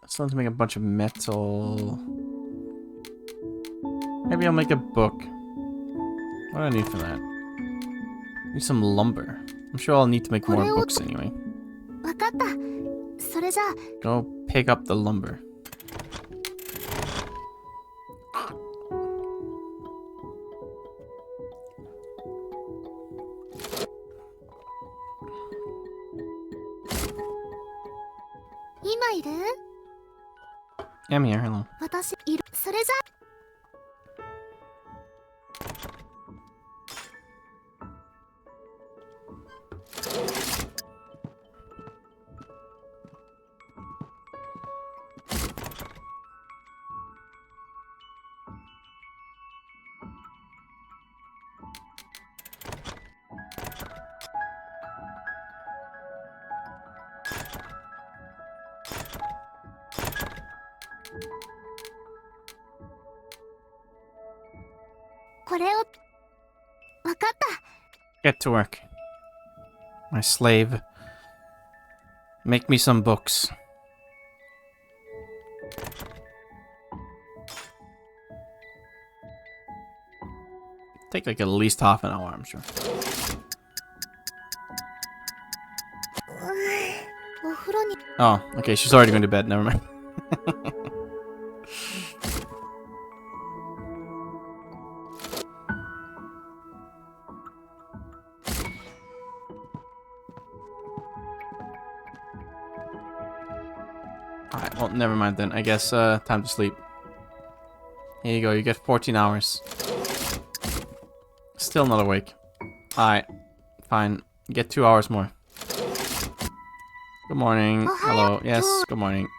Speaker 1: So let's make a bunch of metal. Maybe I'll make a book. What do I need for that? Need some lumber. I'm sure I'll need to make more books anyway.
Speaker 2: わかった。それじゃあ
Speaker 1: Go pick up the lumber. Yeah, I'm here. Hello.
Speaker 2: 私いる。それじゃれを。わかった。
Speaker 1: Get to work. My slave. Make me some books. Take like at least half an hour, I'm sure.
Speaker 2: お風呂に。
Speaker 1: Oh, okay, she's already going to bed, never mind. Alright, well, never mind then. I guess, time to sleep. Here you go, you get 14 hours. Still not awake. Alright, fine. You get 2 hours more. Good morning. Hello. Yes, good morning.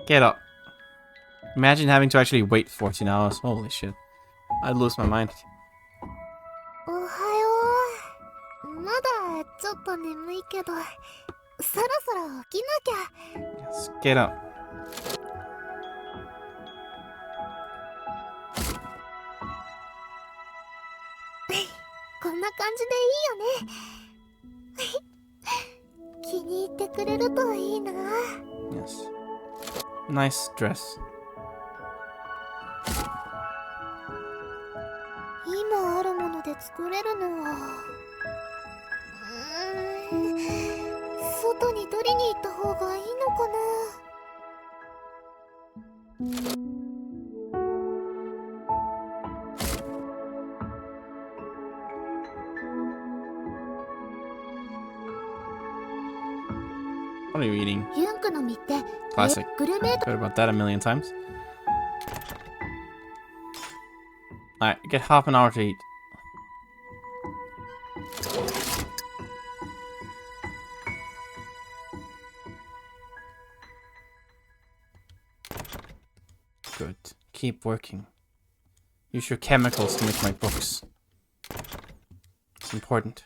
Speaker 1: Get up. Imagine having to actually wait 14 hours. Holy shit. I'd lose my mind.
Speaker 2: おはよう。まだちょっと眠いけど、そろそろ起きなきゃ。
Speaker 1: Yes, get up.
Speaker 2: こんな感じでいいよね。気に入ってくれるといいな。
Speaker 1: Yes. Nice dress.
Speaker 2: 今あるもので作れるのは、外に取りに行った方がいいのかな。
Speaker 1: What are you eating?
Speaker 2: ユンクの実って
Speaker 1: Classic.
Speaker 2: グルメ
Speaker 1: Heard about that a million times. Alright, get half an hour to eat. Good. Keep working. Use your chemicals to make my books. It's important.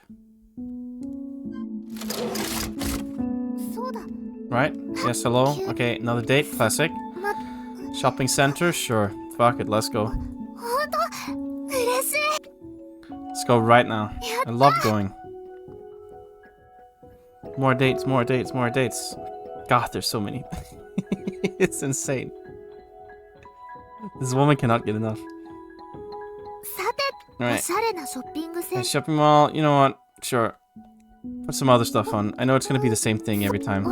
Speaker 2: そうだ。
Speaker 1: Right? Yes, hello? Okay, another date? Classic. Shopping center? Sure. Fuck it, let's go.
Speaker 2: 本当嬉しい。
Speaker 1: Let's go right now. I love going. More dates, more dates, more dates. God, there's so many. It's insane. This woman cannot get enough.
Speaker 2: さて、
Speaker 1: Alright.
Speaker 2: おしゃれなショッピングセン
Speaker 1: A
Speaker 2: ター。
Speaker 1: shopping mall, you know what? Sure. Put some other stuff on. I know it's gonna be the same thing every time.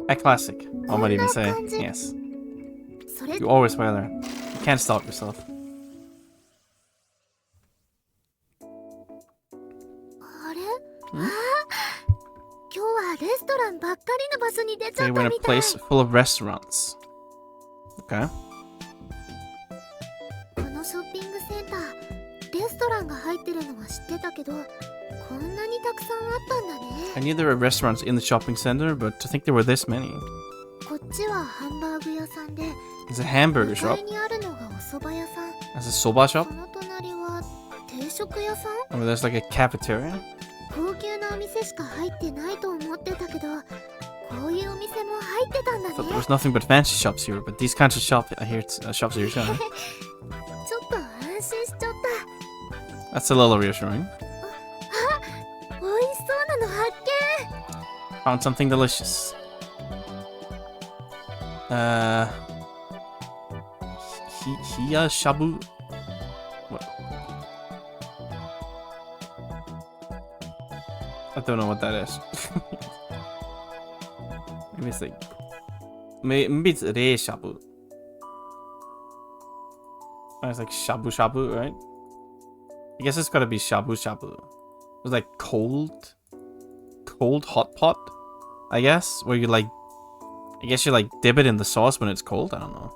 Speaker 1: A classic, I might even say. Yes.
Speaker 2: それ
Speaker 1: You always wear that. You can't stop yourself.
Speaker 2: あれ、ああ、今日はレストランばっかりの場所に出ちゃ
Speaker 1: Okay,
Speaker 2: っ
Speaker 1: we're
Speaker 2: た
Speaker 1: in a
Speaker 2: みたい。
Speaker 1: place full of restaurants. Okay.
Speaker 2: このショッピングセンター、レストランが入ってるのは知ってたけど、こんなにたくさんあったんだね。
Speaker 1: I knew there were restaurants in the shopping center, but to think there were this many.
Speaker 2: こっちはハンバーグ屋さんで、
Speaker 1: It's a hamburger
Speaker 2: 向
Speaker 1: shop.
Speaker 2: かいにあるのがお蕎麦屋さん。
Speaker 1: There's a soba shop.
Speaker 2: その隣は定食屋さん。
Speaker 1: Or there's like a cafeteria.
Speaker 2: 高級なお店しか入ってないと思ってたけど、こういうお店も入ってたんだ
Speaker 1: I thought there
Speaker 2: ね。
Speaker 1: was nothing but fancy shops here, but these kinds of shops are here too.
Speaker 2: ちょっと安心しちゃった。
Speaker 1: That's a little reassuring.
Speaker 2: 美味しそうなの発
Speaker 1: Found something delicious. Hiya shabu. What? I don't know what that is. Maybe it's like maybe it's re shabu. Oh, it's like shabu shabu, right? I guess it's gotta be shabu shabu. It was like cold hot pot, I guess, where you like, I guess you like dip it in the sauce when it's cold. I don't know.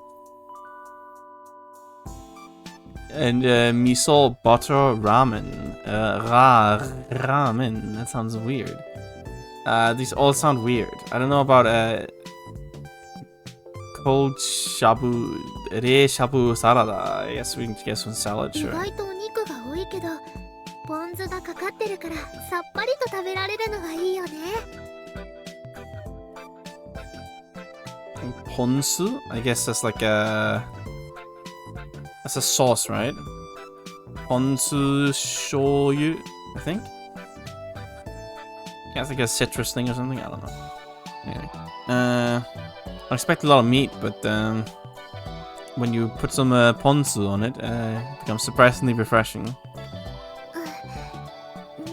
Speaker 1: And miso butter ramen, ramen. That sounds weird. These all sound weird. I don't know about cold shabu, re shabu salada. I guess we can get some salad,
Speaker 2: 見。意
Speaker 1: sure.
Speaker 2: 外とお肉が多いけど、ポン酢がかかってるからさっぱりと食べられるのがいいよね。
Speaker 1: ponzu. I guess that's like a... That's a sauce, right? Ponzu shoyu, I think? Yeah, it's like a citrus thing or something. I don't know. Anyway. I expect a lot of meat, but when you put some ponzu on it, it becomes surprisingly refreshing.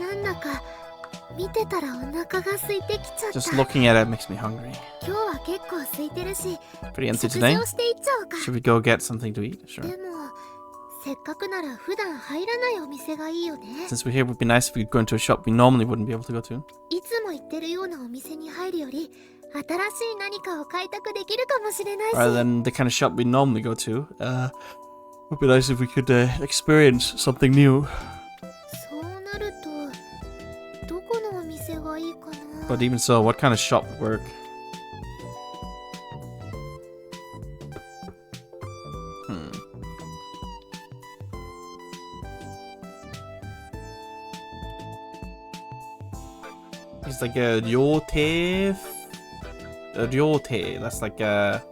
Speaker 2: なんだか見てたらお腹が空いてきちゃった。
Speaker 1: Just looking at it makes me hungry.
Speaker 2: 今日は結構空いてるし、
Speaker 1: Pretty empty
Speaker 2: 食
Speaker 1: today.
Speaker 2: 事をしていっちゃおうか。
Speaker 1: Should we go get something to eat? Sure.
Speaker 2: でもせっかくなら普段入らないお店がいいよね。
Speaker 1: Since we're here, it would be nice if we could go into a shop we normally wouldn't be able to go to.
Speaker 2: いつも行ってるようなお店に入るより新しい何かを開拓できるかもしれないし。
Speaker 1: Rather than the kind of shop we normally go to, it would be nice if we could experience something new.
Speaker 2: そうなるとどこのお店がいいかな。
Speaker 1: But even so, what kind of shop would work? It's like a ryote. A ryote. That's like a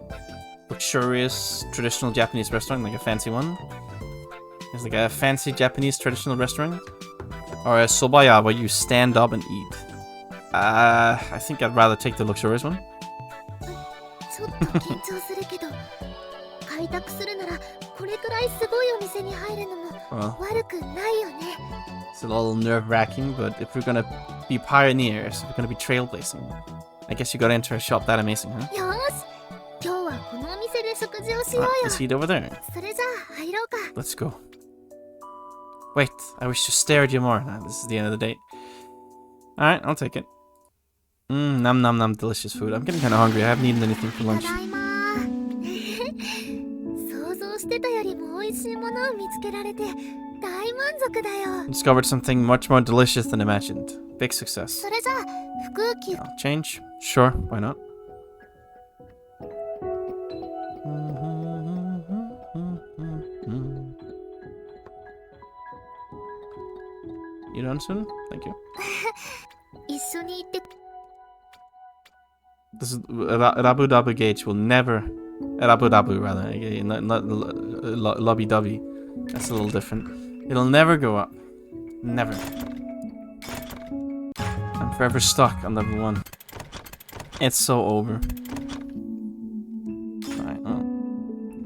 Speaker 1: luxurious traditional Japanese restaurant, like a fancy one. It's like a fancy Japanese traditional restaurant. Or a sobaya where you stand up and eat. I think I'd rather take the luxurious one.
Speaker 2: ちょっと緊張するけど開拓するならこれくらいすごいお店に入るのも
Speaker 1: Well,
Speaker 2: 悪くないよね。
Speaker 1: it's a little nerve-wracking, but if we're gonna be pioneers, if we're gonna be trailblazing, I guess you gotta enter a shop that amazing, huh?
Speaker 2: よーし今日はこのお店で食事をしよう
Speaker 1: Alright,
Speaker 2: よ。
Speaker 1: let's eat over there.
Speaker 2: それじゃあ入ろうか。
Speaker 1: Let's go. Wait, I wish to stare at you more. Nah, this is the end of the date. Alright, I'll take it. Nom nom nom, delicious food. I'm getting kind of hungry. I haven't eaten anything for
Speaker 2: た
Speaker 1: lunch.
Speaker 2: だいま想像してたよりも美味しいものを見つけられて大満足だよ。
Speaker 1: Discovered something much more delicious than imagined. Big success.
Speaker 2: それじゃあ服着
Speaker 1: I'll change? Sure, why not? You done soon? Thank you.
Speaker 2: 一緒に行って
Speaker 1: This is Rabu Dabu Gage will never Rabu Dabu rather not Lobby Dubby. That's a little different. It'll never go up. Never. I'm forever stuck on level 1. It's so over. Alright,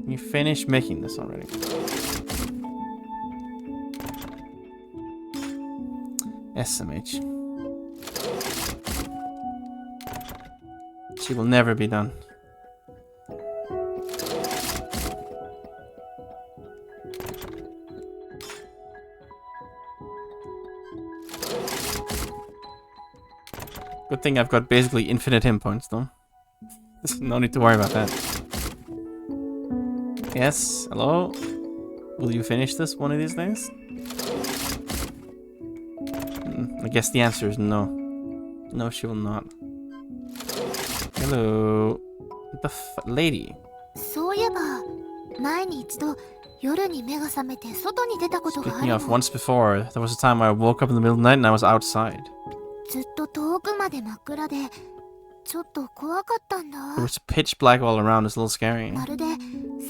Speaker 1: you finished making this already. SMH. She will never be done. Good thing I've got basically infinite hit points though. No need to worry about that. Yes, hello? Will you finish this one of these days? I guess the answer is no. No, she will not. Hello. What the lady?
Speaker 2: そういえば前に一度夜に目が覚めて外に出たことがあ
Speaker 1: Speaking
Speaker 2: る
Speaker 1: of,
Speaker 2: の。
Speaker 1: once before, there was a time where I woke up in the middle of the night and I was outside.
Speaker 2: ずっと遠くまで真っ暗でちょっと怖かったんだ。
Speaker 1: It was pitch black all around, it was a little scary.
Speaker 2: まるで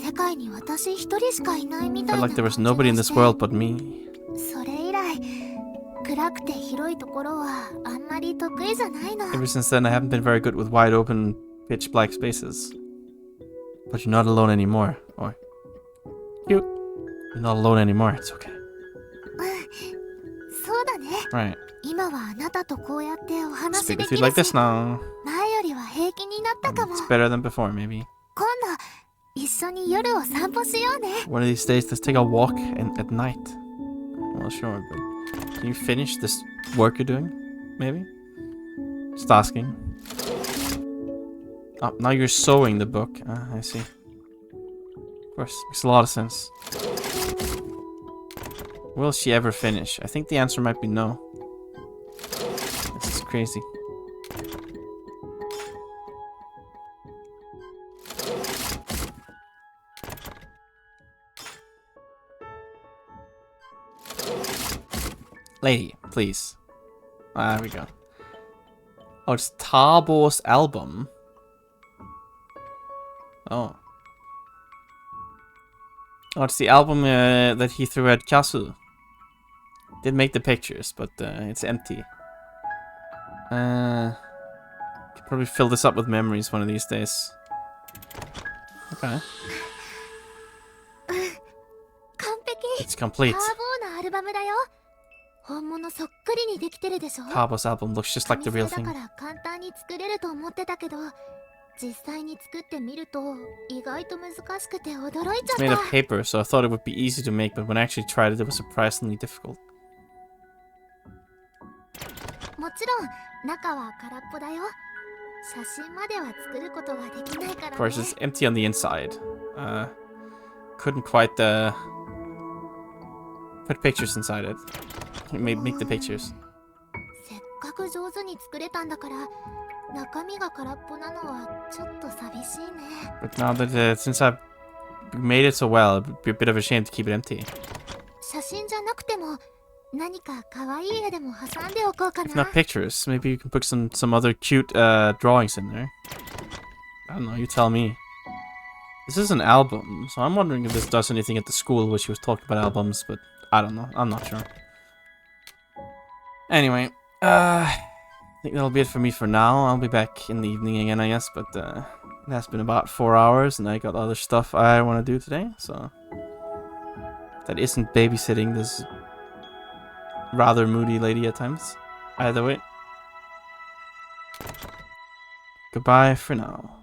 Speaker 2: 世界に私一人しかいないみた
Speaker 1: I
Speaker 2: い
Speaker 1: felt
Speaker 2: な
Speaker 1: like there was
Speaker 2: 感じ
Speaker 1: nobody in
Speaker 2: が
Speaker 1: this
Speaker 2: して
Speaker 1: world but me.
Speaker 2: それ以来暗くて広いところはあんまり得意じゃないの。
Speaker 1: Ever since then, I haven't been very good with wide open, pitch black spaces. But you're not alone anymore. Or you're not alone anymore, it's okay.
Speaker 2: そうだね。
Speaker 1: Right.
Speaker 2: 今はあなたとこうやってお話し
Speaker 1: Speak
Speaker 2: で
Speaker 1: with
Speaker 2: き
Speaker 1: you
Speaker 2: る
Speaker 1: like
Speaker 2: し
Speaker 1: this now.
Speaker 2: 前よりは平気になったかも。
Speaker 1: It's better than before, maybe.
Speaker 2: 今度一緒に夜を散歩しようね。
Speaker 1: One of these days, let's take a walk at night. Well, sure, but can you finish this work you're doing? Maybe? Just asking. Oh, now you're sewing the book. I see. Of course, makes a lot of sense. Will she ever finish? I think the answer might be no. This is crazy. Lady, please. There we go. Oh, it's Tarbo's album. Oh. Oh, it's the album that he threw at Kazu. Did make the pictures, but it's empty. Could probably fill this up with memories one of these days. Okay.
Speaker 2: 完璧。
Speaker 1: It's complete.
Speaker 2: ターボーなアルバムだよ。本物そっくりにできてるでしょ。
Speaker 1: Pabo's album looks just like the real
Speaker 2: 紙
Speaker 1: thing.
Speaker 2: 製だから簡単に作れると思ってたけど、実際に作ってみると意外と難しくて驚いちゃ
Speaker 1: It's made
Speaker 2: っ
Speaker 1: of
Speaker 2: た。
Speaker 1: paper, so I thought it would be easy to make, but when I actually tried it, it was surprisingly difficult.
Speaker 2: もちろん中は空っぽだよ。写真までは作ることができないから
Speaker 1: Of
Speaker 2: ね。
Speaker 1: course, it's empty on the inside. Couldn't quite put pictures inside it. Make the pictures.
Speaker 2: せっかく上手に作れたんだから中身が空っぽなのはちょっと寂しいね。
Speaker 1: But now that since I've made it so well, it'd be a bit of a shame to keep it empty.
Speaker 2: 写真じゃなくても何か可愛い絵でも挟んでおこうか
Speaker 1: If
Speaker 2: な。
Speaker 1: not pictures, maybe you can put some other cute drawings in there. I don't know, you tell me. This is an album, so I'm wondering if this does anything at the school where she was talking about albums, but I don't know. I'm not sure. Anyway, I think that'll be it for me for now. I'll be back in the evening again, I guess, but it has been about 4 hours, and I got other stuff I want to do today, so... That isn't babysitting this rather moody lady at times. Either way. Goodbye for now.